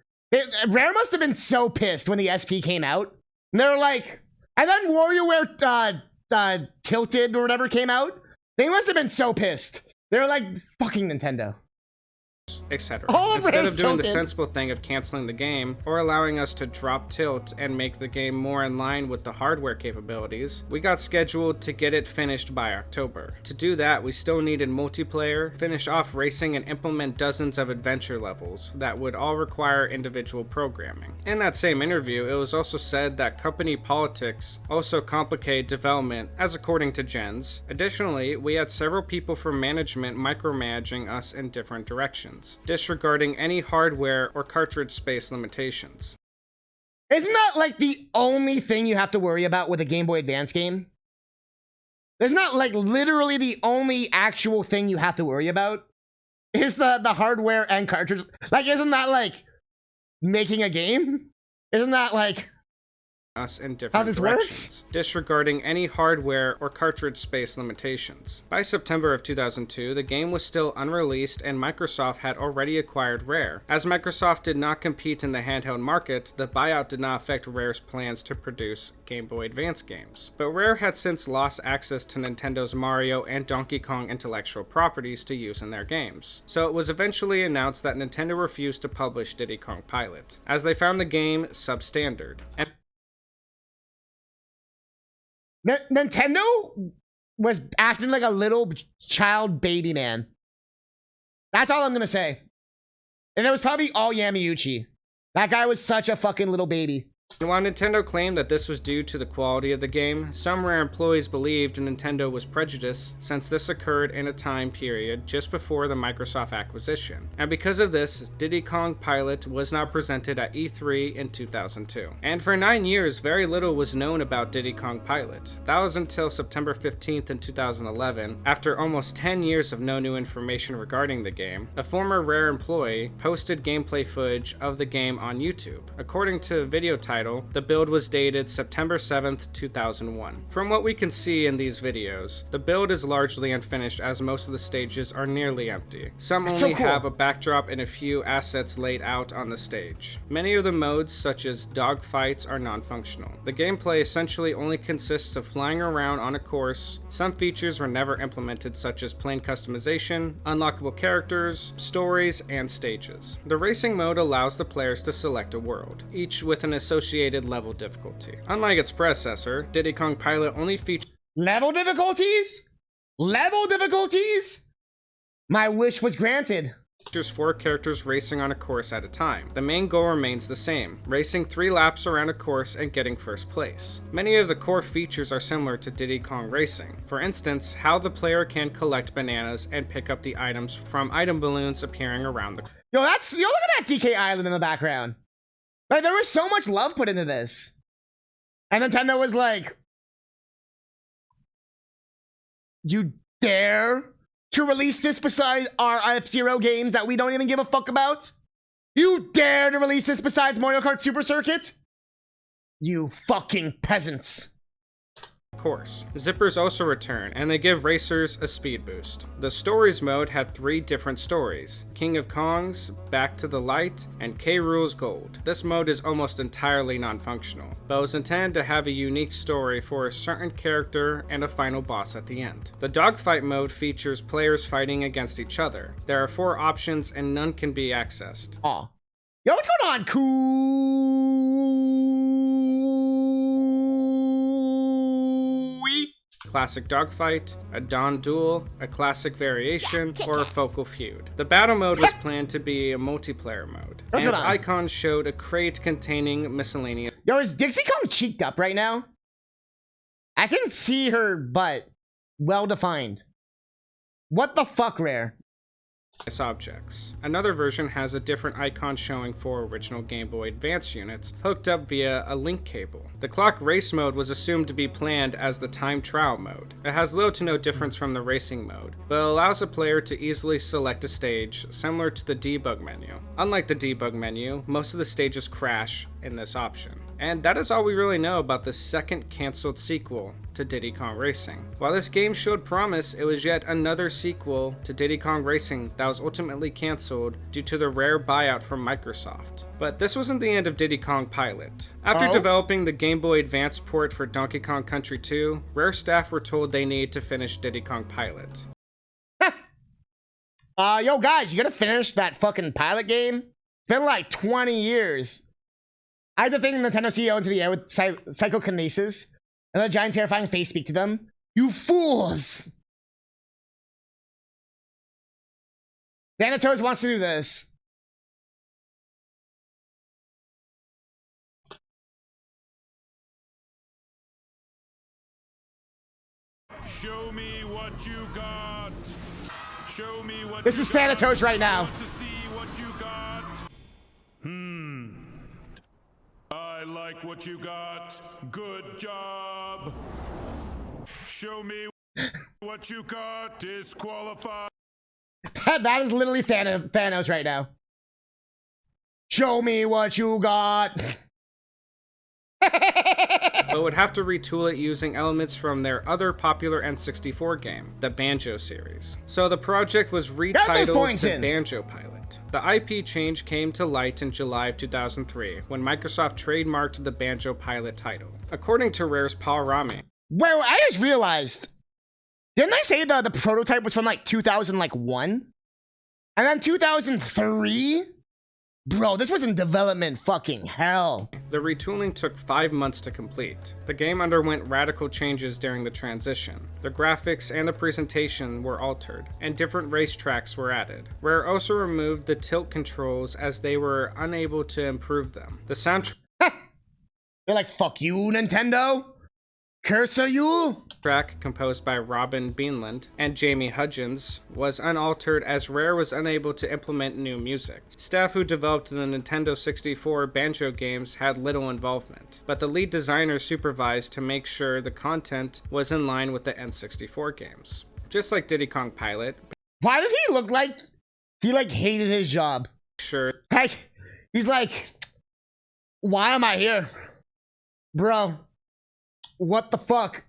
Rare must have been so pissed when the SP came out. And they're like, and then WarioWare Tilted or whatever came out. They must have been so pissed. They're like, fucking Nintendo, etc. All of Instead Rare's of doing the tilted. sensible thing of canceling the game or allowing us to drop tilt and make the game more in line with the hardware capabilities, we got scheduled to get it finished by October. To do that, we still needed multiplayer, finish off racing, and implement dozens of adventure levels that would all require individual programming. In that same interview, it was also said that company politics also complicate development, as according to Jens. Additionally, we had several people from management micromanaging us in different directions, disregarding any hardware or cartridge space limitations. Isn't that like the only thing you have to worry about with a Game Boy Advance game? Isn't that like literally the only actual thing you have to worry about? Is the hardware and cartridge? Like, isn't that like making a game? Isn't that like Us in how different this directions, disregarding any hardware or cartridge space limitations. By September of 2002, the game was still unreleased and Microsoft had already acquired Rare. As Microsoft did not compete in the handheld market, the buyout did not affect Rare's plans to produce Game Boy Advance games. But Rare had since lost access to Nintendo's Mario and Donkey Kong intellectual properties to use in their games. So it was eventually announced that Nintendo refused to publish Diddy Kong Pilot, as they found the game substandard. And Nintendo was acting like a little child baby man. That's all I'm gonna say. And it was probably all Yamauchi. That guy was such a fucking little baby. while Nintendo claimed that this was due to the quality of the game, some Rare employees believed Nintendo was prejudiced since this occurred in a time period just before the Microsoft acquisition. And because of this, Diddy Kong Pilot was not presented at E3 in 2002. And for 9 years, very little was known about Diddy Kong Pilot. That was until September 15th in 2011, after almost 10 years of no new information regarding the game, a former Rare employee posted gameplay footage of the game on YouTube. According to video title, the build was dated September 7th, 2001. From what we can see in these videos, the build is largely unfinished as most of the stages are nearly empty. Some That's only so cool. have a backdrop and a few assets laid out on the stage. Many of the modes, such as dogfights, are non-functional. The gameplay essentially only consists of flying around on a course. Some features were never implemented, such as plane customization, unlockable characters, stories, and stages. The racing mode allows the players to select a world, each with an associated level difficulty. Unlike its predecessor, Diddy Kong Pilot only features Level difficulties? Level difficulties? My wish was granted. Features 4 characters racing on a course at a time. The main goal remains the same, racing 3 laps around a course and getting first place. Many of the core features are similar to Diddy Kong Racing. For instance, how the player can collect bananas and pick up the items from item balloons appearing around the... Yo, look at that DK Island in the background. Like, there was so much love put into this. And Nintendo was like, you dare to release this besides our F-Zero games that we don't even give a fuck about? You dare to release this besides Mario Kart Super Circuit? You fucking peasants. Course. Zippers also return, and they give racers a speed boost. The Stories mode had 3 different stories: King of Kongs, Back to the Light, and K. Rool's Gold. This mode is almost entirely non-functional, but was intended to have a unique story for a certain character and a final boss at the end. The Dogfight mode features players fighting against each other. There are 4 options and none can be accessed. Aw. Yo, what's going on, cool? Classic Dogfight, a Dawn Duel, a Classic Variation, or a Focal Feud. The battle mode was planned to be a multiplayer mode, and its icon showed a crate containing miscellaneous... Yo, is Dixie Kong cheeked up right now? I can see her butt. Well defined. What the fuck, Rare? objects. Another version has a different icon showing 4 original Game Boy Advance units hooked up via a link cable. The clock race mode was assumed to be planned as the time trial mode. It has little to no difference from the racing mode, but it allows a player to easily select a stage similar to the debug menu. Unlike the debug menu, most of the stages crash in this option. And that is all we really know about the second cancelled sequel to Diddy Kong Racing. While this game showed promise, it was yet another sequel to Diddy Kong Racing that was ultimately cancelled due to the Rare buyout from Microsoft. But this wasn't the end of Diddy Kong Pilot. After developing the Game Boy Advance port for Donkey Kong Country 2, Rare staff were told they needed to finish Diddy Kong Pilot. Yo guys, you gotta finish that fucking Pilot game? It's been like 20 years. I had to think Nintendo CEO into the air with psychokinesis, and a giant terrifying face speak to them. You fools! Thanatos wants to do this. Show me what you got. Show me what This is Thanatos right now. to see what you got. I like what you got. Good job. Show me what you got. Disqualified. That is literally Thanos right now. Show me what you got. But would have to retool it using elements from their other popular N64 game, the BANJO series. So the project was retitled to BANJO Pilot. The IP change came to light in July of 2003 when Microsoft trademarked the BANJO Pilot title. According to Rare's Paul Rami. Wait, I just realized. Didn't I say the prototype was from like 2001? And then 2003? Bro, this was in development fucking hell. The retooling took 5 months to complete. The game underwent radical changes during the transition. The graphics and the presentation were altered, and different racetracks were added. Rare also removed the tilt controls as they were unable to improve them. The soundtrack... They're like, fuck you, Nintendo. Curse you? Track composed by Robin Beanland and Jamie Hudgens was unaltered as Rare was unable to implement new music. Staff who developed the Nintendo 64 Banjo games had little involvement, but the lead designer supervised to make sure the content was in line with the N64 games. Just like Diddy Kong Pilot. Why did he look like he hated his job? Sure. Like, he's like, why am I here? Bro. What the fuck?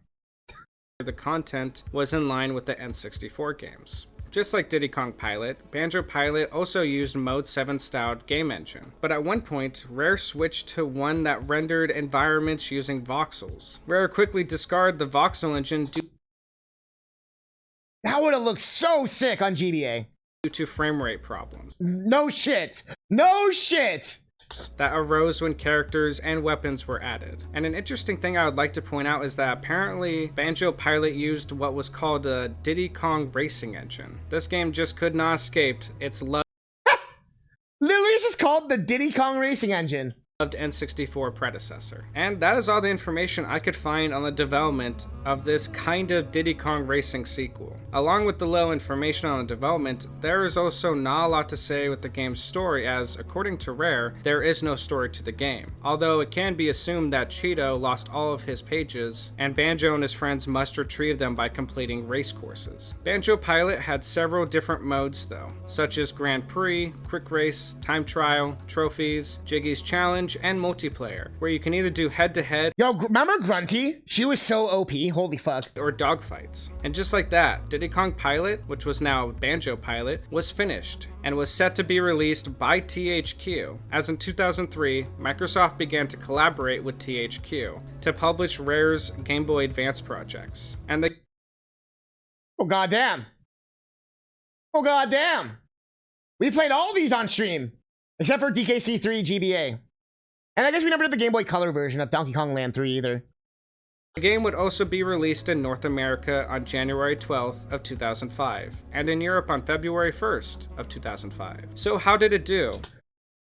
The content was in line with the N64 games. Just like Diddy Kong Pilot, Banjo Pilot also used Mode 7 styled game engine, but at one point, Rare switched to one that rendered environments using voxels. Rare quickly discarded the voxel engine due That would have looked so sick on GBA. to frame rate problems. No shit. No shit. that arose when characters and weapons were added. And an interesting thing I would like to point out is that apparently Banjo Pilot used what was called a Diddy Kong racing engine. This game just could not escape its loved Literally, it's just called the Diddy Kong Racing Engine. N64 predecessor. And that is all the information I could find on the development of this kind of Diddy Kong Racing sequel. Along with the little information on the development, there is also not a lot to say with the game's story, as according to Rare, there is no story to the game. Although it can be assumed that Cheeto lost all of his pages, and Banjo and his friends must retrieve them by completing race courses. Banjo Pilot had several different modes though, such as Grand Prix, Quick Race, Time Trial, Trophies, Jiggy's Challenge, and multiplayer, where you can either do head-to-head, Yo, remember Grunty? She was so OP, holy fuck. or dogfights. And just like that, Diddy Kong Pilot, which was now Banjo Pilot, was finished and was set to be released by THQ, as in 2003, Microsoft began to collaborate with THQ to publish Rare's Game Boy Advance projects. And the Oh goddamn. Oh goddamn. We played all these on stream, except for DKC3 GBA. And I guess we never did the Game Boy Color version of Donkey Kong Land 3 either. The game would also be released in North America on January 12th of 2005, and in Europe on February 1st of 2005. So how did it do?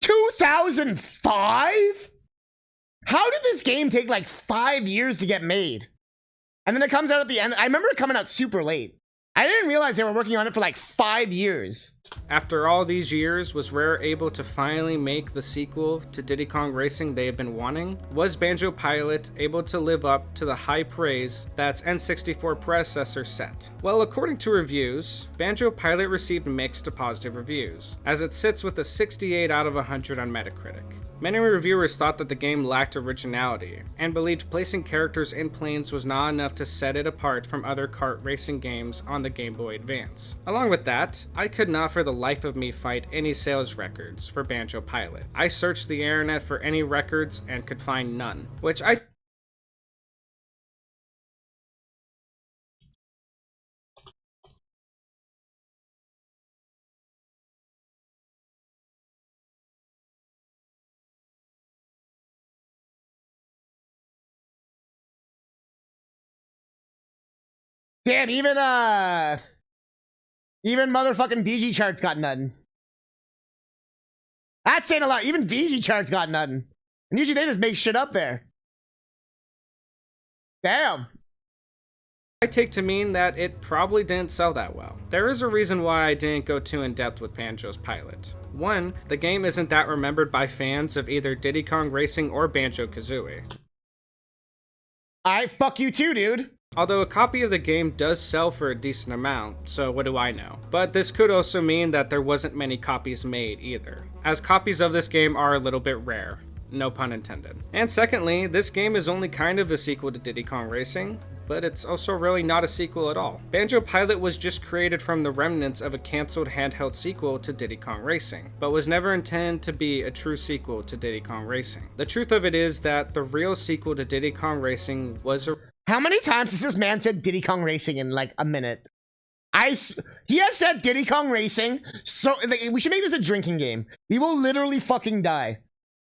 2005? How did this game take like 5 years to get made? And then it comes out at the end. I remember it coming out super late. I didn't realize they were working on it for like 5 years. After all these years, was Rare able to finally make the sequel to Diddy Kong Racing they have been wanting? Was Banjo Pilot able to live up to the high praise that its N64 predecessor set? Well, according to reviews, Banjo Pilot received mixed to positive reviews, as it sits with a 68 out of 100 on Metacritic. Many reviewers thought that the game lacked originality, and believed placing characters in planes was not enough to set it apart from other kart racing games on the Game Boy Advance. Along with that, I could not for the life of me find any sales records for Banjo Pilot. I searched the internet for any records and could find none, which I Damn, even motherfucking VG charts got nothing. That's saying a lot. Even VG charts got nothing. And usually they just make shit up there. Damn. I take to mean that it probably didn't sell that well. There is a reason why I didn't go too in depth with Banjo's Pilot. One, the game isn't that remembered by fans of either Diddy Kong Racing or Banjo-Kazooie. Alright, fuck you too, dude. Although a copy of the game does sell for a decent amount, so what do I know? But this could also mean that there wasn't many copies made either, as copies of this game are a little bit rare. No pun intended. And secondly, this game is only kind of a sequel to Diddy Kong Racing, but it's also really not a sequel at all. Banjo Pilot was just created from the remnants of a cancelled handheld sequel to Diddy Kong Racing, but was never intended to be a true sequel to Diddy Kong Racing. The truth of it is that the real sequel to Diddy Kong Racing was a... How many times has this man said Diddy Kong Racing in like a minute? He has said Diddy Kong Racing, so like, we should make this a drinking game. We will literally fucking die.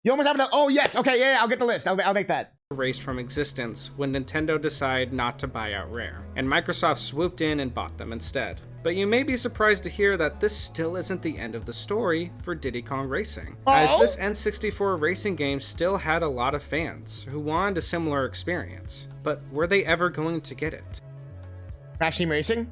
You almost have to. Oh yes, okay, yeah, I'll get the list. I'll make that. Erased from existence when Nintendo decided not to buy out Rare, and Microsoft swooped in and bought them instead. But you may be surprised to hear that this still isn't the end of the story for Diddy Kong Racing, as this N64 racing game still had a lot of fans who wanted a similar experience. But were they ever going to get it? Crash Team Racing?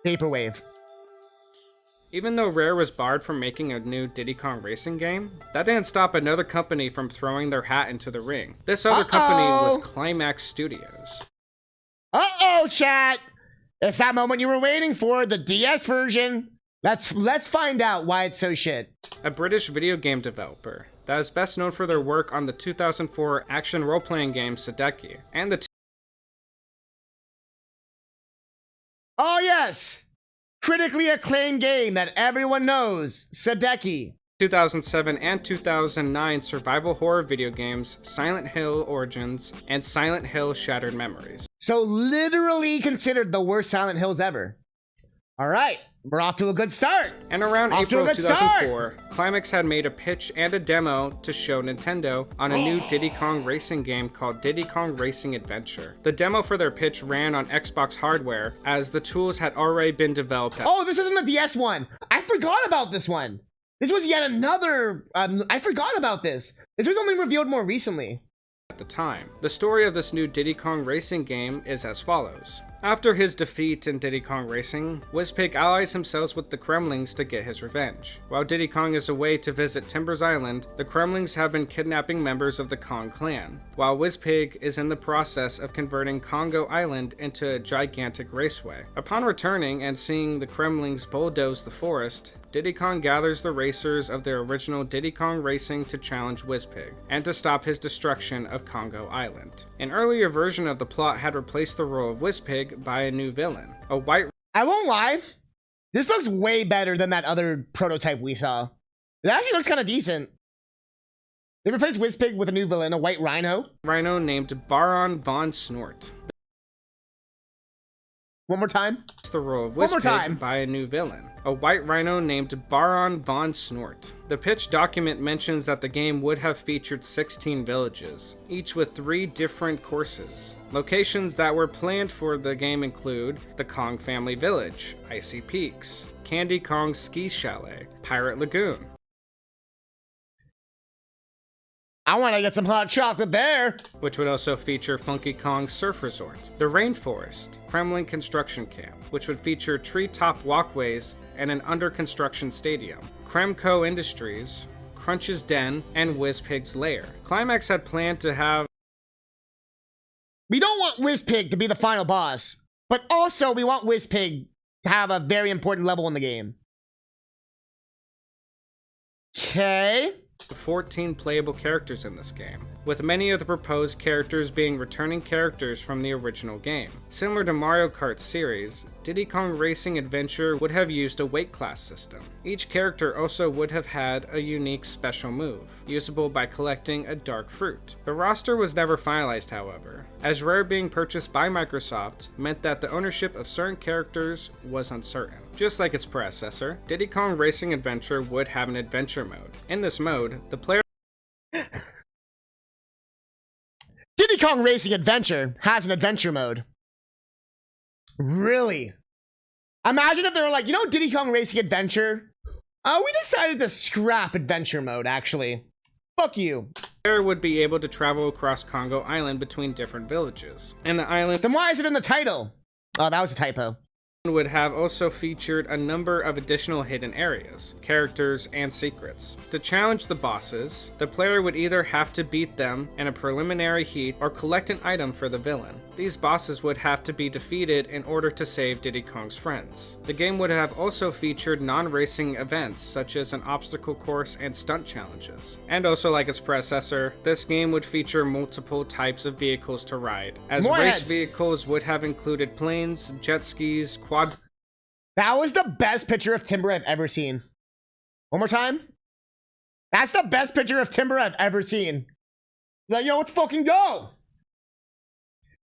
Vaporwave. Even though Rare was barred from making a new Diddy Kong Racing game, that didn't stop another company from throwing their hat into the ring. This other company was Climax Studios. Uh-oh, chat! It's that moment you were waiting for, the DS version. Let's find out why it's so shit. A British video game developer that is best known for their work on the 2004 action role-playing game Sadeki, and the Oh yes! Critically acclaimed game that everyone knows, Sadeki. 2007 and 2009 survival horror video games Silent Hill Origins and Silent Hill Shattered Memories. So literally considered the worst Silent Hills ever. All right, we're off to a good start. And around Off to a April good 2004, Climax had made a pitch and a demo to show Nintendo on a new Diddy Kong racing game called Diddy Kong Racing Adventure. The demo for their pitch ran on Xbox hardware, as the tools had already been developed. Oh, this isn't the DS one. I forgot about this one. This was yet another. I forgot about this. This was only revealed more recently. At the time. The story of this new Diddy Kong racing game is as follows. After his defeat in Diddy Kong Racing, Wizpig allies himself with the Kremlings to get his revenge. While Diddy Kong is away to visit Timbers Island, the Kremlings have been kidnapping members of the Kong clan, while Wizpig is in the process of converting Congo Island into a gigantic raceway. Upon returning and seeing the Kremlings bulldoze the forest, Diddy Kong gathers the racers of the original Diddy Kong Racing to challenge Wizpig, and to stop his destruction of Congo Island. An earlier version of the plot had replaced the role of Wizpig by a new villain, a white... I won't lie. This looks way better than that other prototype we saw. It actually looks kind of decent. They replaced Wizpig with a new villain, a white rhino. Rhino named Baron von Snort. One more time. The role of One more time. Wizpig by a new villain, a white rhino named Baron von Snort. The pitch document mentions that the game would have featured 16 villages, each with 3 different courses. Locations that were planned for the game include the Kong Family Village, Icy Peaks, Candy Kong Ski Chalet, Pirate Lagoon. I want to get some hot chocolate there. Which would also feature Funky Kong Surf Resort, the Rainforest, Kremlin Construction Camp, which would feature treetop walkways and an under construction stadium, Kremco Industries, Crunch's Den, and Wizpig's Lair. Climax had planned to have... We don't want Wizpig to be the final boss, but also we want Wizpig to have a very important level in the game. Okay. 14 playable characters in this game, with many of the proposed characters being returning characters from the original game. Similar to Mario Kart series, Diddy Kong Racing Adventure would have used a weight class system. Each character also would have had a unique special move, usable by collecting a dark fruit. The roster was never finalized, however, as Rare being purchased by Microsoft meant that the ownership of certain characters was uncertain. Just like its predecessor, Diddy Kong Racing Adventure would have an adventure mode. In this mode, the player... Diddy Kong Racing Adventure has an adventure mode. Really? Imagine if they were like, you know, Diddy Kong Racing Adventure? We decided to scrap adventure mode, actually. Fuck you. The player would be able to travel across Congo Island between different villages. And the island... Then why is it in the title? Oh, that was a typo. Would have also featured a number of additional hidden areas, characters, and secrets. To challenge the bosses, the player would either have to beat them in a preliminary heat or collect an item for the villain. These bosses would have to be defeated in order to save Diddy Kong's friends. The game would have also featured non-racing events such as an obstacle course and stunt challenges. And also like its predecessor, this game would feature multiple types of vehicles to ride, as More race heads. vehicles would have included planes, jet skis, quad... That was the best picture of timber I've ever seen. One more time. That's the best picture of timber I've ever seen. Like, yo, let's fucking go.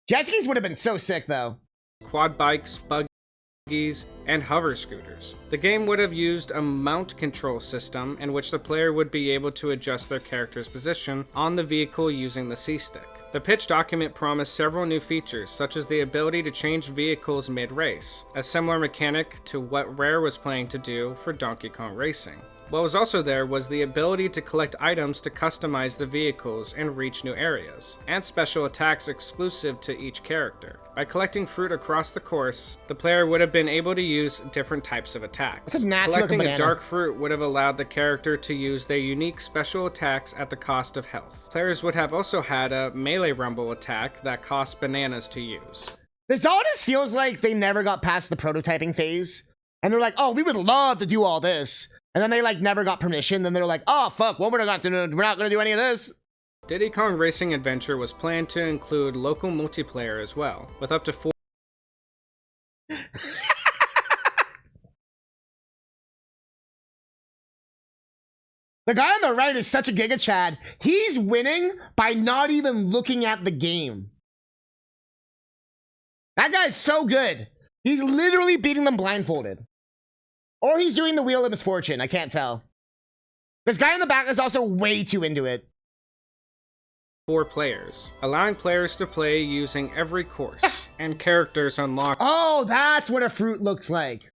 Jet skis would have been so sick, though. Quad bikes, buggies, and hover scooters. The game would have used a mount control system in which the player would be able to adjust their character's position on the vehicle using the C-stick. The pitch document promised several new features, such as the ability to change vehicles mid-race, a similar mechanic to what Rare was planning to do for Donkey Kong Racing. What was also there was the ability to collect items to customize the vehicles and reach new areas, and special attacks exclusive to each character. By collecting fruit across the course, the player would have been able to use different types of attacks. That's a nasty Collecting looking a banana. dark fruit would have allowed the character to use their unique special attacks at the cost of health. Players would have also had a melee rumble attack that cost bananas to use. This all just feels like they never got past the prototyping phase. And they're like, oh, we would love to do all this. And then they like never got permission. Then they're like, oh, fuck, well, we're not going to do any of this. Diddy Kong Racing Adventure was planned to include local multiplayer as well, with up to 4 The guy on the right is such a Giga Chad. He's winning by not even looking at the game. That guy's so good. He's literally beating them blindfolded. Or he's doing the Wheel of Misfortune. I can't tell. This guy in the back is also way too into it. 4 players, allowing players to play using every course and characters unlocked Oh, that's what a fruit looks like.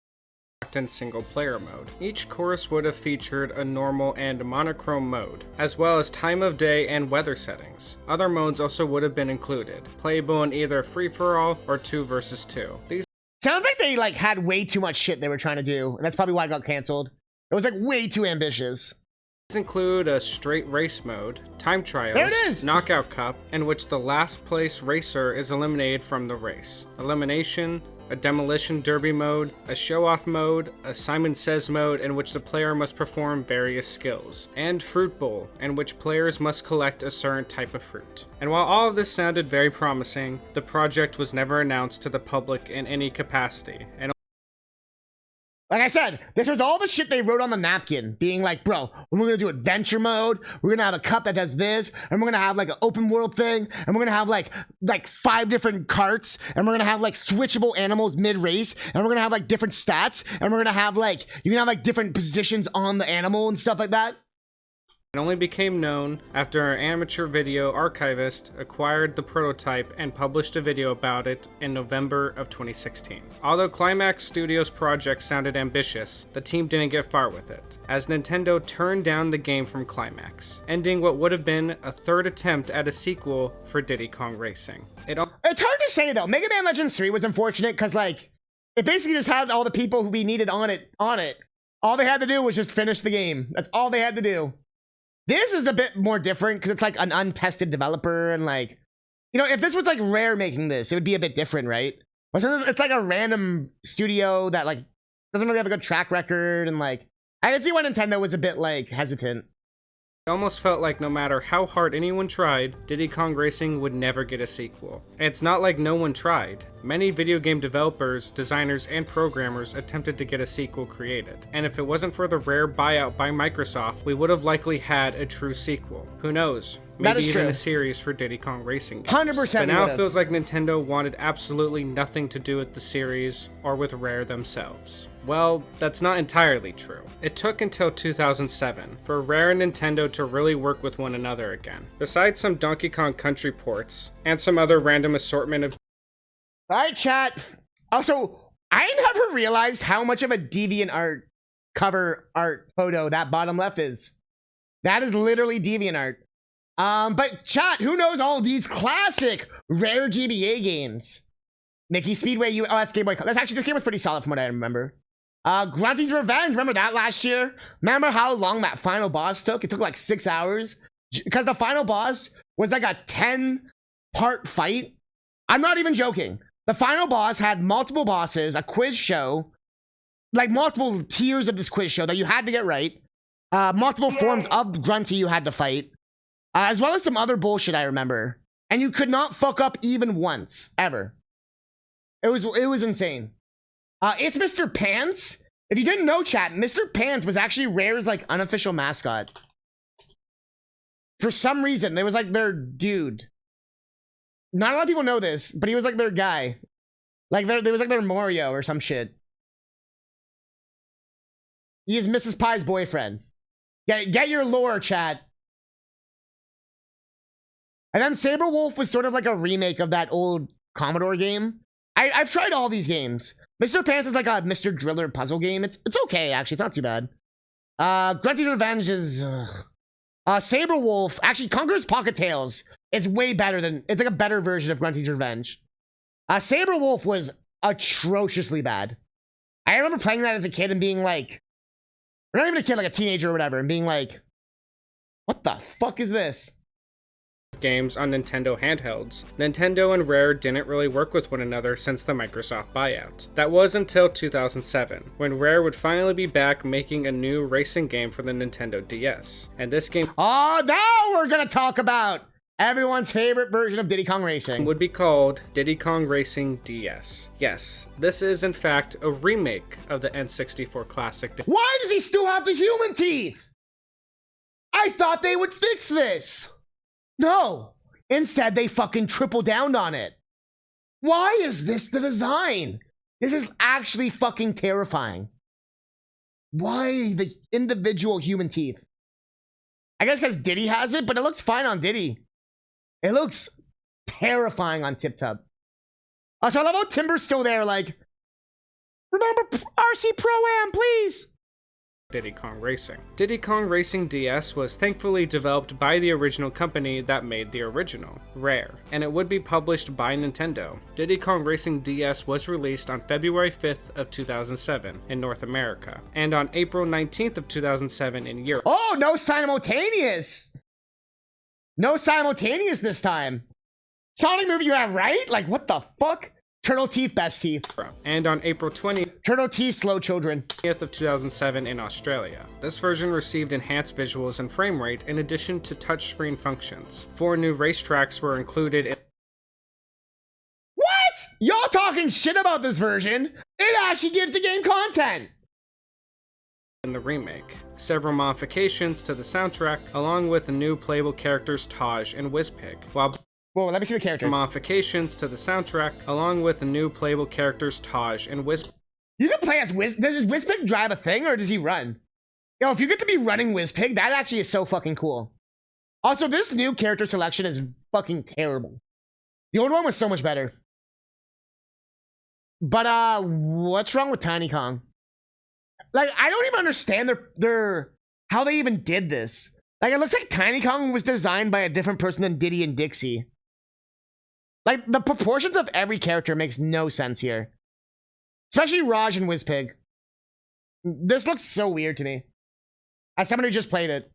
in single player mode. Each course would have featured a normal and monochrome mode, as well as time of day and weather settings. Other modes also would have been included, playable in either free-for-all or 2 versus 2. These Sounds like they like had way too much shit they were trying to do, and that's probably why it got canceled. It was like way too ambitious. include a straight race mode, time trials, There it is! knockout cup, in which the last place racer is eliminated from the race, elimination, a demolition derby mode, a show-off mode, a Simon Says mode in which the player must perform various skills, and Fruit Bowl, in which players must collect a certain type of fruit. And while all of this sounded very promising, the project was never announced to the public in any capacity, and Like I said, this was all the shit they wrote on the napkin, being like, bro, we're gonna do adventure mode, we're gonna have a cup that does this, and we're gonna have like an open world thing, and we're gonna have like 5 different carts, and we're gonna have like switchable animals mid-race, and we're gonna have like different stats, and we're gonna have like, you can have like different positions on the animal and stuff like that. it only became known after an amateur video archivist acquired the prototype and published a video about it in November of 2016. Although Climax Studios' project sounded ambitious, the team didn't get far with it, as Nintendo turned down the game from Climax, ending what would have been a 3rd attempt at a sequel for Diddy Kong Racing. It's hard to say though. Mega Man Legends 3 was unfortunate because like, it basically just had all the people who we needed on it. All they had to do was just finish the game. That's all they had to do. This is a bit more different because it's like an untested developer and like, you know, if this was like Rare making this, it would be a bit different, right? But since it's like a random studio that like doesn't really have a good track record and like, I can see why Nintendo was a bit like hesitant. It almost felt like no matter how hard anyone tried, Diddy Kong Racing would never get a sequel. And it's not like no one tried. Many video game developers, designers, and programmers attempted to get a sequel created. And if it wasn't for the Rare buyout by Microsoft, we would have likely had a true sequel. Who knows? Maybe even true. a series for Diddy Kong Racing games. 100% But now would've. it feels like Nintendo wanted absolutely nothing to do with the series or with Rare themselves. Well, that's not entirely true. It took until 2007 for Rare and Nintendo to really work with one another again. Besides some Donkey Kong Country ports, and some other random assortment of Alright, chat. Also, I never realized how much of a DeviantArt cover art photo that bottom left is. That is literally DeviantArt. But chat, who knows all these classic Rare GBA games? Mickey Speedway, oh, that's Game Boy. That's actually, this game was pretty solid from what I remember. Grunty's Revenge, remember that last year? Remember how long that final boss took? It took like 6 hours. Because the final boss was like a 10-part fight. I'm not even joking. The final boss had multiple bosses, a quiz show, like multiple tiers of this quiz show that you had to get right. Multiple forms of Grunty you had to fight. As well as some other bullshit I remember. And you could not fuck up even once, ever. It was insane. It's Mr. Pants. If you didn't know, chat, Mr. Pants was actually Rare's like unofficial mascot. For some reason, it was like their dude. Not a lot of people know this, but he was like their guy. Like there was like their Mario or some shit. He is Mrs. Pie's boyfriend. Get your lore, chat. And then Saber Wolf was sort of like a remake of that old Commodore game. I've tried all these games. Mr. Pants is like a Mr. Driller puzzle game. It's okay, actually. It's not too bad. Grunty's Revenge is... Saber Wolf, actually, Conqueror's Pocket Tales is way better than... It's like a better version of Grunty's Revenge. Saber Wolf was atrociously bad. I remember playing that as a kid and being like... Or not even a kid, like a teenager or whatever, and being like... What the fuck is this? games on Nintendo handhelds, Nintendo and Rare didn't really work with one another since the Microsoft buyout. That was until 2007, when Rare would finally be back making a new racing game for the Nintendo DS. And this game now we're gonna talk about everyone's favorite version of Diddy Kong Racing. Would be called Diddy Kong Racing DS. Yes, this is in fact a remake of the N64 classic. Why does he still have the human teeth? I thought they would fix this. No. Instead, they fucking triple down on it. Why is this the design? This is actually fucking terrifying. Why the individual human teeth? I guess because Diddy has it, but it looks fine on Diddy. It looks terrifying on Tip Top. So I love how Timber's still there, like, remember RC Pro-Am, please. Diddy Kong Racing. Diddy Kong Racing DS was thankfully developed by the original company that made the original, Rare, and it would be published by Nintendo. Diddy Kong Racing DS was released on February 5th of 2007 in North America, and on April 19th of 2007 in Europe. Oh, no simultaneous! No simultaneous this time. Sonic movie you have right? Like, what the fuck? Turtle teeth, best teeth. And on April 20th Turtle teeth, slow children. of 2007 in Australia. This version received enhanced visuals and frame rate in addition to touchscreen functions. 4 new racetracks were included in What? Y'all talking shit about this version? It actually gives the game content. the remake. Several modifications to the soundtrack, along with new playable characters Taj and Wizpig, while Whoa, let me see the characters. modifications to the soundtrack, along with new playable characters Taj and Wizpig. You can play as Wiz. Does Wizpig drive a thing or does he run? Yo, if you get to be running Wizpig, that actually is so fucking cool. Also, this new character selection is fucking terrible. The old one was so much better. But what's wrong with Tiny Kong? Like, I don't even understand their how they even did this. Like, it looks like Tiny Kong was designed by a different person than Diddy and Dixie. Like, the proportions of every character makes no sense here. Especially Raj and Wizpig. This looks so weird to me. As someone who just played it.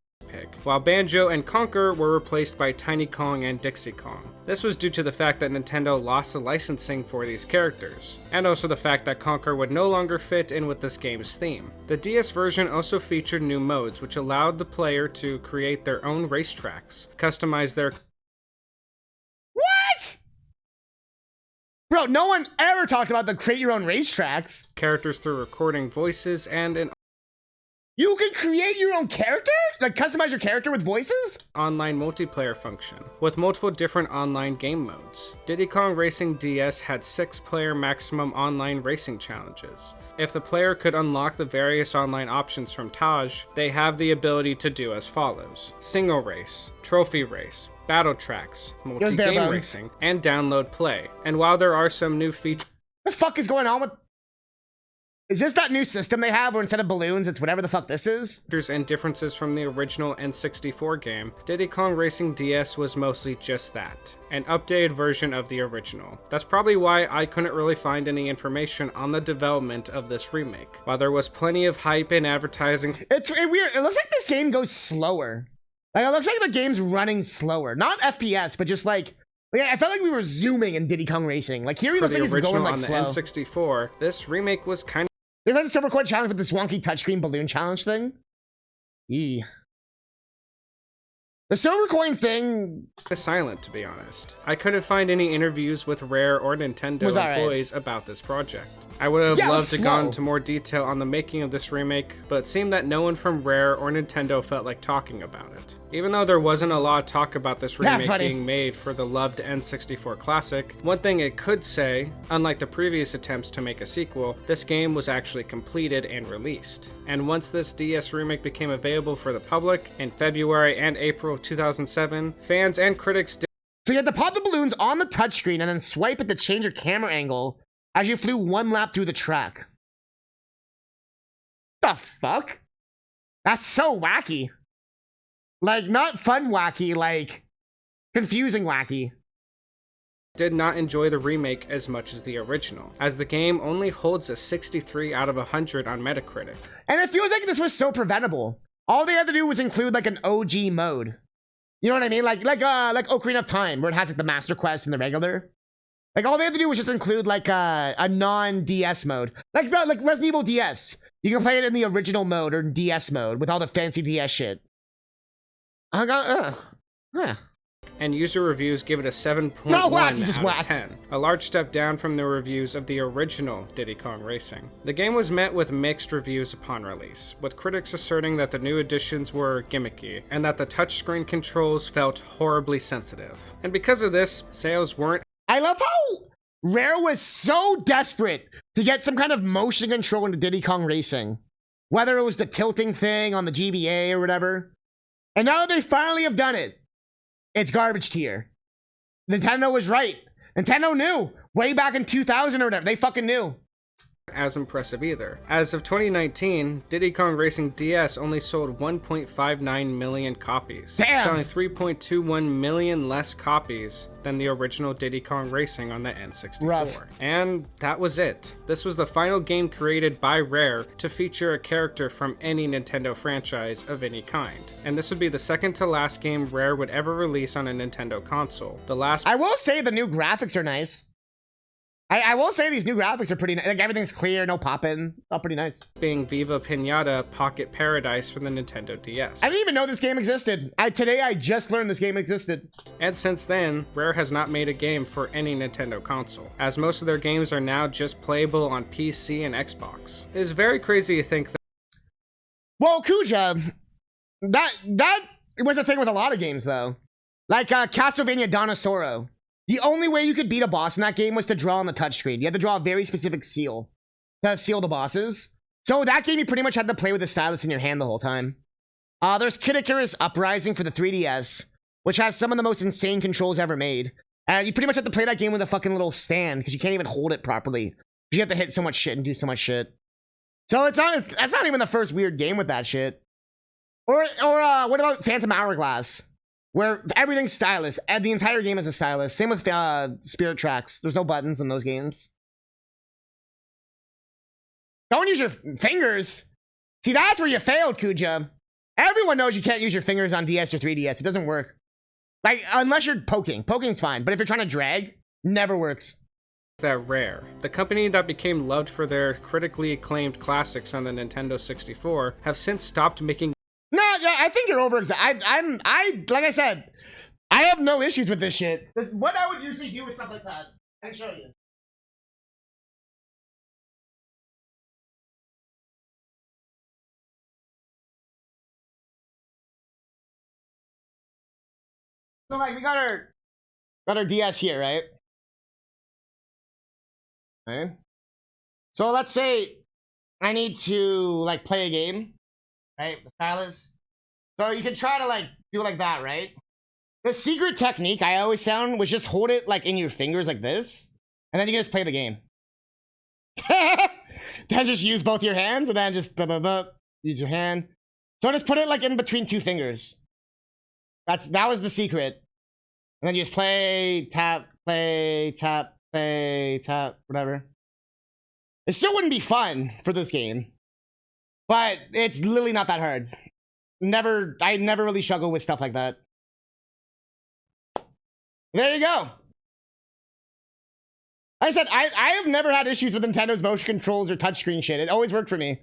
While Banjo and Conker were replaced by Tiny Kong and Dixie Kong. This was due to the fact that Nintendo lost the licensing for these characters, and also the fact that Conker would no longer fit in with this game's theme. The DS version also featured new modes, which allowed the player to create their own racetracks, customize their What? Bro, no one ever talked about the create your own racetracks. characters through recording voices and an You can create your own character? Like, customize your character with voices? online multiplayer function, with multiple different online game modes. Diddy Kong Racing DS had 6-player maximum online racing challenges. If the player could unlock the various online options from Taj, they have the ability to do as follows: single race, trophy race, battle tracks, multi-game racing, and download play. And while there are some new features What the fuck is going on with... Is this that new system they have where instead of balloons, it's whatever the fuck this is? and differences from the original N64 game, Diddy Kong Racing DS was mostly just that, an updated version of the original. That's probably why I couldn't really find any information on the development of this remake. While there was plenty of hype and advertising, It's weird. It looks like this game goes slower. Like, it looks like the game's running slower. Not FPS, but just like... Yeah, I felt like we were zooming in Diddy Kong Racing. Like, here he for looks the like he's original going like on the slow. N64, this remake was kind There's like a silver coin challenge with this wonky touchscreen balloon challenge thing. Yee. The silver coin thing of silent, to be honest. I couldn't find any interviews with Rare or Nintendo was alright. employees about this project. I would have Yeah, it loved was to slow. go into more detail on the making of this remake, but it seemed that no one from Rare or Nintendo felt like talking about it. Even though there wasn't a lot of talk about this Yeah, remake funny. being made for the loved N64 classic, one thing it could say, unlike the previous attempts to make a sequel, this game was actually completed and released. And once this DS remake became available for the public in February and April of 2007, fans and critics did So you had to pop the balloons on the touchscreen and then swipe it to change your camera angle as you flew one lap through the track. The fuck? That's so wacky. Like, not fun wacky, like, confusing wacky. did not enjoy the remake as much as the original, as the game only holds a 63 out of 100 on Metacritic. And it feels like this was so preventable. All they had to do was include, like, an OG mode. You know what I mean? Like Ocarina of Time, where it has, like, the Master Quest and the regular. Like, all they had to do was just include, like, a non-DS mode. Like Resident Evil DS. You can play it in the original mode or DS mode with all the fancy DS shit. Huh. And user reviews give it a 7.1 No, whack, you out just of whack. 10, a large step down from the reviews of the original Diddy Kong Racing. The game was met with mixed reviews upon release, with critics asserting that the new additions were gimmicky, and that the touchscreen controls felt horribly sensitive. And because of this, sales weren't I love how Rare was so desperate to get some kind of motion control into Diddy Kong Racing. Whether it was the tilting thing on the GBA or whatever. And now that they finally have done it, it's garbage tier. Nintendo was right. Nintendo knew. Way back in 2000 or whatever. They fucking knew. As impressive either. As of 2019, Diddy Kong Racing DS only sold 1.59 million copies, selling 3.21 million less copies than the original Diddy Kong Racing on the N64. Rough. And that was it. This was the final game created by Rare to feature a character from any Nintendo franchise of any kind. And this would be the second to last game Rare would ever release on a Nintendo console. The last— I will say the new graphics are nice. I will say these new graphics are pretty nice. Like, everything's clear, no popping. All pretty nice. being Viva Pinata Pocket Paradise for the Nintendo DS. I didn't even know this game existed. Today I just learned this game existed. And since then, Rare has not made a game for any Nintendo console, as most of their games are now just playable on PC and Xbox. It is very crazy to think that— Well, Kuja, that was a thing with a lot of games, though. Like Castlevania Donosoro. The only way you could beat a boss in that game was to draw on the touchscreen. You had to draw a very specific seal to seal the bosses. So that game, you pretty much had to play with the stylus in your hand the whole time. There's Kid Icarus Uprising for the 3DS, which has some of the most insane controls ever made. You pretty much have to play that game with a fucking little stand, because you can't even hold it properly. You have to hit so much shit and do so much shit. So that's not even the first weird game with that shit. Or what about Phantom Hourglass? Where everything's stylus, and the entire game is a stylus. Same with Spirit Tracks. There's no buttons in those games. Don't use your fingers. See, that's where you failed, Kuja. Everyone knows you can't use your fingers on DS or 3DS. It doesn't work. Like, unless you're poking. Poking's fine. But if you're trying to drag, never works. that Rare, the company that became loved for their critically acclaimed classics on the Nintendo 64, have since stopped making— No, I think you're over. I like I said, I have no issues with this shit. What I would usually do with stuff like that. I can show you. So like we got our DS here, right? Okay. So let's say I need to like play a game, right? The stylus. So you can try to like do it like that, right? The secret technique I always found was just hold it like in your fingers like this, and then you can just play the game. Then just use both your hands, and then just use your hand. So just put it like in between two fingers. That was the secret. And then you just play, tap, play, tap, play, tap, whatever. It still wouldn't be fun for this game, but it's literally not that hard. I never really struggle with stuff like that. There you go. Like I said, I have never had issues with Nintendo's motion controls or touchscreen shit. It always worked for me.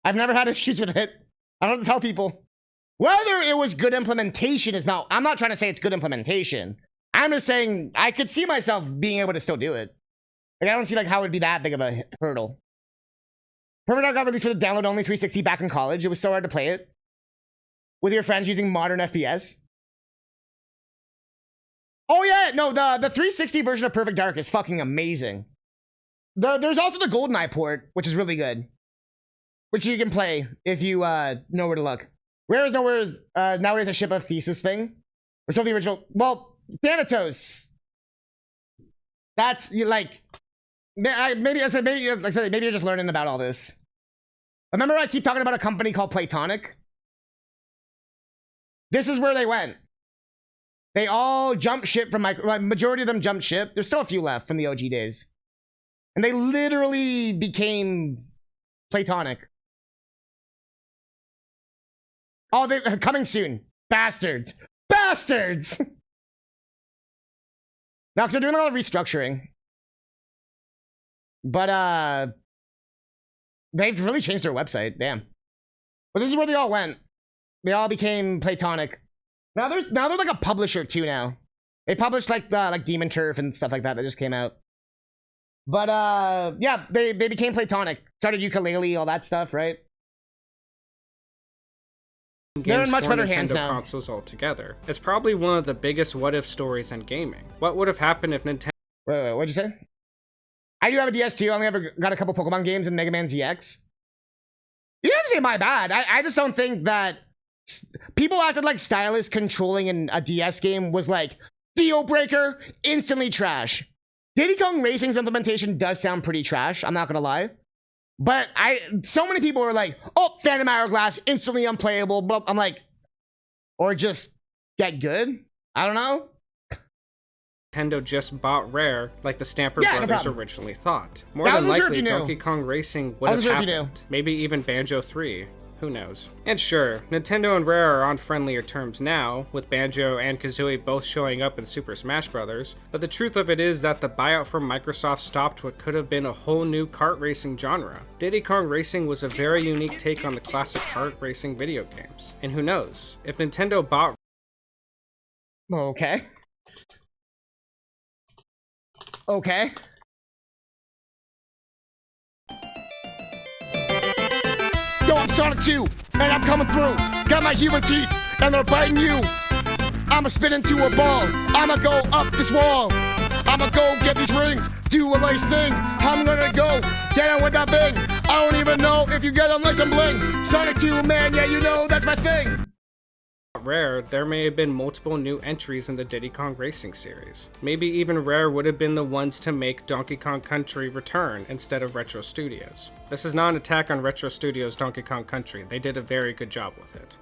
I've never had issues with it. I don't tell people. Whether it was good implementation is not— I'm not trying to say it's good implementation. I'm just saying I could see myself being able to still do it. Like, I don't see like how it would be that big of a hurdle. Perfect Dark got released for the download-only 360 back in college. It was so hard to play it with your friends using modern FPS. Oh yeah, no, the 360 version of Perfect Dark is fucking amazing. There's also the GoldenEye port, which is really good, which you can play if you know where to look. Whereas nowhere's nowadays a ship of thesis thing. Or so the original— well, Thanatos. That's like— maybe you're just learning about all this. Remember I keep talking about a company called Platonic? This is where they went. They all jumped ship from majority of them jumped ship. There's still a few left from the OG days. And they literally became Platonic. Oh, they're coming soon. Bastards. Bastards! Now, because they're doing a lot of restructuring. But, they've really changed their website. Damn. But this is where they all went. They all became Platonic. Now they're like a publisher too now. They published like Demon Turf and stuff like that just came out. But, yeah, they became Platonic. Started Ukulele, all that stuff, right? They're in much better hands now. Consoles altogether. It's probably one of the biggest what-if stories in gaming. What would have happened if Nintendo— Wait, what'd you say? I do have a DS too. I only ever got a couple Pokemon games and Mega Man ZX. You didn't say my bad. I just don't think that people acted like stylus controlling in a DS game was like deal breaker, instantly trash. Diddy Kong Racing's implementation does sound pretty trash. I'm not gonna lie. But so many people are like, oh, Phantom Hourglass, instantly unplayable. Blah. I'm like, or just get good. I don't know. Nintendo just bought Rare like the Stamper Yeah, no brothers problem. originally thought. More I than wasn't sure if likely, you knew. Donkey Kong Racing would I have wasn't sure if you happened. Maybe even Banjo 3. Who knows? And sure, Nintendo and Rare are on friendlier terms now, with Banjo and Kazooie both showing up in Super Smash Bros., but the truth of it is that the buyout from Microsoft stopped what could have been a whole new kart racing genre. Diddy Kong Racing was a very unique take on the classic kart racing video games. And who knows, if Nintendo bought... Okay. Okay. Yo, I'm Sonic 2, and I'm coming through. Got my human teeth, and they're biting you. I'ma spin into a ball. I'ma go up this wall. I'ma go get these rings, do a nice thing. I'm gonna go down with that bing. I don't even know if you get unless I'm bling. Sonic 2, man, yeah, you know that's my thing. Rare, there may have been multiple new entries in the Diddy Kong Racing series. Maybe even Rare would have been the ones to make Donkey Kong Country return instead of Retro Studios. This is not an attack on Retro Studios' Donkey Kong Country, they did a very good job with it.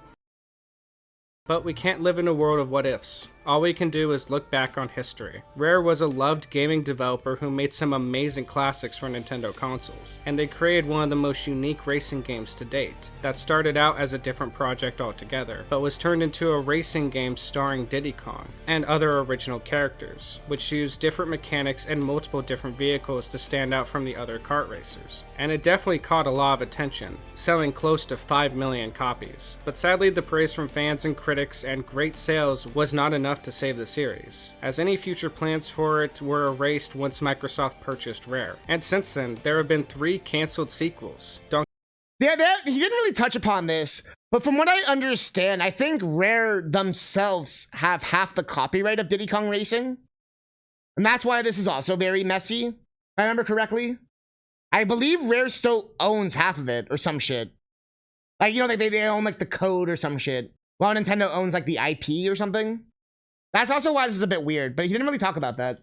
But we can't live in a world of what-ifs. All we can do is look back on history. Rare was a loved gaming developer who made some amazing classics for Nintendo consoles, and they created one of the most unique racing games to date, that started out as a different project altogether, but was turned into a racing game starring Diddy Kong, and other original characters, which used different mechanics and multiple different vehicles to stand out from the other kart racers. And it definitely caught a lot of attention, selling close to 5 million copies. But sadly, the praise from fans and critics and great sales was not enough to save the series, as any future plans for it were erased once Microsoft purchased Rare. And since then, there have been 3 cancelled sequels. Yeah, he didn't really touch upon this, but from what I understand, I think Rare themselves have half the copyright of Diddy Kong Racing. And that's why this is also very messy, if I remember correctly. I believe Rare still owns half of it, or some shit. Like, you know, they own, like, the code or some shit. While Nintendo owns, like, the IP or something. That's also why this is a bit weird, but he didn't really talk about that.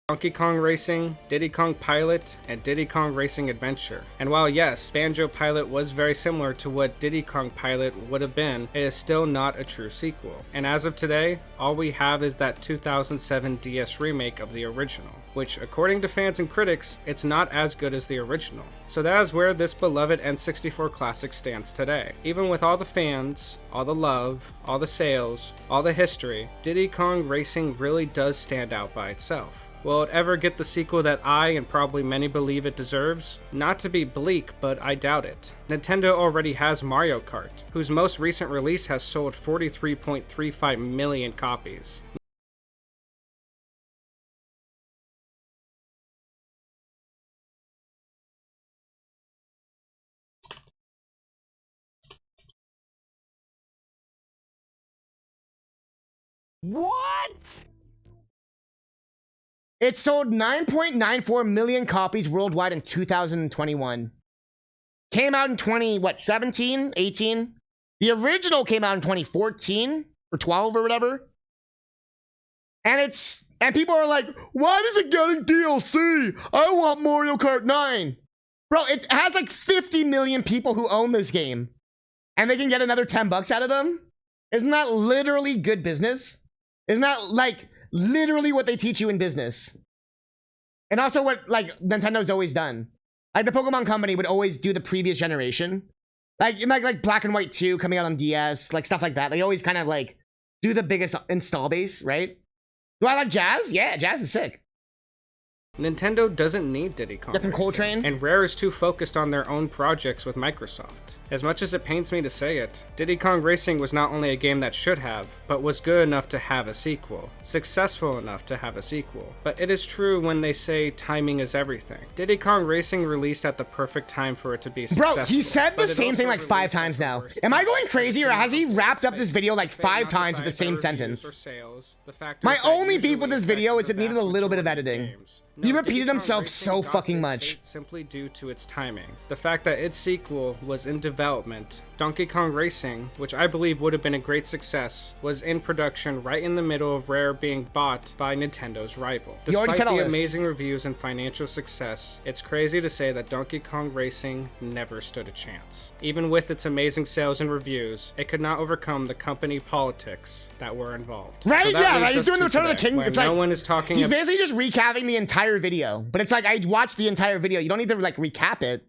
Donkey Kong Racing, Diddy Kong Pilot, and Diddy Kong Racing Adventure. And while yes, Banjo Pilot was very similar to what Diddy Kong Pilot would have been, it is still not a true sequel. And as of today, all we have is that 2007 DS remake of the original, which according to fans and critics, it's not as good as the original. So that is where this beloved N64 classic stands today. Even with all the fans, all the love, all the sales, all the history, Diddy Kong Racing really does stand out by itself. Will it ever get the sequel that I and probably many believe it deserves? Not to be bleak, but I doubt it. Nintendo already has Mario Kart, whose most recent release has sold 43.35 million copies. What? It sold 9.94 million copies worldwide in 2021. Came out in 17, 18? The original came out in 2014 or 12 or whatever. And people are like, why is it getting DLC? I want Mario Kart 9. Bro, it has like 50 million people who own this game. And they can get another 10 bucks out of them? Isn't that literally good business? Isn't that like literally what they teach you in business? And also what like Nintendo's always done. Like the Pokemon Company would always do the previous generation. Like Black and White 2 coming out on DS, like stuff like that. They always kind of like do the biggest install base, right? Do I like Jazz? Yeah, Jazz is sick. Nintendo doesn't need Diddy Kong Get some Racing, Coltrane. and Rare is too focused on their own projects with Microsoft. As much as it pains me to say it, Diddy Kong Racing was not only a game that should have, but was good enough to have a sequel. Successful enough to have a sequel. But it is true when they say timing is everything. Diddy Kong Racing released at the perfect time for it to be successful. Bro, he said the but it same thing also like 5 released times at the now. worst Am I time. going crazy, or has he wrapped up this video like They 5 not times with the decide same by reviews sentence? or sales. The factors My that only beef usually with this affect video is the it needed vast a little bit of majority editing. games. He No, repeated Diddy Kong himself Racing so got fucking this much. fate simply due to its timing. The fact that its sequel was in development, Donkey Kong Racing, which I believe would have been a great success, was in production right in the middle of Rare being bought by Nintendo's rival. You already Despite said all the this. amazing reviews and financial success, it's crazy to say that Donkey Kong Racing never stood a chance. Even with its amazing sales and reviews, it could not overcome the company politics that were involved. Right? So that Yeah, leads right. He's us doing to the Return of the today, King. where It's no like one is talking he's about basically just recapping the entire video. But it's like I watched the entire video. You don't need to like recap it.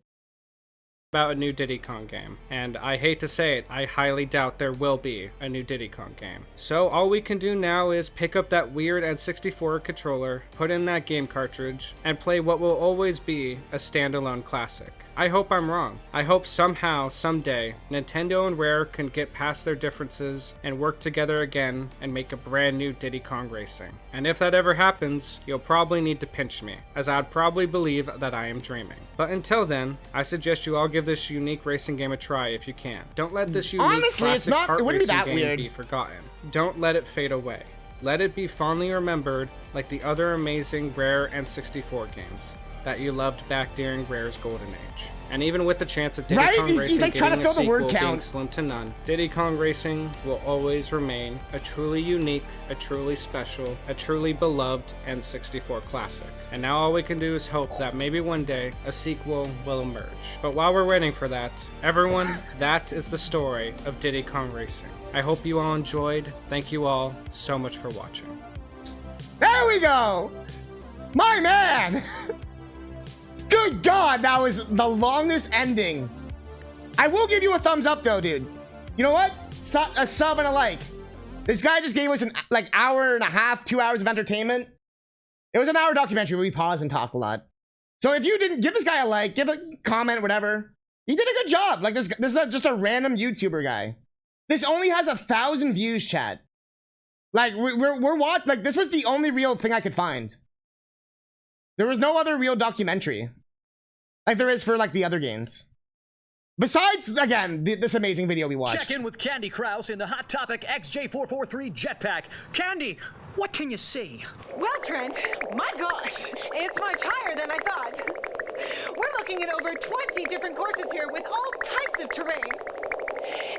a new Diddy Kong game, and I hate to say it, I highly doubt there will be a new Diddy Kong game. So all we can do now is pick up that weird N64 controller, put in that game cartridge, and play what will always be a standalone classic. I hope I'm wrong. I hope somehow, someday, Nintendo and Rare can get past their differences and work together again and make a brand new Diddy Kong Racing. And if that ever happens, you'll probably need to pinch me, as I'd probably believe that I am dreaming. But until then, I suggest you all give this unique racing game a try if you can. Don't let this unique Honestly, it's classic not- kart it wouldn't be racing that game weird. be forgotten. Don't let it fade away. Let it be fondly remembered like the other amazing Rare N64 games that you loved back during Rare's golden age. And even with the chance of Diddy Right? Kong He's Racing like trying to getting a fill the word sequel being count. slim to none, Diddy Kong Racing will always remain a truly unique, a truly special, a truly beloved N64 classic. And now all we can do is hope that maybe one day a sequel will emerge. But while we're waiting for that, everyone, that is the story of Diddy Kong Racing. I hope you all enjoyed. Thank you all so much for watching. There we go. My man. Good God, that was the longest ending. I will give you a thumbs up though, dude. You know what? A sub and a like. This guy just gave us an like hour and a half, 2 hours of entertainment. It was an hour documentary where we pause and talk a lot. So if you didn't give this guy a like, give a comment, whatever. He did a good job. Like this is just a random YouTuber guy. This only has 1,000 views, chat. Like we're watching. Like this was the only real thing I could find. There was no other real documentary. Like there is for like the other games. Besides, again, this amazing video we watched. Check in with Candy Krause in the Hot Topic XJ443 Jetpack. Candy, what can you see? Well, Trent, my gosh, it's much higher than I thought. We're looking at over 20 different courses here with all types of terrain.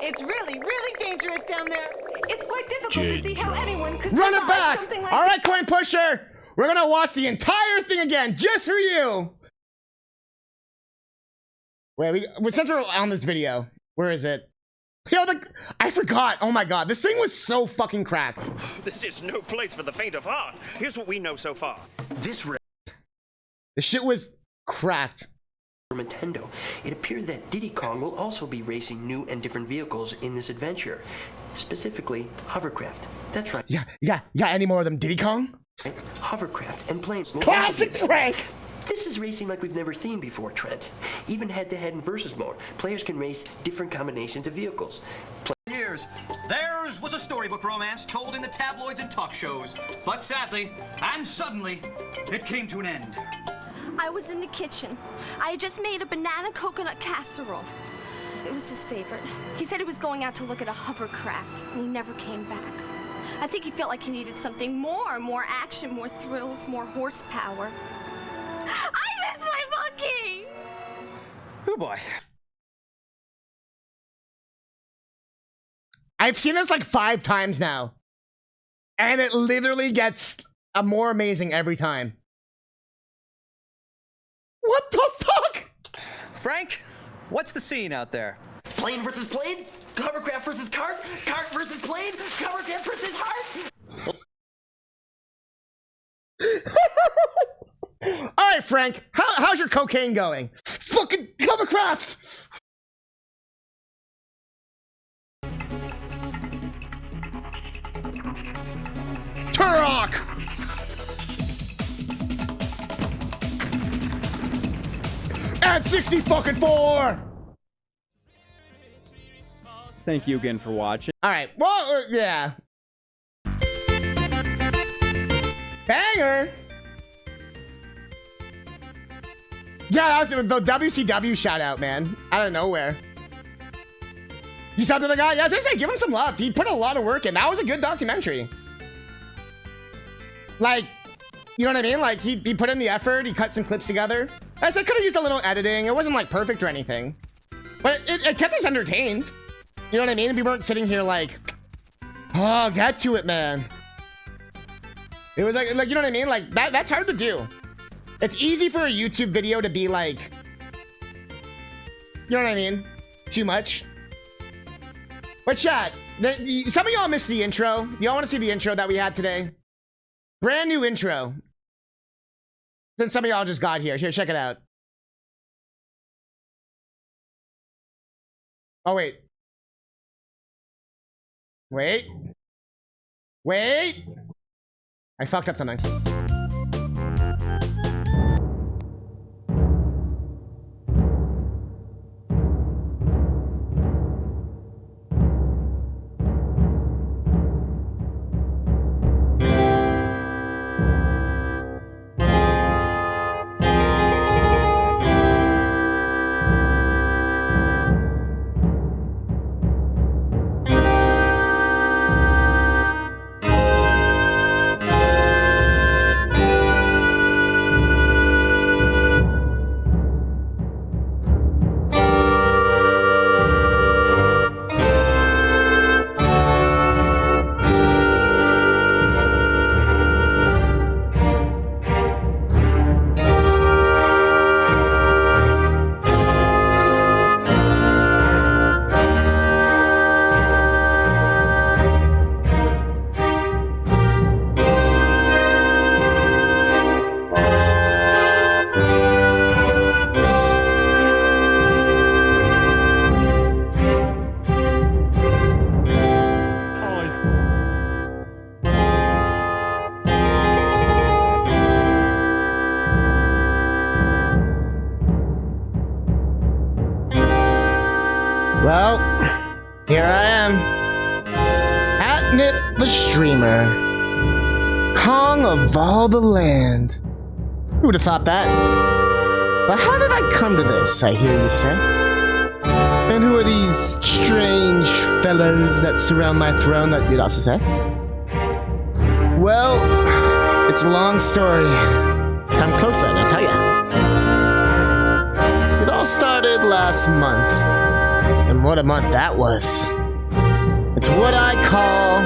It's really, really dangerous down there. It's quite difficult to see how anyone could Run it survive back! something like All right, Coin Pusher, we're gonna watch the entire thing again just for you. Wait, since we're on this video, where is it? Yo, I forgot. Oh my God, this thing was so fucking cracked. This is no place for the faint of heart. Here's what we know so far. The shit was cracked. For Nintendo, it appears that Diddy Kong will also be racing new and different vehicles in this adventure, specifically hovercraft. That's right. Yeah. Any more of them, Diddy Kong? Hovercraft and planes. will Classic also be- Frank. This is racing like we've never seen before, Trent. Even head-to-head and versus mode, players can race different combinations of vehicles. Years, theirs was a storybook romance told in the tabloids and talk shows. But sadly, and suddenly, it came to an end. I was in the kitchen. I had just made a banana coconut casserole. It was his favorite. He said he was going out to look at a hovercraft, and he never came back. I think he felt like he needed something more action, more thrills, more horsepower. I miss my monkey! Oh boy. I've seen this like 5 times now. And it literally gets more amazing every time. What the fuck? Frank, what's the scene out there? Plane versus plane, hovercraft versus cart, cart versus plane, hovercraft versus heart. All right, Frank, how's your cocaine going? Fucking hovercrafts! Turok! N64! Thank you again for watching. All right, well, yeah. Banger! Yeah, that was the WCW shout out, man. Out of nowhere. You subbed to the guy? Yeah, I was gonna say, give him some love. He put a lot of work in. That was a good documentary. Like, You know what I mean? Like, he put in the effort, he cut some clips together. I said, could have used a little editing. It wasn't, like, perfect or anything. But it kept us entertained. You know what I mean? We weren't sitting here like, oh, get to it, man. It was like you know what I mean? Like, that's hard to do. It's easy for a YouTube video to be like, you know what I mean? Too much. But chat, some of y'all missed the intro. Y'all want to see the intro that we had today? Brand new intro. Then some of y'all just got here. Here, check it out. Oh, wait. Wait. Wait. I fucked up something. Well, here I am. Atnip the streamer. Kong of all the land. Who would have thought that? But how did I come to this, I hear you say? And who are these strange fellows that surround my throne that you'd also say? Well, it's a long story. Come closer and I'll tell ya. It all started last month. And what a month that was. It's what I call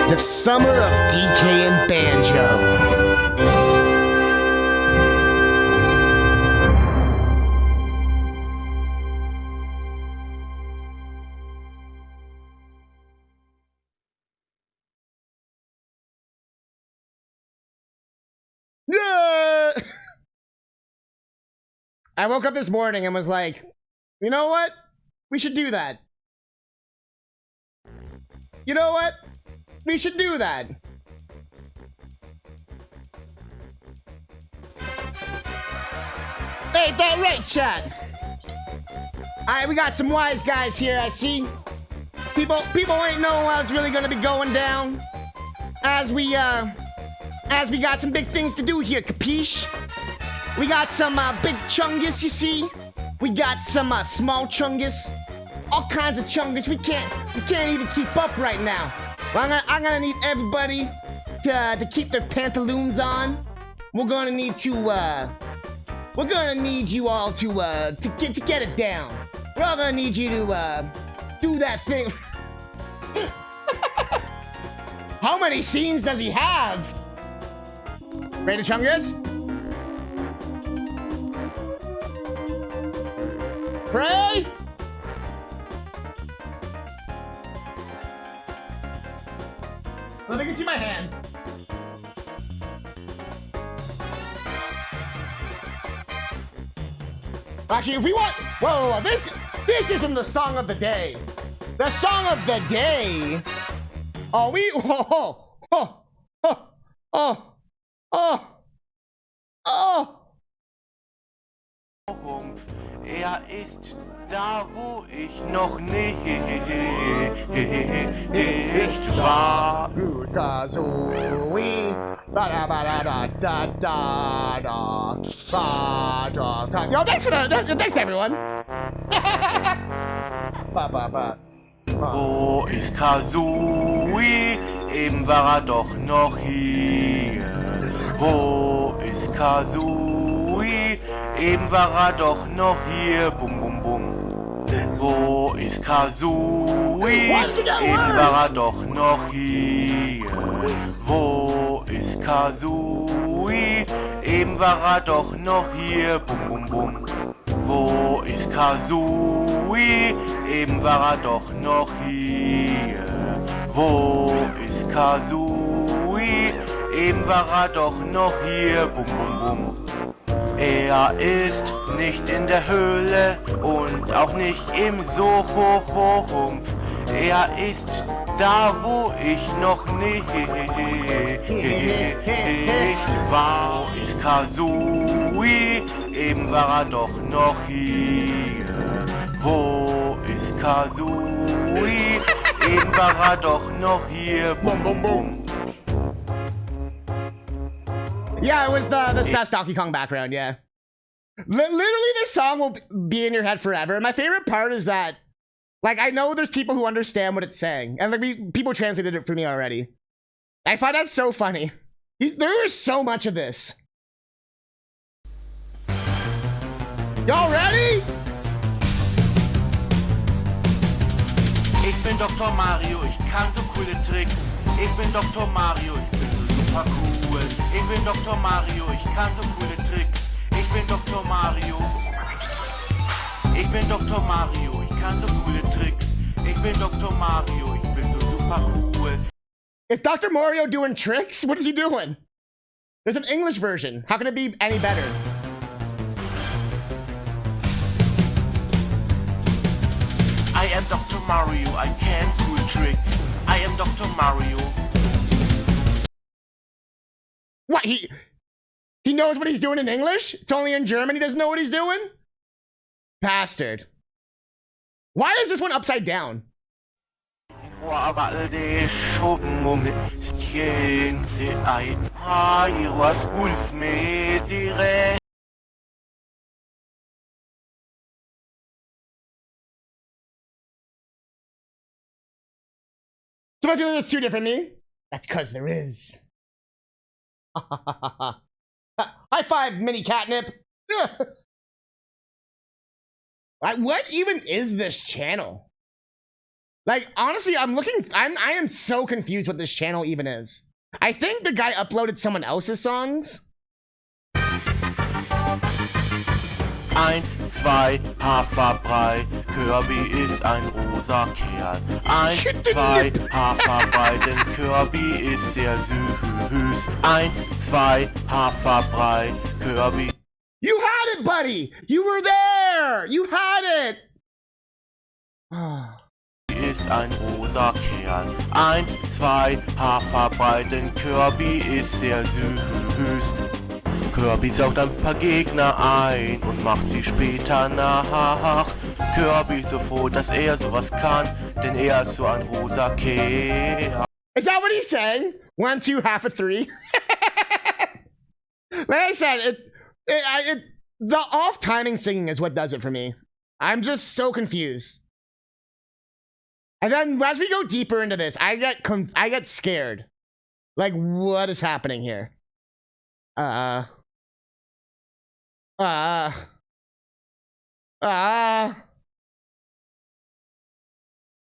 the summer of DK and Banjo. Yeah! I woke up this morning and was like, you know what? We should do that. You know what? We should do that. Ain't that right, chat? Alright, we got some wise guys here, I see. People ain't know what's really gonna be going down. As we got some big things to do here, capiche? We got some big chungus, you see? We got some small chungus. All kinds of chungus. We can't even keep up right now. Well, I'm gonna need everybody to keep their pantaloons on. We're gonna need you all to get it down. We're all gonna need you to do that thing. How many scenes does he have? Ready, chungus? Pray? Let me see my hands. Actually, if we want... Whoa, this isn't the song of the day. The song of the day... Oh, we... Ist da, wo ich noch nicht war. Yo, thanks everyone. Wo ist Kazooie? Eben war doch noch hier. Wo ist Kazooie? Eben war er doch noch hier. Bum, bum, bum. Wo ist Kazooie? Eben war er doch noch hier. Wo ist Kazooie? Eben war er doch noch hier. Bum, bum, bum. Wo ist Kazooie? Eben war er doch noch hier. Wo ist Kazooie? Eben war er doch noch hier. Bum, bum, bum. Er ist nicht in der Höhle und auch nicht im Soho-Humpf. Er ist da, wo ich noch nicht war. Wo ist Kazooie? Eben war er doch noch hier. Wo ist Kazooie? Eben war er doch noch hier. Bum, bum, bum. Yeah, it was the Donkey Kong background, yeah. Literally, this song will be in your head forever. My favorite part is that, like, I know there's people who understand what it's saying. And, like, people translated it for me already. I find that so funny. There is so much of this. Y'all ready? Ich bin Dr. Mario, ich kann so coole Tricks. Ich bin Dr. Mario, ich bin so super cool. Ich bin Dr. Mario, ich kann so coole Tricks. Ich bin Dr. Mario. Ich bin Dr. Mario, ich kann so coole Tricks. Ich bin Dr. Mario, ich bin so super cool. Is Dr. Mario doing tricks? What is he doing? There's an English version. How can it be any better? I am Dr. Mario, I can cool tricks. I am Dr. Mario. What, he knows what he's doing in English? It's only in German he doesn't know what he's doing? Bastard. Why is this one upside down? Somebody feels there's two different me? That's cause there is. High five, mini catnip. What even is this channel? Like, honestly, I am so confused what this channel even is. I think the guy uploaded someone else's songs. 1, 2, Haferbrei, Kirby ist ein rosa Kerl. 1, 2, Haferbrei, denn Kirby ist sehr süß. 1, 2, Haferbrei, Kirby. You had it, buddy! You were there! You had it! Ist ein rosa Kerl. 1, 2, Haferbrei, denn Kirby ist sehr süß. Kirby saugt ein paar Gegner ein und macht sie später nach. Kirby ist so froh, dass er sowas kann, denn er ist so ein rosa Kerl. Is that what he's saying? 1, 2, half a 3? Like I said, the off-timing singing is what does it for me. I'm just so confused. And then as we go deeper into this, I get scared. Like, what is happening here? And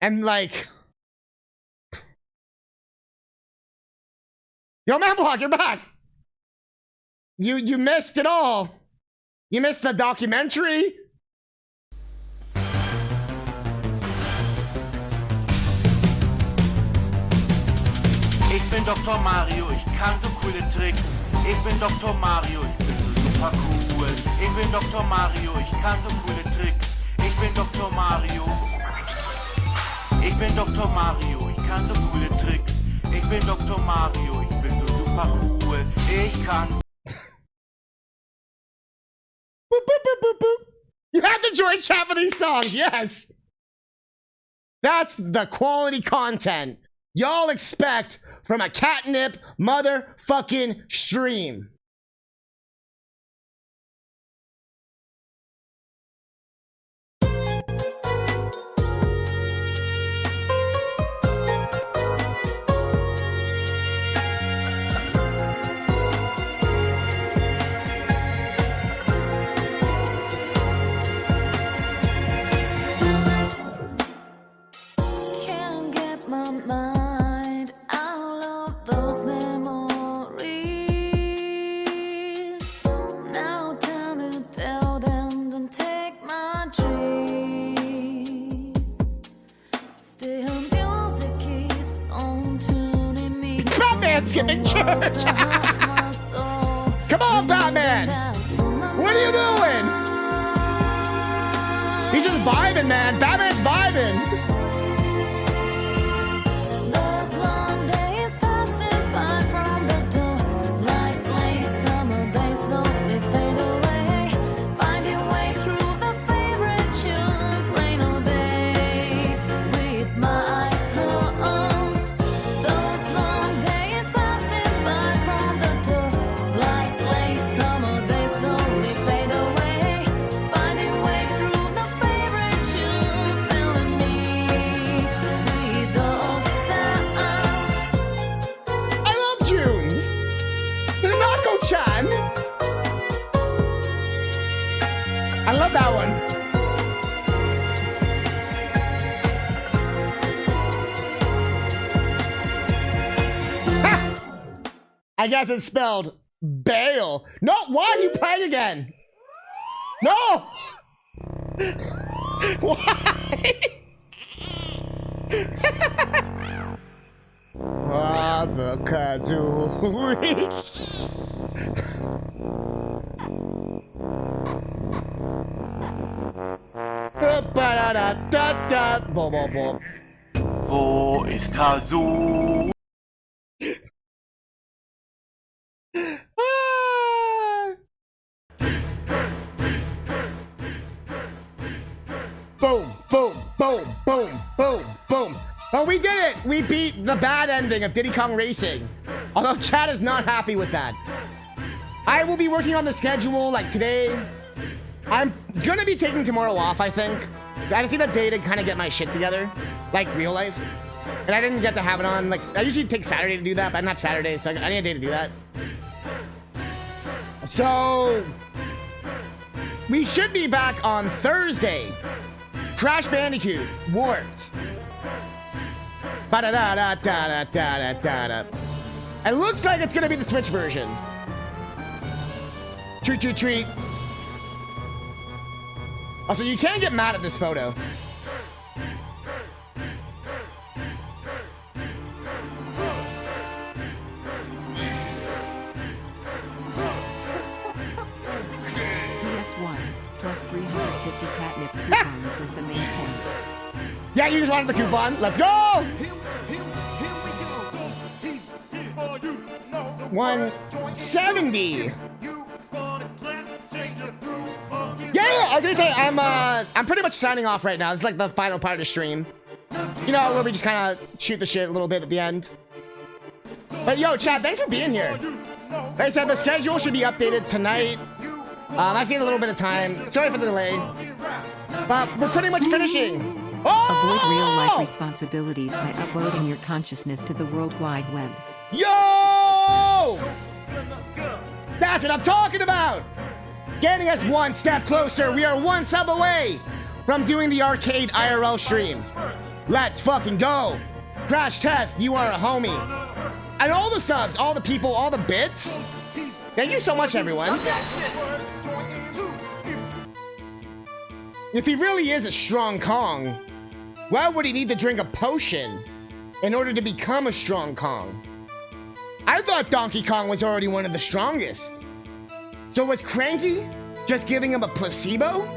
like, yo, Matlock, you're back. You missed it all. You missed the documentary. Ich bin Dr. Mario, ich kann so coole Tricks. Ich bin Dr. Mario, ich bin so super cool. Ich bin Dr. Mario, ich kann so coole Tricks. Ich bin Dr. Mario. Ich bin Dr. Mario, ich kann so coole Tricks. Ich bin Dr. Mario, ich bin so super cool. Ich kann. Boop, boop, boop, boop, boop. You have to join chat for these songs, yes. That's the quality content y'all expect from a catnip motherfucking stream. skipping church. Come on, Batman. What are you doing? He's just vibing, man. Batman's vibing. I love that one. Ha! I guess it's spelled bail. No, why are you playing again? No! Why? The kazooie. Wo ist Kazoo? Boom, boom, boom, boom, boom, boom. Oh, we did it! We beat the bad ending of Diddy Kong Racing. Although Chad is not happy with that. I will be working on the schedule like today. I'm gonna be taking tomorrow off, I think. I just need a day to kind of get my shit together, like real life. And I didn't get to have it on, like, I usually take Saturday to do that, but I didn't have Saturday, so I need a day to do that. So, we should be back on Thursday. Crash Bandicoot, Warts. Ba-da-da-da-da-da-da-da-da. It looks like it's gonna be the Switch version. Treat, treat, treat. Also, you can't get mad at this photo. PS1 plus 350 catnip coupons was the main point. Yeah, you just wanted the coupon. Let's go! 170. Yeah, I was gonna say I'm pretty much signing off right now. It's like the final part of the stream. You know, where we just kind of shoot the shit a little bit at the end. But yo, chat, thanks for being here. Like I said, the schedule should be updated tonight. I've seen a little bit of time. Sorry for the delay. But we're pretty much finishing. Oh! Avoid real-life responsibilities by uploading your consciousness to the World Wide Web. Yo! That's what I'm talking about! Getting us one step closer. We are one sub away from doing the arcade IRL stream. Let's fucking go. Crash Test, you are a homie. And all the subs, all the people, all the bits. Thank you so much, everyone. If he really is a strong Kong, why would he need to drink a potion in order to become a strong Kong? I thought Donkey Kong was already one of the strongest. So was Cranky just giving him a placebo?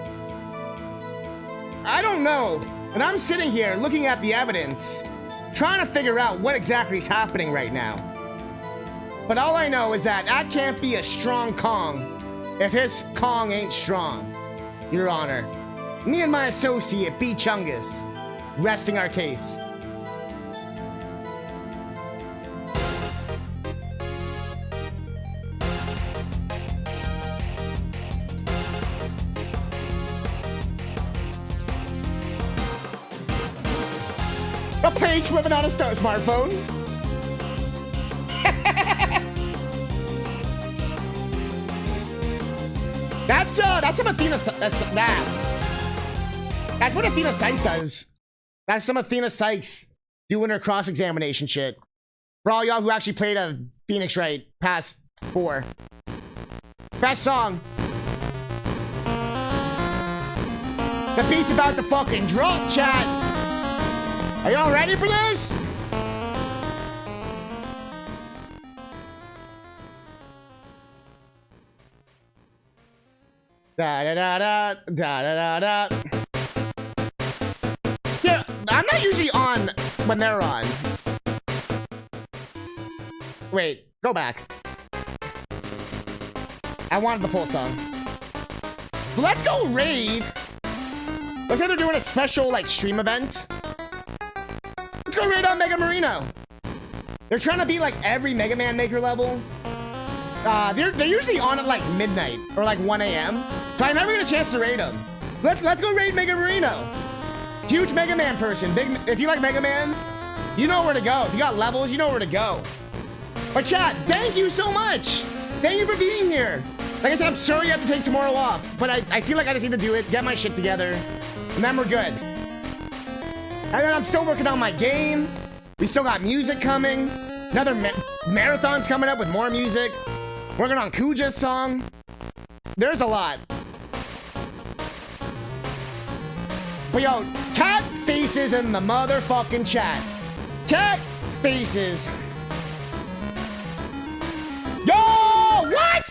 I don't know, but I'm sitting here looking at the evidence, trying to figure out what exactly is happening right now. But all I know is that can't be a strong Kong if his Kong ain't strong. Your Honor, me and my associate, B. Chungus, resting our case. A page flipping on a smartphone. That's what Athena. That's what Athena Sykes does. That's some Athena Sykes doing her cross-examination shit. For all y'all who actually played a Phoenix Wright past 4. Best song. The beat's about to fucking drop, chat. Are y'all ready for this? Da da da da da da da da. Yeah, I'm not usually on when they're on. Wait, go back. I wanted the full song. So let's go raid. Looks like they're doing a special like stream event. Let's go raid on Mega Marino. They're trying to beat like every Mega Man Maker level. They're usually on at like midnight or like 1 a.m. So I never get a chance to raid them. Let's go raid Mega Marino. Huge Mega Man person. If you like Mega Man, you know where to go. If you got levels, you know where to go. But chat, thank you so much. Thank you for being here. Like I said, I'm sorry you have to take tomorrow off, but I feel like I just need to do it, get my shit together, and then we're good. And then I'm still working on my game. We still got music coming. Another marathon's coming up with more music. Working on Kuja's song. There's a lot. But yo, cat faces in the motherfucking chat. Cat faces. Yo, what?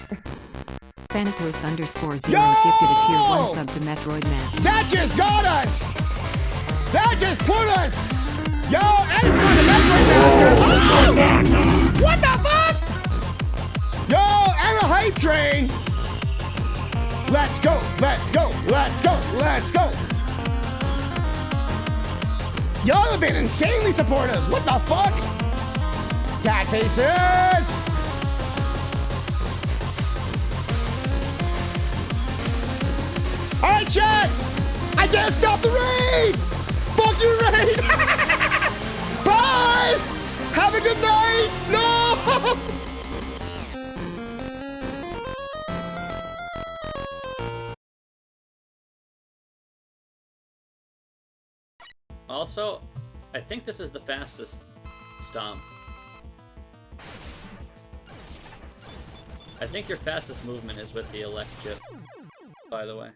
Thanatos_0 gifted a tier 1 sub to Metroid Master. That just got us. That just put us. Yo, and it's going to Metroid Master. Oh! What the fuck? Yo, and a hype train. Let's go, let's go, let's go, let's go. Y'all have been insanely supportive. What the fuck? Cat faces. All right, chat. I can't stop the raid. Fuck your raid. Bye. Have a good night. No. Also, I think this is the fastest stomp. I think your fastest movement is with the elect chip, by the way.